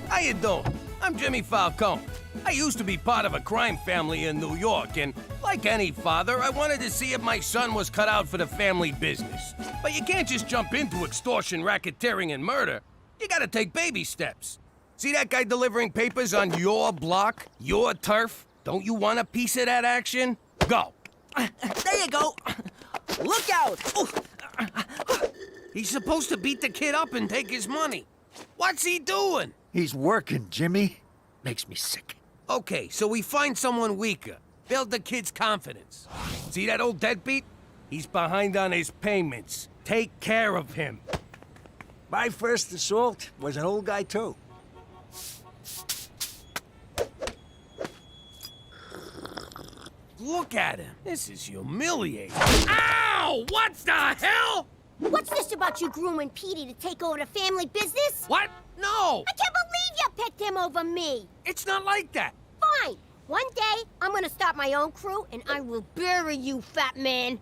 How you doing? I'm Jimmy Falcone. I used to be part of a crime family in New York, and like any father, I wanted to see if my son was cut out for the family business. But you can't just jump into extortion, racketeering, and murder. You gotta take baby steps. See that guy delivering papers on your block, your turf? Don't you want a piece of that action? Go. There you go. Look out. He's supposed to beat the kid up and take his money. What's he doing? He's working, Jimmy. Makes me sick. Okay, so we find someone weaker. Build the kid's confidence. See that old deadbeat? He's behind on his payments. Take care of him. My first assault was an old guy, too. Look at him. This is humiliating. Ow! What the hell? What's this about you grooming Petey to take over the family business? What? No! I can't believe you picked him over me. It's not like that. Fine. One day, I'm gonna start my own crew, and I will bury you, fat man.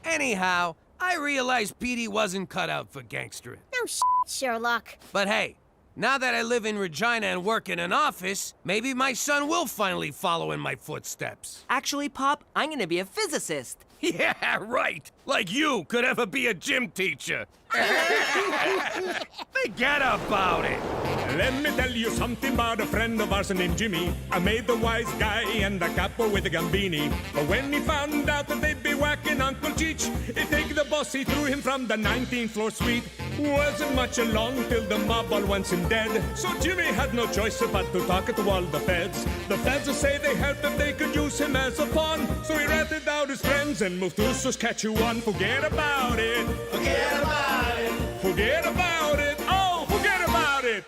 Anyhow, I realized Petey wasn't cut out for gangstering. No Sherlock. But hey, now that I live in Regina and work in an office, maybe my son will finally follow in my footsteps. Actually, Pop, I'm gonna be a physicist. Yeah, right. Like you could ever be a gym teacher. Forget about it. Let me tell you something about a friend of ours named Jimmy. I made the wise guy and a capo with a gambini. But when he found out that they'd be whacking Uncle Cheech, he'd take the boss, he threw him from the 19th floor suite. Wasn't much along till the mob all wants him dead. So Jimmy had no choice but to talk to all the feds. The feds will say they helped if they could use him as a pawn. So he ratted out his friends and moved to Saskatchewan. Forget about it. Forget about it. Forget about it. Oh, forget about it.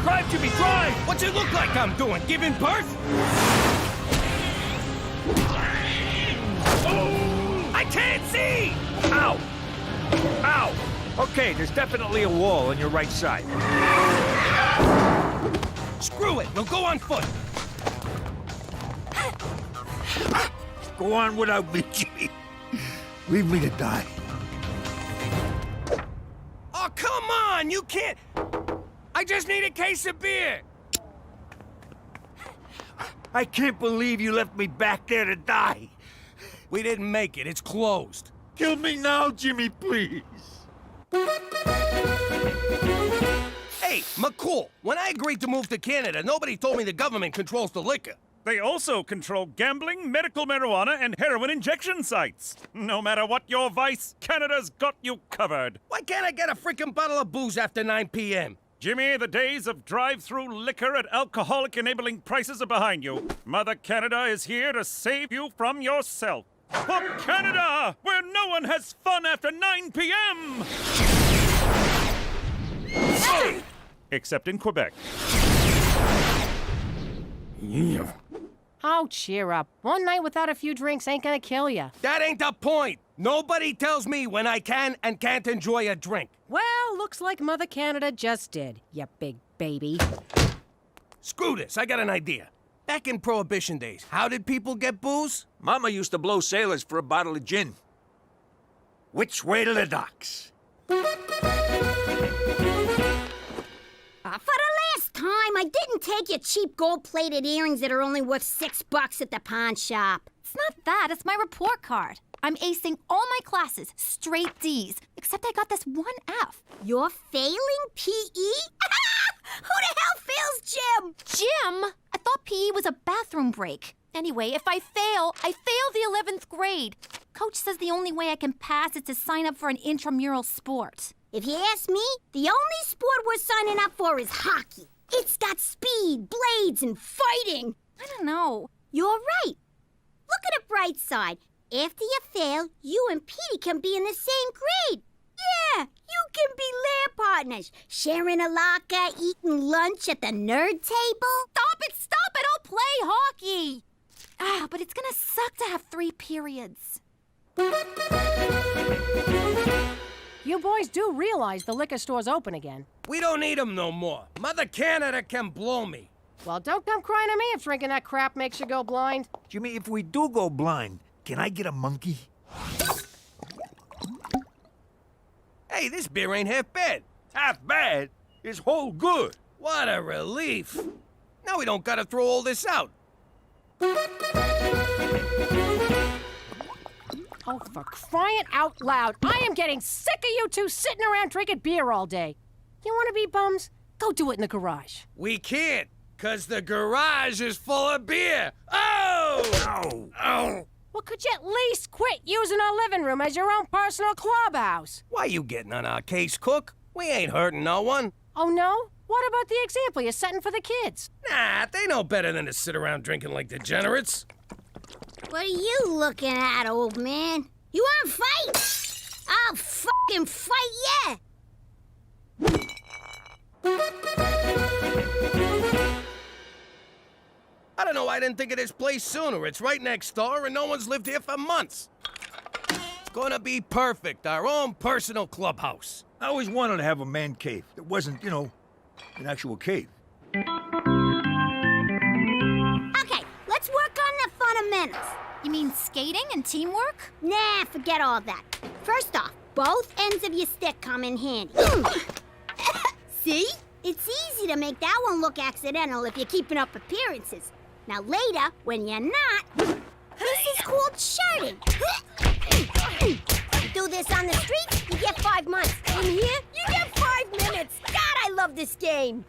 Drive, Jimmy, drive! What's it look like I'm doing? Giving birth? Oh! I can't see! Ow! Ow! Okay, there's definitely a wall on your right side. Screw it, we'll go on foot. Go on without me, Jimmy. Leave me to die. Oh, come on! You can't... I just need a case of beer. I can't believe you left me back there to die. We didn't make it. It's closed. Kill me now, Jimmy, please. Hey, McCool, when I agreed to move to Canada, nobody told me the government controls the liquor. They also control gambling, medical marijuana, and heroin injection sites. No matter what your vice, Canada's got you covered. Why can't I get a freaking bottle of booze after 9 p.m.? Jimmy, the days of drive-through liquor at alcoholic-enabling prices are behind you. Mother Canada is here to save you from yourself. For Canada, where no one has fun after 9 p.m. Except in Quebec. Oh, cheer up. One night without a few drinks ain't gonna kill you. That ain't the point. Nobody tells me when I can and can't enjoy a drink. Well, looks like Mother Canada just did, you big baby. Screw this, I got an idea. Back in Prohibition days, how did people get booze? Mama used to blow sailors for a bottle of gin. Which way to the docks? For the last time, I didn't take your cheap gold-plated earrings that are only worth $6 at the pawn shop. It's not that, it's my report card. I'm acing all my classes, straight D's, except I got this one F. You're failing PE? Who the hell fails gym? Gym? I thought PE was a bathroom break. Anyway, if I fail the 11th grade. Coach says the only way I can pass is to sign up for an intramural sport. If you ask me, the only sport we're signing up for is hockey. It's got speed, blades, and fighting. I don't know. You're right. Look at the bright side. After you fail, you and Petey can be in the same grade. Yeah, you can be lair partners, sharing a locker, eating lunch at the nerd table. Stop it, I'll play hockey. But it's gonna suck to have 3 periods. You boys do realize the liquor store's open again. We don't need them no more. Mother Canada can blow me. Well, don't come crying to me if drinking that crap makes you go blind. Jimmy, if we do go blind, can I get a monkey? Hey, this beer ain't half bad. Half bad? His whole good. What a relief. Now we don't gotta throw all this out. Oh, for crying out loud. I am getting sick of you two sitting around drinking beer all day. You want to be bums? Go do it in the garage. We can't, 'cause the garage is full of beer. Oh! Ow. Oh! Well, could you at least quit using our living room as your own personal clubhouse? Why you getting on our case, Cook? We ain't hurting no one. Oh, no? What about the example you're setting for the kids? Nah, they know better than to sit around drinking like degenerates. What are you looking at, old man? You wanna fight? I'll fucking fight ya! I don't know why I didn't think of this place sooner. It's right next door and no one's lived here for months. It's gonna be perfect, our own personal clubhouse. I always wanted to have a man cave that wasn't, an actual cave. Okay, let's work on the fundamentals. You mean skating and teamwork? Nah, forget all that. First off, both ends of your stick come in handy. See? It's easy to make that one look accidental if you're keeping up appearances. Now later, when you're not, this is called shirting. You do this on the street, you get 5 months. In here, you get 5 minutes. God, I love this game.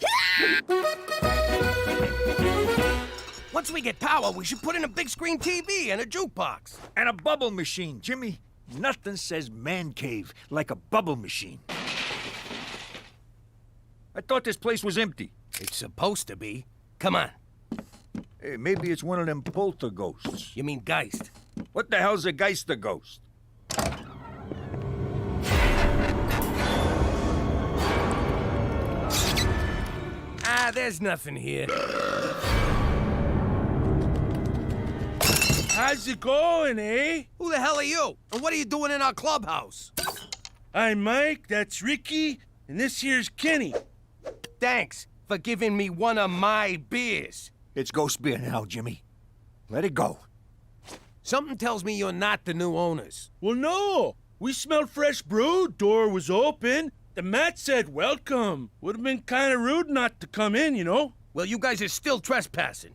Once we get power, we should put in a big screen TV and a jukebox. And a bubble machine, Jimmy. Nothing says man cave like a bubble machine. I thought this place was empty. It's supposed to be. Come on. Hey, maybe it's one of them poltergeists. You mean Geist? What the hell's a Geister ghost? Ah, there's nothing here. How's it going, eh? Who the hell are you? And what are you doing in our clubhouse? I'm Mike, that's Ricky, and this here's Kenny. Thanks for giving me one of my beers. It's ghost beer now, Jimmy. Let it go. Something tells me you're not the new owners. Well, no. We smelled fresh brew, door was open. The mat said welcome. Would have been kind of rude not to come in, you know? Well, you guys are still trespassing.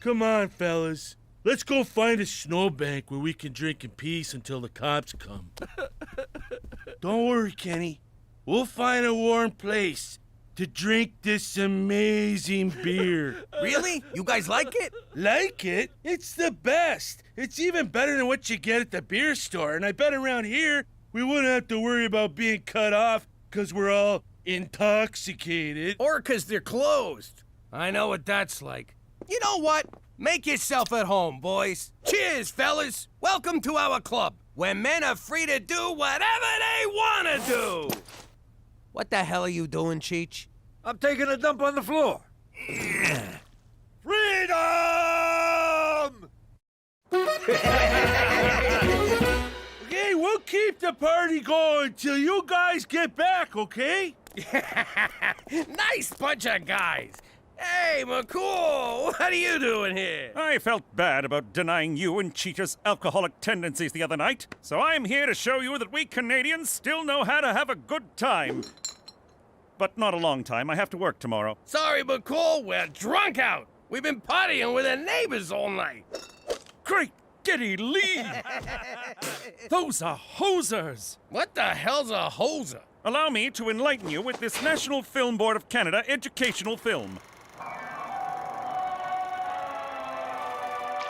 Come on, fellas. Let's go find a snowbank where we can drink in peace until the cops come. Don't worry, Kenny. We'll find a warm place to drink this amazing beer. Really? You guys like it? Like it? It's the best. It's even better than what you get at the beer store. And I bet around here, we wouldn't have to worry about being cut off because we're all intoxicated. Or because they're closed. I know what that's like. You know what? Make yourself at home, boys. Cheers, fellas. Welcome to our club, where men are free to do whatever they want to do. What the hell are you doing, Cheech? I'm taking a dump on the floor. Freedom! Okay, we'll keep the party going till you guys get back, okay? Nice bunch of guys. Hey, McCool, what are you doing here? I felt bad about denying you and Cheetah's alcoholic tendencies the other night, so I'm here to show you that we Canadians still know how to have a good time. But not a long time. I have to work tomorrow. Sorry, McCool, we're drunk out. We've been partying with the neighbors all night. Great giddy Lee! Those are hosers! What the hell's a hoser? Allow me to enlighten you with this National Film Board of Canada educational film.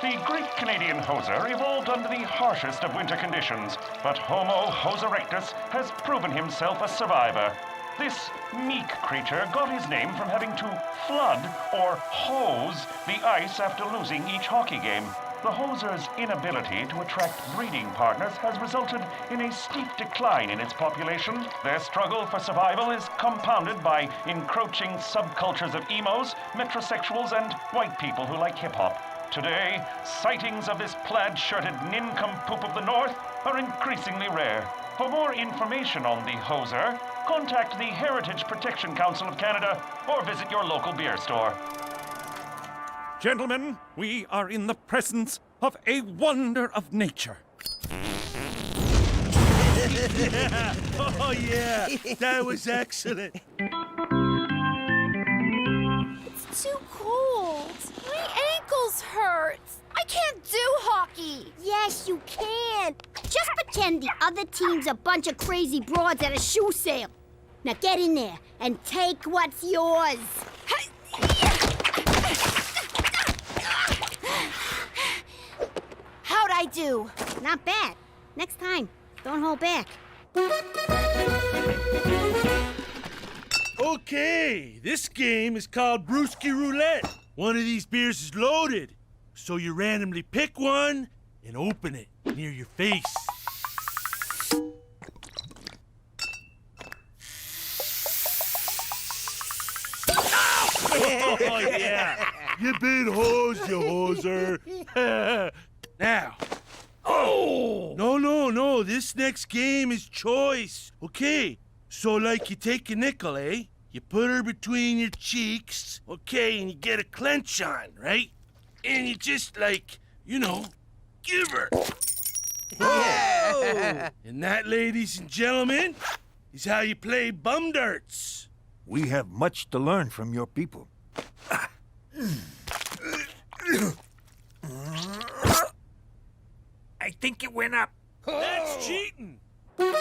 The Great Canadian Hoser evolved under the harshest of winter conditions, but Homo hos erectus has proven himself a survivor. This meek creature got his name from having to flood, or hose, the ice after losing each hockey game. The hoser's inability to attract breeding partners has resulted in a steep decline in its population. Their struggle for survival is compounded by encroaching subcultures of emos, metrosexuals, and white people who like hip-hop. Today, sightings of this plaid-shirted nincompoop of the North are increasingly rare. For more information on the hoser, contact the Heritage Protection Council of Canada or visit your local beer store. Gentlemen, we are in the presence of a wonder of nature. Oh, yeah, that was excellent. too cold. My ankles hurt. I can't do hockey. Yes, you can. Just pretend the other team's a bunch of crazy broads at a shoe sale. Now get in there and take what's yours. How'd I do? Not bad. Next time, don't hold back. Okay, this game is called Brewski Roulette. One of these beers is loaded, so you randomly pick one and open it near your face. Oh, yeah. You big hose, you hoser. Now. Oh! No. This next game is choice. Okay, so like you take a nickel, eh? You put her between your cheeks, okay, and you get a clench on, right? And you just like, give her. Oh! And that, ladies and gentlemen, is how you play bum darts. We have much to learn from your people. I think it went up. That's cheating. Ow!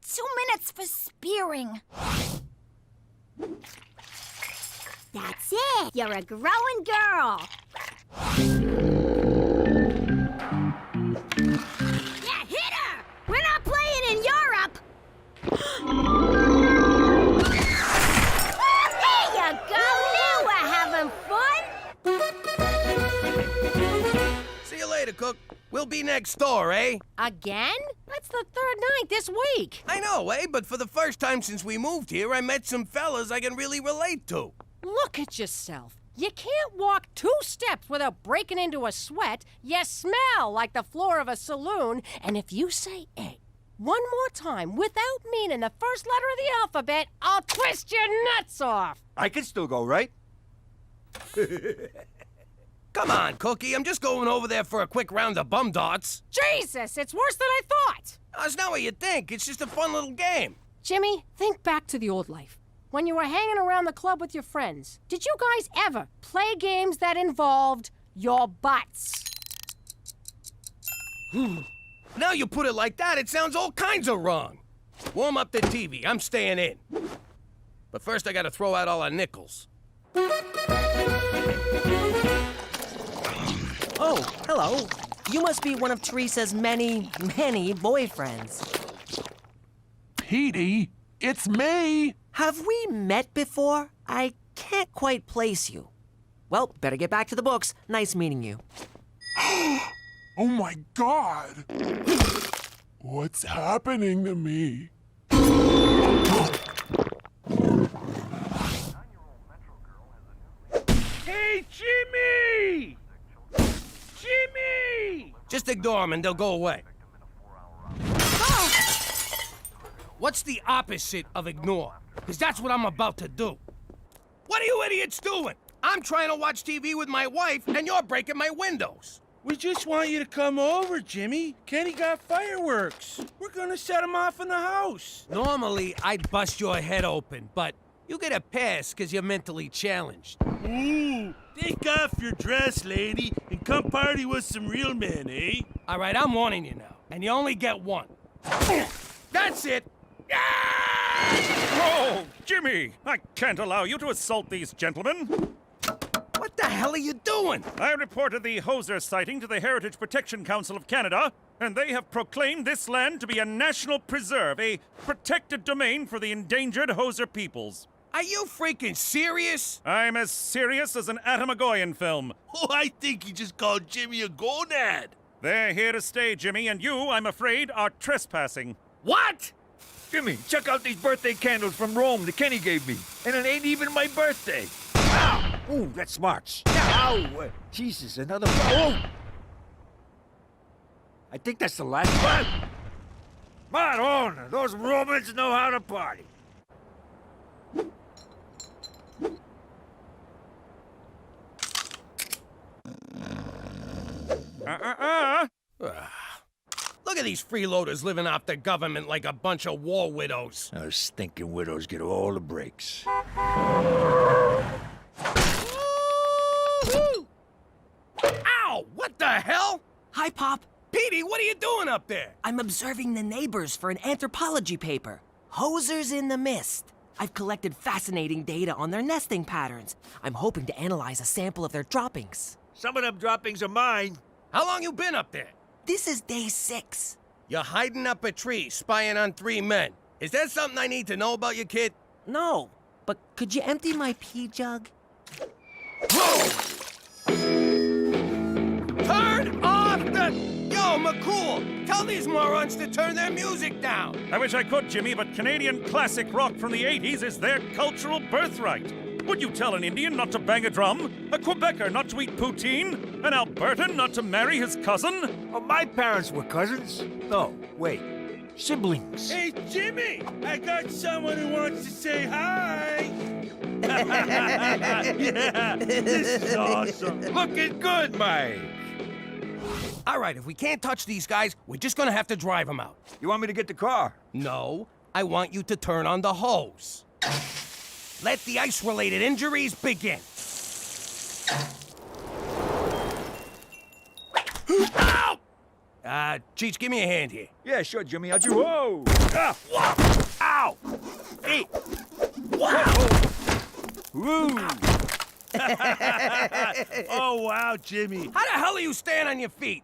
2 minutes for spearing. That's it. You're a growing girl. Yeah, hit her! We're not playing in Europe! There you go! Now we're having fun! See you later, Cook. We'll be next door, eh? Again? That's the third night this week. I know, eh? But for the first time since we moved here, I met some fellas I can really relate to. Look at yourself. You can't walk 2 steps without breaking into a sweat. You smell like the floor of a saloon. And if you say egg one more time without meaning the first letter of the alphabet, I'll twist your nuts off. I can still go, right? Come on, Cookie. I'm just going over there for a quick round of bum darts. Jesus, it's worse than I thought. That's not what you think. It's just a fun little game. Jimmy, think back to the old life. When you were hanging around the club with your friends, did you guys ever play games that involved your butts? Now you put it like that, it sounds all kinds of wrong. Warm up the TV. I'm staying in. But first, I gotta throw out all our nickels. Oh, hello. You must be one of Teresa's many, many boyfriends. Petey, it's me. Have we met before? I can't quite place you. Well, better get back to the books. Nice meeting you. Oh my God. What's happening to me? Hey, Jimmy! Jimmy! Just ignore them and they'll go away. What's the opposite of ignore? Because that's what I'm about to do. What are you idiots doing? I'm trying to watch TV with my wife, and you're breaking my windows. We just want you to come over, Jimmy. Kenny got fireworks. We're gonna set them off in the house. Normally, I'd bust your head open, but you get a pass because you're mentally challenged. Ooh, take off your dress, lady, and come party with some real men, eh? All right, I'm warning you now, and you only get one. That's it. Oh, Jimmy! I can't allow you to assault these gentlemen. What the hell are you doing? I reported the Hoser sighting to the Heritage Protection Council of Canada, and they have proclaimed this land to be a national preserve, a protected domain for the endangered Hoser peoples. Are you freaking serious? I'm as serious as an Atamagoyan film. Oh, I think he just called Jimmy a gonad. They're here to stay, Jimmy, and you, I'm afraid, are trespassing. What? Jimmy, check out these birthday candles from Rome that Kenny gave me. And it ain't even my birthday. Ow! Ooh, that smarts. Ow! Jesus, another... Oh! I think that's the last one. Madonna, those Romans know how to party. Look at these freeloaders living off the government like a bunch of war widows. Those stinking widows get all the breaks. Woo-hoo! Ow! What the hell? Hi, Pop. Petey, what are you doing up there? I'm observing the neighbors for an anthropology paper. Hosers in the mist. I've collected fascinating data on their nesting patterns. I'm hoping to analyze a sample of their droppings. Some of them droppings are mine. How long you been up there? This is day 6. You're hiding up a tree, spying on 3 men. Is that something I need to know about you, kid? No, but could you empty my pee jug? Whoa! Turn off the... Yo, McCool, tell these morons to turn their music down. I wish I could, Jimmy, but Canadian classic rock from the 80s is their cultural birthright. Would you tell an Indian not to bang a drum? A Quebecer not to eat poutine? An Albertan not to marry his cousin? Oh, my parents were cousins. No, wait. Siblings. Hey, Jimmy! I got someone who wants to say hi! Yeah, this is awesome. Looking good, Mike. All right, if we can't touch these guys, we're just gonna have to drive them out. You want me to get the car? No, I want you to turn on the hose. Let the ice-related injuries begin. Ow! Cheech, give me a hand here. Yeah, sure, Jimmy. I'll do. Whoa! Ah! Ow! Hey! Wow! Woo! Oh, wow, Jimmy. How the hell are you staying on your feet?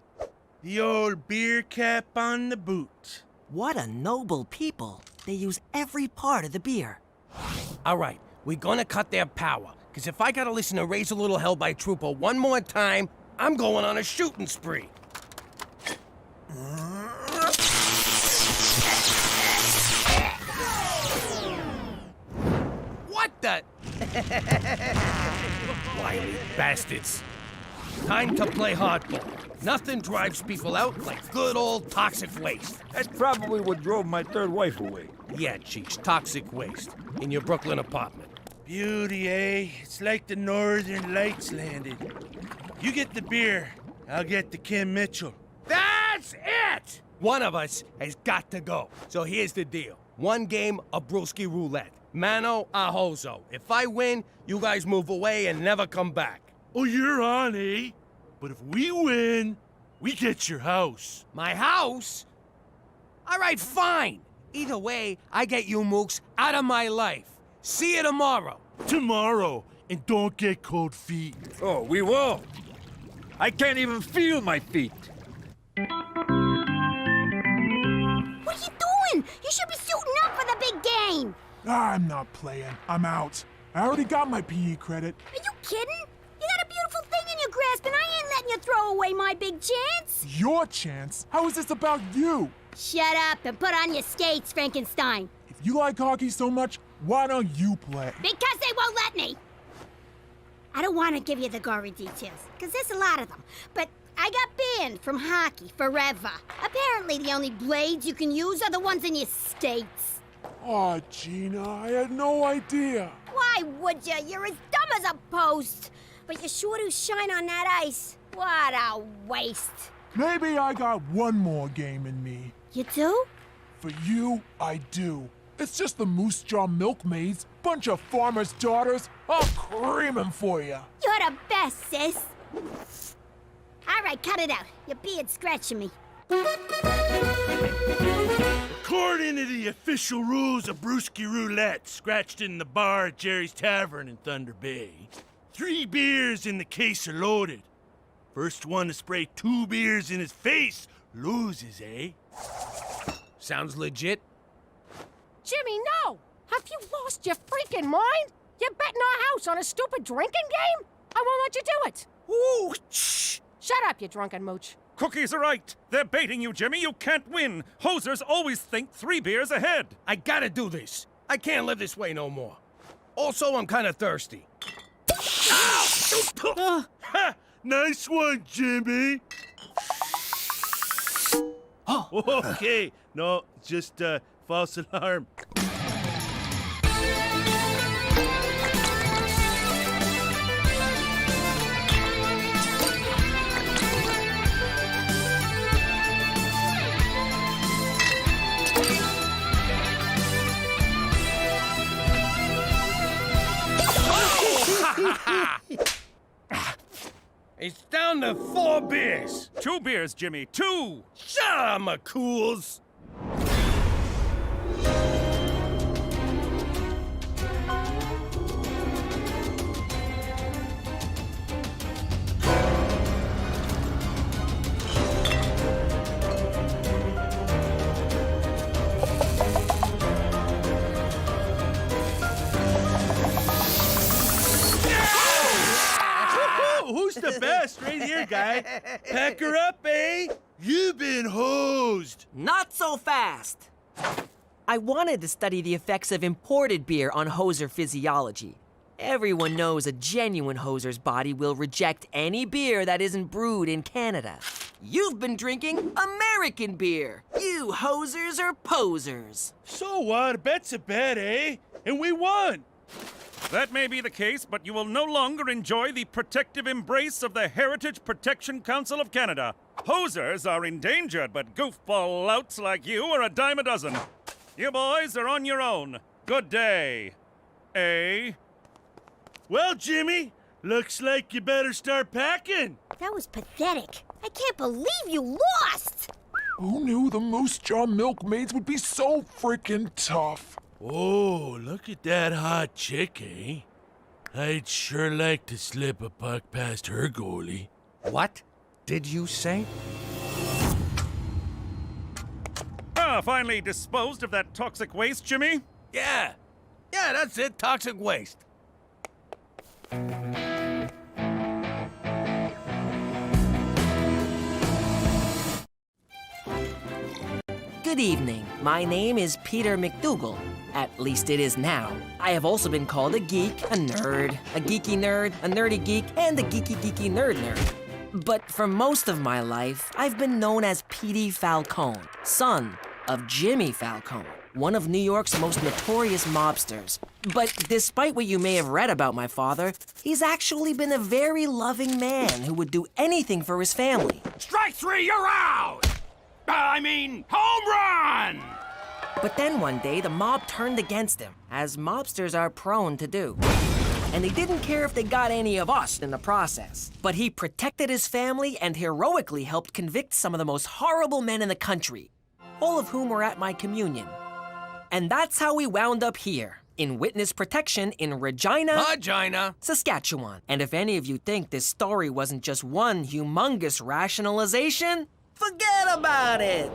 The old beer cap on the boot. What a noble people. They use every part of the beer. All right, we're gonna cut their power. Because if I gotta listen to Raise a Little Hell by Trooper one more time, I'm going on a shooting spree. What the? Wily bastards. Time to play hardball. Nothing drives people out like good old toxic waste. That's probably what drove my third wife away. Yeah, Cheech, toxic waste. In your Brooklyn apartment. Beauty, eh? It's like the Northern Lights landed. You get the beer, I'll get the Kim Mitchell. That's it! One of us has got to go. So here's the deal. 1 game of brewski roulette. Mano a hozo. If I win, you guys move away and never come back. Oh, you're on, eh? But if we win, we get your house. My house? All right, fine. Either way, I get you mooks out of my life. See you tomorrow. Tomorrow, and don't get cold feet. Oh, we won't. I can't even feel my feet. What are you doing? You should be suiting up for the big game. I'm not playing. I'm out. I already got my PE credit. Are you kidding? You got a beautiful thing in your grasp, and I ain't letting you throw away my big chance. Your chance? How is this about you? Shut up and put on your skates, Frankenstein. If you like hockey so much, why don't you play? Because they won't let me. I don't want to give you the gory details, because there's a lot of them. But I got banned from hockey forever. Apparently the only blades you can use are the ones in your skates. Aw, Gina, I had no idea. Why would you? You're as dumb as a post. But you sure do shine on that ice. What a waste. Maybe I got one more game in me. You do? For you, I do. It's just the Moose Jaw Milkmaids, bunch of farmers' daughters. I'll cream 'em for you. You're the best, sis. All right, cut it out. Your beard's scratching me. According to the official rules of brewski roulette, scratched in the bar at Jerry's Tavern in Thunder Bay, 3 beers in the case are loaded. First one to spray 2 beers in his face loses, eh? Sounds legit. Jimmy, no! Have you lost your freaking mind? You're betting our house on a stupid drinking game? I won't let you do it. Ooh, shh. Shut up, you drunken mooch. Cookies are right. They're baiting you, Jimmy. You can't win. Hosers always think 3 beers ahead. I gotta do this. I can't live this way no more. Also, I'm kind of thirsty. Ow! Ha! Nice one, Jimmy. Oh, okay. No, just false alarm. down to 4 beers. 2 beers, Jimmy. 2! Shut up, McCools. Who's the best? Right here, guy. Pack her up, eh? You've been hosed. Not so fast. I wanted to study the effects of imported beer on hoser physiology. Everyone knows a genuine hoser's body will reject any beer that isn't brewed in Canada. You've been drinking American beer. You hosers are posers. So what? A bet's a bet, eh? And we won. That may be the case, but you will no longer enjoy the protective embrace of the Heritage Protection Council of Canada. Hosers are endangered, but goofball louts like you are a dime a dozen. You boys are on your own. Good day. Eh? Well, Jimmy, looks like you better start packing. That was pathetic. I can't believe you lost! Who knew the Moose Jaw Milkmaids would be so freaking tough? Oh, look at that hot chick, eh? I'd sure like to slip a puck past her goalie. What did you say? Finally disposed of that toxic waste, Jimmy? Yeah, that's it, toxic waste. Good evening. My name is Peter McDougal. At least it is now. I have also been called a geek, a nerd, a geeky nerd, a nerdy geek, and a geeky nerd. But for most of my life, I've been known as Petey Falcone, son of Jimmy Falcone, one of New York's most notorious mobsters. But despite what you may have read about my father, he's actually been a very loving man who would do anything for his family. Strike 3, you're out! Home run! But then one day, the mob turned against him, as mobsters are prone to do. And they didn't care if they got any of us in the process. But he protected his family and heroically helped convict some of the most horrible men in the country, all of whom were at my communion. And that's how we wound up here, in witness protection in Regina, Saskatchewan. And if any of you think this story wasn't just one humongous rationalization, forget about it!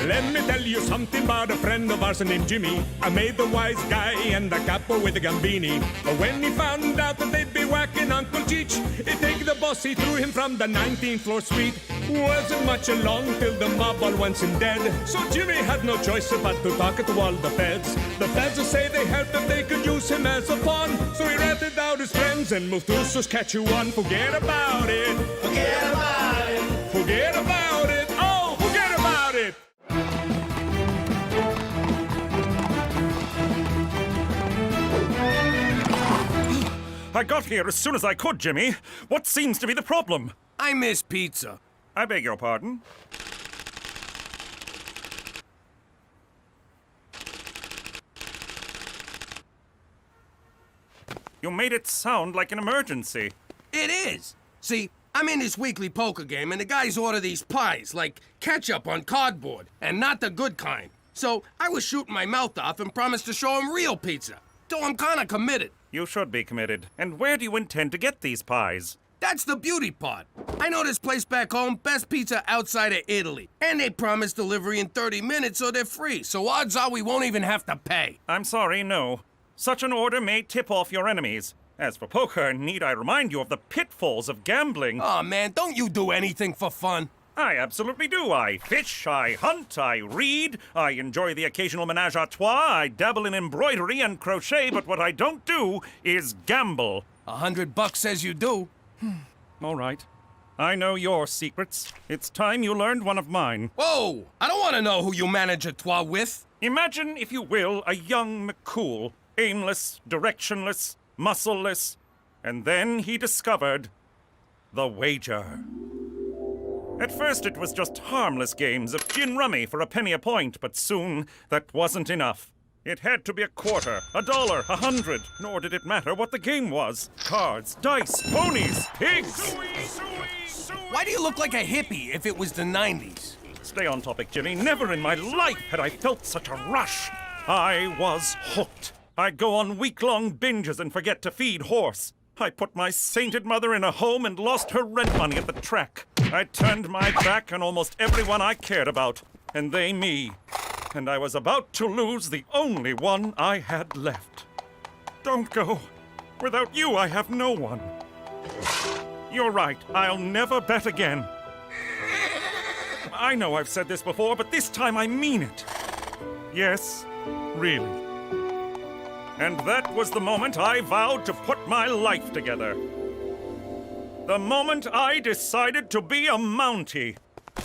Let me tell you something about a friend of ours named Jimmy. I made the wise guy and the capo with the gambini. But when he found out that they'd be whacking Uncle Cheech, he'd take the bus, he threw him from the 19th floor suite. Wasn't much along till the mob all went him dead. So Jimmy had no choice but to talk to all the feds. The feds would say they helped if they could use him as a pawn. So he ratted out his friends and moved to Saskatchewan. Forget about it. Forget about it. Forget about it. Oh, forget about it. I got here as soon as I could, Jimmy. What seems to be the problem? I miss pizza. I beg your pardon? You made it sound like an emergency. It is. See, I'm in this weekly poker game, and the guys order these pies, like ketchup on cardboard, and not the good kind. So I was shooting my mouth off and promised to show them real pizza. So I'm kinda committed. You should be committed. And where do you intend to get these pies? That's the beauty part. I know this place back home, best pizza outside of Italy. And they promise delivery in 30 minutes, so they're free. So odds are we won't even have to pay. I'm sorry, no. Such an order may tip off your enemies. As for poker, need I remind you of the pitfalls of gambling? Aw, man, don't you do anything for fun? I absolutely do. I fish, I hunt, I read, I enjoy the occasional menage a trois, I dabble in embroidery and crochet, but what I don't do is gamble. $100 says you do. All right. I know your secrets. It's time you learned one of mine. Whoa! I don't want to know who you manage a trois with. Imagine, if you will, a young McCool, aimless, directionless, muscleless, and then he discovered the wager. At first it was just harmless games of gin rummy for a penny a point, but soon that wasn't enough. It had to be a quarter, $1, 100, nor did it matter what the game was. Cards, dice, ponies, pigs. Why do you look like a hippie if it was the 90s? Stay on topic, Jimmy. Never in my life had I felt such a rush. I was hooked. I'd go on week-long binges and forget to feed horse. I put my sainted mother in a home and lost her rent money at the track. I turned my back on almost everyone I cared about, and they me. And I was about to lose the only one I had left. Don't go. Without you, I have no one. You're right. I'll never bet again. I know I've said this before, but this time I mean it. Yes, really. And that was the moment I vowed to put my life together. The moment I decided to be a Mountie.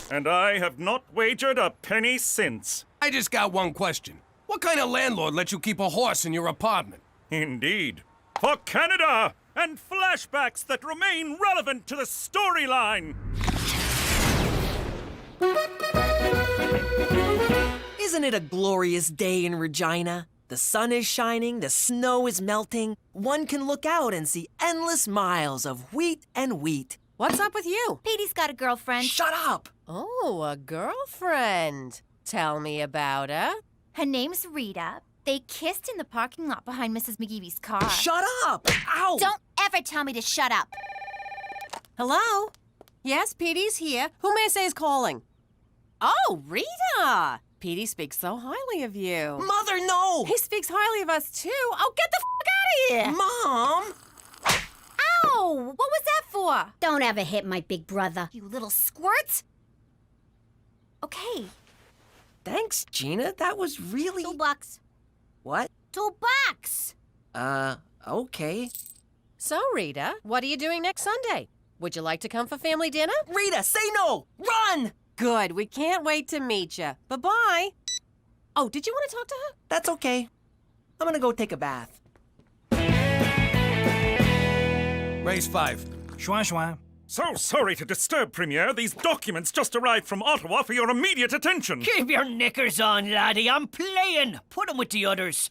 And I have not wagered a penny since. I just got one question. What kind of landlord lets you keep a horse in your apartment? Indeed. For Canada! And flashbacks that remain relevant to the storyline! Isn't it a glorious day in Regina? The sun is shining, the snow is melting. One can look out and see endless miles of wheat and wheat. What's up with you? Petey's got a girlfriend. Shut up! Oh, a girlfriend. Tell me about her. Her name's Rita. They kissed in the parking lot behind Mrs. McGeevy's car. Shut up! Ow! Don't ever tell me to shut up. Hello? Yes, Petey's here. Who may I say is calling? Oh, Rita! Petey speaks so highly of you. Mother, no! He speaks highly of us, too. Oh, get the f*** out of here! Mom! Ow! What was that for? Don't ever hit my big brother. You little squirt. Okay. Thanks, Gina. That was really... $2. What? $2. Okay. So, Rita, what are you doing next Sunday? Would you like to come for family dinner? Rita, say no! Run! Good. We can't wait to meet you. Bye-bye. Oh, did you want to talk to her? That's okay. I'm gonna go take a bath. Raise 5. Schwan schwan. So sorry to disturb, Premier. These documents just arrived from Ottawa for your immediate attention. Keep your knickers on, laddie. I'm playing. Put 'em with the others.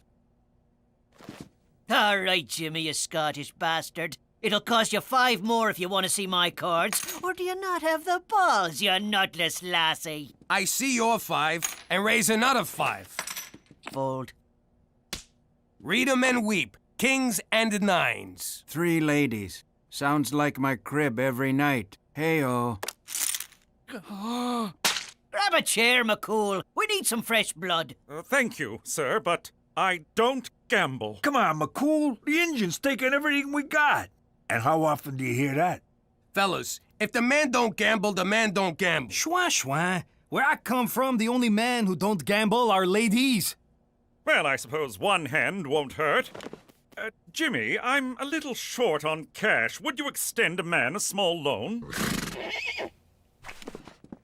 All right, Jimmy, you Scottish bastard. It'll cost you 5 more if you want to see my cards. Or do you not have the balls, you nutless lassie? I see your 5 and raise another 5. Fold. Read 'em and weep. Kings and 9s. 3 ladies. Sounds like my crib every night. Hey-oh. Grab a chair, McCool. We need some fresh blood. Thank you, sir, but I don't gamble. Come on, McCool. The engine's taking everything we got. And how often do you hear that? Fellas, if the man don't gamble, the man don't gamble. Schwan schwan. Where I come from, the only men who don't gamble are ladies. Well, I suppose one hand won't hurt. Jimmy, I'm a little short on cash. Would you extend a man a small loan?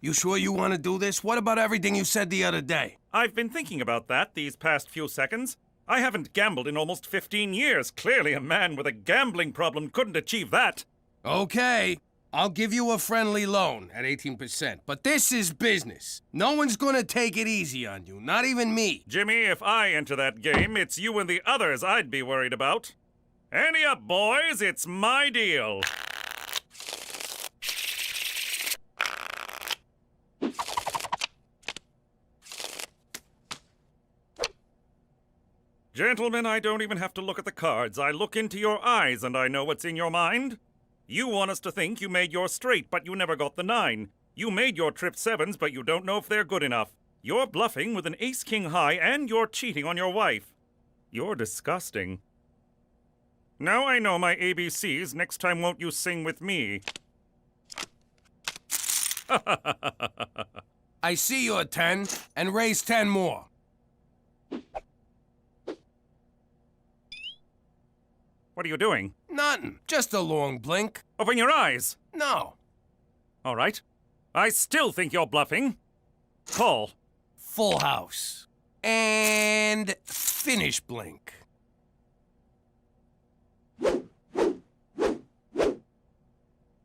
You sure you want to do this? What about everything you said the other day? I've been thinking about that these past few seconds. I haven't gambled in almost 15 years. Clearly a man with a gambling problem couldn't achieve that. Okay, I'll give you a friendly loan at 18%, but this is business. No one's gonna take it easy on you, not even me. Jimmy, if I enter that game, it's you and the others I'd be worried about. Ante up, boys, it's my deal. Gentlemen, I don't even have to look at the cards. I look into your eyes and I know what's in your mind. You want us to think you made your straight, but you never got the 9. You made your trip 7s, but you don't know if they're good enough. You're bluffing with an ace-king high, and you're cheating on your wife. You're disgusting. Now I know my ABCs. Next time won't you sing with me? I see your 10, and raise 10 more. What are you doing? Nothing, just a long blink. Open your eyes. No. All right. I still think you're bluffing. Call. Full house. And finish blink.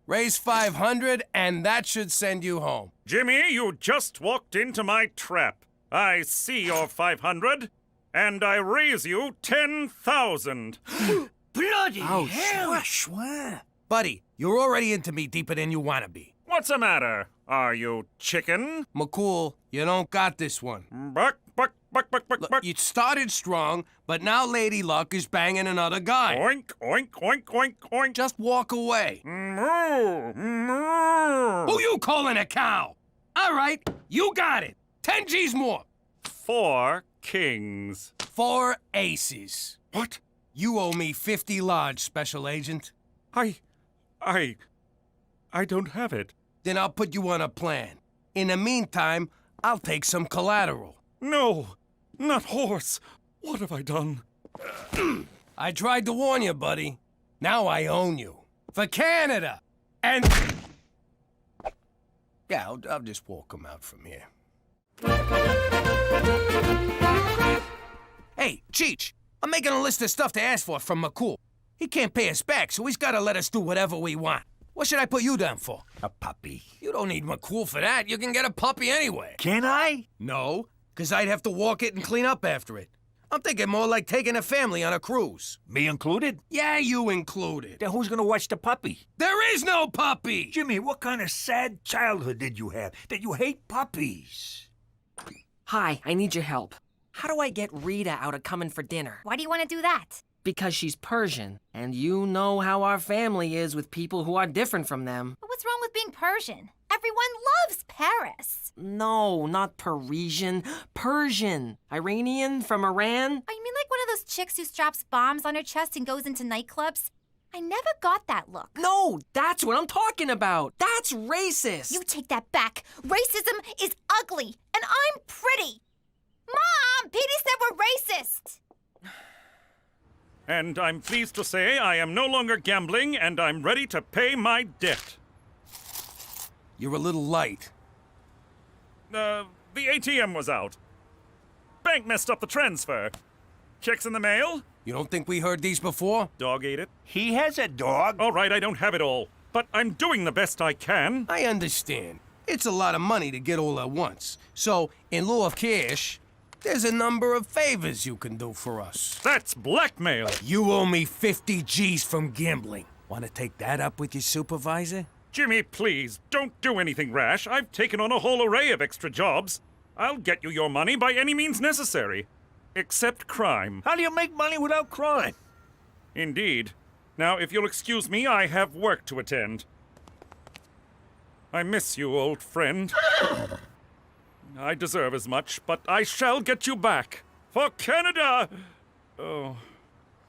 Raise 500, and that should send you home. Jimmy, you just walked into my trap. I see your 500, and I raise you 10,000. Bloody hell! Schwa. Buddy, you're already into me deeper than you want to be. What's the matter? Are you chicken? McCool, you don't got this one. Buck, buck, buck, buck, buck, Look, buck. you started strong, but now Lady Luck is banging another guy. Oink, oink, oink, oink, oink. Just walk away. Moo, moo. Who you calling a cow? All right, you got it. 10 G's more. 4 kings. 4 aces. What? You owe me 50 large, Special Agent. I don't have it. Then I'll put you on a plan. In the meantime, I'll take some collateral. No, not horse. What have I done? I tried to warn you, buddy. Now I own you. For Canada! And... Yeah, I'll just walk him out from here. Hey, Cheech, I'm making a list of stuff to ask for from McCool. He can't pay us back, so he's gotta let us do whatever we want. What should I put you down for? A puppy. You don't need McCool for that. You can get a puppy anyway. Can I? No, because I'd have to walk it and clean up after it. I'm thinking more like taking a family on a cruise. Me included? Yeah, you included. Then who's gonna watch the puppy? There is no puppy! Jimmy, what kind of sad childhood did you have that you hate puppies? Hi, I need your help. How do I get Rita out of coming for dinner? Why do you want to do that? Because she's Persian, and you know how our family is with people who are different from them. But what's wrong with being Persian? Everyone loves Paris. No, not Parisian. Persian. Iranian from Iran. Oh, you mean like one of those chicks who straps bombs on her chest and goes into nightclubs? I never got that look. No, that's what I'm talking about. That's racist. You take that back. Racism is ugly, and I'm pretty. Mom, Petey said we're racist. And I'm pleased to say I am no longer gambling and I'm ready to pay my debt. You're a little light. The ATM was out. Bank messed up the transfer. Checks in the mail? You don't think we heard these before? Dog ate it. He has a dog. All right, I don't have it all. But I'm doing the best I can. I understand. It's a lot of money to get all at once. So, in lieu of cash, there's a number of favors you can do for us. That's blackmail. You owe me 50 G's from gambling. Want to take that up with your supervisor? Jimmy, please, don't do anything rash. I've taken on a whole array of extra jobs. I'll get you your money by any means necessary. Except crime. How do you make money without crime? Indeed. Now, if you'll excuse me, I have work to attend. I miss you, old friend. I deserve as much, but I shall get you back. For Canada! Oh,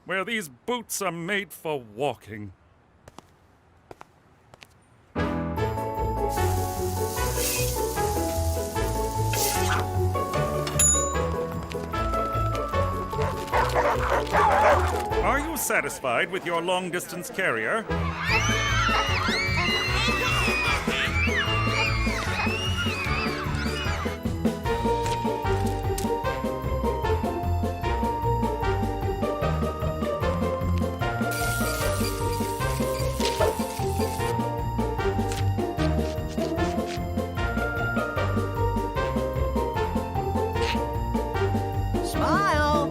where these boots are made for walking. Are you satisfied with your long-distance carrier? Smile!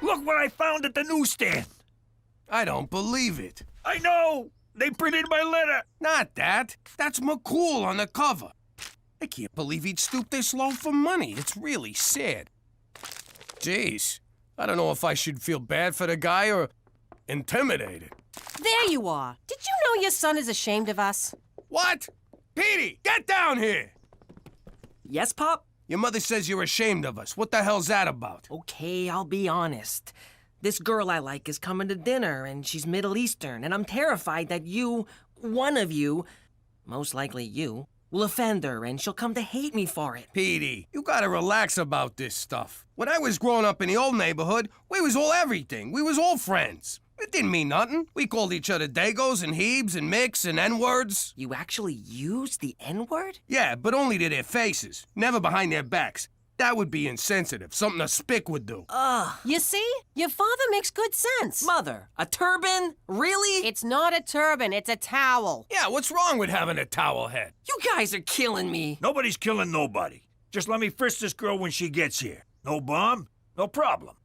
Look what I found at the newsstand. I don't believe it. I know. They printed my letter. Not that. That's McCool on the cover. I can't believe he'd stoop this low for money. It's really sad. Jeez. I don't know if I should feel bad for the guy or intimidated. There you are. Did you know your son is ashamed of us? What? Petey, get down here! Yes, Pop? Your mother says you're ashamed of us. What the hell's that about? Okay, I'll be honest. This girl I like is coming to dinner, and she's Middle Eastern, and I'm terrified that you, one of you, most likely you, will offend her, and she'll come to hate me for it. Petey, you gotta relax about this stuff. When I was growing up in the old neighborhood, we was all everything. We was all friends. It didn't mean nothing. We called each other Dagos and Hebes and Micks and N-words. You actually used the N-word? Yeah, but only to their faces, never behind their backs. That would be insensitive, something a spick would do. Ugh. You see? Your father makes good sense. Mother, a turban? Really? It's not a turban, it's a towel. Yeah, what's wrong with having a towel head? You guys are killing me. Nobody's killing nobody. Just let me frisk this girl when she gets here. No bomb, No problem.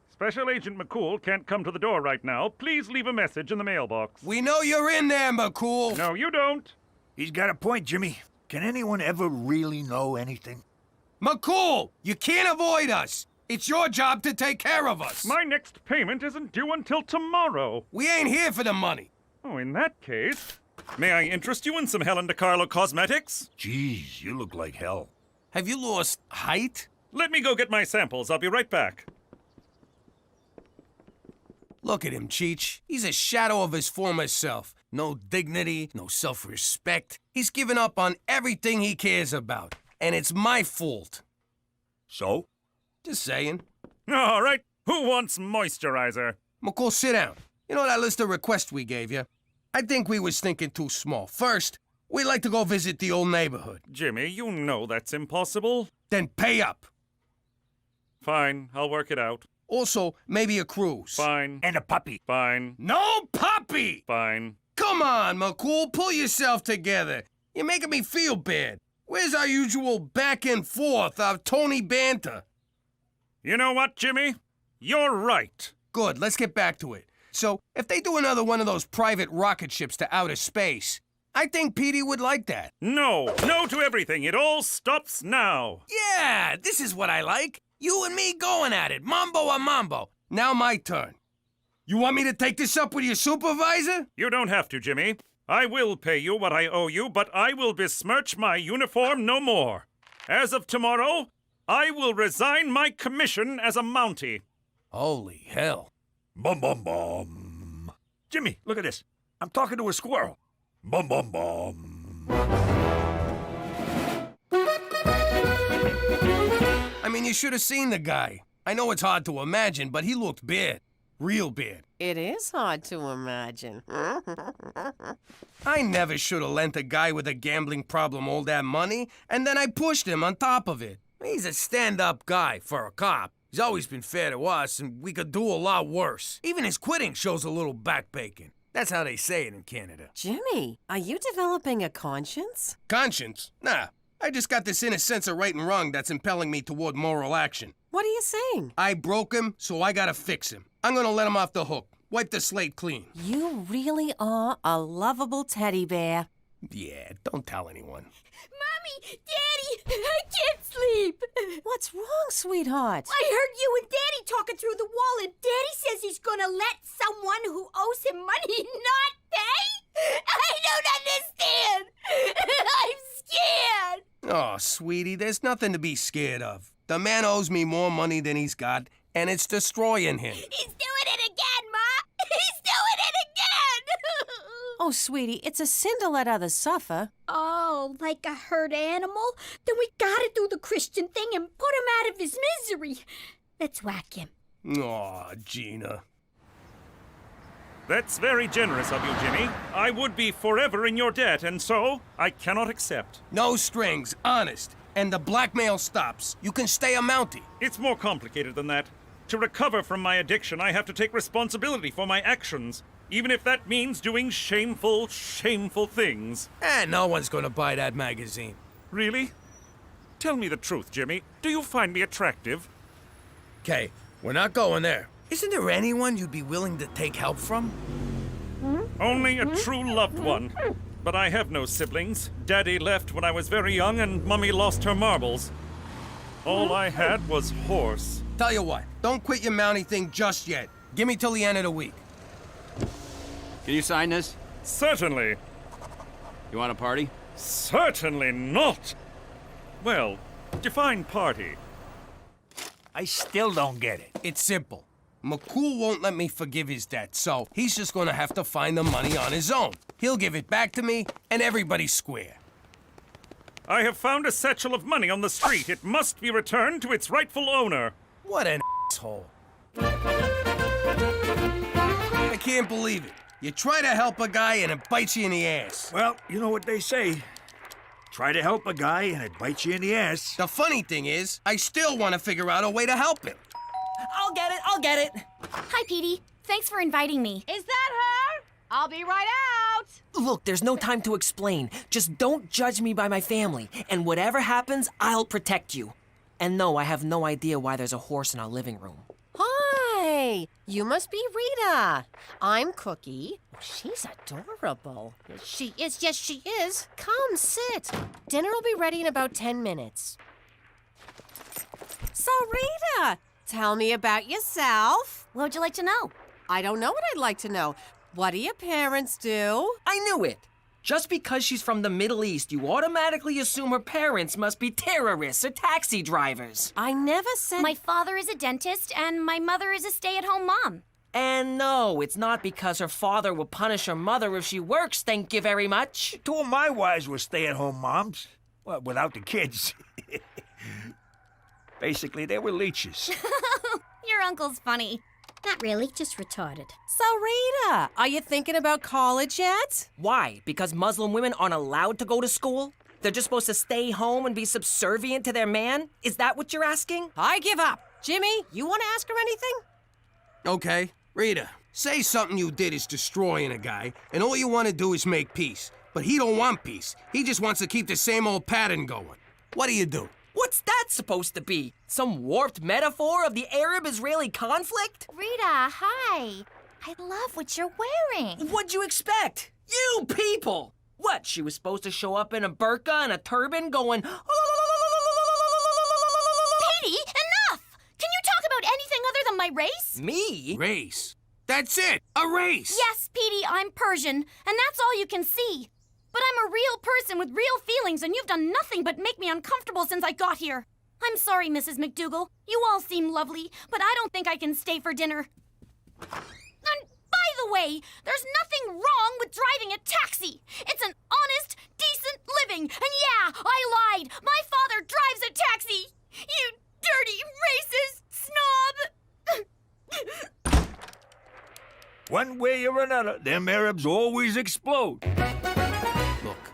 Special Agent McCool can't come to the door right now. Please leave a message in the mailbox. We know you're in there, McCool. No, you don't. He's got a point, Jimmy. Can anyone ever really know anything? McCool, you can't avoid us. It's your job to take care of us. My next payment isn't due until tomorrow. We ain't here for the money. Oh, in that case, may I interest you in some Helen DeCarlo cosmetics? Jeez, you look like hell. Have you lost height? Let me go get my samples. I'll be right back. Look at him, Cheech. He's a shadow of his former self. No dignity, no self-respect. He's given up on everything he cares about. And it's my fault. So? Just saying. All right. Who wants moisturizer? McCool, sit down. You know that list of requests we gave you? I think we was thinking too small. First, we'd like to go visit the old neighborhood. Jimmy, you know that's impossible. Then pay up. Fine, I'll work it out. Also, maybe a cruise. Fine. And a puppy. Fine. No puppy! Fine. Come on, McCool, pull yourself together. You're making me feel bad. Where's our usual back and forth, our Tony banter? You know what, Jimmy? You're right. Good, let's get back to it. So, if they do another one of those private rocket ships to outer space, I think Petey would like that. No. No to everything. It all stops now. Yeah, this is what I like. You and me going at it, mambo a mambo. Now my turn. You want me to take this up with your supervisor? You don't have to, Jimmy. I will pay you what I owe you, but I will besmirch my uniform no more. As of tomorrow, I will resign my commission as a Mountie. Holy hell. Bum, bum, bum. Jimmy, look at this. I'm talking to a squirrel. Bum, bum, bum. I mean, you should have seen the guy. I know it's hard to imagine, but he looked bad. Real bad. It is hard to imagine. I never should have lent a guy with a gambling problem all that money, and then I pushed him on top of it. He's a stand-up guy for a cop. He's always been fair to us, and we could do a lot worse. Even his quitting shows a little backbacon. That's how they say it in Canada. Jimmy, are you developing a conscience? Conscience? Nah. I just got this inner sense of right and wrong that's impelling me toward moral action. What are you saying? I broke him, so I gotta fix him. I'm gonna let him off the hook. Wipe the slate clean. You really are a lovable teddy bear. Yeah, don't tell anyone. Mommy! Daddy! I can't sleep! What's wrong, sweetheart? I heard you and Daddy talking through the wall, and Daddy says he's gonna let someone who owes him money not pay? I don't understand! I'm scared! Oh, sweetie, there's nothing to be scared of. The man owes me more money than he's got, and it's destroying him. He's doing it again, Ma! He's doing it again! Oh, sweetie, it's a sin to let others suffer. Oh, like a hurt animal? Then we gotta do the Christian thing and put him out of his misery. Let's whack him. Aw, Gina. That's very generous of you, Jimmy. I would be forever in your debt, and so I cannot accept. No strings, honest. And the blackmail stops. You can stay a Mountie. It's more complicated than that. To recover from my addiction, I have to take responsibility for my actions, even if that means doing shameful, shameful things. No one's gonna buy that magazine. Really? Tell me the truth, Jimmy. Do you find me attractive? Okay, we're not going there. Isn't there anyone you'd be willing to take help from? Only a true loved one. But I have no siblings. Daddy left when I was very young, and Mummy lost her marbles. All I had was horse. Tell you what, don't quit your Mountie thing just yet. Give me till the end of the week. Can you sign this? Certainly. You want a party? Certainly not. Well, define party. I still don't get it. It's simple. McCool won't let me forgive his debt, so he's just gonna have to find the money on his own. He'll give it back to me, and everybody's square. I have found a satchel of money on the street. It must be returned to its rightful owner. What an asshole. I can't believe it. You try to help a guy and it bites you in the ass. Well, you know what they say. Try to help a guy and it bites you in the ass. The funny thing is, I still want to figure out a way to help him. I'll get it. Hi, Petey. Thanks for inviting me. Is that her? I'll be right out. Look, there's no time to explain. Just don't judge me by my family. And whatever happens, I'll protect you. And no, I have no idea why there's a horse in our living room. Hi! You must be Rita. I'm Cookie. She's adorable. She is, yes, she is. Come, sit. Dinner will be ready in about 10 minutes. So, Rita, tell me about yourself. What would you like to know? I don't know what I'd like to know. What do your parents do? I knew it. Just because she's from the Middle East, you automatically assume her parents must be terrorists or taxi drivers. I never said... My father is a dentist, and my mother is a stay-at-home mom. And no, it's not because her father will punish her mother if she works, thank you very much. Two of my wives were stay-at-home moms. Well, without the kids. Basically, they were leeches. Your uncle's funny. Not really, just retarded. So, Rita, are you thinking about college yet? Why? Because Muslim women aren't allowed to go to school? They're just supposed to stay home and be subservient to their man? Is that what you're asking? I give up. Jimmy, you want to ask her anything? Okay, Rita, say something you did is destroying a guy, and all you want to do is make peace. But he don't want peace. He just wants to keep the same old pattern going. What do? What's that supposed to be? Some warped metaphor of the Arab-Israeli conflict? Rita, hi. I love what you're wearing. What'd you expect? You people! What, she was supposed to show up in a burqa and a turban going... Petey, enough! Can you talk about anything other than my race? Me? Race. That's it, a race. Yes, Petey, I'm Persian, and that's all you can see. But I'm a real person with real feelings, and you've done nothing but make me uncomfortable since I got here. I'm sorry, Mrs. McDougal. You all seem lovely, but I don't think I can stay for dinner. And by the way, there's nothing wrong with driving a taxi. It's an honest, decent living. And yeah, I lied. My father drives a taxi. You dirty, racist snob. One way or another, them Arabs always explode. Look,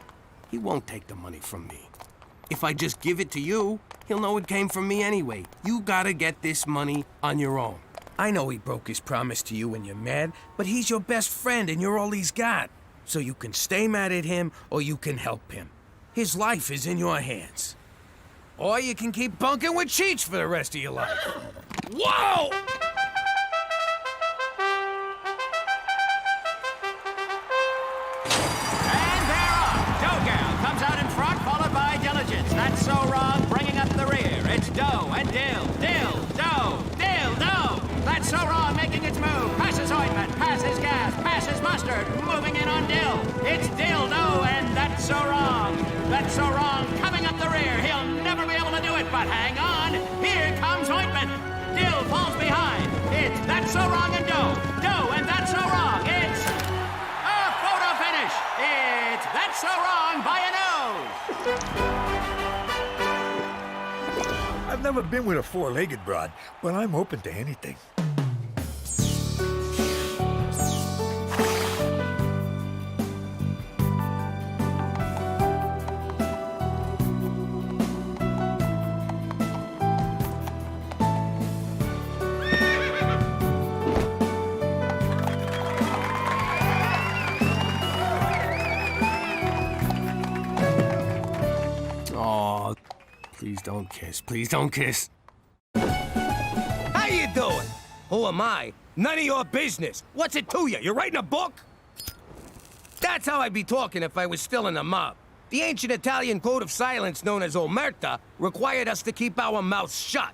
he won't take the money from me. If I just give it to you, he'll know it came from me anyway. You gotta get this money on your own. I know he broke his promise to you and you're mad, but he's your best friend and you're all he's got. So you can stay mad at him or you can help him. His life is in your hands. Or you can keep bunking with Cheech for the rest of your life. Whoa! That's so wrong, bringing up the rear. It's dough and dill, dough. That's so wrong, making its move. Passes ointment, passes gas, passes mustard, moving in on dill. It's dill, dough, and that's so wrong. That's so wrong, coming up the rear. He'll never be able to do it, but hang on. Here comes ointment. Dill falls behind. It's that's so wrong and dough, and that's so wrong. It's a photo finish. It's that's so wrong by a nose. I've never been with a four-legged broad, but I'm open to anything. Aw, please don't kiss. Please don't kiss. How you doing? Who am I? None of your business. What's it to you? You writing a book? That's how I'd be talking if I was still in the mob. The ancient Italian code of silence known as omerta required us to keep our mouths shut.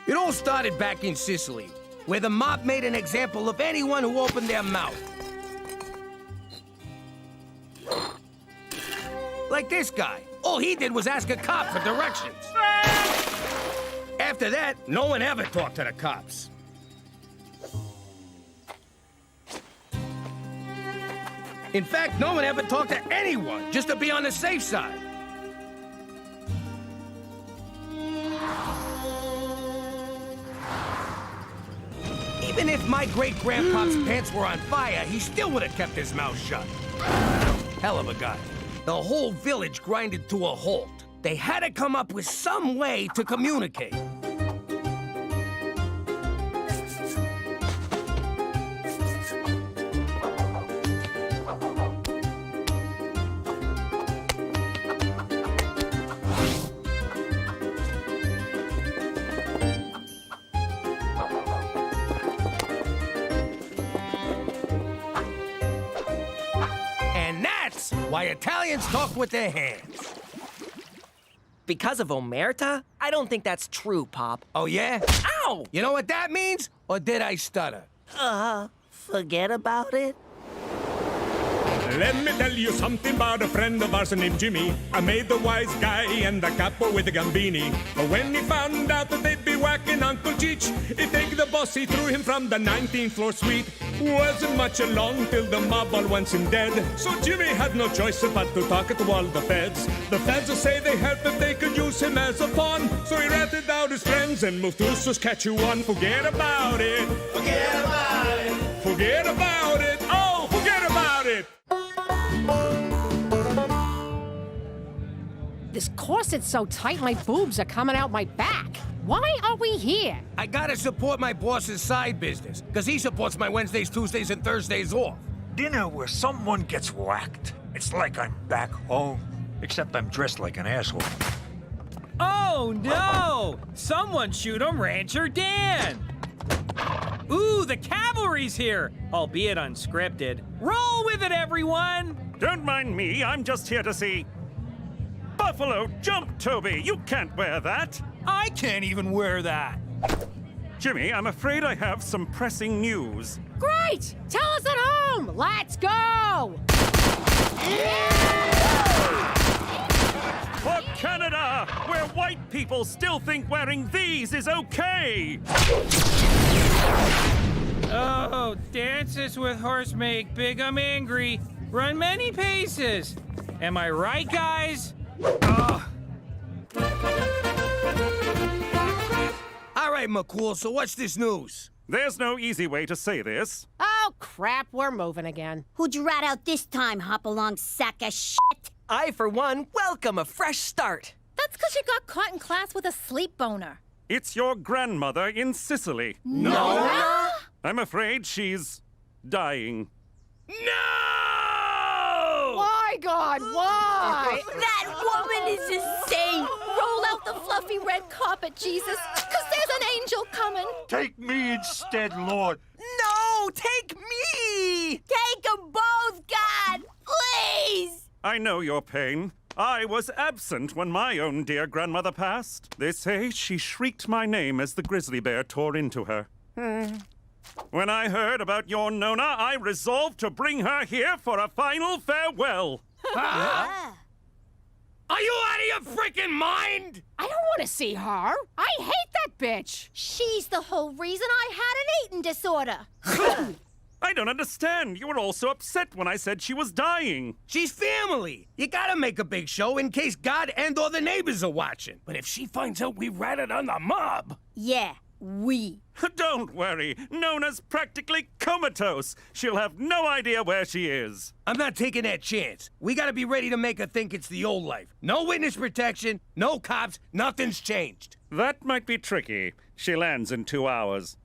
It all started back in Sicily, where the mob made an example of anyone who opened their mouth. Like this guy. All he did was ask a cop for directions. After that, no one ever talked to the cops. In fact, no one ever talked to anyone, just to be on the safe side. Even if my great-grandpa's pants were on fire, he still would have kept his mouth shut. Hell of a guy. The whole village grinded to a halt. They had to come up with some way to communicate. Why Italians talk with their hands. Because of Omerta? I don't think that's true, Pop. Oh, yeah? Ow! You know what that means? Or did I stutter? Forget about it. Let me tell you something about a friend of ours named Jimmy. I made the wise guy and the capo with the gambini. But when he found out that they'd be whacking Uncle Cheech, he take the boss, he threw him from the 19th floor suite. Wasn't much along till the mob all wants him dead. So Jimmy had no choice but to talk to all the feds. The feds will say they heard that they could use him as a pawn. So he ratted out his friends and moved to Saskatchewan. Forget about it. Forget about it. Forget about it. Oh, forget about it. This corset's so tight my boobs are coming out my back. Why are we here? I gotta support my boss's side business, because he supports my Wednesdays, Tuesdays, and Thursdays off. Dinner where someone gets whacked. It's like I'm back home, except I'm dressed like an asshole. Oh no! Someone shoot 'em, Rancher Dan! Ooh, the cavalry's here, albeit unscripted. Roll with it, everyone! Don't mind me, I'm just here to see. Buffalo Jump, Toby! You can't wear that! I can't even wear that. Jimmy, I'm afraid I have some pressing news. Great! Tell us at home! Let's go! For Canada, where white people still think wearing these is okay! Oh, dances with horse make big 'em angry. Run many paces. Am I right, guys? All right, McCool, so what's this news? There's no easy way to say this. Oh, crap, we're moving again. Who'd you rat out this time, hop-along sack of shit? I, for one, welcome a fresh start. That's because you got caught in class with a sleep boner. It's your grandmother in Sicily. No! I'm afraid she's dying. No! Why, God, why? That woman is insane! Roll out the fluffy red carpet, Jesus, because there's an angel coming. Take me instead, Lord. No, take me! Take them both, God! Please! I know your pain. I was absent when my own dear grandmother passed. They say she shrieked my name as the grizzly bear tore into her. When I heard about your Nona, I resolved to bring her here for a final farewell. Are you out of your freaking mind? I don't want to see her. I hate that bitch. She's the whole reason I had an eating disorder. I don't understand. You were all so upset when I said she was dying. She's family. You gotta make a big show in case God and or the neighbors are watching. But if she finds out we ratted on the mob... Yeah, we. Don't worry. Nona's practically comatose. She'll have no idea where she is. I'm not taking that chance. We gotta be ready to make her think it's the old life. No witness protection, no cops, nothing's changed. That might be tricky. She lands in 2 hours.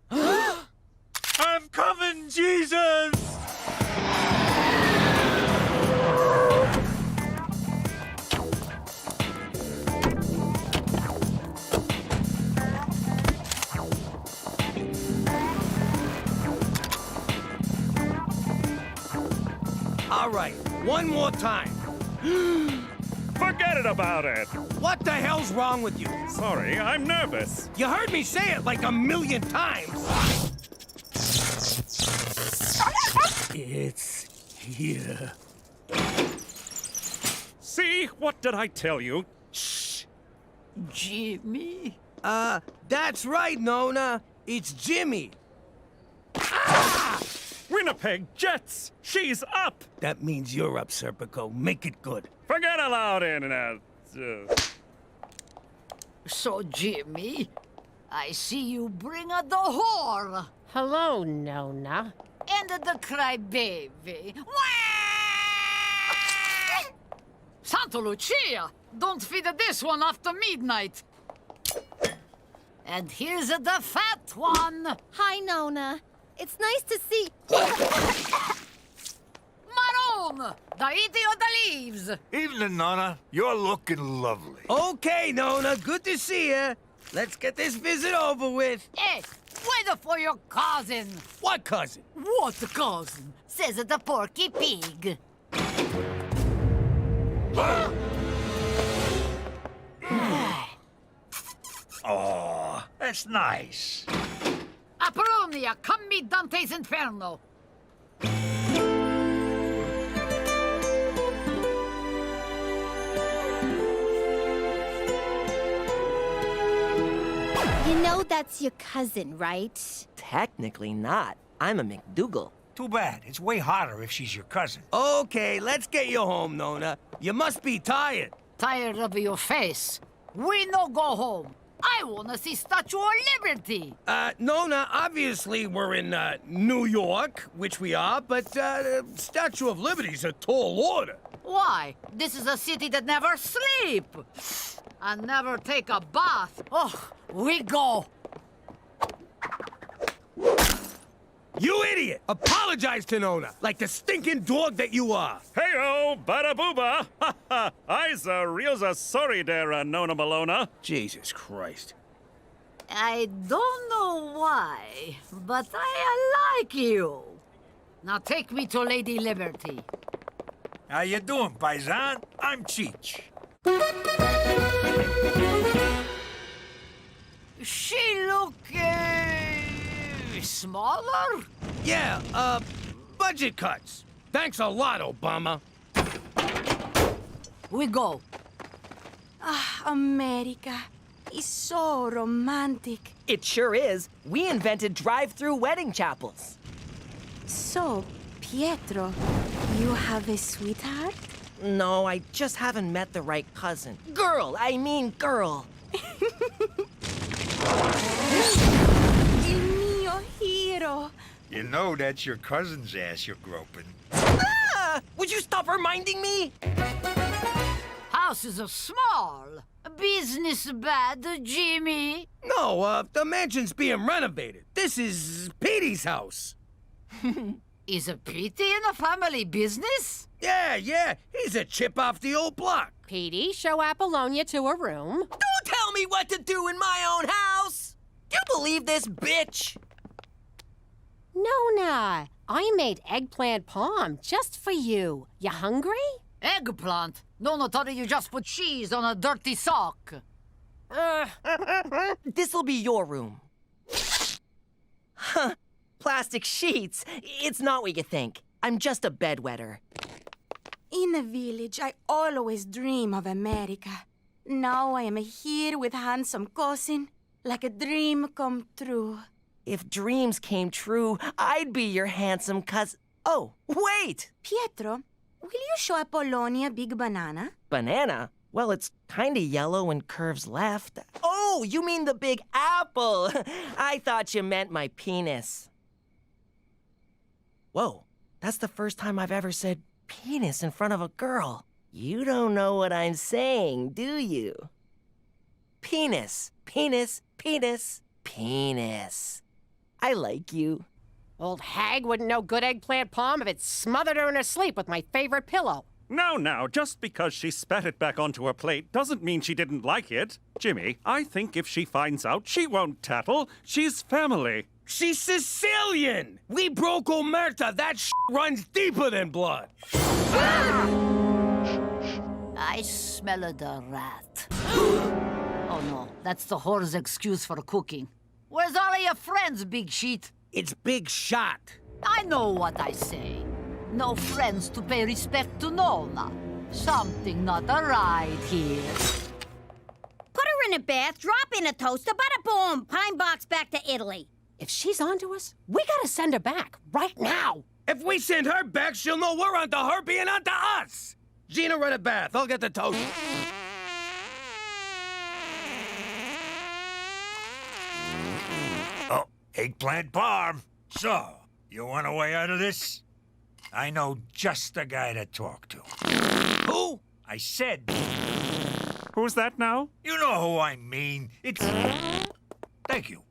I'm coming, Jesus! All right, one more time. Forget it about it. What the hell's wrong with you? Sorry, I'm nervous. You heard me say it like 1,000,000 times. It's here. See? What did I tell you? Jimmy? That's right, Nona. It's Jimmy. Winnipeg Jets! She's up! That means you're up, Serpico. Make it good. Forget aloud, Internet. So, Jimmy, I see you bring a the whore Hello, Nona. and the crybaby. Santa Lucia! Don't feed this one after midnight. And here's the fat one. Hi, Nona. It's nice to see... Maroon! The eating of the leaves. Evening, Nona. You're looking lovely. Okay, Nona. Good to see you. Let's get this visit over with. Hey, wait for your cousin. What cousin? What cousin? Says the porky pig. Oh, that's nice. Apollonia, come meet Dante's Inferno. You know that's your cousin, right? Technically not. I'm a McDougal. Too bad. It's way hotter if she's your cousin. Okay, let's get you home, Nona. You must be tired. Tired of your face. We no go home. I wanna see Statue of Liberty. Nona, obviously we're in, New York, which we are, but, Statue of Liberty's a tall order. Why? This is a city that never sleep. And never take a bath. Oh, we go. You idiot! Apologize to Nona, like the stinking dog that you are. Hey-o, bada booba! Ha ha! Iza realza sorry there, Nona Malona. Jesus Christ. I don't know why, but I like you. Now take me to Lady Liberty. How you doing, paisan? I'm Cheech. She look smaller? Yeah, budget cuts. Thanks a lot, Obama. We go. Ah, America. It's so romantic. It sure is. We invented drive-through wedding chapels. So, Pietro, you have a sweetheart? No, I just haven't met the right cousin. Girl, I mean girl. El mio hero. You know that's your cousin's ass you're groping. Ah! Would you stop reminding me? Houses are small. Business bad, Jimmy. No, the mansion's being renovated. This is Petey's house. Is a Petey in the family business? Yeah, he's a chip off the old block. Petey, show Apollonia to her room. Don't tell me what to do in my own house! You believe this, bitch? Nona, I made eggplant palm just for you. You hungry? Eggplant? Nona thought you just put cheese on a dirty sock. This'll be your room. Huh. Plastic sheets. It's not what you think. I'm just a bedwetter. In the village, I always dream of America. Now I am here with handsome cousin, like a dream come true. If dreams came true, I'd be your handsome cousin. Oh, wait! Pietro, will you show Apollonia Big Banana? Banana? Well, it's kinda yellow and curves left. Oh, you mean the big apple! I thought you meant my penis. Whoa, that's the first time I've ever said penis in front of a girl. You don't know what I'm saying, do you? Penis, penis, penis, penis. I like you. Old hag wouldn't know good eggplant palm if it smothered her in her sleep with my favorite pillow. Now, just because she spat it back onto her plate doesn't mean she didn't like it. Jimmy, I think if she finds out, she won't tattle. She's family. She's Sicilian! We broke Omerta. That runs deeper than blood. I smell the rat. Oh no, that's the whore's excuse for cooking. Where's all of your friends, Big Sheet? It's Big Shot. I know what I say. No friends to pay respect to Nona. Something not right here. Put her in a bath, drop in a toaster, bada boom, pine box back to Italy. If she's onto us, we gotta send her back, right now. If we send her back, she'll know we're onto her being onto us. Gina, run a bath. I'll get the toaster. Oh, eggplant parm. So, you want a way out of this? I know just the guy to talk to. Who? I said... Who's that now? You know who I mean. It's... Thank you.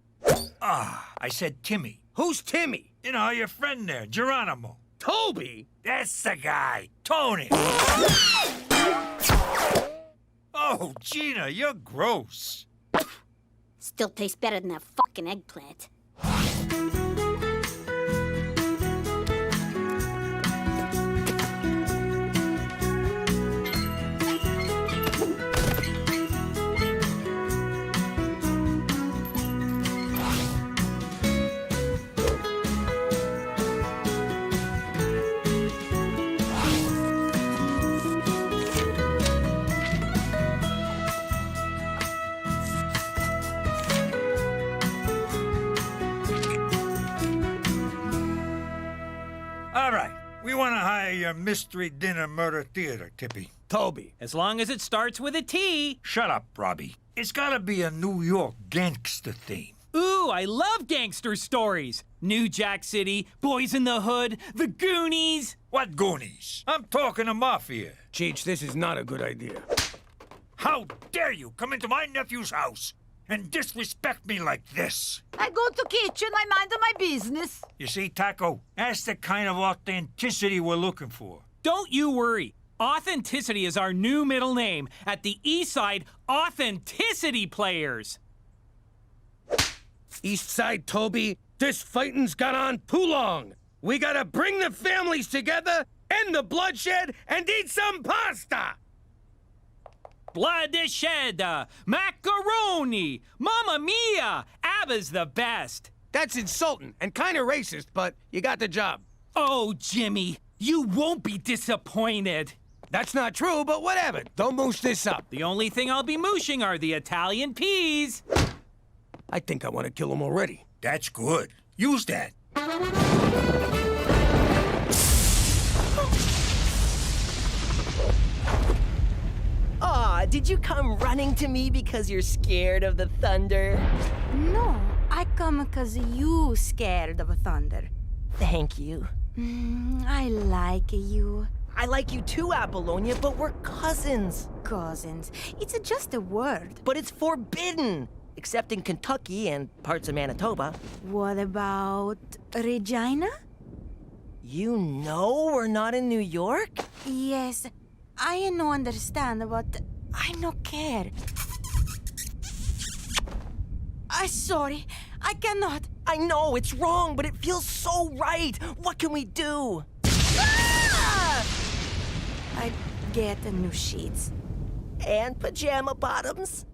I said Timmy. Who's Timmy? You know, your friend there, Geronimo. Toby? That's the guy. Tony. Oh, Gina, you're gross. Still tastes better than that fucking eggplant. your mystery dinner murder theater, Tippy? Toby. As long as it starts with a T. Shut up, Robbie. It's gotta be a New York gangster theme. Ooh, I love gangster stories. New Jack City, Boys in the Hood, The Goonies. What Goonies? I'm talking to Mafia. Cheech, this is not a good idea. How dare you come into my nephew's house and disrespect me like this? I go to kitchen, I mind my business. You see, Taco, that's the kind of authenticity we're looking for. Don't you worry. Authenticity is our new middle name at the East Side Authenticity Players. East Side, Toby, this fighting's gone on too long. We gotta bring the families together, end the bloodshed, and eat some pasta! Blood is shed, macaroni, mamma mia, ABBA's the best. That's insulting and kinda racist, but you got the job. Oh, Jimmy, you won't be disappointed. That's not true, but whatever. Don't moosh this up. The only thing I'll be mooshing are the Italian peas. I think I want to kill him already. That's good. Use that. Aw, did you come running to me because you're scared of the thunder? No, I come because you scared of thunder. Thank you. I like you. I like you too, Apollonia, but we're cousins. Cousins. It's just a word. But it's forbidden, except in Kentucky and parts of Manitoba. What about Regina? You know we're not in New York? Yes, I no understand, but I no care. I'm sorry, I cannot. I know, it's wrong, but it feels so right. What can we do? I get new sheets. And pajama bottoms.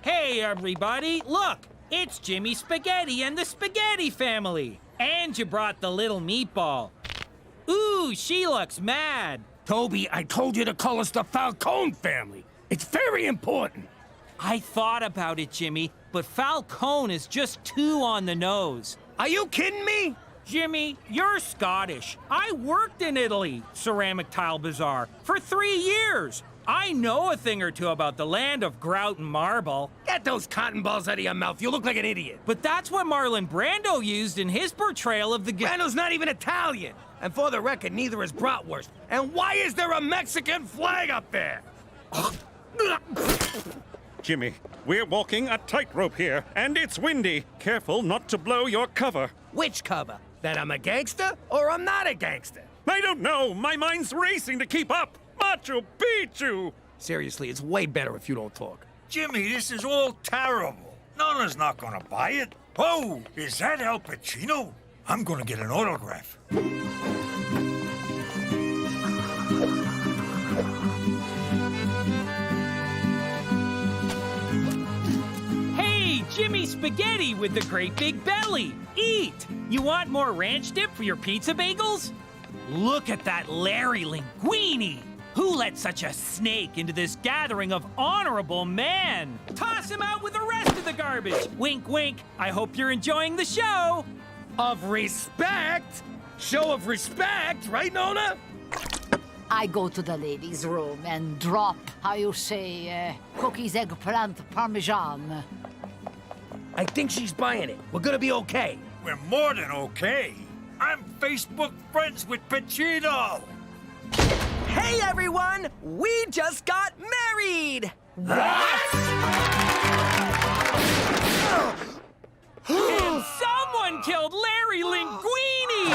Hey, everybody, look! It's Jimmy Spaghetti and the Spaghetti family. And you brought the little meatball. Ooh, she looks mad. Toby, I told you to call us the Falcone family. It's very important. I thought about it, Jimmy, but Falcone is just too on the nose. Are you kidding me? Jimmy, you're Scottish. I worked in Italy, Ceramic Tile Bazaar, for 3 years. I know a thing or two about the land of grout and marble. Get those cotton balls out of your mouth. You look like an idiot. But that's what Marlon Brando used in his portrayal of the... Brando's not even Italian. And for the record, neither is bratwurst. And why is there a Mexican flag up there? Jimmy, we're walking a tightrope here, and it's windy. Careful not to blow your cover. Which cover? That I'm a gangster or I'm not a gangster? I don't know. My mind's racing to keep up. Machu Picchu! Seriously, it's way better if you don't talk. Jimmy, this is all terrible. Nona's not gonna buy it. Oh, is that Al Pacino? I'm gonna get an autograph. Hey, Jimmy Spaghetti with the great big belly. Eat! You want more ranch dip for your pizza bagels? Look at that Larry Linguini! Who let such a snake into this gathering of honorable men? Toss him out with the rest of the garbage! Wink, wink. I hope you're enjoying the show! Of respect? Show of respect, right, Nona? I go to the ladies' room and drop, how you say, cookies, eggplant, parmesan. I think she's buying it. We're gonna be okay. We're more than okay. I'm Facebook friends with Pacino. Hey, everyone! We just got married! What? And someone killed Larry Linguini!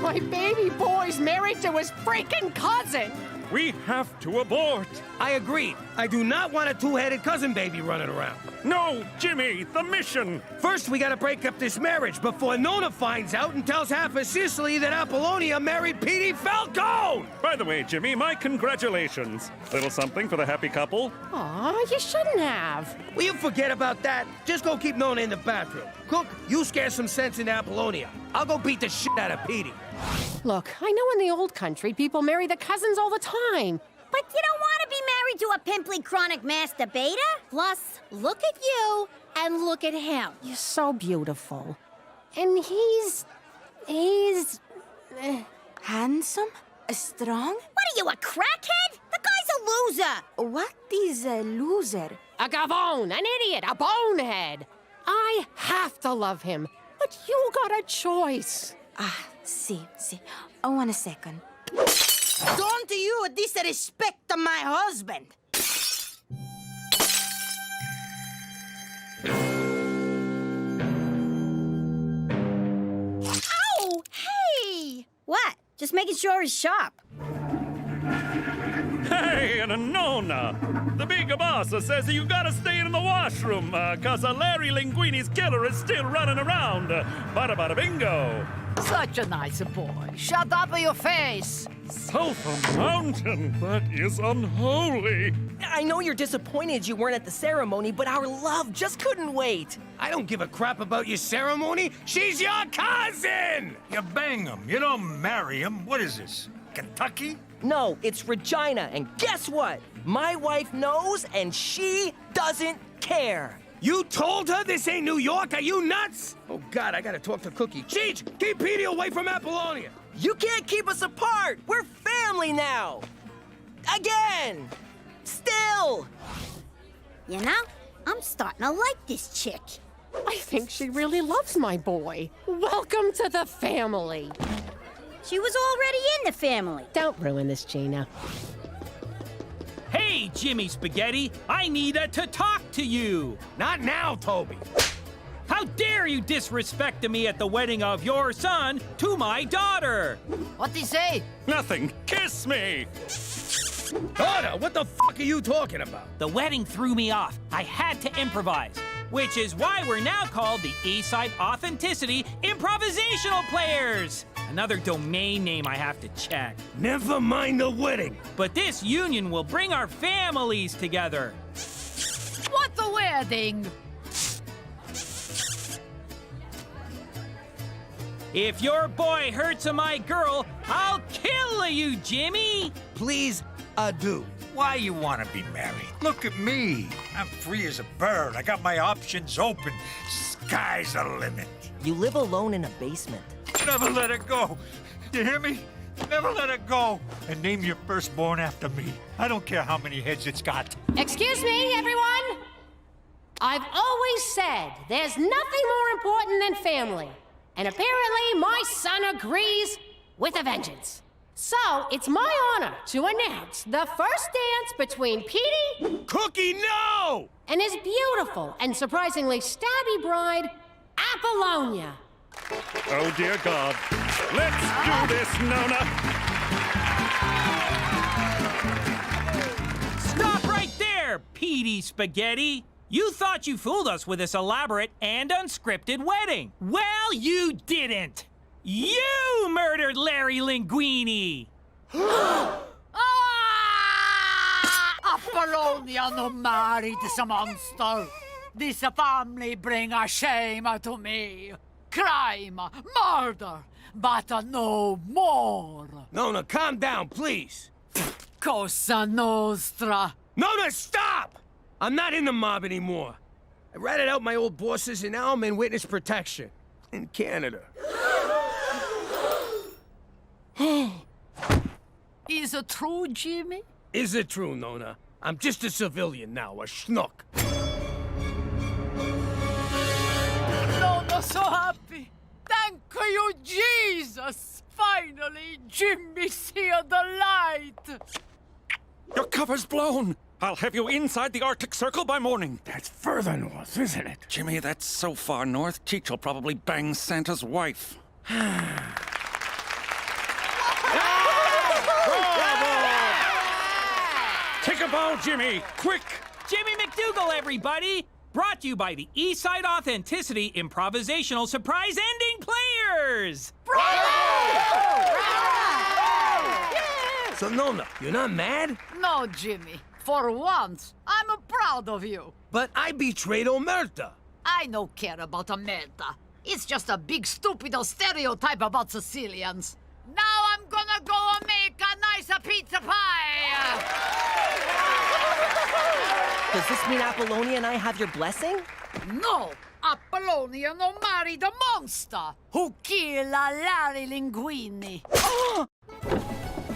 My baby boy's married to his freaking cousin! We have to abort. I agree. I do not want a two-headed cousin baby running around. No, Jimmy, the mission. First, we gotta break up this marriage before Nona finds out and tells half of Sicily that Apollonia married Petey Falcone! By the way, Jimmy, my congratulations. Little something for the happy couple. Aw, you shouldn't have. Will you forget about that? Just go keep Nona in the bathroom. Cook, you scare some sense into Apollonia. I'll go beat the shit out of Petey. Look, I know in the old country people marry their cousins all the time. But you don't want to be married married to a pimply chronic masturbator? Plus, look at you and look at him. You're so beautiful. And he's... Handsome? Strong? What are you, a crackhead? The guy's a loser. What is a loser? A gavone, an idiot, a bonehead. I have to love him, but you got a choice. See. Oh, 1 second. Don't you disrespect my husband! Ow! Hey! What? Just making sure he's sharp. Hey, and Nona! The big boss says you gotta stay in the washroom, cause Larry Linguini's killer is still running around. Bada bada bingo! Such a nice boy. Shut up your face. Sulphur Mountain, that is unholy. I know you're disappointed you weren't at the ceremony, but our love just couldn't wait. I don't give a crap about your ceremony. She's your cousin! You bang him. You don't marry him. What is this, Kentucky? No, it's Regina, and guess what? My wife knows, and she doesn't care. You told her this ain't New York? Are you nuts? Oh, God, I gotta talk to Cookie. Cheech, keep Petey away from Apollonia. You can't keep us apart. We're family now. Again. Still. You know, I'm starting to like this chick. I think she really loves my boy. Welcome to the family. She was already in the family. Don't ruin this, Gina. Hey, Jimmy Spaghetti, I need to talk to you. Not now, Toby. How dare you disrespect me at the wedding of your son to my daughter? What'd he say? Nothing. Kiss me. Daughter, what the fuck are you talking about? The wedding threw me off. I had to improvise, which is why we're now called the Eastside Authenticity Improvisational Players. Another domain name I have to check. Never mind the wedding. But this union will bring our families together. What the wedding? If your boy hurts my girl, I'll kill you, Jimmy! Please, do. Why you want to be married? Look at me. I'm free as a bird. I got my options open. Sky's the limit. You live alone in a basement. Never let it go. You hear me? Never let it go. And name your firstborn after me. I don't care how many heads it's got. Excuse me, everyone. I've always said there's nothing more important than family. And apparently my son agrees with a vengeance. So it's my honor to announce the first dance between Petey... Cookie, no! ...and his beautiful and surprisingly stabby bride, Apollonia. Oh, dear God. Let's do this, Nona. Stop right there, Petey Spaghetti. You thought you fooled us with this elaborate and unscripted wedding. Well, you didn't. You murdered Larry Linguini. Apollonia no married this monster. This family bring a shame to me. Crime, murder, but no more. Nona, calm down, please. Cosa Nostra. Nona, stop! I'm not in the mob anymore. I ratted out my old bosses, and now I'm in witness protection. In Canada. Is it true, Jimmy? Is it true, Nona? I'm just a civilian now, a schnook. Nona, so happy. Thank you, Jesus. Finally, Jimmy see the light. Your cover's blown. I'll have you inside the Arctic Circle by morning. That's further north, isn't it? Jimmy, that's so far north, Cheech will probably bang Santa's wife. Take a bow, Jimmy! Quick! Jimmy McDougal, everybody! Brought to you by the Eastside Authenticity Improvisational Surprise Ending Players! So, Nona, you're not mad? No, Jimmy. For once, I'm proud of you. But I betrayed Omerta. I don't care about Omerta. It's just a big stupid stereotype about Sicilians. Now I'm gonna go make a nice pizza pie. Does this mean Apollonia and I have your blessing? No! Apollonia no marry the monster who kill Larry Linguini.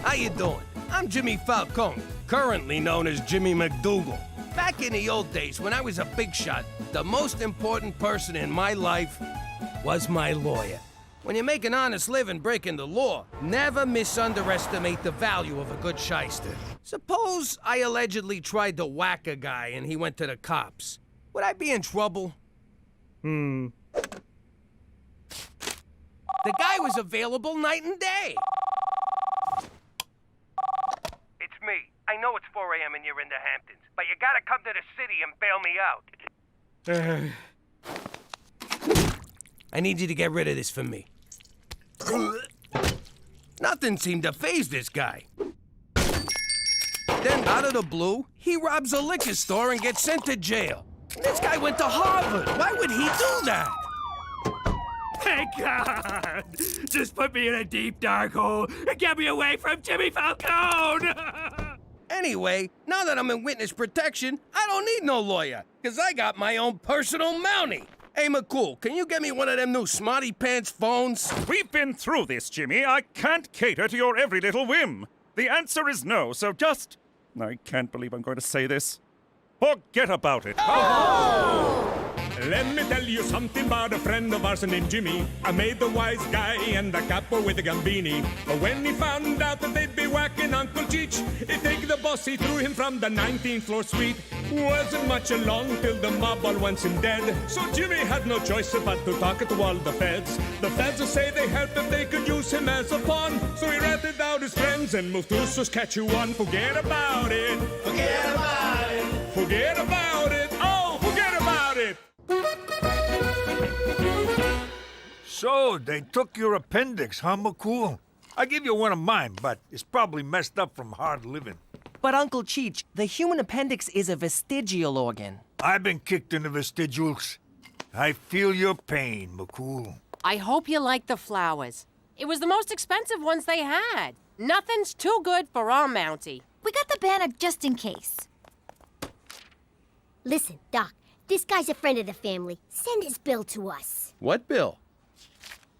How you doing? I'm Jimmy Falcone, currently known as Jimmy McDougal. Back in the old days, when I was a big shot, the most important person in my life was my lawyer. When you make an honest living breaking the law, never underestimate the value of a good shyster. Suppose I allegedly tried to whack a guy and he went to the cops. Would I be in trouble? The guy was available night and day. It's me. I know it's 4 a.m. and you're in the Hamptons, but you gotta come to the city and bail me out. I need you to get rid of this for me. Nothing seemed to faze this guy. Then, out of the blue, he robs a liquor store and gets sent to jail. This guy went to Harvard. Why would he do that? Thank God! Just put me in a deep, dark hole and get me away from Jimmy Falcone! Anyway, now that I'm in witness protection, I don't need no lawyer, because I got my own personal Mountie. Hey, McCool, can you get me one of them new Smarty Pants phones? We've been through this, Jimmy. I can't cater to your every little whim. The answer is no, so just... I can't believe I'm going to say this. Forget about it. Let me tell you something about a friend of ours named Jimmy. I made the wise guy and the capo with the gambini. But when he found out that they'd be whacking Uncle Cheech, he'd take the boss, he threw him from the 19th floor suite. Wasn't much along till the mob all wants him dead. So Jimmy had no choice but to talk to all the feds. The feds say they helped him, they could use him as a pawn. So he ratted out his friends and moved to Saskatchewan. Forget about it. Forget about it. Forget about it. Oh, forget about it. So, they took your appendix, huh, McCool? I give you one of mine, but it's probably messed up from hard living. But Uncle Cheech, the human appendix is a vestigial organ. I've been kicked in the vestigials. I feel your pain, McCool. I hope you like the flowers. It was the most expensive ones they had. Nothing's too good for our Mountie. We got the banner just in case. Listen, Doc, this guy's a friend of the family. Send his bill to us. What bill?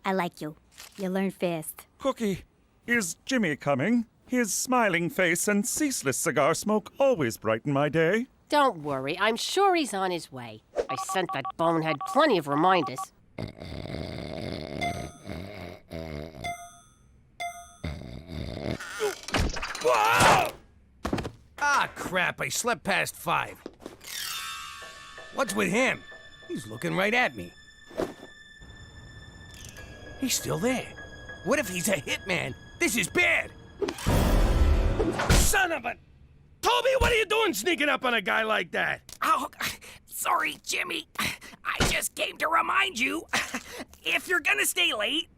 I like you. You learn fast. Cookie, is Jimmy coming? His smiling face and ceaseless cigar smoke always brighten my day. Don't worry, I'm sure he's on his way. I sent that bonehead plenty of reminders. Ah, crap, I slept past 5. What's with him? He's looking right at me. He's still there. What if he's a hitman? This is bad. Son of a... Toby, what are you doing sneaking up on a guy like that? Oh, sorry, Jimmy. I just came to remind you, if you're gonna stay late,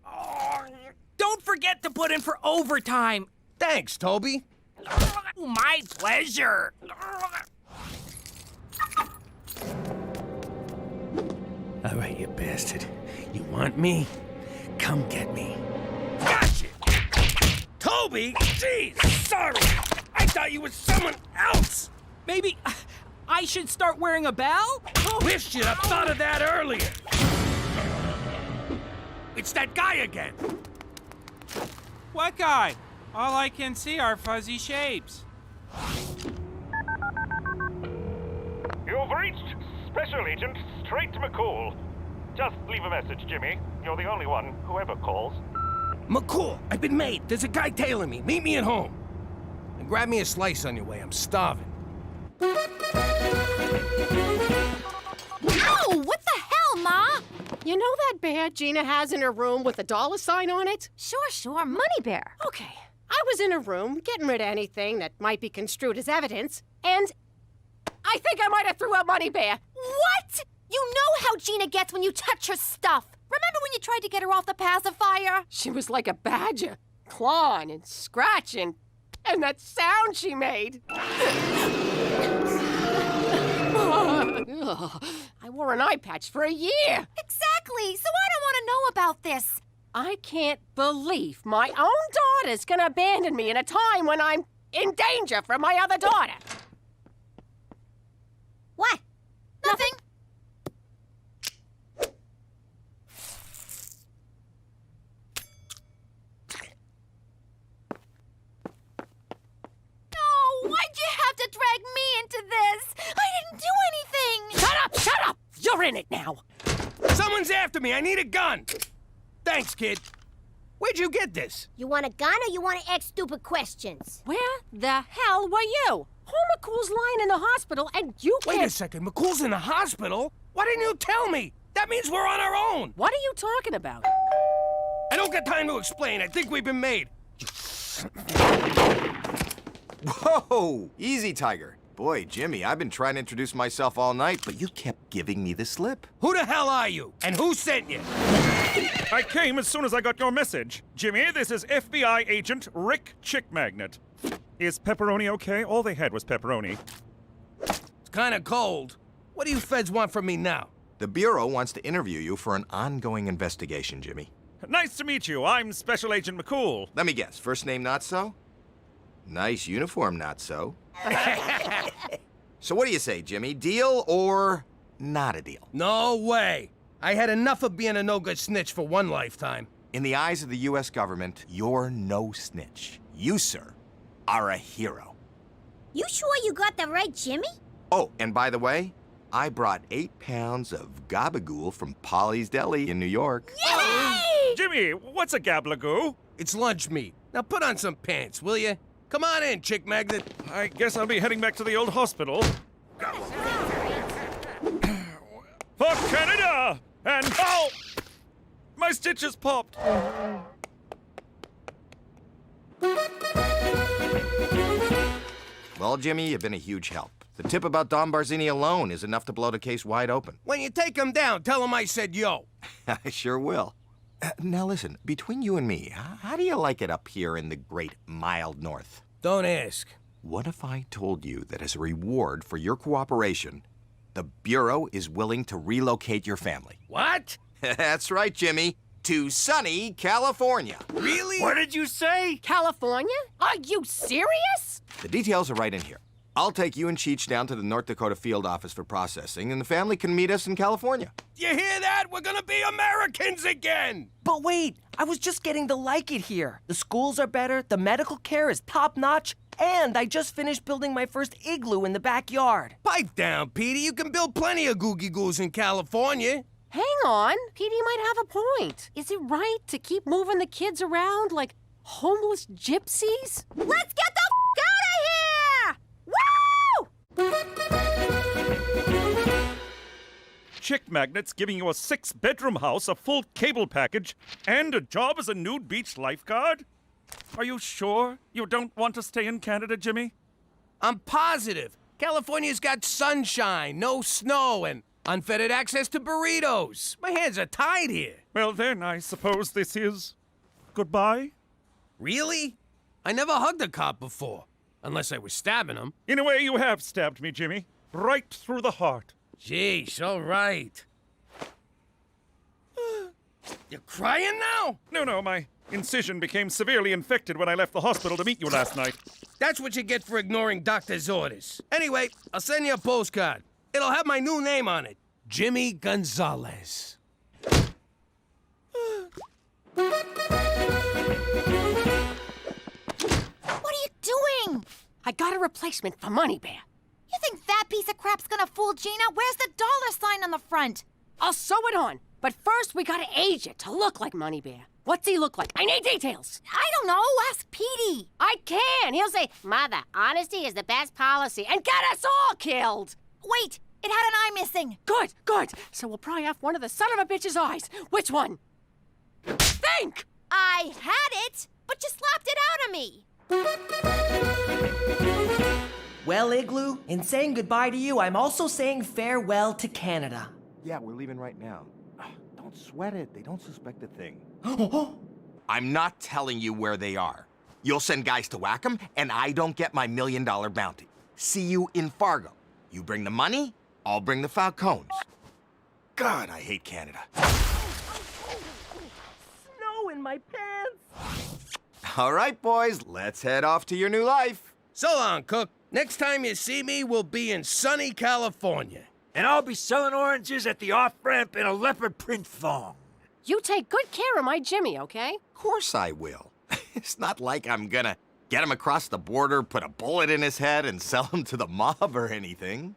don't forget to put in for overtime. Thanks, Toby. My pleasure. All right, you bastard. You want me? Come get me. Gotcha! Toby! Jeez, sorry! I thought you were someone else! Maybe I should start wearing a bell? Wish you'd have thought of that earlier! It's that guy again! What guy? All I can see are fuzzy shapes. You've reached Special Agent Straight McCool. Just leave a message, Jimmy. You're the only one who ever calls. McCool, I've been made. There's a guy tailing me. Meet me at home. And grab me a slice on your way. I'm starving. Ow! What the hell, Ma? You know that bear Gina has in her room with a dollar sign on it? Sure, Money Bear. Okay. I was in her room getting rid of anything that might be construed as evidence, and I think I might have threw out Money Bear. What? You know how Gina gets when you touch her stuff. Remember when you tried to get her off the pacifier? She was like a badger, clawing and scratching, and that sound she made. I wore an eye patch for a year. Exactly, so I don't want to know about this. I can't believe my own daughter's gonna abandon me in a time when I'm in danger from my other daughter. You're in it now. Someone's after me. I need a gun. Thanks, kid. Where'd you get this? You want a gun or you want to ask stupid questions? Where the hell were you? Paul McCool's lying in the hospital and you can't... Wait a second. McCool's in the hospital? Why didn't you tell me? That means we're on our own. What are you talking about? I don't got time to explain. I think we've been made. Whoa! Easy, Tiger. Boy, Jimmy, I've been trying to introduce myself all night, but you kept giving me the slip. Who the hell are you? And who sent you? I came as soon as I got your message. Jimmy, this is FBI agent Rick Chick Magnet. Is pepperoni okay? All they had was pepperoni. It's kind of cold. What do you feds want from me now? The Bureau wants to interview you for an ongoing investigation, Jimmy. Nice to meet you. I'm Special Agent McCool. Let me guess. First name, not so? Nice uniform, not so? So what do you say, Jimmy? Deal or not a deal? No way. I had enough of being a no-good snitch for one lifetime. In the eyes of the U.S. government, you're no snitch. You, sir, are a hero. You sure you got the right Jimmy? Oh, and by the way, I brought 8 pounds of gabagool from Polly's Deli in New York. Yay! Jimmy, what's a gablagoo? It's lunch meat. Now put on some pants, will you? Come on in, Chick Magnet. I guess I'll be heading back to the old hospital. For Canada! And... Oh! My stitches popped. Well, Jimmy, you've been a huge help. The tip about Don Barzini alone is enough to blow the case wide open. When you take him down, tell him I said yo. I sure will. Now listen, between you and me, how do you like it up here in the great mild north? Don't ask. What if I told you that as a reward for your cooperation, the Bureau is willing to relocate your family? What? That's right, Jimmy. To sunny California. Really? What did you say? California? Are you serious? The details are right in here. I'll take you and Cheech down to the North Dakota field office for processing, and the family can meet us in California. You hear that? We're gonna be Americans again! But wait, I was just getting to like it here. The schools are better, the medical care is top-notch, and I just finished building my first igloo in the backyard. Pipe down, Petey. You can build plenty of googie-goos in California. Hang on. Petey might have a point. Is it right to keep moving the kids around like homeless gypsies? Let's get the out of here! Woo! Chick Magnet's giving you a 6-bedroom house, a full cable package, and a job as a nude beach lifeguard? Are you sure you don't want to stay in Canada, Jimmy? I'm positive. California's got sunshine, no snow, and unfettered access to burritos. My hands are tied here. Well, then, I suppose this is goodbye? Really? I never hugged a cop before. Unless I was stabbing him. In a way, you have stabbed me, Jimmy. Right through the heart. Jeez, all right. You're crying now? No, my incision became severely infected when I left the hospital to meet you last night. That's what you get for ignoring doctor's orders. Anyway, I'll send you a postcard. It'll have my new name on it. Jimmy Gonzalez. What are you doing? I got a replacement for Money Bear. You think that piece of crap's gonna fool Gina? Where's the dollar sign on the front? I'll sew it on. But first, we gotta age it to look like Money Bear. What's he look like? I need details. I don't know. Ask Petey. I can. He'll say, Mother, honesty is the best policy, and get us all killed. Wait, it had an eye missing. Good. So we'll pry off one of the son of a bitch's eyes. Which one? Think! I had it, but you slapped it out of me. Well, Igloo, in saying goodbye to you, I'm also saying farewell to Canada. Yeah, we're leaving right now. Don't sweat it. They don't suspect a thing. I'm not telling you where they are. You'll send guys to whack them, and I don't get my $1 million bounty. See you in Fargo. You bring the money, I'll bring the falcons. God, I hate Canada. Snow in my pants. All right, boys, let's head off to your new life. So long, Cook. Next time you see me, we'll be in sunny California. And I'll be selling oranges at the off-ramp in a leopard print thong. You take good care of my Jimmy, okay? Of course I will. It's not like I'm gonna get him across the border, put a bullet in his head, and sell him to the mob or anything.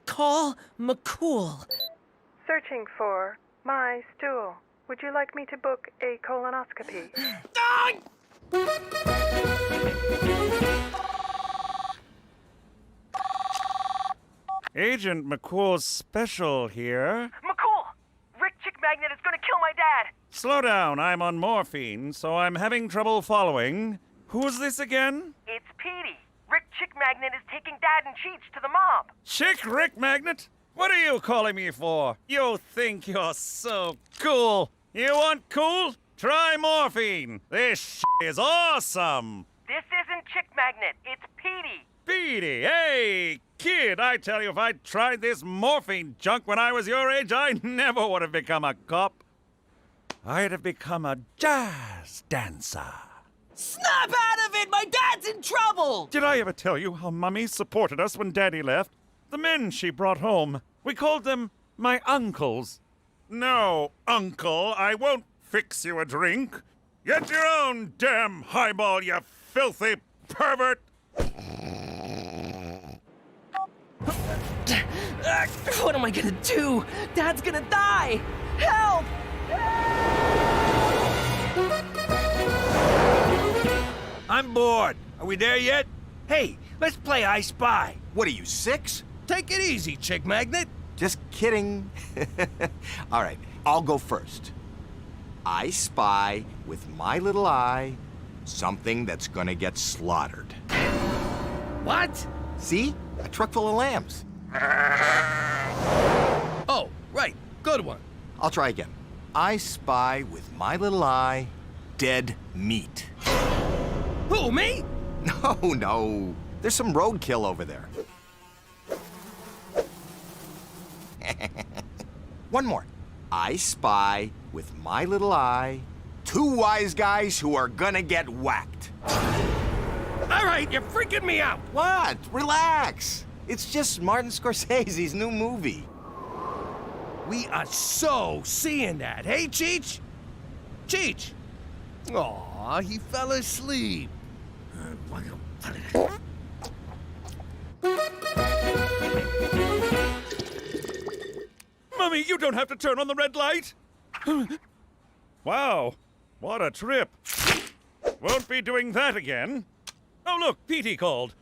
Call McCool. Searching for my stool. Would you like me to book a colonoscopy? Agent McCool's special here. McCool! Rick Chick Magnet is gonna kill my dad! Slow down, I'm on morphine, so I'm having trouble following. Who's this again? It's Petey. Rick Chick Magnet is taking Dad and Cheech to the mob. Chick Rick Magnet? What are you calling me for? You think you're so cool. You want cool? Try morphine. This is awesome. This isn't Chick Magnet, it's Petey. Petey, hey, kid, I tell you, if I'd tried this morphine junk when I was your age, I never would have become a cop. I'd have become a jazz dancer. Snap out of it! My dad's in trouble! Did I ever tell you how Mummy supported us when Daddy left? The men she brought home, we called them my uncles. No, uncle, I won't fix you a drink. Get your own damn highball, you filthy pervert! What am I gonna do? Dad's gonna die! Help! I'm bored. Are we there yet? Hey, let's play I Spy. What are you, 6? Take it easy, Chick Magnet. Just kidding. All right, I'll go first. I spy with my little eye something that's gonna get slaughtered. What? See? A truck full of lambs. Oh, right. Good one. I'll try again. I spy with my little eye dead meat. Who, me? No. There's some roadkill over there. One more. I spy with my little eye 2 wise guys who are gonna get whacked. All right, you're freaking me out. What? Relax. It's just Martin Scorsese's new movie. We are so seeing that, hey, Cheech? Cheech! Aw, he fell asleep. Mummy, you don't have to turn on the red light. Wow, what a trip. Won't be doing that again. Oh, look, Petey called.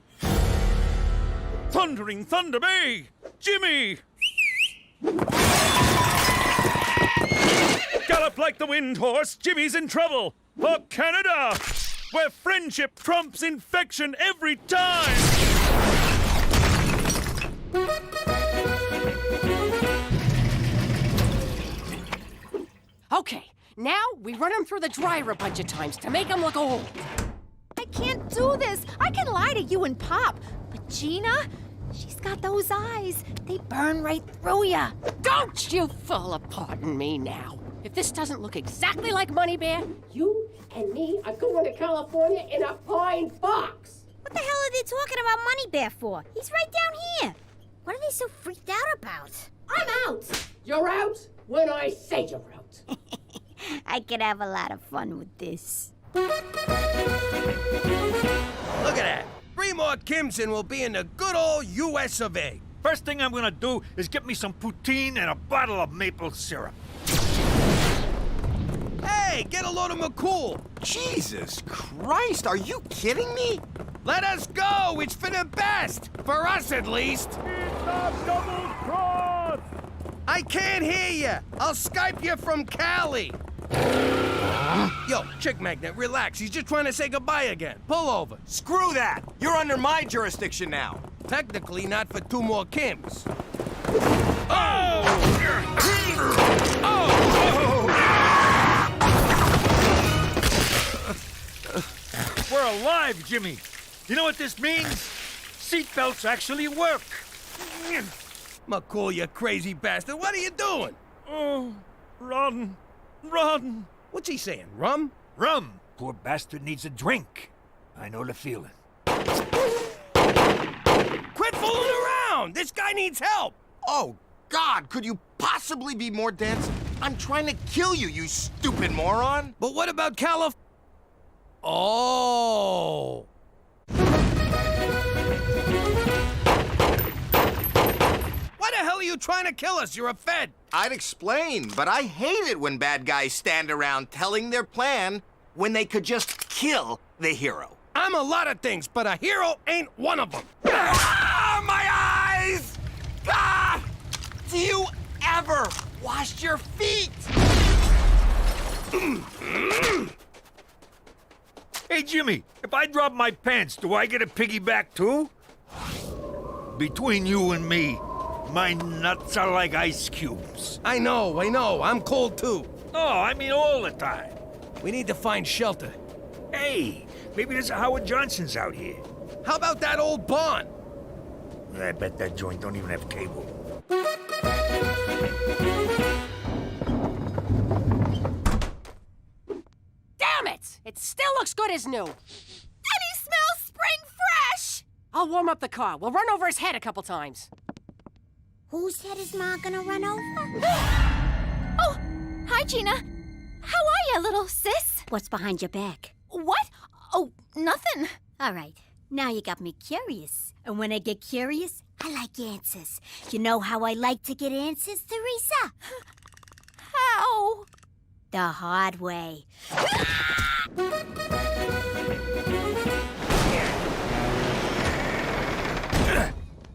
Thundering Thunder Bay! Jimmy! Gallop like the wind horse, Jimmy's in trouble! For Canada! Where friendship trumps infection every time! Okay, now we run him through the dryer a bunch of times to make him look old. I can't do this. I can lie to you and Pop. But Gina, she's got those eyes. They burn right through ya. Don't you fall apart on me now. If this doesn't look exactly like Money Bear, you and me are going to California in a pine box. What the hell are they talking about Money Bear for? He's right down here. What are they so freaked out about? I'm out. You're out when I say you're out. I could have a lot of fun with this. Look at that. 3 more Kimson will be in the good old US of A. First thing I'm gonna do is get me some poutine and a bottle of maple syrup. Hey, get a load of McCool. Jesus Christ, are you kidding me? Let us go. It's for the best. For us, at least. It's a double cross! I can't hear you. I'll Skype you from Cali. Yo, Chick Magnet, relax. He's just trying to say goodbye again. Pull over. Screw that. You're under my jurisdiction now. Technically, not for 2 more Kims. We're alive, Jimmy. You know what this means? Seatbelts actually work. McCool, you crazy bastard. What are you doing? Oh, run. Run. What's he saying, rum? Rum. Poor bastard needs a drink. I know the feeling. Quit fooling around. This guy needs help. Oh, God, could you possibly be more dense? I'm trying to kill you, you stupid moron. But what about Calif... Oh. trying to kill us. You're a Fed. I'd explain, but I hate it when bad guys stand around telling their plan when they could just kill the hero. I'm a lot of things, but a hero ain't one of them. Ah, my eyes! God! Do you ever wash your feet? Hey, Jimmy, if I drop my pants, do I get a piggyback too? Between you and me, my nuts are like ice cubes. I know. I'm cold too. Oh, I mean all the time. We need to find shelter. Hey, maybe there's a Howard Johnson's out here. How about that old barn? I bet that joint don't even have cable. Damn it! It still looks good as new. And he smells spring fresh! I'll warm up the car. We'll run over his head a couple times. Whose head is Ma gonna run over? Oh, hi, Gina. How are you, little sis? What's behind your back? What? Oh, nothing. All right, now you got me curious. And when I get curious, I like answers. You know how I like to get answers, Teresa? How? The hard way.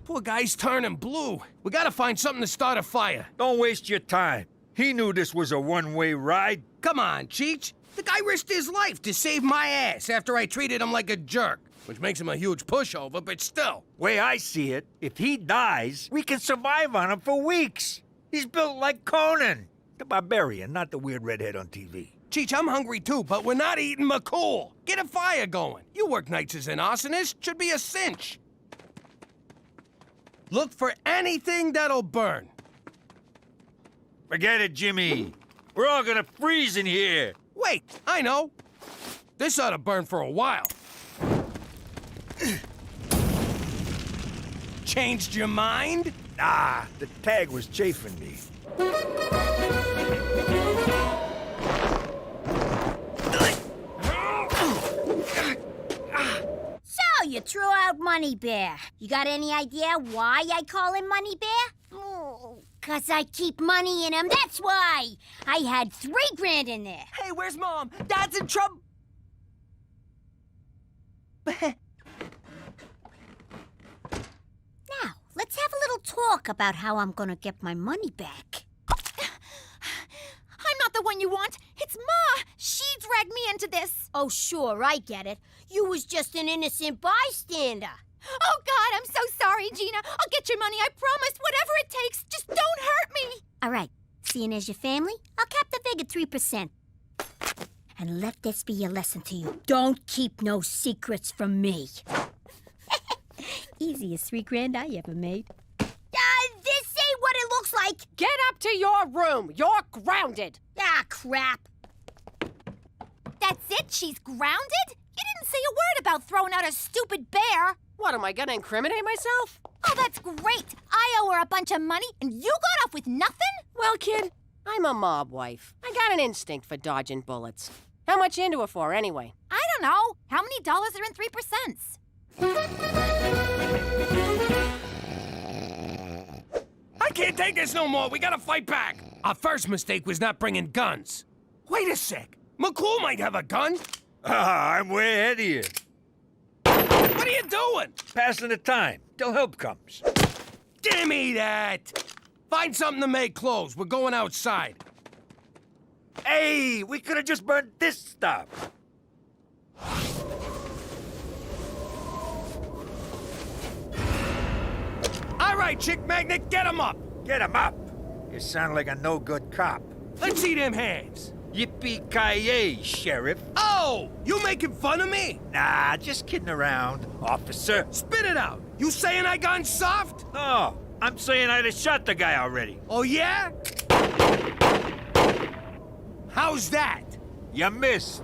Poor guy's turning blue. We gotta find something to start a fire. Don't waste your time. He knew this was a one-way ride. Come on, Cheech. The guy risked his life to save my ass after I treated him like a jerk. Which makes him a huge pushover, but still. Way I see it, if he dies, we can survive on him for weeks. He's built like Conan. The barbarian, not the weird redhead on TV. Cheech, I'm hungry too, but we're not eating McCool. Get a fire going. You work nights as an arsonist. Should be a cinch. Look for anything that'll burn. Forget it, Jimmy. We're all gonna freeze in here. Wait, I know. This ought to burn for a while. Changed your mind? Nah, the tag was chafing me. So, you threw out Money Bear. You got any idea why I call him Money Bear? Oh, 'cause I keep money in him, that's why. I had $3 grand in there. Hey, where's Mom? Dad's in trouble. Now, let's have a little talk about how I'm gonna get my money back. I'm not the one you want. It's Ma. She dragged me into this. Oh, sure, I get it. You was just an innocent bystander. Oh, God, I'm so sorry, Gina. I'll get your money, I promise. Whatever it takes. Just don't hurt me. All right, seeing as your family, I'll cap the fig at 3%. And let this be a lesson to you. Don't keep no secrets from me. Easiest $3 grand I ever made. This ain't what it looks like. Get up to your room. You're grounded. Ah, crap. That's it? She's grounded? You didn't say a word about throwing out a stupid bear. What, am I gonna incriminate myself? Oh, that's great. I owe her a bunch of money, and you got off with nothing? Well, kid, I'm a mob wife. I got an instinct for dodging bullets. How much you into it for, anyway? I don't know. How many dollars are in 3%? I can't take this no more. We gotta fight back. Our first mistake was not bringing guns. Wait a sec. McCool might have a gun. Ah, I'm way ahead of you. What are you doing? Passing the time till help comes. Give me that. Find something to make clothes. We're going outside. Hey, we could have just burned this stuff. All right, Chick Magnet, get him up. Get him up. You sound like a no-good cop. Let's see them hands. Yippee-ki-yay, Sheriff. Oh, you making fun of me? Nah, just kidding around, officer. Spit it out. You saying I gone soft? No, I'm saying I'd have shot the guy already. Oh, yeah? How's that? You missed.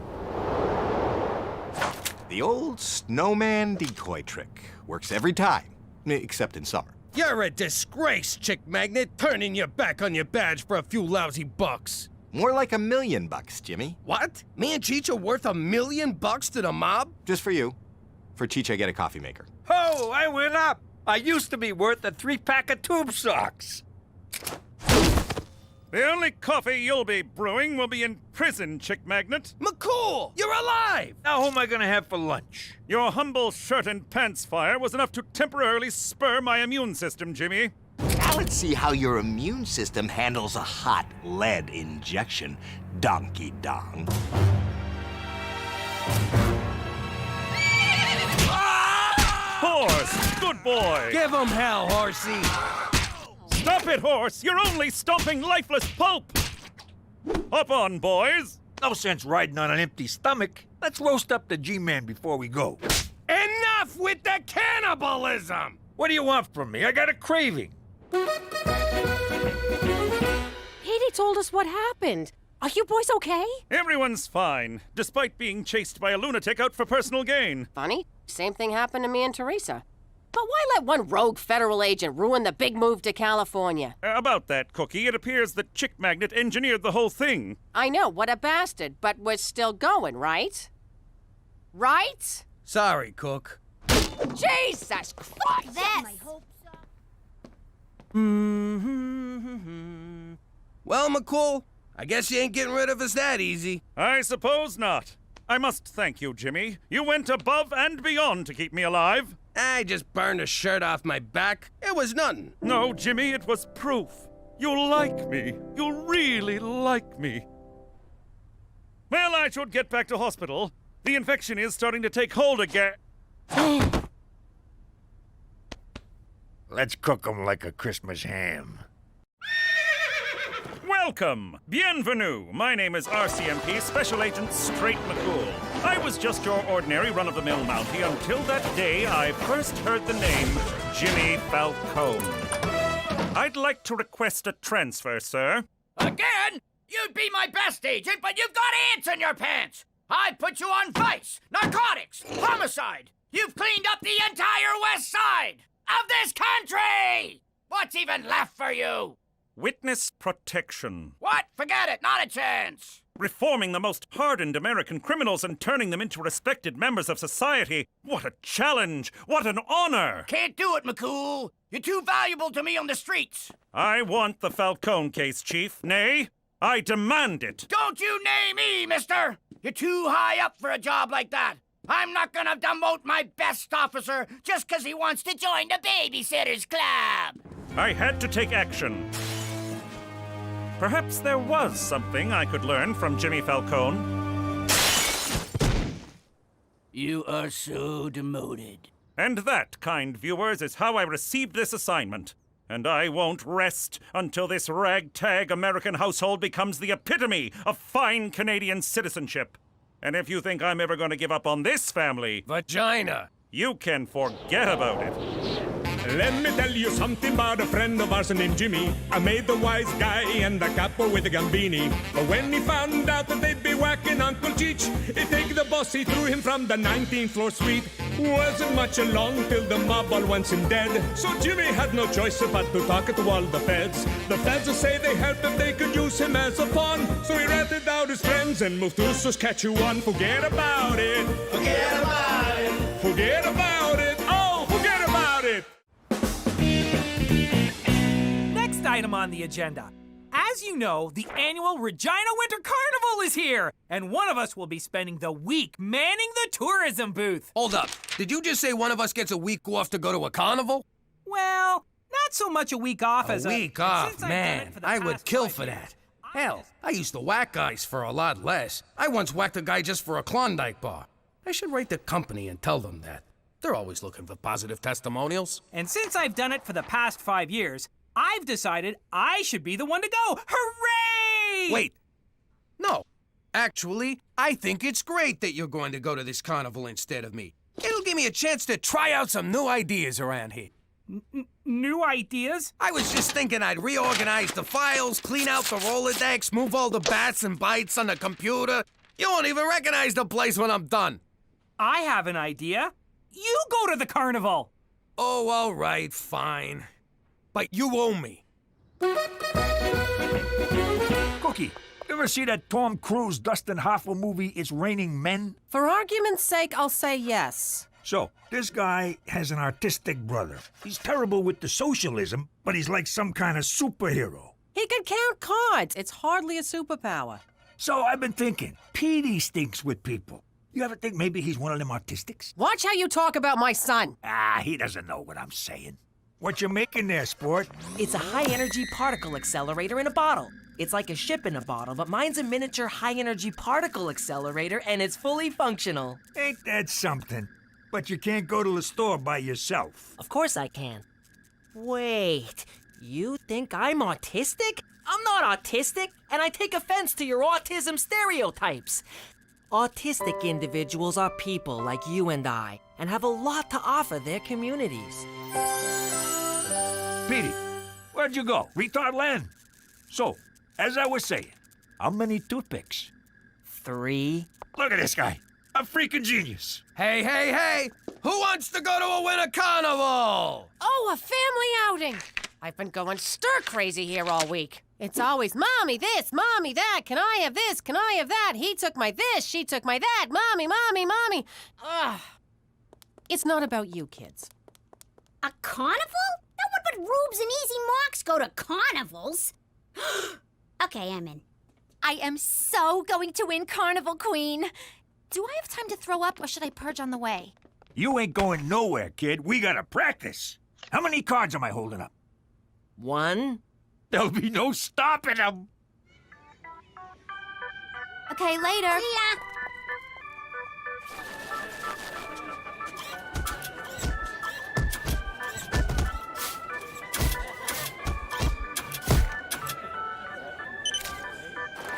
The old snowman decoy trick. Works every time, except in summer. You're a disgrace, Chick Magnet, turning your back on your badge for a few lousy bucks. More like $1 million, Jimmy. What? Me and Cheech are worth $1 million to the mob? Just for you. For Cheech, I get a coffee maker. Oh, I went up. I used to be worth a 3-pack of tube socks. The only coffee you'll be brewing will be in prison, chick magnet. McCool, you're alive! Now who am I gonna have for lunch? Your humble shirt and pants fire was enough to temporarily spur my immune system, Jimmy. Now let's see how your immune system handles a hot lead injection, donkey dong. Horse, good boy. Give him hell, horsey. Stop it, horse! You're only stomping lifeless pulp! Hop on, boys! No sense riding on an empty stomach. Let's roast up the G-Man before we go. Enough with the cannibalism! What do you want from me? I got a craving. Petey told us what happened. Are you boys okay? Everyone's fine, despite being chased by a lunatic out for personal gain. Funny, same thing happened to me and Teresa. But why let one rogue federal agent ruin the big move to California? About that, Cookie, it appears that Chick Magnet engineered the whole thing. I know, what a bastard, but we're still going, right? Right? Sorry, Cook. Jesus Christ! Well, McCool, I guess you ain't getting rid of us that easy. I suppose not. I must thank you, Jimmy. You went above and beyond to keep me alive. I just burned a shirt off my back. It was nothing. No, Jimmy, it was proof. You like me. You really like me. Well, I should get back to hospital. The infection is starting to take hold again. Let's cook 'em like a Christmas ham. Welcome! Bienvenue! My name is RCMP Special Agent Straight McCool. I was just your ordinary run-of-the-mill Mountie until that day I first heard the name Jimmy Falcone. I'd like to request a transfer, sir. Again? You'd be my best agent, but you've got ants in your pants! I put you on vice, narcotics, homicide! You've cleaned up the entire west side of this country! What's even left for you? Witness protection. What? Forget it, not a chance! Reforming the most hardened American criminals and turning them into respected members of society. What a challenge! What an honor! Can't do it, McCool. You're too valuable to me on the streets. I want the Falcone case, Chief. Nay, I demand it. Don't you name me, mister! You're too high up for a job like that. I'm not gonna demote my best officer just 'cause he wants to join the Babysitters Club. I had to take action. Perhaps there was something I could learn from Jimmy Falcone. You are so demoted. And that, kind viewers, is how I received this assignment. And I won't rest until this ragtag American household becomes the epitome of fine Canadian citizenship. And if you think I'm ever going to give up on this family... Vagina! You can forget about it. Let me tell you something about a friend of ours named Jimmy. I made the wise guy and the capo with the gambini. But when he found out that they'd be whacking Uncle Cheech, he take the boss, he threw him from the 19th floor suite. Wasn't much along till the mob all wants him dead. So Jimmy had no choice but to talk to all the feds. The feds will say they helped him, they could use him as a pawn. So he ratted out his friends and moved to Saskatchewan. Forget about it. Forget about it. Forget about it. Oh, forget about it. Next item on the agenda. As you know, the annual Regina Winter Carnival is here, and one of us will be spending the week manning the tourism booth. Hold up. Did you just say one of us gets a week off to go to a carnival? Well, not so much a week off as a week off, since I've done man. it for the I would past kill 5 for years, that. Hell, I used to whack guys for a lot less. I once whacked a guy just for a Klondike bar. I should write the company and tell them that. They're always looking for positive testimonials. And since I've done it for the past 5 years, I've decided I should be the one to go. Hooray! Wait. No. Actually, I think it's great that you're going to go to this carnival instead of me. It'll give me a chance to try out some new ideas around here. New ideas? I was just thinking I'd reorganize the files, clean out the Rolodex, move all the bats and bytes on the computer. You won't even recognize the place when I'm done. I have an idea. You go to the carnival. Oh, all right, fine. But you owe me. Cookie, you ever see that Tom Cruise, Dustin Hoffman movie, It's Raining Men? For argument's sake, I'll say yes. So, this guy has an artistic brother. He's terrible with the socialism, but he's like some kind of superhero. He can count cards. It's hardly a superpower. So I've been thinking, Petey stinks with people. You ever think maybe he's one of them artistics? Watch how you talk about my son. Ah, he doesn't know what I'm saying. What you making there, sport? It's a high-energy particle accelerator in a bottle. It's like a ship in a bottle, but mine's a miniature high-energy particle accelerator, and it's fully functional. Ain't that something? But you can't go to the store by yourself. Of course I can. Wait, you think I'm autistic? I'm not autistic, and I take offense to your autism stereotypes. Autistic individuals are people like you and I, and have a lot to offer their communities. Petey, where'd you go? Retard land? So, as I was saying, how many toothpicks? 3. Look at this guy. A freaking genius. Hey, hey, hey! Who wants to go to a winter carnival? Oh, a family outing. I've been going stir-crazy here all week. It's always, Mommy this, Mommy that, can I have this, can I have that? He took my this, she took my that, Mommy, Mommy, Mommy. Ugh. It's not about you, kids. A carnival? No one but rubes and easy marks go to carnivals. Okay, I'm in. I am so going to win Carnival Queen. Do I have time to throw up, or should I purge on the way? You ain't going nowhere, kid. We gotta practice. How many cards am I holding up? 1. There'll be no stopping them. Okay, later. See ya.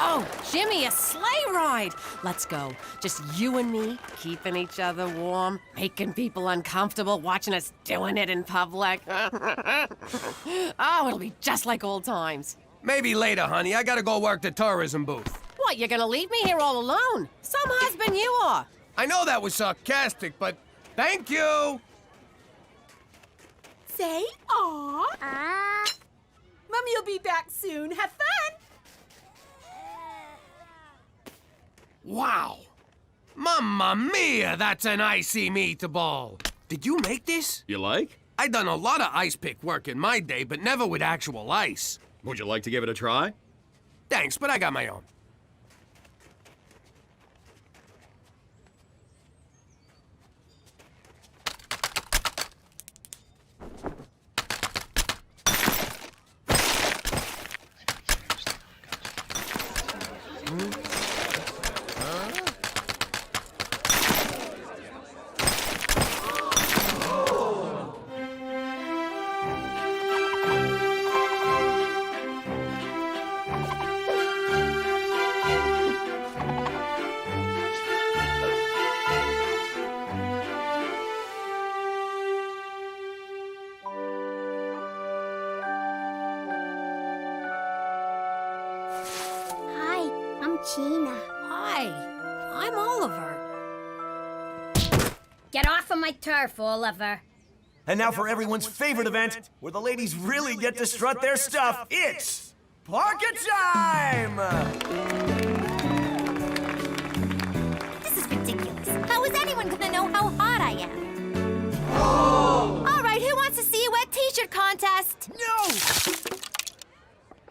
Oh, Jimmy, a sleigh ride. Let's go. Just you and me, keeping each other warm, making people uncomfortable, watching us doing it in public. Oh, it'll be just like old times. Maybe later, honey. I gotta go work the tourism booth. What, you're gonna leave me here all alone? Some husband you are. I know that was sarcastic, but thank you! Say aw. Mommy will be back soon. Have fun. Wow! Mamma mia, that's an icy meatball! Did you make this? You like? I done a lot of ice pick work in my day, but never with actual ice. Would you like to give it a try? Thanks, but I got my own. Gina. Hi, I'm Oliver. Get off of my turf, Oliver. And now for everyone's favorite event, where the ladies really get to strut their stuff. It's Parket time! This is ridiculous. How is anyone gonna know how hot I am? Oh! All right, who wants to see a wet t-shirt contest? No!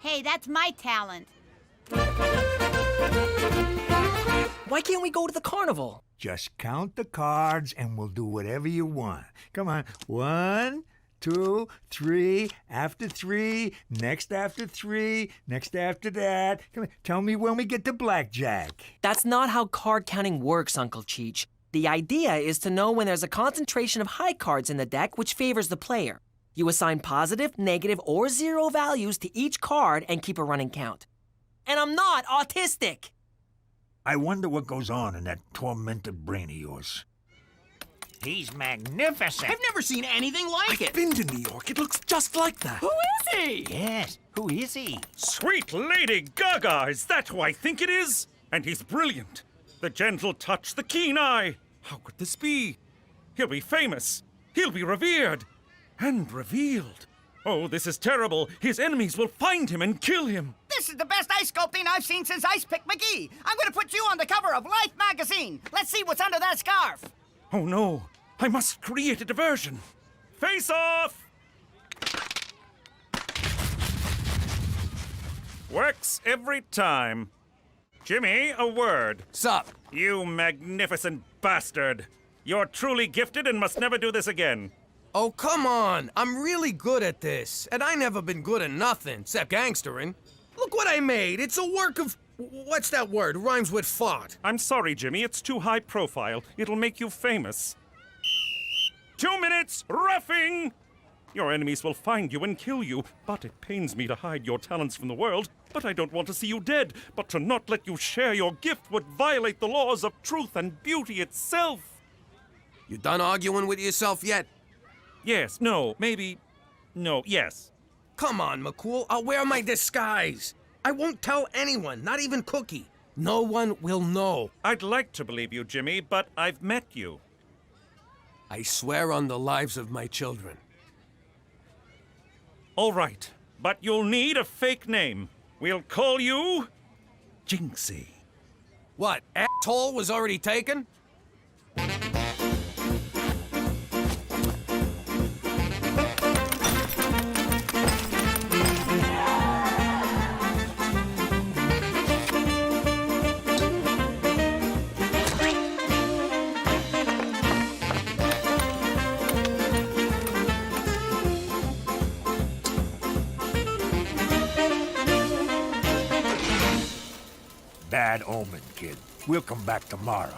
Hey, that's my talent. Why can't we go to the carnival? Just count the cards and we'll do whatever you want. Come on. 1, 2, 3, after 3, next after 3, next after that. Come on. Tell me when we get to blackjack. That's not how card counting works, Uncle Cheech. The idea is to know when there's a concentration of high cards in the deck which favors the player. You assign positive, negative, or 0 values to each card and keep a running count. And I'm not autistic! I wonder what goes on in that tormented brain of yours. He's magnificent. I've never seen anything like it. I've been to New York. It looks just like that. Who is he? Yes, who is he? Sweet Lady Gaga, is that who I think it is? And he's brilliant. The gentle touch, the keen eye. How could this be? He'll be famous. He'll be revered. And revealed. Oh, this is terrible. His enemies will find him and kill him. This is the best ice sculpting I've seen since Ice Pick McGee. I'm going to put you on the cover of Life magazine. Let's see what's under that scarf. Oh, no. I must create a diversion. Face off! Works every time. Jimmy, a word. Sup? You magnificent bastard. You're truly gifted and must never do this again. Oh, come on. I'm really good at this. And I never been good at nothing, except gangstering. Look what I made. It's a work of... What's that word? Rhymes with fart. I'm sorry, Jimmy. It's too high profile. It'll make you famous. 2 minutes, roughing! Your enemies will find you and kill you, but it pains me to hide your talents from the world. But I don't want to see you dead. But to not let you share your gift would violate the laws of truth and beauty itself. You done arguing with yourself yet? Yes, no, maybe... No, yes. Come on, McCool. I'll wear my disguise. I won't tell anyone, not even Cookie. No one will know. I'd like to believe you, Jimmy, but I've met you. I swear on the lives of my children. All right, but you'll need a fake name. We'll call you... Jinxie. What, asshole was already taken? Bad omen, kid. We'll come back tomorrow.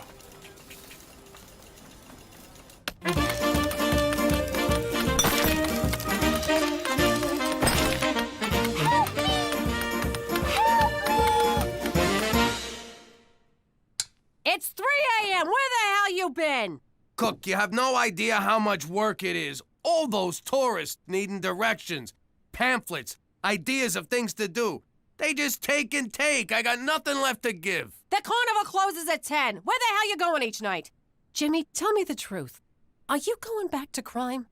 It's 3 a.m. Where the hell you been? Cook, you have no idea how much work it is. All those tourists needing directions, pamphlets, ideas of things to do. They just take and take. I got nothing left to give. The carnival closes at 10. Where the hell you going each night? Jimmy, tell me the truth. Are you going back to crime?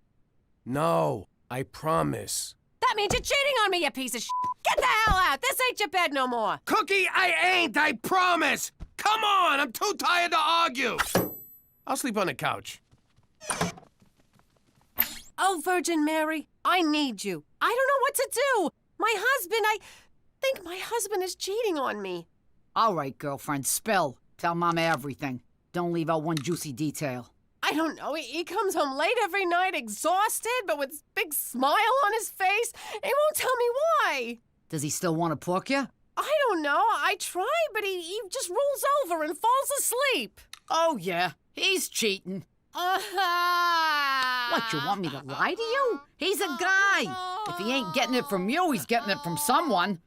No, I promise. That means you're cheating on me, you piece of shit. Get the hell out. This ain't your bed no more. Cookie, I ain't. I promise. Come on. I'm too tired to argue. I'll sleep on the couch. Oh, Virgin Mary, I need you. I don't know what to do. My husband, I think my husband is cheating on me. All right, girlfriend, spill. Tell Mama everything. Don't leave out one juicy detail. I don't know. He comes home late every night, exhausted, but with a big smile on his face. He won't tell me why. Does he still want to pork you? I don't know. I try, but he just rolls over and falls asleep. Oh, yeah. He's cheating. What, you want me to lie to you? He's a guy. If he ain't getting it from you, he's getting it from someone.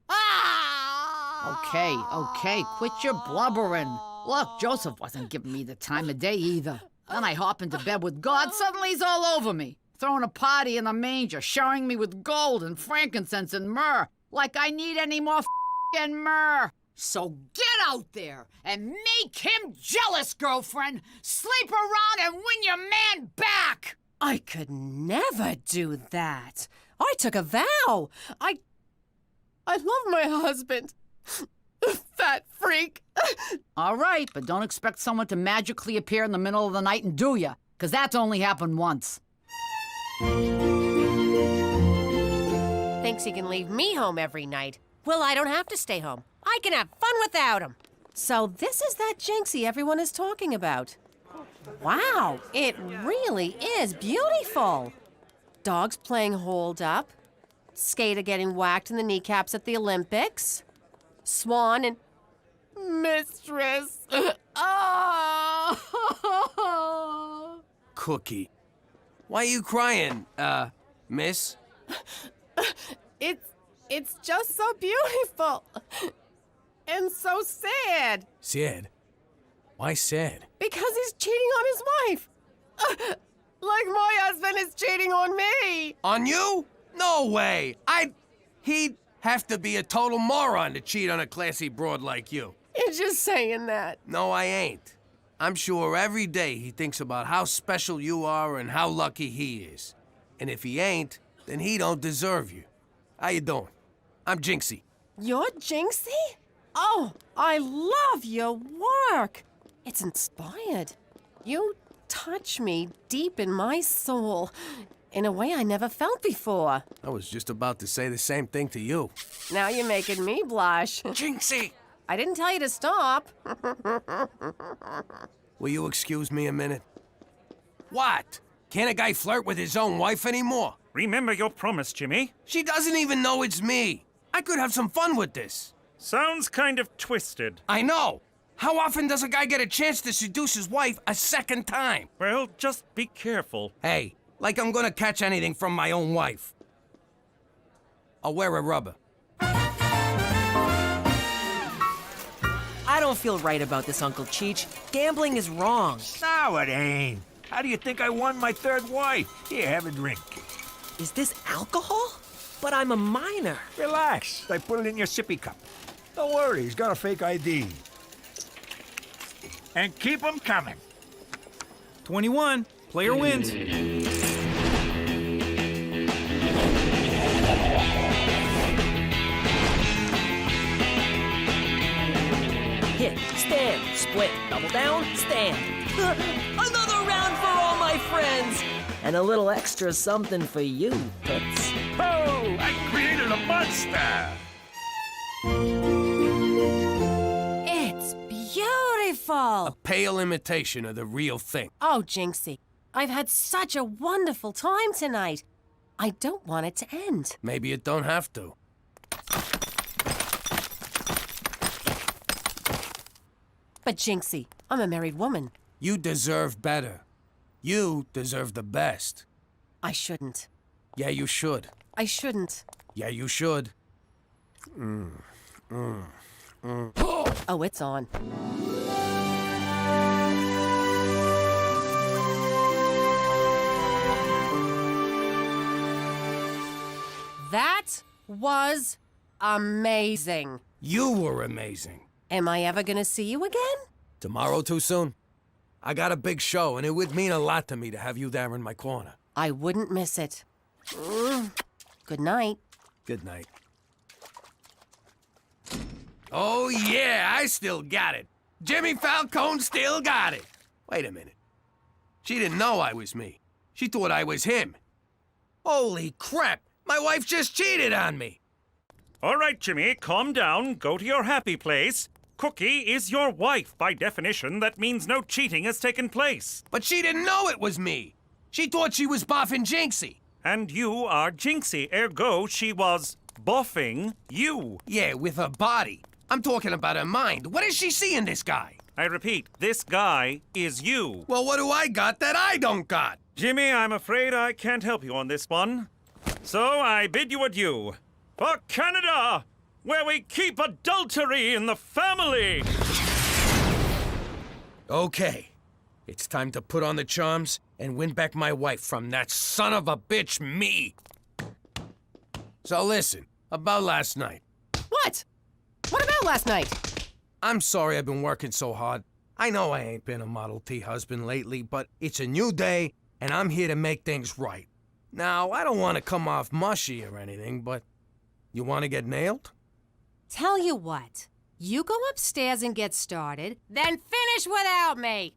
Okay, quit your blubbering. Look, Joseph wasn't giving me the time of day either. Then I hop into bed with God, suddenly he's all over me. Throwing a party in the manger, showering me with gold and frankincense and myrrh. Like I need any more f***ing myrrh. So get out there and make him jealous, girlfriend. Sleep around and win your man back. I could never do that. I took a vow. I love my husband. Fat freak. All right, but don't expect someone to magically appear in the middle of the night and do ya, because that's only happened once. Thinks he can leave me home every night. Well, I don't have to stay home. I can have fun without him. So this is that Jinxie everyone is talking about. Wow, it really is beautiful. Dogs playing hold up. Skater getting whacked in the kneecaps at the Olympics. Swan and mistress. Oh. Cookie. Why are you crying, miss? It's just so beautiful. And so sad. Sad? Why sad? Because he's cheating on his wife. Like my husband is cheating on me. On you? No way. He'd have to be a total moron to cheat on a classy broad like you. You're just saying that. No, I ain't. I'm sure every day he thinks about how special you are and how lucky he is. And if he ain't, then he don't deserve you. How you doing? I'm Jinxie. You're Jinxie? Oh, I love your work. It's inspired. You touch me deep in my soul in a way I never felt before. I was just about to say the same thing to you. Now you're making me blush. Jinxie! I didn't tell you to stop. Will you excuse me a minute? What? Can't a guy flirt with his own wife anymore? Remember your promise, Jimmy. She doesn't even know it's me. I could have some fun with this. Sounds kind of twisted. I know. How often does a guy get a chance to seduce his wife a second time? Well, just be careful. Hey, like I'm gonna catch anything from my own wife. I'll wear a rubber. I don't feel right about this, Uncle Cheech. Gambling is wrong. No, it ain't. How do you think I won my third wife? Here, have a drink. Is this alcohol? But I'm a minor. Relax. I put it in your sippy cup. Don't worry, he's got a fake ID. And keep them coming. 21. Player wins. Hit, stand, split, double down, stand. Another round for all my friends. And a little extra something for you, Toots. Oh, I created a monster. It's beautiful. A pale imitation of the real thing. Oh, Jinxie, I've had such a wonderful time tonight. I don't want it to end. Maybe it don't have to. But Jinxie, I'm a married woman. You deserve better. You deserve the best. I shouldn't. Yeah, you should. I shouldn't. Yeah, you should. Oh, it's on. That was amazing. You were amazing. Am I ever gonna see you again? Tomorrow too soon? I got a big show, and it would mean a lot to me to have you there in my corner. I wouldn't miss it. Good night. Good night. Oh, yeah, I still got it. Jimmy Falcone still got it. Wait a minute. She didn't know I was me. She thought I was him. Holy crap! My wife just cheated on me! All right, Jimmy, calm down. Go to your happy place. Cookie is your wife. By definition, that means no cheating has taken place. But she didn't know it was me. She thought she was boffing Jinxie. And you are Jinxie, ergo she was boffing you. Yeah, with her body. I'm talking about her mind. What does she see in this guy? I repeat, this guy is you. Well, what do I got that I don't got? Jimmy, I'm afraid I can't help you on this one. So I bid you adieu. For Canada, where we keep adultery in the family. Okay. It's time to put on the charms and win back my wife from that son of a bitch, me. So listen, about last night. What? What about last night? I'm sorry I've been working so hard. I know I ain't been a Model T husband lately, but it's a new day, and I'm here to make things right. Now, I don't want to come off mushy or anything, but you want to get nailed? Tell you what, you go upstairs and get started, then finish without me.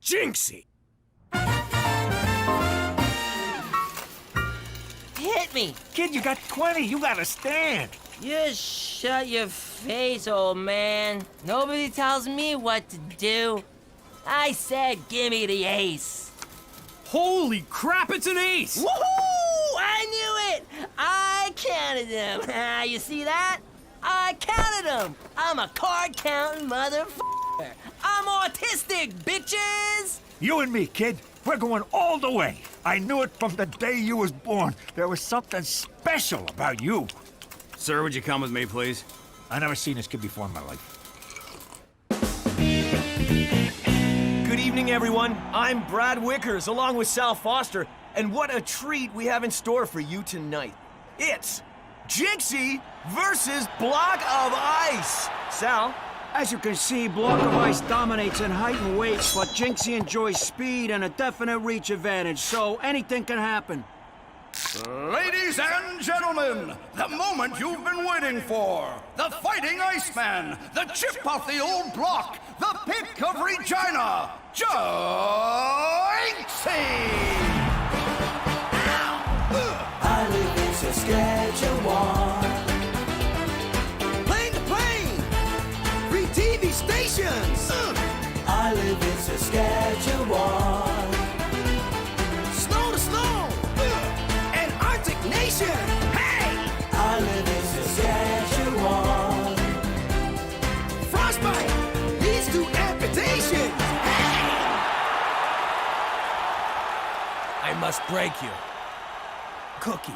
Jinxie! Hit me! Kid, you got 20. You gotta stand. You shut your face, old man. Nobody tells me what to do. I said gimme the ace. Holy crap, it's an ace! Woohoo! I knew it! I counted them. You see that? I counted them. I'm a card-counting motherfucker. I'm autistic, bitches! You and me, kid. We're going all the way. I knew it from the day you was born. There was something special about you. Sir, would you come with me, please? I never seen this kid before in my life. Good evening, everyone. I'm Brad Wickers, along with Sal Foster, and what a treat we have in store for you tonight. It's Jinxie versus Block of Ice. Sal? As you can see, Block of Ice dominates in height and weight, but Jinxie enjoys speed and a definite reach advantage, so anything can happen. Ladies and gentlemen, the moment you've been waiting for. The Fighting Iceman, the chip off the old block, the pick of Regina, Jinxie! I live in Saskatchewan. Plane to plane! 3 TV stations! I live in Saskatchewan. Snow to snow! An Arctic nation! Hey! I live in Saskatchewan. Frostbite leads to amputation! I must break you. Cookie.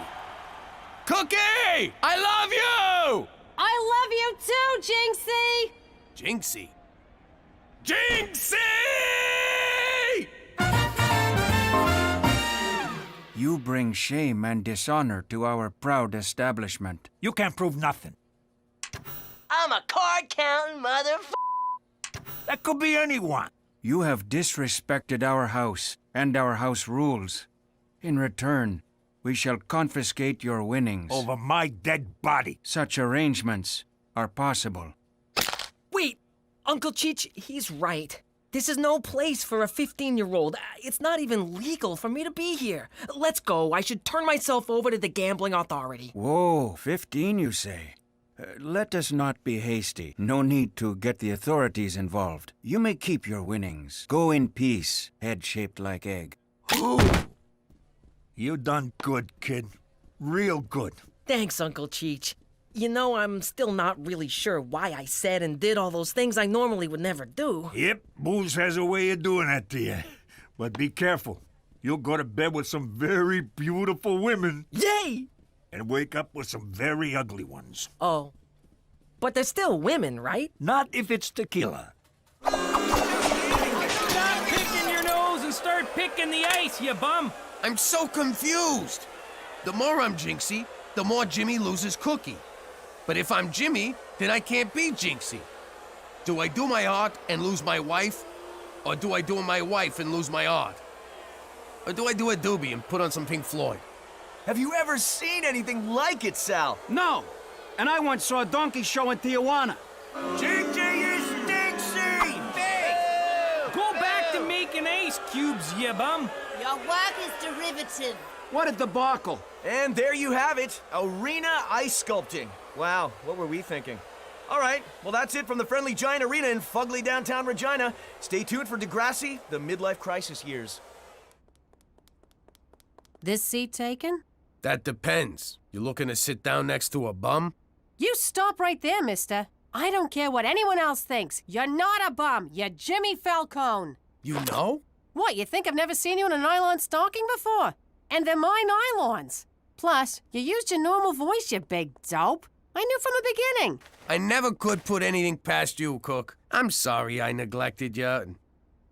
Cookie! I love you! I love you too, Jinxie! Jinxie? Jinxie! You bring shame and dishonor to our proud establishment. You can't prove nothing. I'm a card-counting motherfucker. That could be anyone. You have disrespected our house and our house rules. In return, we shall confiscate your winnings. Over my dead body. Such arrangements are possible. Wait, Uncle Cheech, he's right. This is no place for a 15-year-old. It's not even legal for me to be here. Let's go. I should turn myself over to the gambling authority. Whoa, 15 you say? Let us not be hasty. No need to get the authorities involved. You may keep your winnings. Go in peace, head shaped like egg. Ooh. You done good, kid. Real good. Thanks, Uncle Cheech. You know, I'm still not really sure why I said and did all those things I normally would never do. Yep, booze has a way of doing that to you. But be careful. You'll go to bed with some very beautiful women. Yay! And wake up with some very ugly ones. Oh. But they're still women, right? Not if it's tequila. Stop picking your nose and start picking the ice, you bum! I'm so confused. The more I'm Jinxie, the more Jimmy loses Cookie. But if I'm Jimmy, then I can't be Jinxie. Do I do my art and lose my wife? Or do I do my wife and lose my art? Or do I do a doobie and put on some Pink Floyd? Have you ever seen anything like it, Sal? No! And I once saw a donkey show in Tijuana. JJ is Dixie! Big! Go back to making ice cubes, you bum! Your work is derivative. What a debacle. And there you have it, arena ice sculpting. Wow, what were we thinking? All right, well that's it from the Friendly Giant Arena in fugly downtown Regina. Stay tuned for Degrassi, the midlife crisis years. This seat taken? That depends. You looking to sit down next to a bum? You stop right there, mister. I don't care what anyone else thinks. You're not a bum. You're Jimmy Falcone. You know? What, you think I've never seen you in a nylon stocking before? And they're my nylons. Plus, you used your normal voice, you big dope. I knew from the beginning. I never could put anything past you, Cook. I'm sorry I neglected you and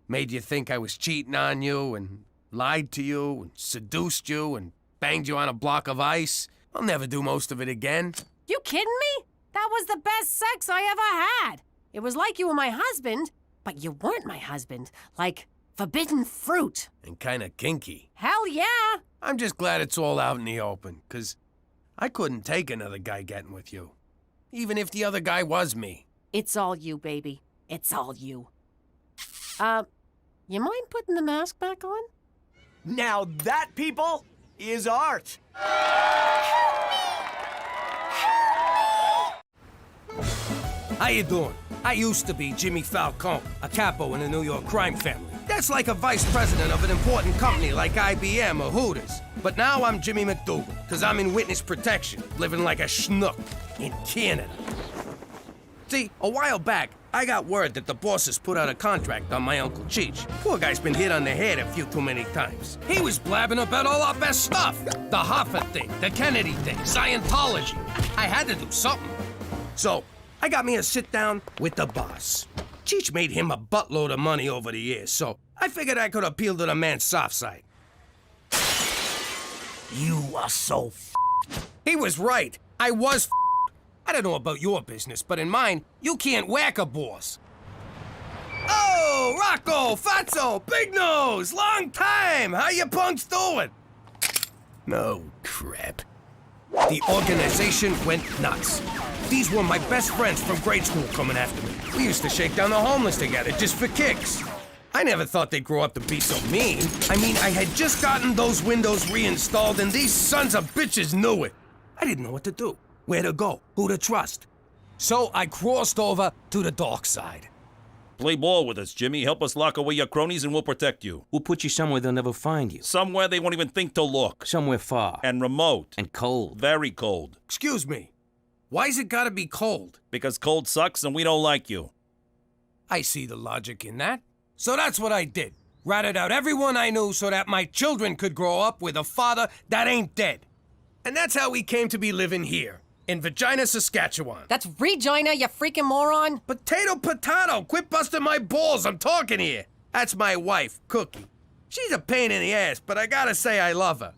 made you think I was cheating on you and lied to you and seduced you and banged you on a block of ice. I'll never do most of it again. You kidding me? That was the best sex I ever had. It was like you were my husband, but you weren't my husband. Like forbidden fruit. And kinda kinky. Hell yeah! I'm just glad it's all out in the open, 'cause I couldn't take another guy getting with you. Even if the other guy was me. It's all you, baby. It's all you. You mind putting the mask back on? Now that, people, is art. How you doing? I used to be Jimmy Falcone, a capo in the New York crime family. That's like a vice president of an important company like IBM or Hooters. But now I'm Jimmy McDougal, because I'm in witness protection, living like a schnook in Canada. See, a while back, I got word that the bosses put out a contract on my Uncle Cheech. Poor guy's been hit on the head a few too many times. He was blabbing about all our best stuff. The Hoffa thing, the Kennedy thing, Scientology. I had to do something. So, I got me a sit-down with the boss. Cheech made him a buttload of money over the years, so I figured I could appeal to the man's soft side. You are so He was right. I was I don't know about your business, but in mine, you can't whack a boss. Oh, Rocco, Fatso, Big Nose, long time. How you punks doing? No crap. The organization went nuts. These were my best friends from grade school coming after me. We used to shake down the homeless together just for kicks. I never thought they'd grow up to be so mean. I mean, I had just gotten those windows reinstalled and these sons of bitches knew it. I didn't know what to do, where to go, who to trust. So I crossed over to the dark side. Play ball with us, Jimmy. Help us lock away your cronies and we'll protect you. We'll put you somewhere they'll never find you. Somewhere they won't even think to look. Somewhere far. And remote. And cold. Very cold. Excuse me, why's it gotta be cold? Because cold sucks and we don't like you. I see the logic in that. So that's what I did. Ratted out everyone I knew so that my children could grow up with a father that ain't dead. And that's how we came to be living here, in Vagina, Saskatchewan. That's Regina, you freaking moron. Potato, quit busting my balls, I'm talking here. That's my wife, Cookie. She's a pain in the ass, but I gotta say I love her.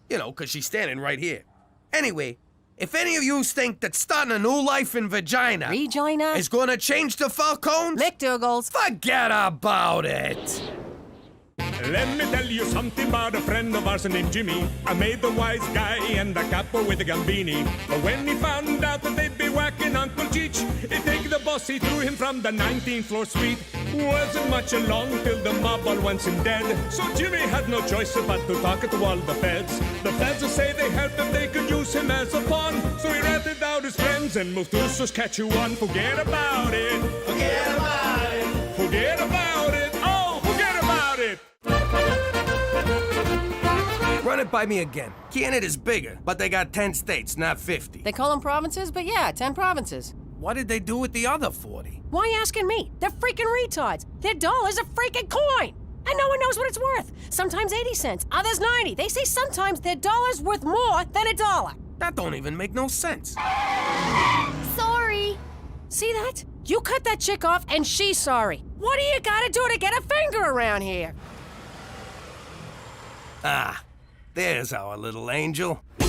You know, 'cause she's standing right here. Anyway, if any of you think that starting a new life in Vagina Regina is gonna change the Falcones, McDougal's, forget about it. Let me tell you something about a friend of ours named Jimmy. I made the wise guy and the capo with the gambini. But when he found out that they'd be whacking Uncle Cheech, he'd take the boss, he threw him from the 19th floor suite. Wasn't much along till the mob all wants him dead. So Jimmy had no choice but to talk to all the feds. The feds will say they helped him, they could use him as a pawn. So he ratted out his friends and moved to Saskatchewan. Forget about it. Forget about it. Forget about it. Oh, forget about it. Run it by me again. Canada's bigger, but they got 10 states, not 50. They call them provinces, but yeah, 10 provinces. What did they do with the other 40? Why asking me? They're freaking retards. Their dollar's a freaking coin. And no one knows what it's worth. Sometimes 80 cents, others 90. They say sometimes their dollar's worth more than a dollar. That don't even make no sense. Sorry. See that? You cut that chick off and she's sorry. What do you gotta do to get a finger around here? Ah, there's our little angel. You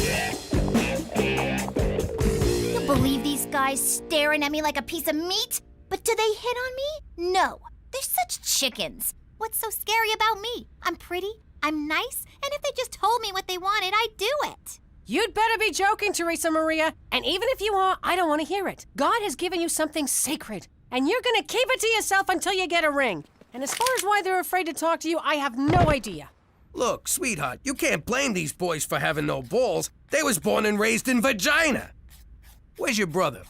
believe these guys staring at me like a piece of meat? But do they hit on me? No. They're such chickens. What's so scary about me? I'm pretty, I'm nice, and if they just told me what they wanted, I'd do it. You'd better be joking, Teresa Maria. And even if you are, I don't want to hear it. God has given you something sacred, and you're gonna keep it to yourself until you get a ring. And as far as why they're afraid to talk to you, I have no idea. Look, sweetheart, you can't blame these boys for having no balls. They was born and raised in Vagina. Where's your brother?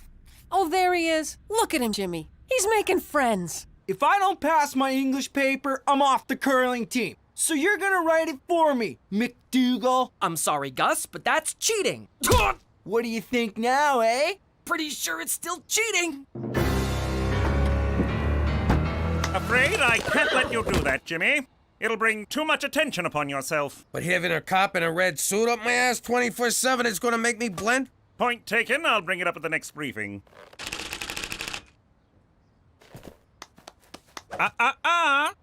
Oh, there he is. Look at him, Jimmy. He's making friends. If I don't pass my English paper, I'm off the curling team. So you're gonna write it for me, McDougal. I'm sorry, Gus, but that's cheating. What do you think now, eh? Pretty sure it's still cheating. Afraid I can't let you do that, Jimmy. It'll bring too much attention upon yourself. But having a cop in a red suit up my ass 24/7 is gonna make me blend? Point taken. I'll bring it up at the next briefing.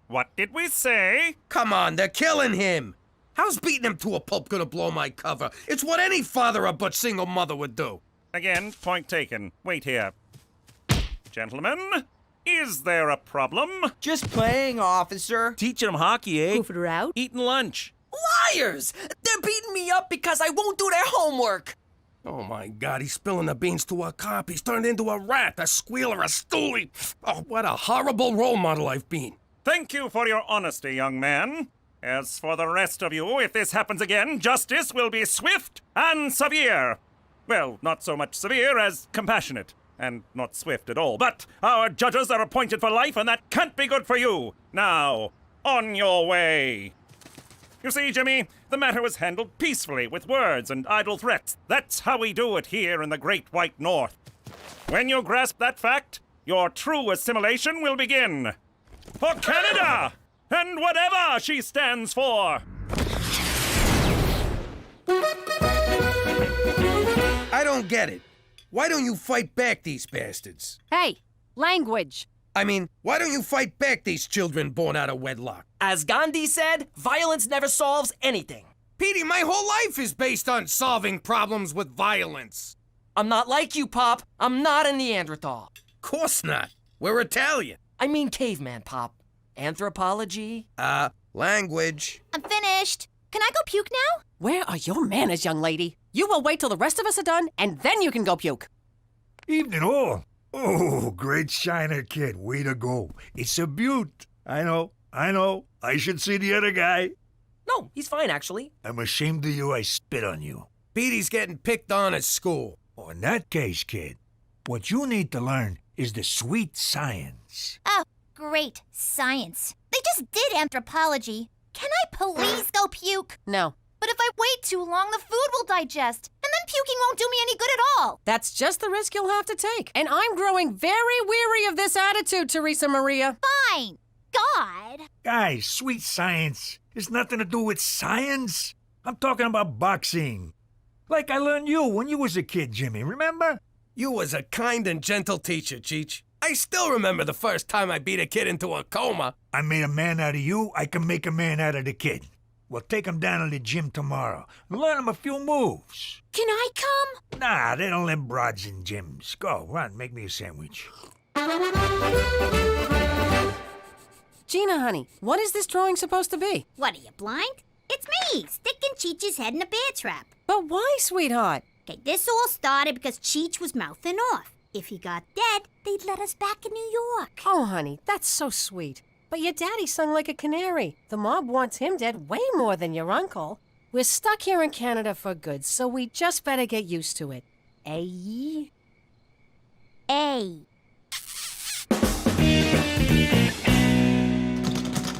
What did we say? Come on, they're killing him. How's beating him to a pulp gonna blow my cover? It's what any father of but single mother would do. Again, point taken. Wait here. Gentlemen, is there a problem? Just playing, officer. Teaching them hockey, eh? Goofing around? Eating lunch. Liars! They're beating me up because I won't do their homework. Oh my God, he's spilling the beans to a cop. He's turned into a rat, a squealer, a stoolie. Oh, what a horrible role model I've been. Thank you for your honesty, young man. As for the rest of you, if this happens again, justice will be swift and severe. Well, not so much severe as compassionate. And not swift at all. But our judges are appointed for life, and that can't be good for you. Now, on your way. You see, Jimmy, the matter was handled peacefully with words and idle threats. That's how we do it here in the Great White North. When you grasp that fact, your true assimilation will begin. For Canada! And whatever she stands for! I don't get it. Why don't you fight back these bastards? Hey, language. I mean, why don't you fight back these children born out of wedlock? As Gandhi said, violence never solves anything. Petey, my whole life is based on solving problems with violence. I'm not like you, Pop. I'm not a Neanderthal. Course not. We're Italian. I mean caveman, Pop. Anthropology? Language. I'm finished. Can I go puke now? Where are your manners, young lady? You will wait till the rest of us are done, and then you can go puke. Evening all. Oh, great shiner kid. Way to go. It's a beaut. I know. I know. I should see the other guy. No, he's fine, actually. I'm ashamed of you. I spit on you. Petey's getting picked on at school. Oh, in that case, kid, what you need to learn is the sweet science. Oh, great. Science. They just did anthropology. Can I please go puke? No. But if I wait too long, the food will digest. And then puking won't do me any good at all. That's just the risk you'll have to take. And I'm growing very weary of this attitude, Teresa Maria. Fine. God. Guys, sweet science has nothing to do with science. I'm talking about boxing. Like I learned you when you was a kid, Jimmy, remember? You was a kind and gentle teacher, Cheech. I still remember the first time I beat a kid into a coma. I made a man out of you, I can make a man out of the kid. We'll take him down to the gym tomorrow and learn him a few moves. Can I come? Nah, they don't let broads in gyms. Go, run, make me a sandwich. Gina, honey, what is this drawing supposed to be? What, are you blind? It's me, sticking Cheech's head in a bear trap. But why, sweetheart? Okay, this all started because Cheech was mouthing off. If he got dead, they'd let us back in New York. Oh, honey, that's so sweet. But your daddy sung like a canary. The mob wants him dead way more than your uncle. We're stuck here in Canada for good, so we just better get used to it. Eh?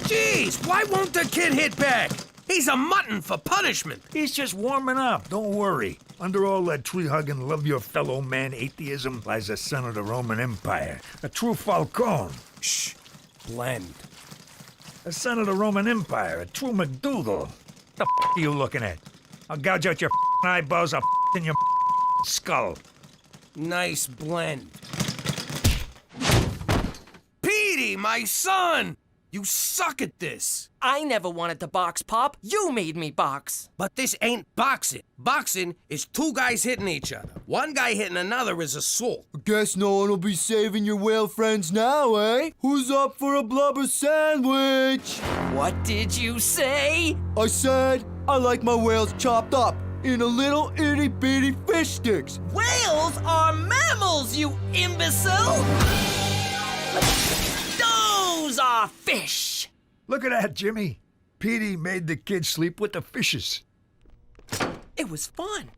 Jeez, why won't the kid hit back? He's a mutton for punishment. He's just warming up, don't worry. Under all that tree-hugging, love-your-fellow-man atheism lies a son of the Roman Empire, a true Falcone. Shh, blend. A son of the Roman Empire, a true McDougal. The are you looking at? I'll gouge out your eyeballs, I'll in your skull. Nice blend. Petey, my son! You suck at this. I never wanted to box, Pop. You made me box. But this ain't boxing. Boxing is two guys hitting each other. One guy hitting another is assault. Guess no one will be saving your whale friends now, eh? Who's up for a blubber sandwich? What did you say? I said I like my whales chopped up in a little itty-bitty fish sticks. Whales are mammals, you imbecile! Those are fish! Look at that, Jimmy. Petey made the kid sleep with the fishes. It was fun.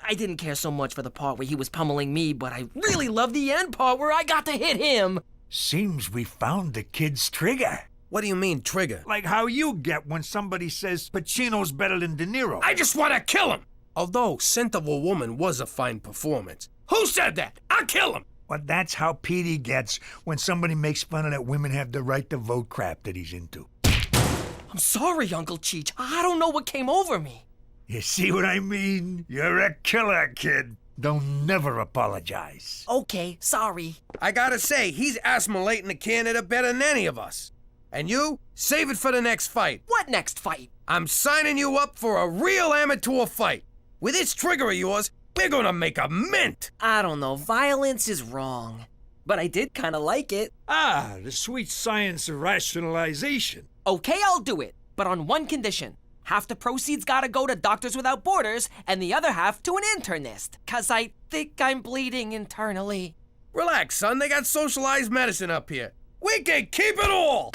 I didn't care so much for the part where he was pummeling me, but I really loved the end part where I got to hit him. Seems we found the kid's trigger. What do you mean, trigger? Like how you get when somebody says Pacino's better than De Niro. I just want to kill him! Although Scent of a Woman was a fine performance. Who said that? I'll kill him! But that's how Petey gets when somebody makes fun of that women have the right to vote crap that he's into. I'm sorry, Uncle Cheech. I don't know what came over me. You see what I mean? You're a killer, kid. Don't never apologize. Okay, sorry. I gotta say, he's assimilating to Canada better than any of us. And you, save it for the next fight. What next fight? I'm signing you up for a real amateur fight. With this trigger of yours, we're gonna make a mint. I don't know. Violence is wrong. But I did kind of like it. Ah, the sweet science of rationalization. Okay, I'll do it. But on one condition. Half the proceeds gotta go to Doctors Without Borders, and the other half to an internist. 'Cause I think I'm bleeding internally. Relax, son. They got socialized medicine up here. We can keep it all!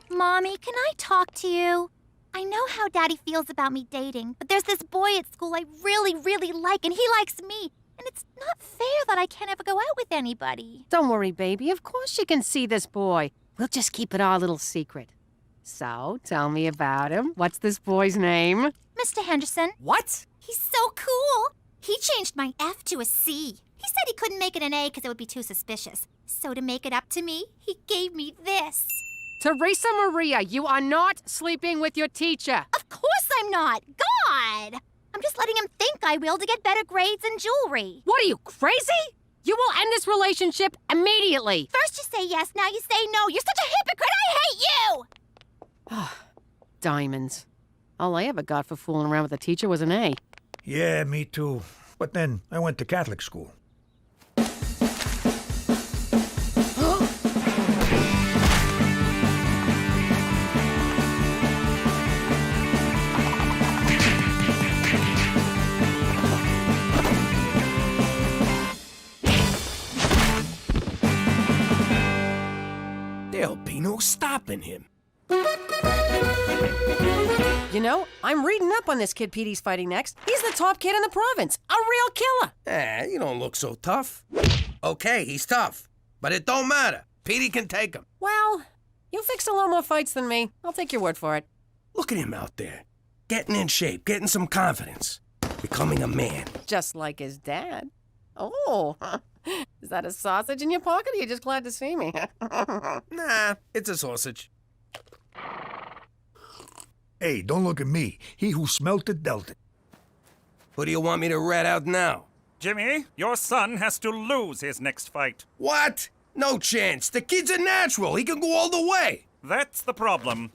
Mommy, can I talk to you? I know how Daddy feels about me dating, but there's this boy at school I really, really like, and he likes me. And it's not fair that I can't ever go out with anybody. Don't worry, baby. Of course you can see this boy. We'll just keep it our little secret. So, tell me about him. What's this boy's name? Mr. Henderson. What? He's so cool. He changed my F to a C. He said he couldn't make it an A because it would be too suspicious. So to make it up to me, he gave me this. Teresa Maria, you are not sleeping with your teacher. Of course I'm not. God! I'm just letting him think I will to get better grades and jewelry. What are you, crazy? You will end this relationship immediately. First you say yes, now you say no. You're such a hypocrite. I hate you! Diamonds. All I ever got for fooling around with a teacher was an A. Yeah, me too. But then I went to Catholic school. stopping him? You know, I'm reading up on this kid Petey's fighting next. He's the top kid in the province. A real killer. You don't look so tough. Okay, he's tough. But it don't matter. Petey can take him. Well, you fix a lot more fights than me. I'll take your word for it. Look at him out there. Getting in shape, getting some confidence. Becoming a man. Just like his dad. Oh, is that a sausage in your pocket or you just glad to see me? Nah, it's a sausage. Hey, don't look at me. He who smelt it dealt it. Who do you want me to rat out now? Jimmy, your son has to lose his next fight. What? No chance. The kid's a natural. He can go all the way. That's the problem.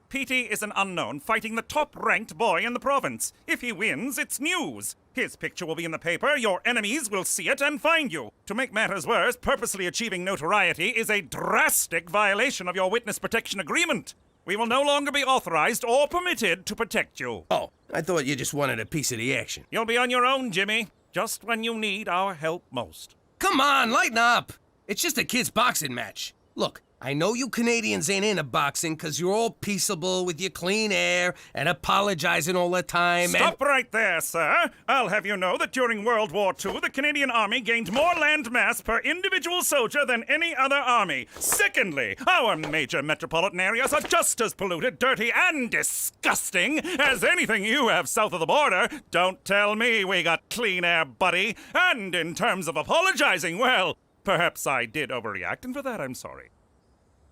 Petey is an unknown fighting the top-ranked boy in the province. If he wins, it's news. His picture will be in the paper, your enemies will see it and find you. To make matters worse, purposely achieving notoriety is a drastic violation of your witness protection agreement. We will no longer be authorized or permitted to protect you. Oh, I thought you just wanted a piece of the action. You'll be on your own, Jimmy, just when you need our help most. Come on, lighten up. It's just a kid's boxing match. Look, I know you Canadians ain't into boxing because you're all peaceable with your clean air and apologizing all the time. Stop right there, sir. I'll have you know that during World War II, the Canadian Army gained more land mass per individual soldier than any other army. Secondly, our major metropolitan areas are just as polluted, dirty, and disgusting as anything you have south of the border. Don't tell me we got clean air, buddy. And in terms of apologizing, well, perhaps I did overreact, and for that I'm sorry.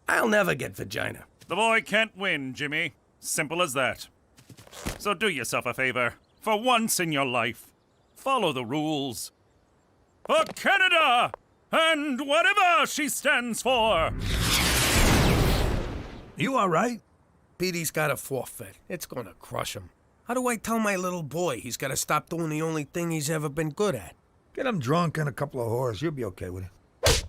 I'll never get vagina. The boy can't win, Jimmy. Simple as that. So do yourself a favor. For once in your life, follow the rules. For Canada! And whatever she stands for! You all right? Petey's got a forfeit. It's gonna crush him. How do I tell my little boy he's gotta stop doing the only thing he's ever been good at? Get him drunk and a couple of whores. You'll be okay with it.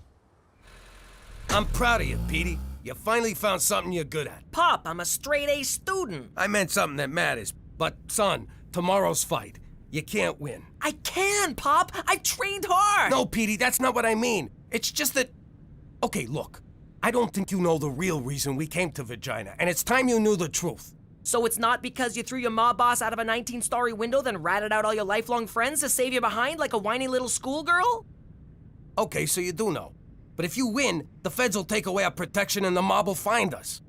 I'm proud of you, Petey. You finally found something you're good at. Pop, I'm a straight-A student. I meant something that matters. But, son, tomorrow's fight, you can't win. I can, Pop. I've trained hard. No, Petey, that's not what I mean. It's just that... Okay, look. I don't think you know the real reason we came to Vagina, and it's time you knew the truth. So it's not because you threw your mob boss out of a 19-story window, then ratted out all your lifelong friends to save you behind like a whiny little schoolgirl? Okay, so you do know. But if you win, the feds will take away our protection and the mob will find us.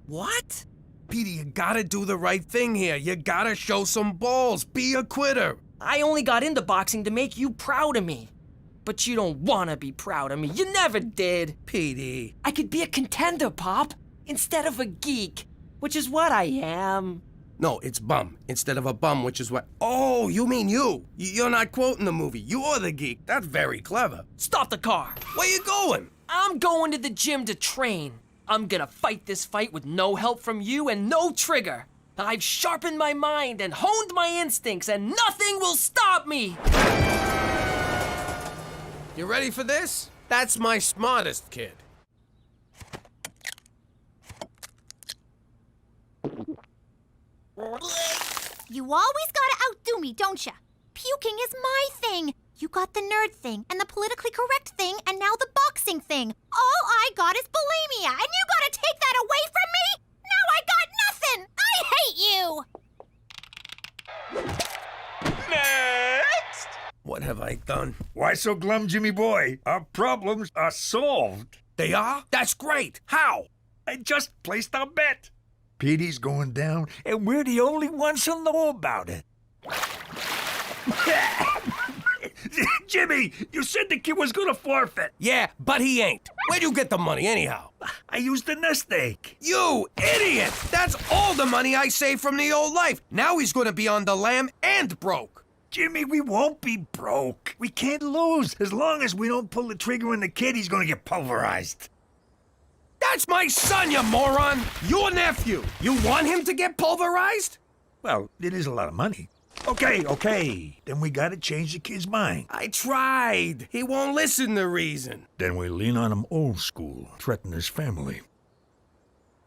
What? Petey, you gotta do the right thing here. You gotta show some balls. Be a quitter. I only got into boxing to make you proud of me. But you don't want to be proud of me. You never did. Petey. I could be a contender, Pop, instead of a geek, which is what I am. No, it's bum instead of a bum, which is what... Oh, you mean you. You're not quoting the movie. You're the geek. That's very clever. Stop the car. Where you going? I'm going to the gym to train. I'm gonna fight this fight with no help from you and no trigger. I've sharpened my mind and honed my instincts, and nothing will stop me. You ready for this? That's my smartest kid. You always gotta outdo me, don't ya? Puking is my thing. You got the nerd thing, and the politically correct thing, and now the boxing thing. All I got is bulimia, and you gotta take that away from me? Now I got nothing! I hate you! Next! What have I done? Why so glum, Jimmy boy? Our problems are solved. They are? That's great. How? I just placed our bet. Petey's going down, and we're the only ones who know about it. Jimmy, you said the kid was gonna forfeit. Yeah, but he ain't. Where'd you get the money anyhow? I used the nest egg. You idiot! That's all the money I saved from the old life. Now he's gonna be on the lam and broke. Jimmy, we won't be broke. We can't lose. As long as we don't pull the trigger on the kid, he's gonna get pulverized. That's my son, you moron! Your nephew! You want him to get pulverized? Well, it is a lot of money. Okay. Then we gotta change the kid's mind. I tried. He won't listen to reason. Then we lean on him old school, threaten his family.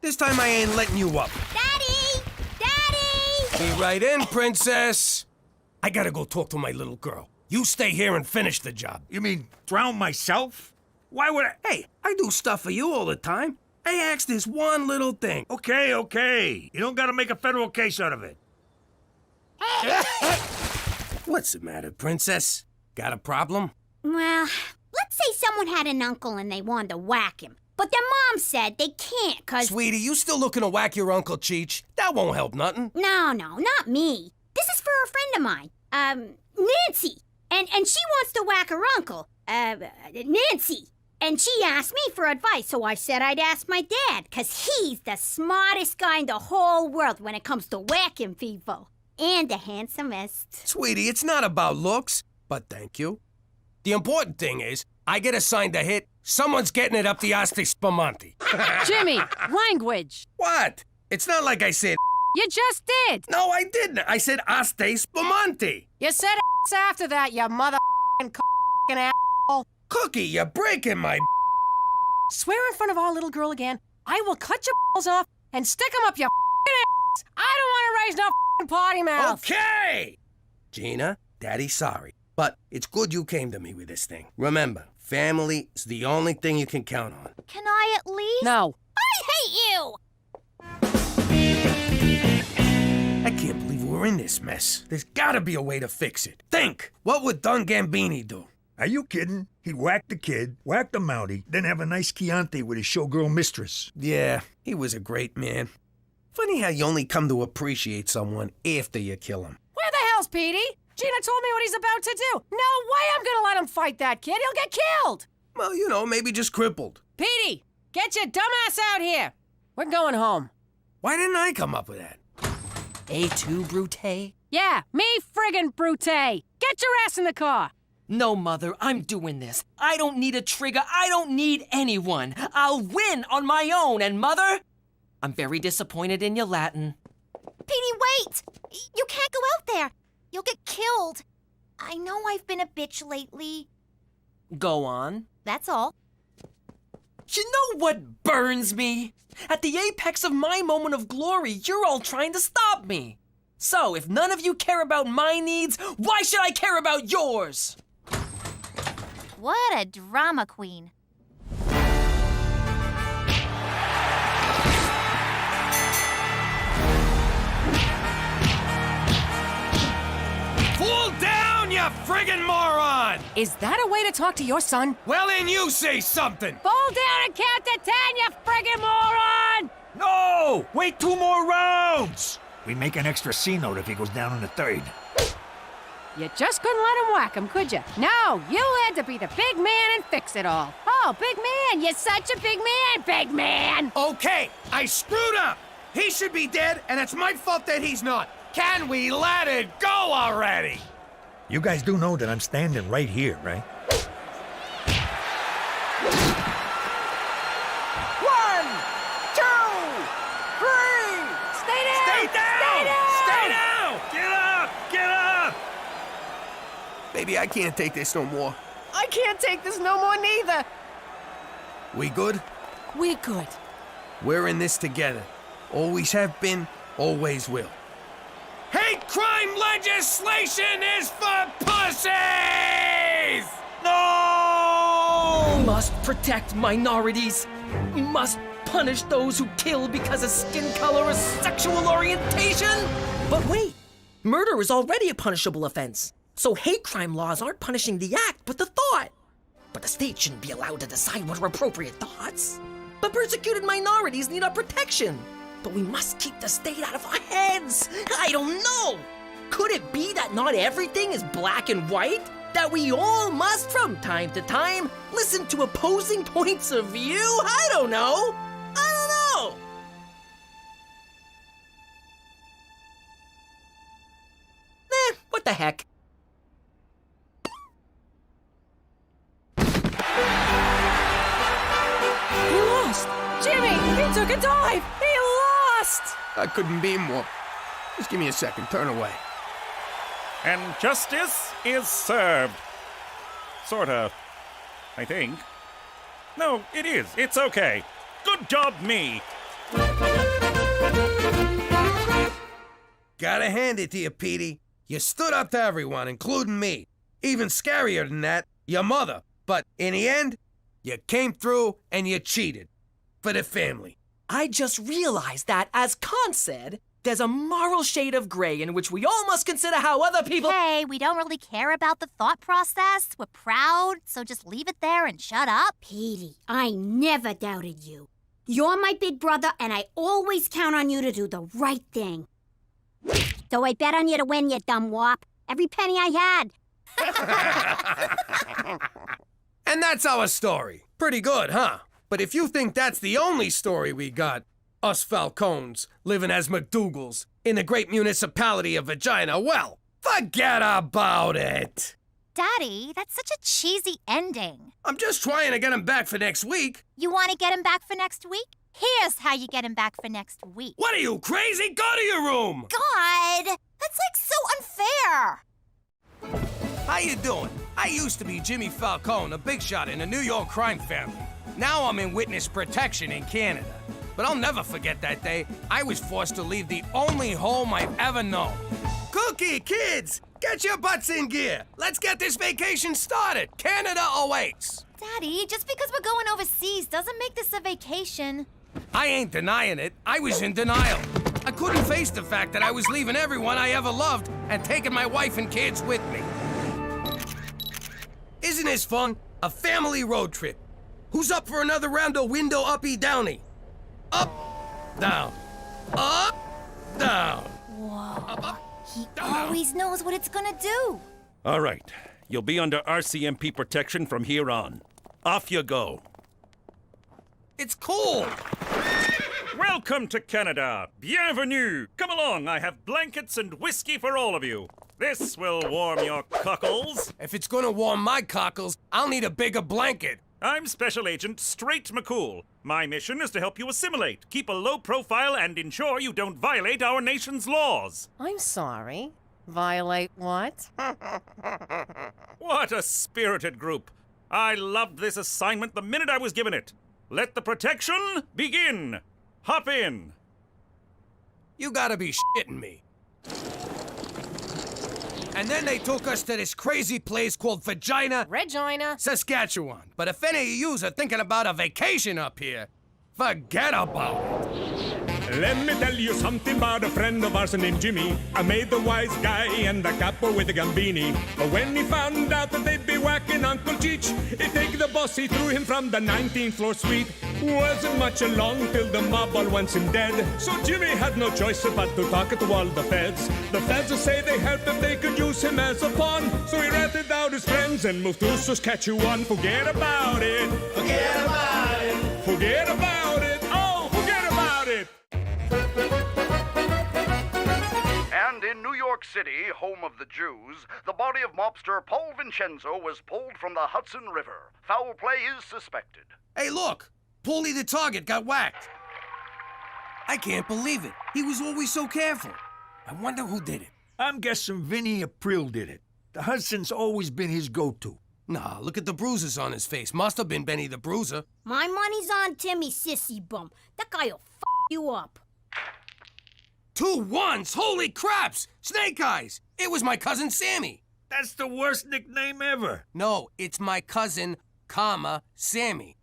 This time I ain't letting you up. Daddy! Daddy! Be right in, princess. I gotta go talk to my little girl. You stay here and finish the job. You mean drown myself? Why would I? Hey, I do stuff for you all the time. I asked this one little thing. Okay, okay. You don't gotta make a federal case out of it. What's the matter, princess? Got a problem? Well, let's say someone had an uncle and they wanted to whack him. But their mom said they can't, 'cause... Sweetie, you still looking to whack your Uncle Cheech? That won't help nothing. No, not me. This is for a friend of mine, Nancy. And she wants to whack her uncle, Nancy. And she asked me for advice, so I said I'd ask my dad, 'cause he's the smartest guy in the whole world when it comes to whacking people. And the handsomest. Sweetie, it's not about looks, but thank you. The important thing is, I get assigned a hit, someone's getting it up the Asti Spumante. Jimmy, language. What? It's not like I said You just did. No, I didn't. I said Asti Spumante. You said ass after that, you mother***ing asshole. Cookie, you're breaking my... Swear in front of our little girl again, I will cut your balls off and stick them up your ass. I don't want to raise no potty mouth. Okay! Gina, Daddy's sorry. But it's good you came to me with this thing. Remember, family is the only thing you can count on. Can I at least? No. I hate you! I can't believe we're in this mess. There's gotta be a way to fix it. Think! What would Don Gambini do? Are you kidding? He'd whack the kid, whack the Mountie, then have a nice Chianti with his showgirl mistress. Yeah, he was a great man. Funny how you only come to appreciate someone after you kill him. Where the hell's Petey? Gina told me what he's about to do. No way I'm gonna let him fight that kid. He'll get killed. Well, you know, maybe just crippled. Petey, get your dumbass out here. We're going home. Why didn't I come up with that? A2, Brute? Yeah, me friggin' Brute. Get your ass in the car. No, Mother, I'm doing this. I don't need a trigger. I don't need anyone. I'll win on my own. And, Mother, I'm very disappointed in your Latin. Petey, wait! You can't go out there. You'll get killed. I know I've been a bitch lately. Go on. That's all. You know what burns me? At the apex of my moment of glory, you're all trying to stop me. So, if none of you care about my needs, why should I care about yours? What a drama queen. Fall down, you friggin' moron! Is that a way to talk to your son? Well, then you say something! Fall down and count to 10, you friggin' moron! No! Wait 2 more rounds! We make an extra C note if he goes down in the 3rd. You just couldn't let him whack him, could you? No, you had to be the big man and fix it all. Oh, big man, you're such a big man! Okay, I screwed up! He should be dead, and it's my fault that he's not. Can we let it go already? You guys do know that I'm standing right here, right? 1, 2, 3! Stay down! Stay down! Stay down! Stay down! Get up! Get up! Baby, I can't take this no more. I can't take this no more neither. We good? We good. We're in this together. Always have been, always will. Hate crime legislation is for pussies! No! Must protect minorities. Must punish those who kill because of skin color or sexual orientation. But wait, murder is already a punishable offense. So hate crime laws aren't punishing the act, but the thought. But the state shouldn't be allowed to decide what are appropriate thoughts. But persecuted minorities need our protection. But we must keep the state out of our heads. I don't know. Could it be that not everything is black and white? That we all must, from time to time, listen to opposing points of view? I don't know. What the heck? He lost! Jimmy, he took a dive! He lost! I couldn't be more. Just give me a second. Turn away. And justice is served. Sorta. I think. No, it is. It's okay. Good job, me. Gotta hand it to you, Petey. You stood up to everyone, including me. Even scarier than that, your mother. But in the end, you came through and you cheated. for the family. I just realized that, as Khan said, there's a moral shade of gray in which we all must consider how other people— Hey, we don't really care about the thought process. We're proud, so just leave it there and shut up. Petey, I never doubted you. You're my big brother, and I always count on you to do the right thing. So I bet on you to win, you dumb wop. Every penny I had. And that's our story. Pretty good, huh? But if you think that's the only story we got, us Falcones living as McDougalls in the great municipality of Vagina, well, forget about it. Daddy, that's such a cheesy ending. I'm just trying to get him back for next week. You want to get him back for next week? Here's how you get him back for next week. What are you, crazy? Go to your room! God! That's like so unfair! How you doing? I used to be Jimmy Falcone, a big shot in a New York crime family. Now I'm in witness protection in Canada. But I'll never forget that day I was forced to leave the only home I've ever known. Cookie, kids! Get your butts in gear! Let's get this vacation started! Canada awaits! Daddy, just because we're going overseas doesn't make this a vacation. I ain't denying it. I was in denial. I couldn't face the fact that I was leaving everyone I ever loved and taking my wife and kids with me. Isn't this fun? A family road trip. Who's up for another round of window uppy downy? Up, down, up, down. Whoa. Up, he down. always knows what it's gonna do. All right. You'll be under RCMP protection from here on. Off you go. It's cool. Welcome to Canada. Bienvenue. Come along. I have blankets and whiskey for all of you. This will warm your cockles. If it's gonna warm my cockles, I'll need a bigger blanket. I'm Special Agent Straight McCool. My mission is to help you assimilate, keep a low profile, and ensure you don't violate our nation's laws. I'm sorry. Violate what? What a spirited group. I loved this assignment the minute I was given it. Let the protection begin. Hop in. You gotta be shitting me. And then they took us to this crazy place called Regina, Saskatchewan. But if any of yous are thinking about a vacation up here, forget about it. Let me tell you something about a friend of ours named Jimmy. I made the wise guy and the capo with the gambini. But when he found out that they'd be whacking Uncle Cheech, he'd take the boss, he threw him from the 19th floor suite. Wasn't much along till the mob all wants him dead. So Jimmy had no choice but to talk to all the feds. The feds will say they helped if they could use him as a pawn. So he ratted out his friends and moved to Saskatchewan. Forget about it. Forget about it. Forget about it. Oh, forget about it. And in New York City, home of the Jews, the body of mobster Paul Vincenzo was pulled from the Hudson River. Foul play is suspected. Hey, look! Paulie the target got whacked. I can't believe it. He was always so careful. I wonder who did it. I'm guessing Vinny April did it. The Hudson's always been his go-to. Nah, look at the bruises on his face. Must have been Benny the Bruiser. My money's on Timmy, sissy bum. That guy'll you up. 2 1s! Holy craps! Snake Eyes! It was my cousin Sammy. That's the worst nickname ever. No, it's my cousin, Sammy.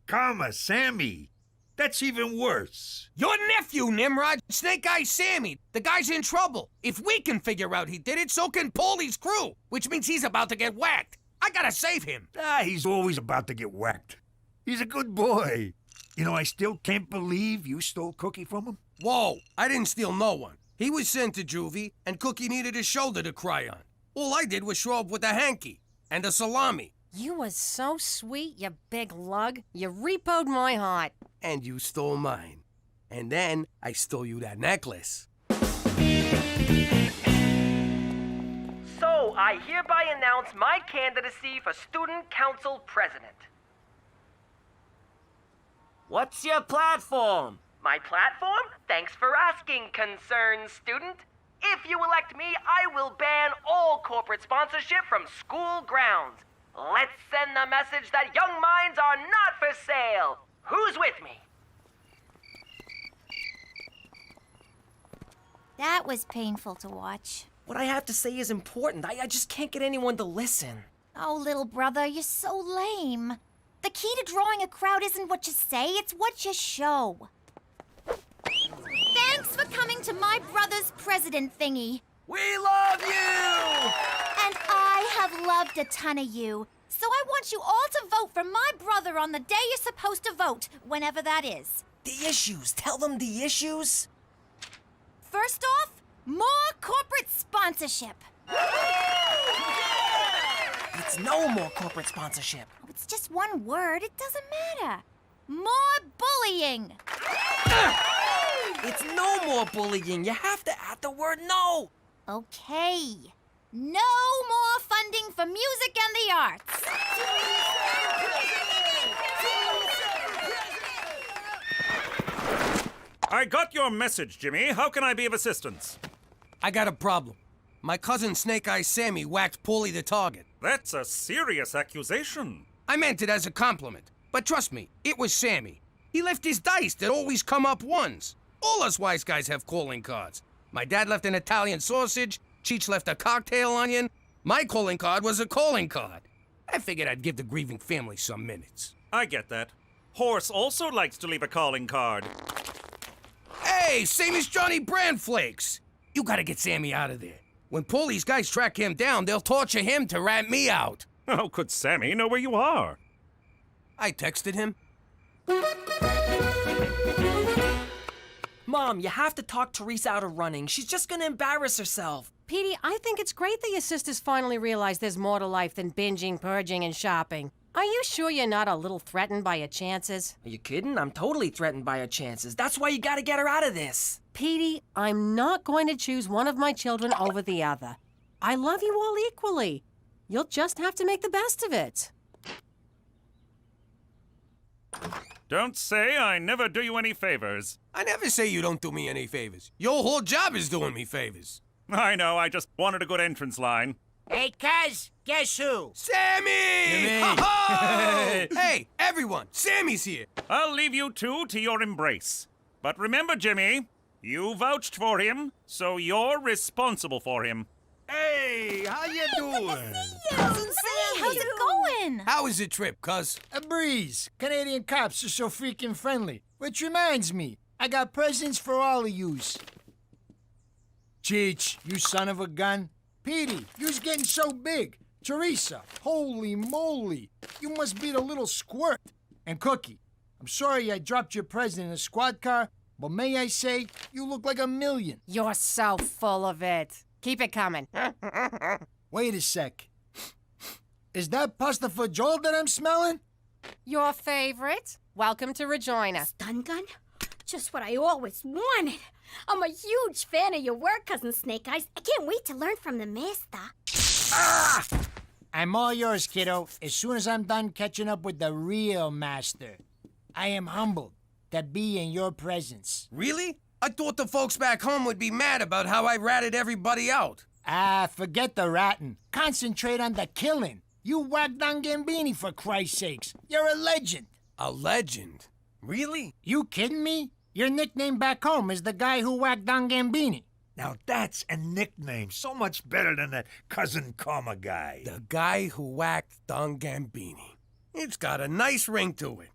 Sammy. That's even worse. Your nephew, Nimrod, Snake Eyes Sammy. The guy's in trouble. If we can figure out he did it, so can Paulie's crew, which means he's about to get whacked. I gotta save him. He's always about to get whacked. He's a good boy. You know, I still can't believe you stole Cookie from him. Whoa, I didn't steal no one. He was sent to juvie, and Cookie needed a shoulder to cry on. All I did was show up with a hanky and a salami. You was so sweet, you big lug. You repoed my heart. And you stole mine. And then I stole you that necklace. So, I hereby announce my candidacy for Student Council President. What's your platform? My platform? Thanks for asking, concerned student. If you elect me, I will ban all corporate sponsorship from school grounds. Let's send the message that young minds are not for sale. Who's with me? That was painful to watch. What I have to say is important. I just can't get anyone to listen. Oh, little brother, you're so lame. The key to drawing a crowd isn't what you say, it's what you show. Thanks for coming to my brother's president thingy. We love you! And I have loved a ton of you. So I want you all to vote for my brother on the day you're supposed to vote, whenever that is. The issues. Tell them the issues. First off, more corporate sponsorship. It's no more corporate sponsorship. It's just one word. It doesn't matter. More bullying. It's no more bullying. You have to add the word no. Okay. No more funding for music and the arts. I got your message, Jimmy. How can I be of assistance? I got a problem. My cousin Snake Eyes Sammy whacked Paulie the target. That's a serious accusation. I meant it as a compliment. But trust me, it was Sammy. He left his dice that always come up ones. All us wise guys have calling cards. My dad left an Italian sausage. Cheech left a cocktail onion. My calling card was a calling card. I figured I'd give the grieving family some minutes. I get that. Horse also likes to leave a calling card. Hey, same as Johnny Brand Flakes. You gotta get Sammy out of there. When Paulie's guys track him down, they'll torture him to rat me out. How could Sammy know where you are? I texted him. Mom, you have to talk Teresa out of running. She's just gonna embarrass herself. Petey, I think it's great that your sisters finally realize there's more to life than binging, purging, and shopping. Are you sure you're not a little threatened by your chances? Are you kidding? I'm totally threatened by her chances. That's why you gotta get her out of this. Petey, I'm not going to choose one of my children over the other. I love you all equally. You'll just have to make the best of it. Don't say I never do you any favors. I never say you don't do me any favors. Your whole job is doing me favors. I know, I just wanted a good entrance line. Hey, cuz, guess who? Sammy! Ho-ho! Hey, everyone, Sammy's here. I'll leave you two to your embrace. But remember, Jimmy, you vouched for him, so you're responsible for him. Hey, how you doing? Hey, how's it going? How was the trip, cuz? A breeze. Canadian cops are so freaking friendly. Which reminds me, I got presents for all of yous. Cheech, you son of a gun. Petey, you's getting so big. Teresa, holy moly. You must be the little squirt. And Cookie, I'm sorry I dropped your present in a squad car, but may I say, you look like a million. You're so full of it. Keep it coming. Wait a sec. Is that pasta for Joel that I'm smelling? Your favorite? Welcome to Regina. Stun gun? Just what I always wanted. I'm a huge fan of your work, Cousin Snake Eyes. I can't wait to learn from the master. Ah! I'm all yours, kiddo, as soon as I'm done catching up with the real master. I am humbled to be in your presence. Really? I thought the folks back home would be mad about how I ratted everybody out. Ah, forget the ratting. Concentrate on the killing. You whacked on Gambini, for Christ's sakes. You're a legend. A legend? Really? You kidding me? Your nickname back home is the guy who whacked Don Gambini. Now that's a nickname so much better than that Cousin Karma guy. The guy who whacked Don Gambini. It's got a nice ring to it.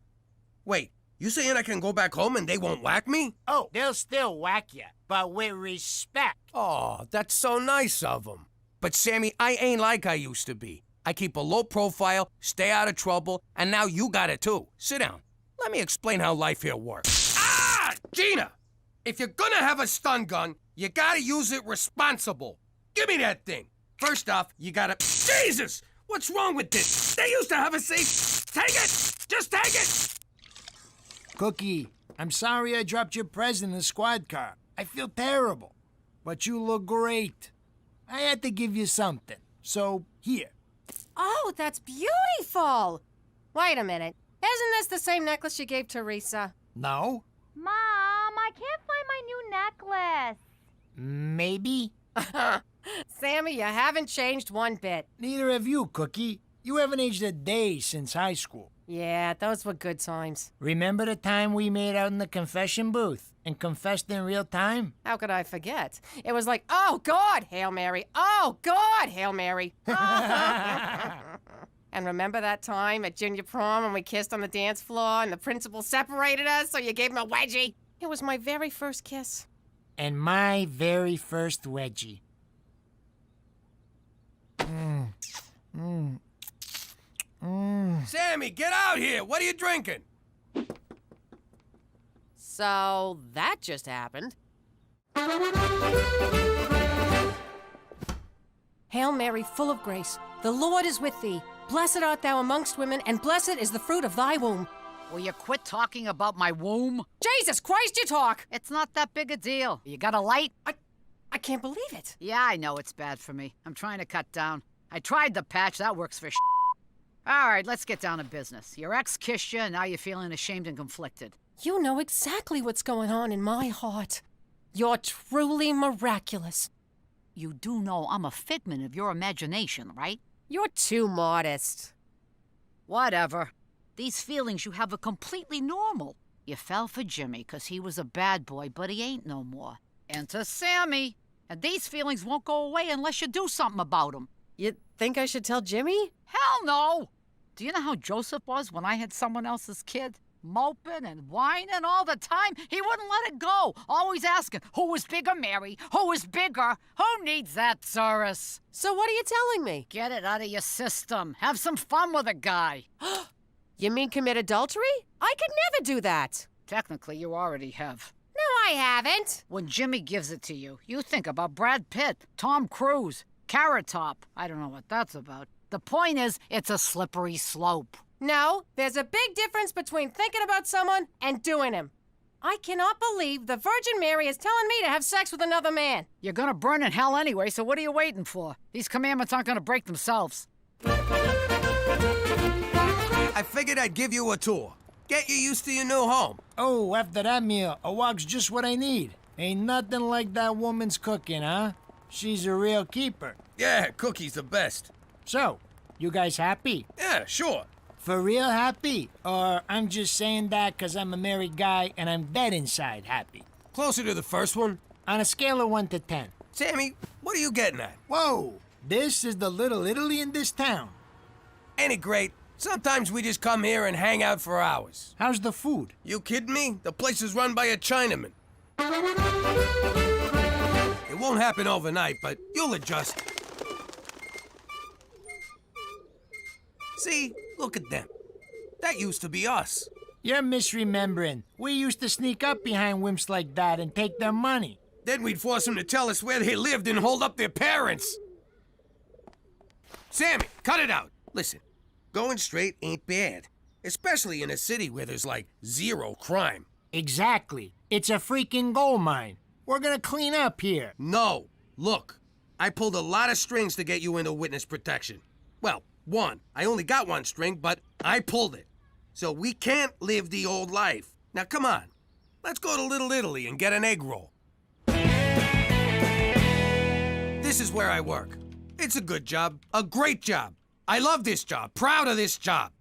Wait, you saying I can go back home and they won't whack me? Oh, they'll still whack you, but with respect. Oh, that's so nice of them. But Sammy, I ain't like I used to be. I keep a low profile, stay out of trouble, and now you got it too. Sit down. Let me explain how life here works. Ah! Gina! If you're gonna have a stun gun, you gotta use it responsible. Give me that thing. First off, you gotta... Jesus! What's wrong with this? They used to have a safe... Take it! Just take it! Cookie, I'm sorry I dropped your present in the squad car. I feel terrible. But you look great. I had to give you something. So, here. Oh, that's beautiful. Wait a minute. Isn't this the same necklace you gave Teresa? No? Mom, I can't find my new necklace. Maybe? Sammy, you haven't changed one bit. Neither have you, Cookie. You haven't aged a day since high school. Yeah, those were good times. Remember the time we made out in the confession booth and confessed in real time? How could I forget? It was like, oh, God, Hail Mary. Oh, God, Hail Mary. And remember that time at junior prom when we kissed on the dance floor and the principal separated us so you gave him a wedgie? It was my very first kiss. And my very first wedgie. Sammy, get out here! What are you drinking? So that just happened. Hail Mary, full of grace, the Lord is with thee. Blessed art thou amongst women, and blessed is the fruit of thy womb. Will you quit talking about my womb? Jesus Christ, you talk! It's not that big a deal. You got a light? I can't believe it. Yeah, I know it's bad for me. I'm trying to cut down. I tried the patch. That works for All right, let's get down to business. Your ex kissed you, and now you're feeling ashamed and conflicted. You know exactly what's going on in my heart. You're truly miraculous. You do know I'm a figment of your imagination, right? You're too modest. Whatever. These feelings you have are completely normal. You fell for Jimmy because he was a bad boy, but he ain't no more. Enter Sammy. And these feelings won't go away unless you do something about them. You think I should tell Jimmy? Hell no! Do you know how Joseph was when I had someone else's kid? Moping and whining all the time. He wouldn't let it go. Always asking, who was bigger, Mary? Who was bigger? Who needs that, Cyrus? So what are you telling me? Get it out of your system. Have some fun with a guy. You mean commit adultery? I could never do that. Technically, you already have. No, I haven't. When Jimmy gives it to you, you think about Brad Pitt, Tom Cruise, Carrot Top. I don't know what that's about. The point is, it's a slippery slope. No, there's a big difference between thinking about someone and doing him. I cannot believe the Virgin Mary is telling me to have sex with another man. You're gonna burn in hell anyway, so what are you waiting for? These commandments aren't gonna break themselves. I figured I'd give you a tour. Get you used to your new home. Oh, after that meal, a walk's just what I need. Ain't nothing like that woman's cooking, huh? She's a real keeper. Yeah, Cookie's the best. So, you guys happy? Yeah, sure. For real happy? Or I'm just saying that 'cause I'm a married guy and I'm dead inside happy? Closer to the first one. On a scale of 1 to 10. Sammy, what are you getting at? Whoa! This is the little Italy in this town. Ain't it great? Sometimes we just come here and hang out for hours. How's the food? You kidding me? The place is run by a Chinaman. It won't happen overnight, but you'll adjust. See? Look at them. That used to be us. You're misremembering. We used to sneak up behind wimps like that and take their money. Then we'd force them to tell us where they lived and hold up their parents. Sammy, cut it out. Listen, going straight ain't bad. Especially in a city where there's like zero crime. Exactly. It's a freaking gold mine. We're gonna clean up here. No. Look, I pulled a lot of strings to get you into witness protection. Well, one. I only got one string, but I pulled it. So we can't live the old life. Now come on. Let's go to Little Italy and get an egg roll. This is where I work. It's a good job. A great job. I love this job. Proud of this job.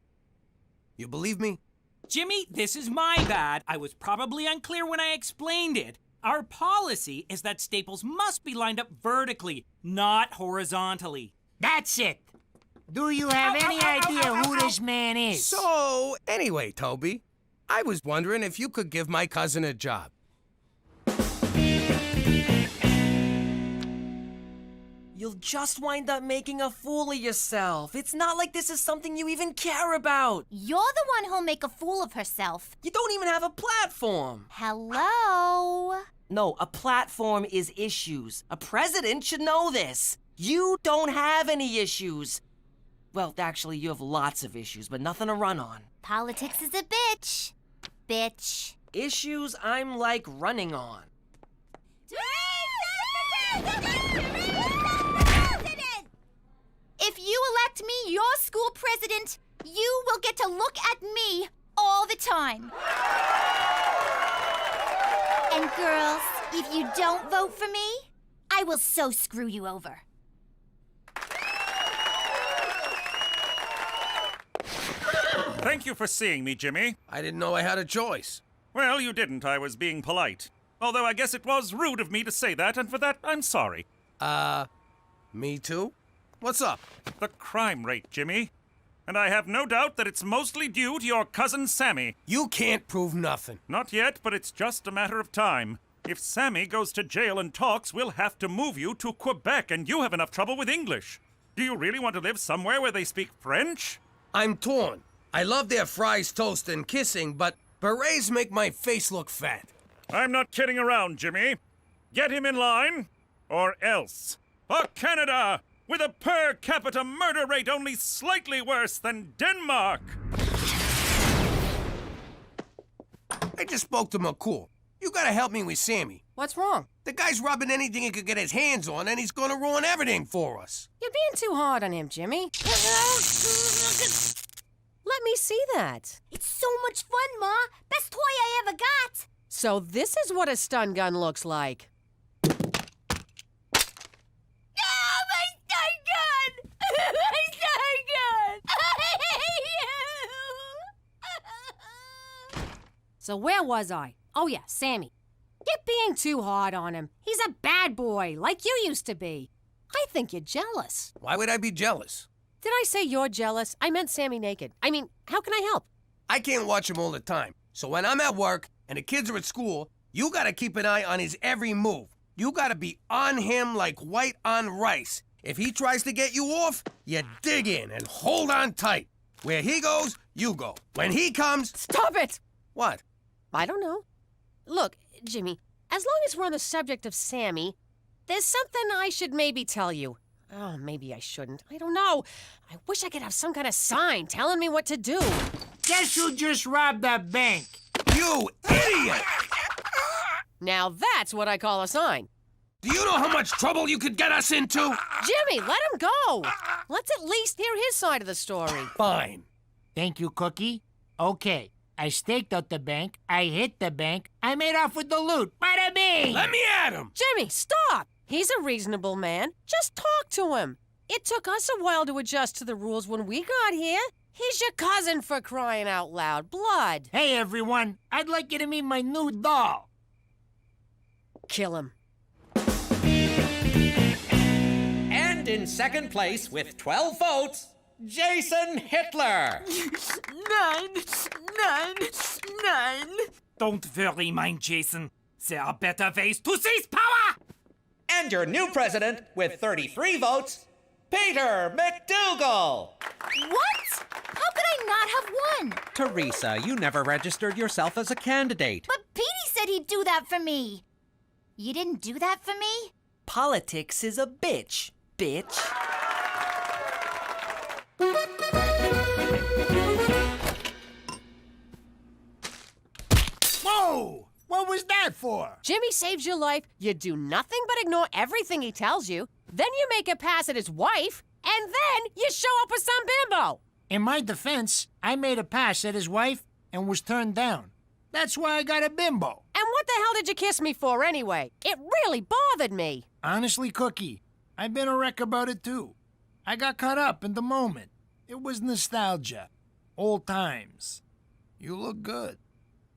You believe me? Jimmy, this is my bad. I was probably unclear when I explained it. Our policy is that staples must be lined up vertically, not horizontally. That's it. Do you have any idea who this man is? So, anyway, Toby, I was wondering if you could give my cousin a job. You'll just wind up making a fool of yourself. It's not like this is something you even care about. You're the one who'll make a fool of herself. You don't even have a platform. Hello? No, a platform is issues. A president should know this. You don't have any issues. Well, actually, you have lots of issues, but nothing to run on. Politics is a bitch. Bitch. Issues I'm like running on. If you elect me your school president, you will get to look at me all the time. And girls, if you don't vote for me, I will so screw you over. Thank you for seeing me, Jimmy. I didn't know I had a choice. Well, you didn't. I was being polite. Although I guess it was rude of me to say that, and for that, I'm sorry. Me too? What's up? The crime rate, Jimmy. And I have no doubt that it's mostly due to your cousin Sammy. You can't prove nothing. Not yet, but it's just a matter of time. If Sammy goes to jail and talks, we'll have to move you to Quebec, and you have enough trouble with English. Do you really want to live somewhere where they speak French? I'm torn. I love their fries, toast, and kissing, but berets make my face look fat. I'm not kidding around, Jimmy. Get him in line, or else. For Canada, with a per capita murder rate only slightly worse than Denmark. I just spoke to McCool. You gotta help me with Sammy. What's wrong? The guy's rubbing anything he could get his hands on, and he's gonna ruin everything for us. You're being too hard on him, Jimmy. Let me see that. It's so much fun, Ma. Best toy I ever got. So this is what a stun gun looks like. Oh, my stun gun! My stun gun! I hate you! So where was I? Oh yeah, Sammy. You're being too hard on him. He's a bad boy, like you used to be. I think you're jealous. Why would I be jealous? Did I say you're jealous? I meant Sammy naked. I mean, how can I help? I can't watch him all the time. So when I'm at work and the kids are at school, you gotta keep an eye on his every move. You gotta be on him like white on rice. If he tries to get you off, you dig in and hold on tight. Where he goes, you go. When he comes... Stop it! What? I don't know. Look, Jimmy, as long as we're on the subject of Sammy, there's something I should maybe tell you. Oh, maybe I shouldn't. I don't know. I wish I could have some kind of sign telling me what to do. Guess who just robbed that bank? You idiot! Now that's what I call a sign. Do you know how much trouble you could get us into? Jimmy, let him go. Let's at least hear his side of the story. Fine. Thank you, Cookie. Okay, I staked out the bank, I hit the bank, I made off with the loot. Bada bing! Let me at him! Jimmy, stop! He's a reasonable man. Just talk to him. It took us a while to adjust to the rules when we got here. He's your cousin, for crying out loud. Blood. Hey, everyone. I'd like you to meet my new doll. Kill him. And in second place with 12 votes, Jason Hitler. 9. Don't worry, mein Jason. There are better ways to seize power! And your new president with 33 votes, Peter McDougal. What? How could I not have won? Teresa, you never registered yourself as a candidate. But Petey said he'd do that for me. You didn't do that for me? Politics is a bitch, bitch. Whoa! What was that for? Jimmy saves your life, you do nothing but ignore everything he tells you, then you make a pass at his wife, and then you show up with some bimbo. In my defense, I made a pass at his wife and was turned down. That's why I got a bimbo. And what the hell did you kiss me for anyway? It really bothered me. Honestly, Cookie, I've been a wreck about it too. I got caught up in the moment. It was nostalgia. Old times. You look good.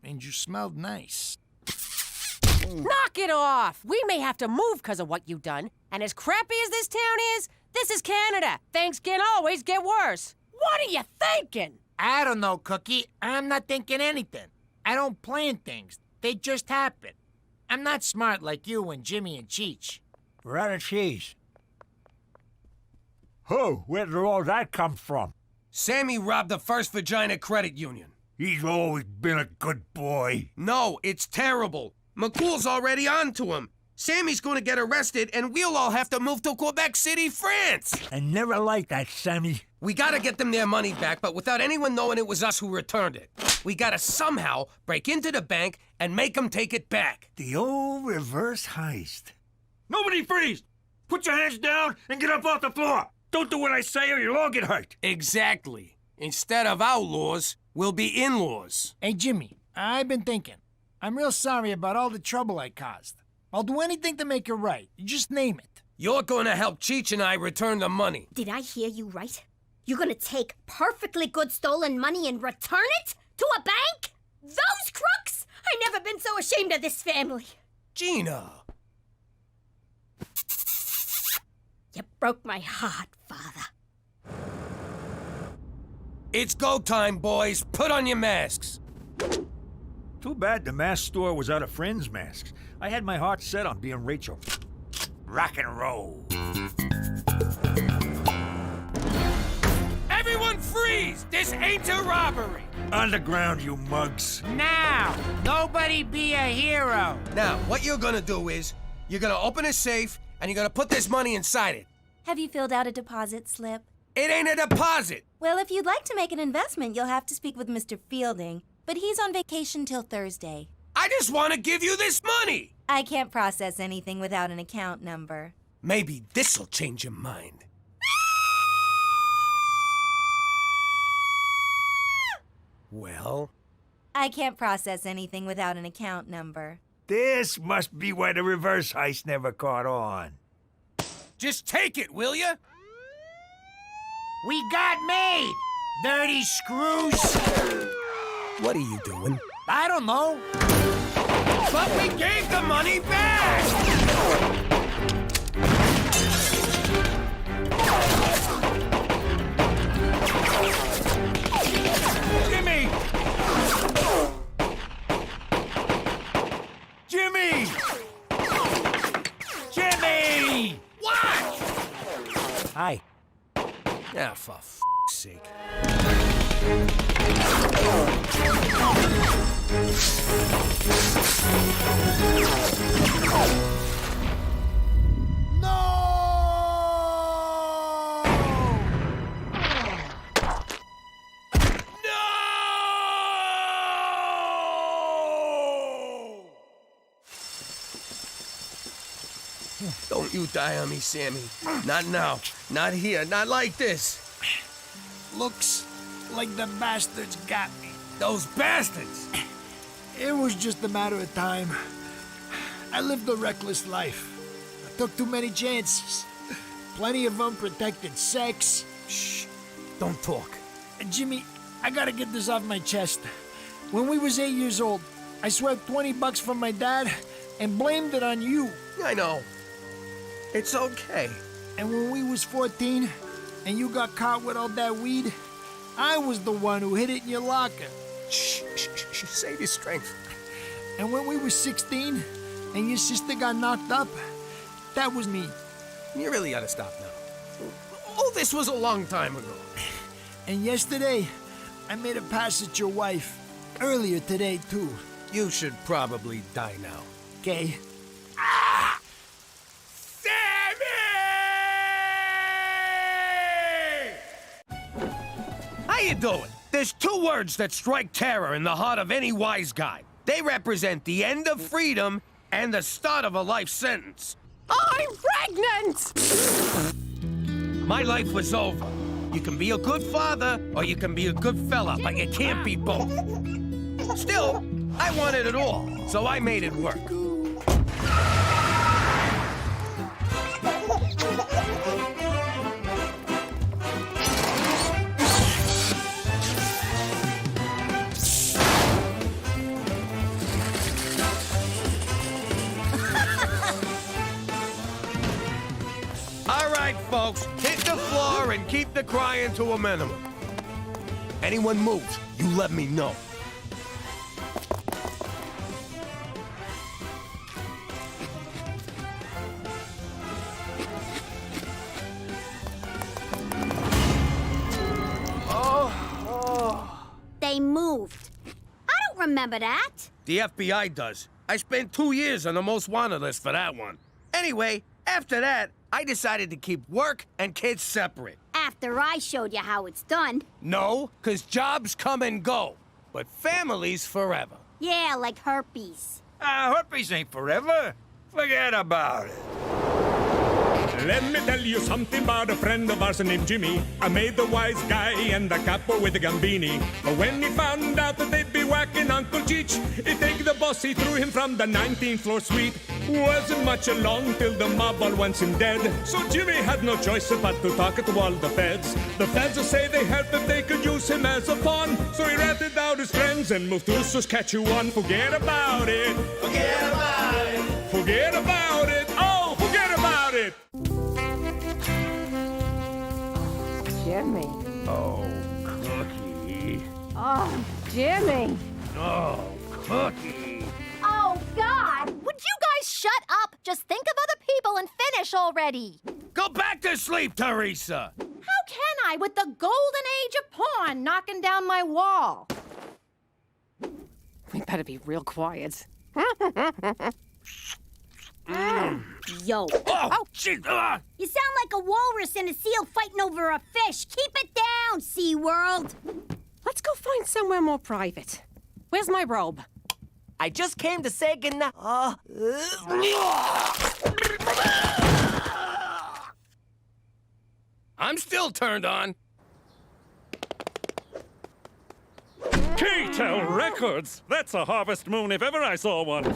And you smelled nice. Knock it off! We may have to move because of what you've done. And as crappy as this town is, this is Canada. Things can always get worse. What are you thinking? I don't know, Cookie. I'm not thinking anything. I don't plan things. They just happen. I'm not smart like you and Jimmy and Cheech. We're out of cheese. Who? Where did all that come from? Sammy robbed the First Vagina Credit Union. He's always been a good boy. No, it's terrible. McCool's already on to him. Sammy's going to get arrested, and we'll all have to move to Quebec City, France. I never liked that, Sammy. We gotta get them their money back, but without anyone knowing it was us who returned it. We gotta somehow break into the bank and make them take it back. The old reverse heist. Nobody freeze! Put your hands down and get up off the floor! Don't do what I say or you'll all get hurt! Exactly. Instead of outlaws, we'll be in-laws. Hey, Jimmy, I've been thinking. I'm real sorry about all the trouble I caused. I'll do anything to make it right. You just name it. You're gonna help Cheech and I return the money. Did I hear you right? You're gonna take perfectly good stolen money and return it to a bank? Those crooks! I've never been so ashamed of this family. Gina. You broke my heart, Father. It's go time, boys. Put on your masks. Too bad the mask store was out of friends' masks. I had my heart set on being Rachel. Rock and roll. Everyone freeze! This ain't a robbery! Underground, you mugs. Now, nobody be a hero. Now, what you're gonna do is, you're gonna open a safe, and you're gonna put this money inside it. Have you filled out a deposit slip? It ain't a deposit! Well, if you'd like to make an investment, you'll have to speak with Mr. Fielding, but he's on vacation till Thursday. I just want to give you this money! I can't process anything without an account number. Maybe this'll change your mind. Well? I can't process anything without an account number. This must be why the reverse heist never caught on. Just take it, will ya? We got made! Dirty screws! What are you doing? I don't know. But we gave the money back! Jimmy! Jimmy! Jimmy! What? Hi. Ah, for f***'s sake. Don't you die on me, Sammy. Not now. Not here. Not like this. Looks like the bastards got me. Those bastards! It was just a matter of time. I lived a reckless life. I took too many chances. Plenty of unprotected sex. Shh. Don't talk. Jimmy, I gotta get this off my chest. When we was 8 years old, I swept $20 from my dad and blamed it on you. I know. It's okay. And when we was 14 and you got caught with all that weed, I was the one who hid it in your locker. Shh. Save your strength. And when we was 16 and your sister got knocked up, that was me. You really ought to stop now. All this was a long time ago. And yesterday, I made a pass at your wife. Earlier today, too. You should probably die now. Okay. How you doing? There's two words that strike terror in the heart of any wise guy. They represent the end of freedom and the start of a life sentence. I'm pregnant! My life was over. You can be a good father or you can be a good fella, but you can't be both. Still, I wanted it all, so I made it work. All right, folks, hit the floor and keep the crying to a minimum. Anyone moves, you let me know. They moved. I don't remember that. The FBI does. I spent 2 years on the most wanted list for that one. Anyway, after that, I decided to keep work and kids separate. After I showed you how it's done. No, 'cause jobs come and go, but families forever. Yeah, like herpes. Herpes ain't forever. Forget about it. Let me tell you something about a friend of ours named Jimmy. I made the wise guy and the capo with the gambini. But when he found out that they'd be whacking Uncle Cheech, he take the boss, he threw him from the 19th floor suite. Wasn't much along till the mob all wants him dead. So Jimmy had no choice but to talk to all the feds. The feds will say they help if they could use him as a pawn. So he ratted out his friends and moved to Saskatchewan. Forget about it. Forget about it. Forget about it. Oh, forget about it. Jimmy. Oh, Cookie. Cookie. Oh, Jimmy. Oh, Cookie. Oh, God! Would you guys shut up? Just think of other people and finish already. Go back to sleep, Teresa. How can I with the golden age of porn knocking down my wall? We better be real quiet. Yo. Oh, shit. You sound like a walrus and a seal fighting over a fish. Keep it down, SeaWorld. Let's go find somewhere more private. Where's my robe? I just came to say goodnight. I'm still turned on. K-Tel Records! That's a Harvest Moon if ever I saw one.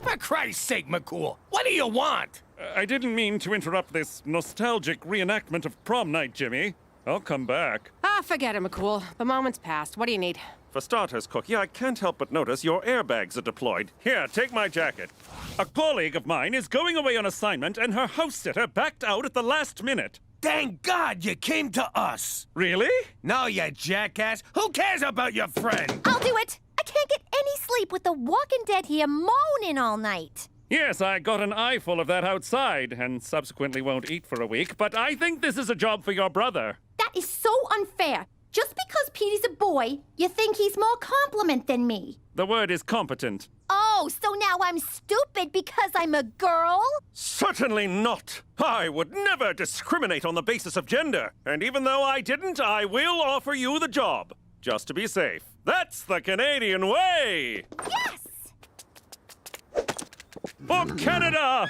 For Christ's sake, McCool, what do you want? I didn't mean to interrupt this nostalgic reenactment of prom night, Jimmy. I'll come back. Forget it, McCool. The moment's passed. What do you need? For starters, Cookie, I can't help but notice your airbags are deployed. Here, take my jacket. A colleague of mine is going away on assignment and her house sitter backed out at the last minute. Thank God you came to us. Really? No, you jackass. Who cares about your friend? I'll do it. I can't get any sleep with the Walking Dead here moaning all night. Yes, I got an eyeful of that outside and subsequently won't eat for a week, but I think this is a job for your brother. That is so unfair. Just because Petey's a boy, you think he's more competent than me. The word is competent. Oh, so now I'm stupid because I'm a girl? Certainly not. I would never discriminate on the basis of gender. And even though I didn't, I will offer you the job. Just to be safe. That's the Canadian way! Yes! For Canada!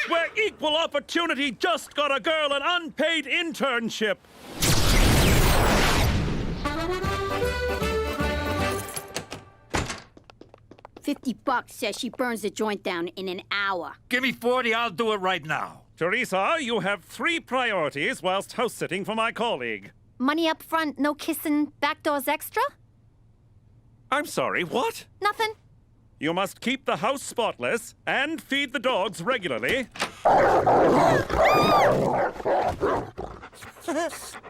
Where equal opportunity just got a girl an unpaid internship. $50 says she burns the joint down in an hour. Give me 40, I'll do it right now. Teresa, you have 3 priorities whilst house-sitting for my colleague. Money up front, no kissing, back doors extra? I'm sorry, what? Nothing. You must keep the house spotless and feed the dogs regularly.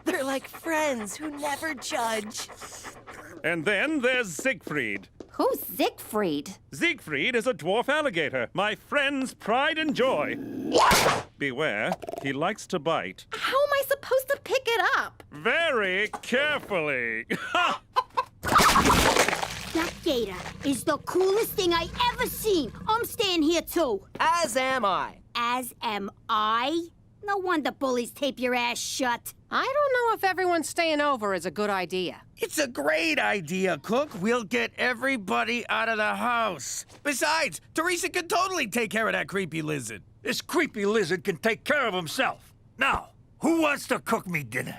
They're like friends who never judge. And then there's Siegfried. Who's Siegfried? Siegfried is a dwarf alligator, my friend's pride and joy. Beware, he likes to bite. How am I supposed to pick it up? Very carefully. That gator is the coolest thing I ever seen. I'm staying here too. As am I. As am I? No wonder bullies tape your ass shut. I don't know if everyone staying over is a good idea. It's a great idea, Cook. We'll get everybody out of the house. Besides, Teresa can totally take care of that creepy lizard. This creepy lizard can take care of himself. Now, who wants to cook me dinner?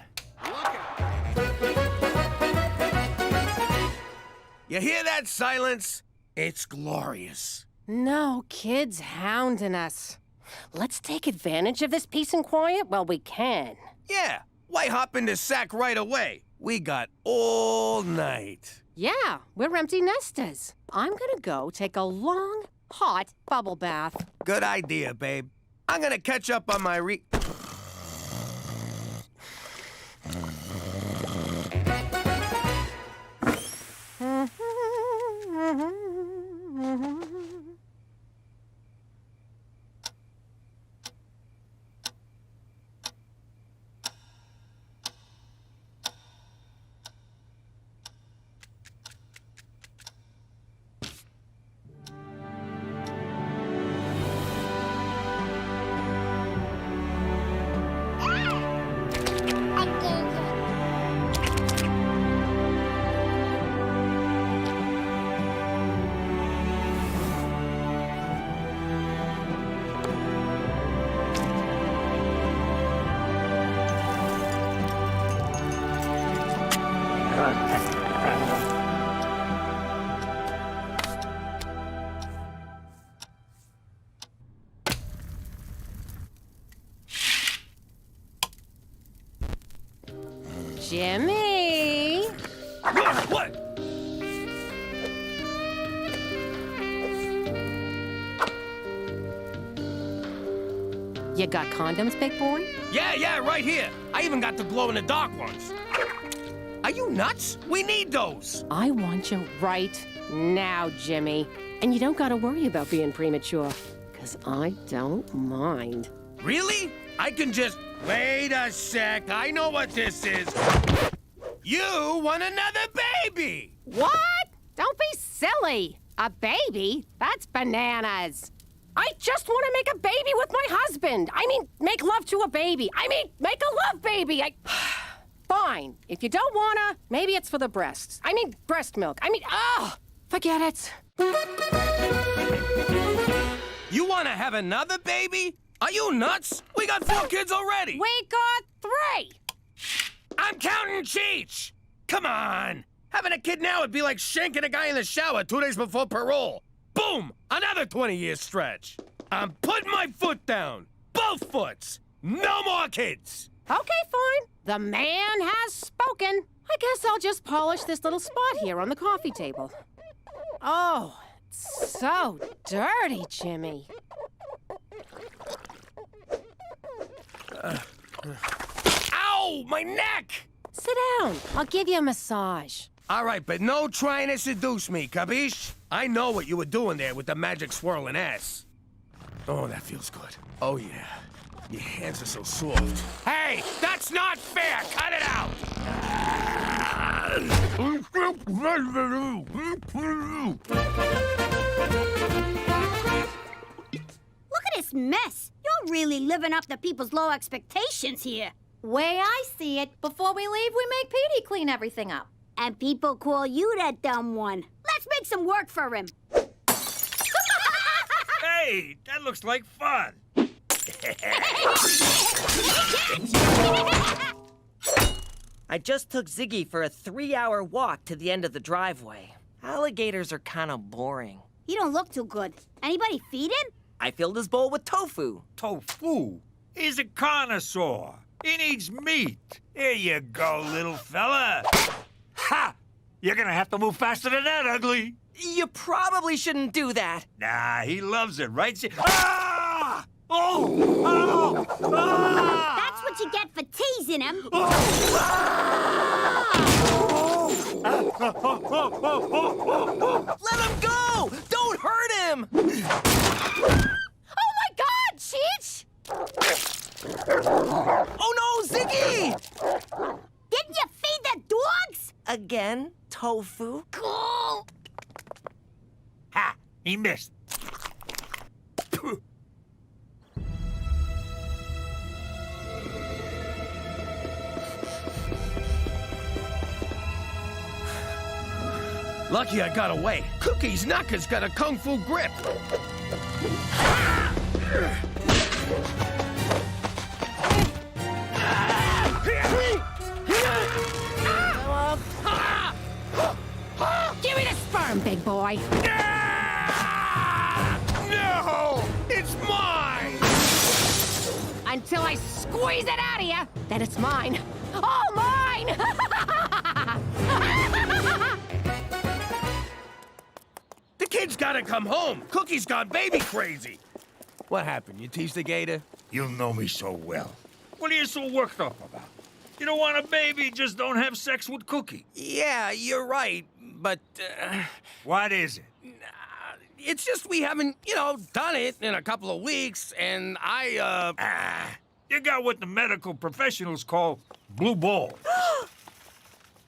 You hear that silence? It's glorious. No kids hounding us. Let's take advantage of this peace and quiet while we can. Yeah, why hop into sack right away? We got all night. Yeah, we're empty nesters. I'm gonna go take a long, hot bubble bath. Good idea, babe. I'm gonna catch up on my Jimmy! What? You got condoms, big boy? Yeah, right here. I even got the glow-in-the-dark ones. Are you nuts? We need those. I want you right now, Jimmy. And you don't gotta worry about being premature, 'cause I don't mind. Really? I can just... Wait a sec. I know what this is. You want another baby! What? Don't be silly. A baby? That's bananas. I just want to make a baby with my husband. I mean, make love to a baby. I mean, make a love baby. Fine. If you don't wanna, maybe it's for the breasts. I mean, breast milk. I mean, forget it. You want to have another baby? Are you nuts? We got 4 kids already. We got 3. I'm counting Cheech. Come on. Having a kid now would be like shanking a guy in the shower 2 days before parole. Boom! Another 20-year stretch. I'm putting my foot down. Both foots. No more kids. Okay, fine. The man has spoken. I guess I'll just polish this little spot here on the coffee table. Oh, it's so dirty, Jimmy. Ow! My neck! Sit down. I'll give you a massage. All right, but no trying to seduce me, capiche? I know what you were doing there with the magic swirling ass. Oh, that feels good. Oh, yeah. Your hands are so soft. Hey, that's not fair! Cut it out! Look at this mess. You're really living up to people's low expectations here. Way I see it, before we leave, we make Petey clean everything up. And people call you that dumb one. Let's make some work for him. Hey, that looks like fun. I just took Ziggy for a 3-hour walk to the end of the driveway. Alligators are kind of boring. He don't look too good. Anybody feed him? I filled his bowl with tofu. Tofu? He's a connoisseur. He needs meat. Here you go, little fella. Ha! You're gonna have to move faster than that, ugly. You probably shouldn't do that. Nah, he loves it, right? Ah! Oh! Oh! Ah! That's what you get for teasing him. Let him go! Don't hurt him! Oh my God, Cheech! Oh no, Ziggy! Didn't you feed the dogs? Again, tofu? Cool. Ha! He missed. Lucky I got away. Cookie's Knocker's got a kung fu grip. Give me the sperm, big boy. No! It's mine! Until I squeeze it out of you, then it's mine. All mine! The kid's gotta come home. Cookie's gone baby crazy. What happened? You teased the gator? You know me so well. What are you so worked up about? You don't want a baby, just don't have sex with Cookie. Yeah, you're right, but... What is it? It's just we haven't, done it in a couple of weeks, and You got what the medical professionals call blue balls.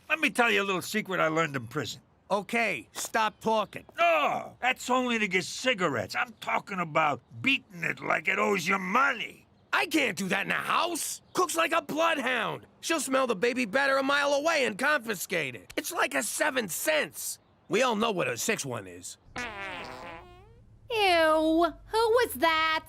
Let me tell you a little secret I learned in prison. Okay, stop talking. No, that's only to get cigarettes. I'm talking about beating it like it owes you money. I can't do that in a house. Cook's like a bloodhound. She'll smell the baby better a mile away and confiscate it. It's like a 7 cents. We all know what a 6 one is. Ew, who was that?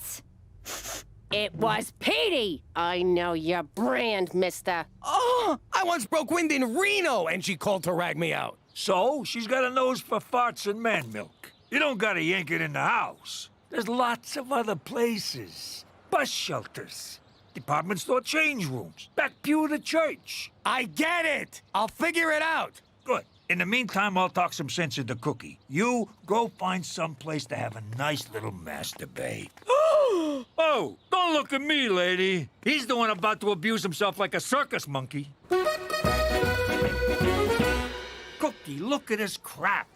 It was Petey. I know your brand, mister. Oh, I once broke wind in Reno, and she called to rag me out. So, she's got a nose for farts and man milk. You don't gotta yank it in the house. There's lots of other places. Bus shelters, department store change rooms, back pew of the church. I get it. I'll figure it out. Good. In the meantime, I'll talk some sense into Cookie. You go find some place to have a nice little masturbate. Oh, don't look at me, lady. He's the one about to abuse himself like a circus monkey. Cookie, look at this crap.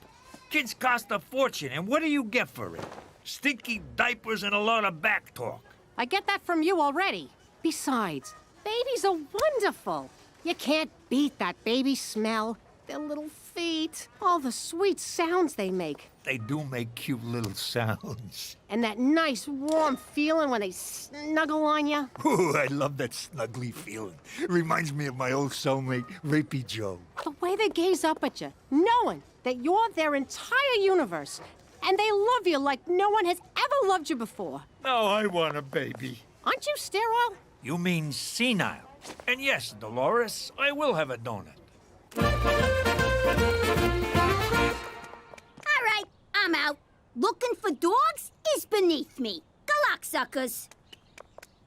Kids cost a fortune, and what do you get for it? Stinky diapers and a lot of back talk. I get that from you already. Besides, babies are wonderful. You can't beat that baby smell. Their little feet, all the sweet sounds they make. They do make cute little sounds. And that nice warm feeling when they snuggle on you. Ooh, I love that snuggly feeling. Reminds me of my old cellmate, Rapey Joe. The way they gaze up at you, knowing that you're their entire universe. And they love you like no one has ever loved you before. Now I want a baby. Aren't you sterile? You mean senile. And yes, Dolores, I will have a donut. All right, I'm out. Looking for dogs is beneath me. Good luck, suckers.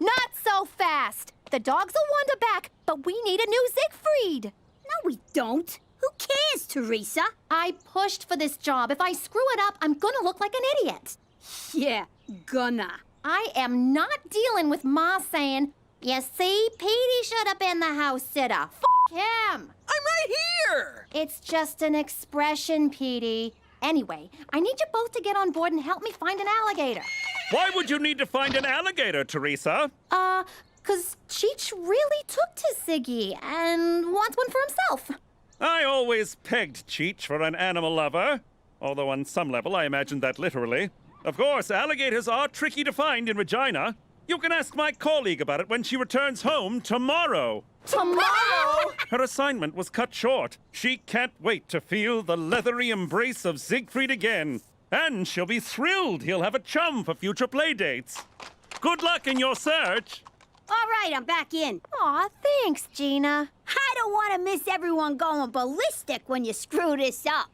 Not so fast. The dogs will wander back, but we need a new Siegfried. No, we don't. Who cares, Teresa? I pushed for this job. If I screw it up, I'm gonna look like an idiot. Yeah, gonna. I am not dealing with Ma saying, you see, Petey should have been the house sitter. F him. I'm right here! It's just an expression, Petey. Anyway, I need you both to get on board and help me find an alligator. Why would you need to find an alligator, Teresa? 'Cause Cheech really took to Siggy and wants one for himself. I always pegged Cheech for an animal lover. Although on some level I imagined that literally. Of course, alligators are tricky to find in Regina. You can ask my colleague about it when she returns home tomorrow. Tomorrow? Her assignment was cut short. She can't wait to feel the leathery embrace of Siegfried again. And she'll be thrilled he'll have a chum for future playdates. Good luck in your search. All right, I'm back in. Aw, thanks, Gina. I don't want to miss everyone going ballistic when you screw this up.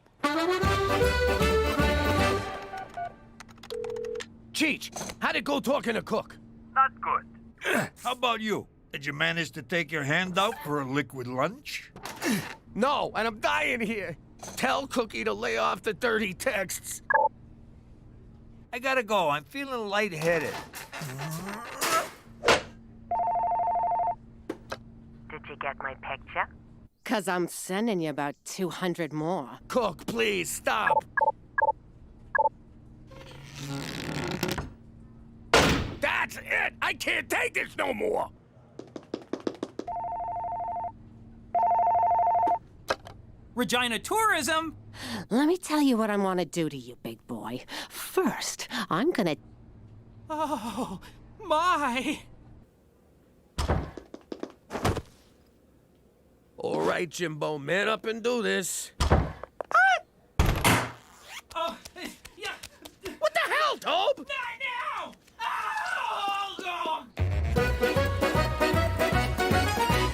Cheech, how'd it go talking to Cook? Not good. How about you? Did you manage to take your hand out for a liquid lunch? No, and I'm dying here. Tell Cookie to lay off the dirty texts. I gotta go. I'm feeling lightheaded. Did you get my picture? 'Cause I'm sending you about 200 more. Cook, please, stop. That's it! I can't take this no more! Regina Tourism! Let me tell you what I want to do to you, big boy. First, I'm gonna... Oh, my! All right, Jimbo, man up and do this. Oh, yeah. What the hell, Tobe? Not now! Oh, God!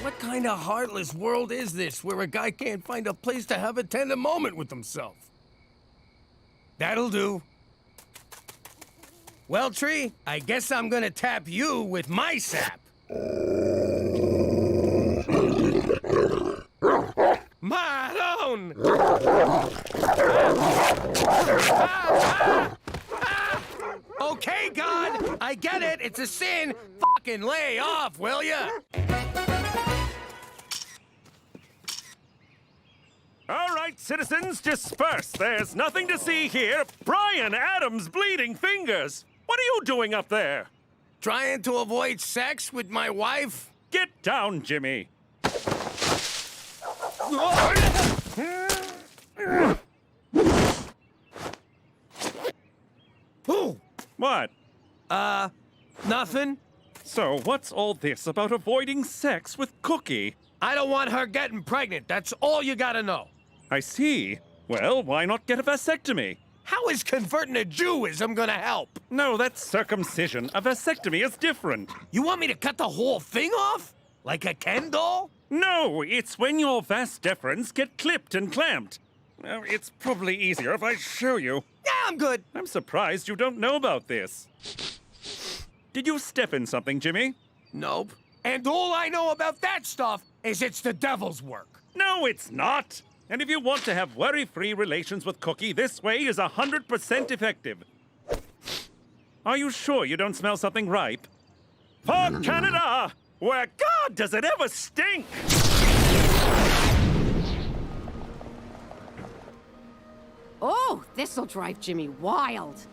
What kind of heartless world is this where a guy can't find a place to have a tender moment with himself? That'll do. Well, Tree, I guess I'm gonna tap you with my sap. Maroon! Okay, God, I get it. It's a sin. Fucking lay off, will ya? All right, citizens, disperse. There's nothing to see here. Brian Adams' bleeding fingers. What are you doing up there? Trying to avoid sex with my wife? Get down, Jimmy. Who? What? Nothing. So, what's all this about avoiding sex with Cookie? I don't want her getting pregnant. That's all you gotta know. I see. Well, why not get a vasectomy? How is converting to Jewism gonna help? No, that's circumcision. A vasectomy is different. You want me to cut the whole thing off? Like a Ken doll? No, it's when your vas deferens get clipped and clamped. Well, it's probably easier if I show you. Yeah, I'm good. I'm surprised you don't know about this. Did you step in something, Jimmy? Nope. And all I know about that stuff is it's the devil's work. No, it's not. And if you want to have worry-free relations with Cookie, this way is 100% effective. Are you sure you don't smell something ripe? For Canada, where God does it ever stink! Oh, this'll drive Jimmy wild.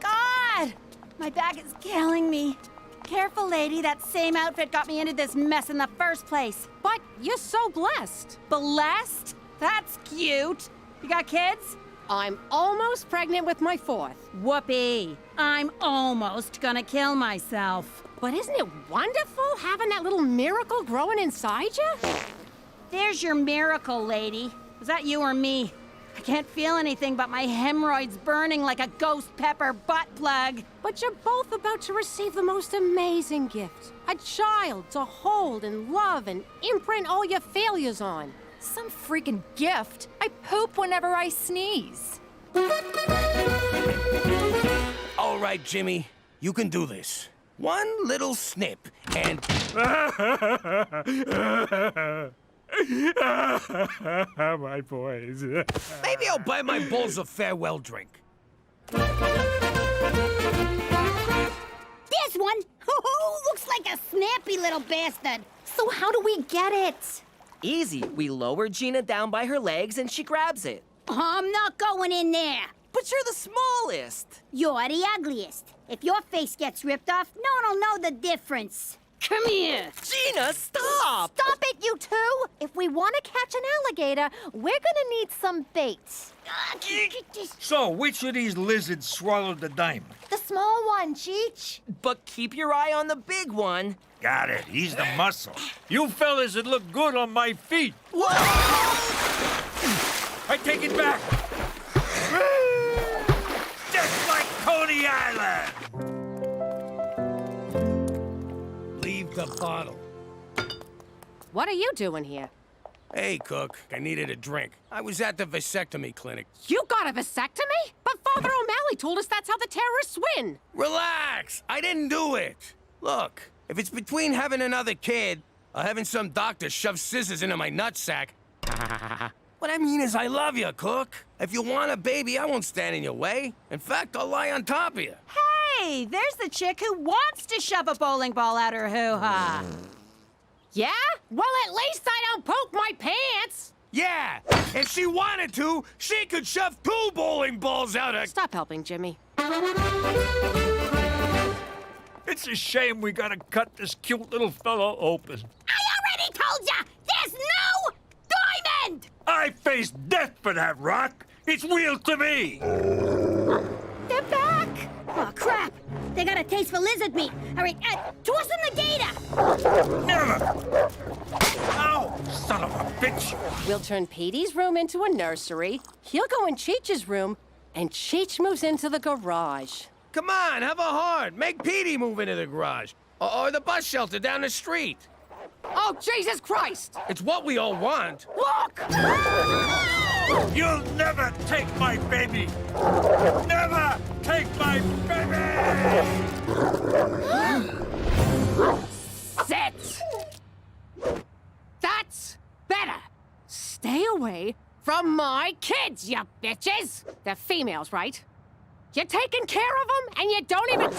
God! My back is killing me. Careful, lady. That same outfit got me into this mess in the first place. But you're so blessed. Blessed? That's cute. You got kids? I'm almost pregnant with my 4th. Whoopee. I'm almost gonna kill myself. But isn't it wonderful having that little miracle growing inside you? There's your miracle, lady. Was that you or me? I can't feel anything but my hemorrhoids burning like a ghost pepper butt plug. But you're both about to receive the most amazing gift. A child to hold and love and imprint all your failures on. Some freaking gift. I poop whenever I sneeze. All right, Jimmy, you can do this. One little snip, and... My boys. Maybe I'll buy my bulls a farewell drink. This one? Looks like a snappy little bastard. So how do we get it? Easy. We lower Gina down by her legs and she grabs it. I'm not going in there. But you're the smallest. You're the ugliest. If your face gets ripped off, no one will know the difference. Come here. Gina, stop! Stop it, you two! If we want to catch an alligator, we're gonna need some bait. So, which of these lizards swallowed the diamond? The small one, Cheech. But keep your eye on the big one. Got it. He's the muscle. You fellas would look good on my feet. Whoa! I take it back. Just like Coney Island. Leave the bottle. What are you doing here? Hey, Cook, I needed a drink. I was at the vasectomy clinic. You got a vasectomy? But Father O'Malley told us that's how the terrorists win. Relax! I didn't do it. Look, if it's between having another kid or having some doctor shove scissors into my nutsack... What I mean is I love you, Cook. If you want a baby, I won't stand in your way. In fact, I'll lie on top of you. Hey, there's the chick who wants to shove a bowling ball out her hoo-ha. Yeah? Well, at least I don't poke my pants. Yeah, if she wanted to, she could shove 2 bowling balls out her... Stop helping, Jimmy. It's a shame we gotta cut this cute little fellow open. I already told ya! There's no diamond! I face death for that rock. It's real to me. They're back! Oh, crap! They got a taste for lizard meat. All right, toss them the gator! Never! Ow! Son of a bitch! We'll turn Petey's room into a nursery. He'll go in Cheech's room, and Cheech moves into the garage. Come on, have a heart. Make Petey move into the garage. Or the bus shelter down the street. Oh, Jesus Christ! It's what we all want. Look! You'll never take my baby! Never take my baby! Sit! That's better. Stay away from my kids, you bitches! They're females, right? You're taking care of them, and you don't even...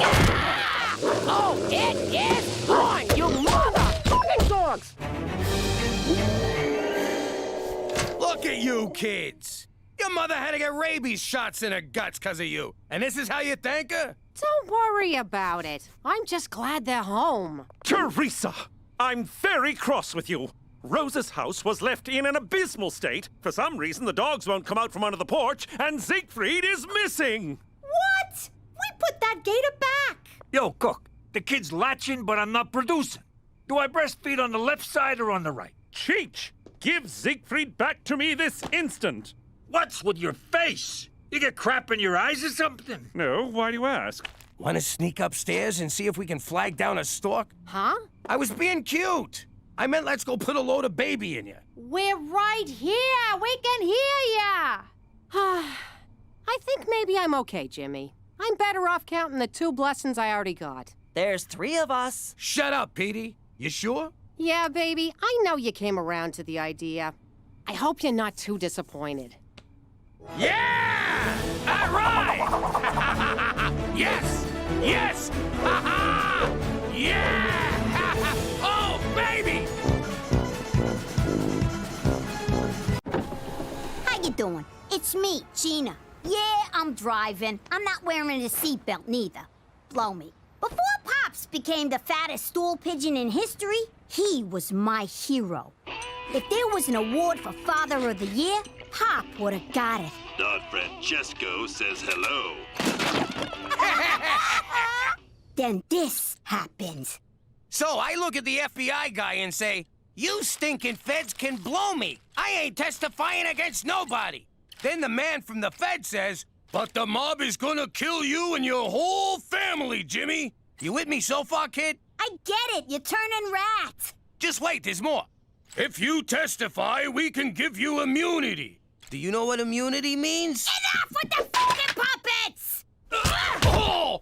Oh, it is on, you motherfucking dogs! Look at you kids. Your mother had to get rabies shots in her guts because of you. And this is how you thank her? Don't worry about it. I'm just glad they're home. Teresa, I'm very cross with you. Rose's house was left in an abysmal state. For some reason, the dogs won't come out from under the porch, and Siegfried is missing. What? We put that gator back. Yo, Cook, the kid's latching, but I'm not producing. Do I breastfeed on the left side or on the right? Cheech, give Siegfried back to me this instant. What's with your face? You get crap in your eyes or something? No, why do you ask? Want to sneak upstairs and see if we can flag down a stork? Huh? I was being cute. I meant let's go put a load of baby in you. We're right here. We can hear ya. I think maybe I'm okay, Jimmy. I'm better off counting the 2 blessings I already got. There's 3 of us. Shut up, Petey. You sure? Yeah, baby, I know you came around to the idea. I hope you're not too disappointed. Yeah! All right! Yes! Yes! Yeah! Oh, baby! How you doing? It's It's me, Gina. Yeah, I'm driving. I'm not wearing a seatbelt neither. Blow me. Before Pops became the fattest stool pigeon in history, he was my hero. If there was an award for Father of the Year, Pop would have got it. Dog Francesco says hello. Then this happens. So I look at the FBI guy and say, "You stinking feds can blow me. I ain't testifying against nobody." Then the man from the Fed says, "But the mob is gonna kill you and your whole family, Jimmy." You with me so far, kid? I get it. You're turning rat. Just wait, there's more. "If you testify, we can give you immunity." Do you know what immunity means? Enough with the fucking puppets! Oh!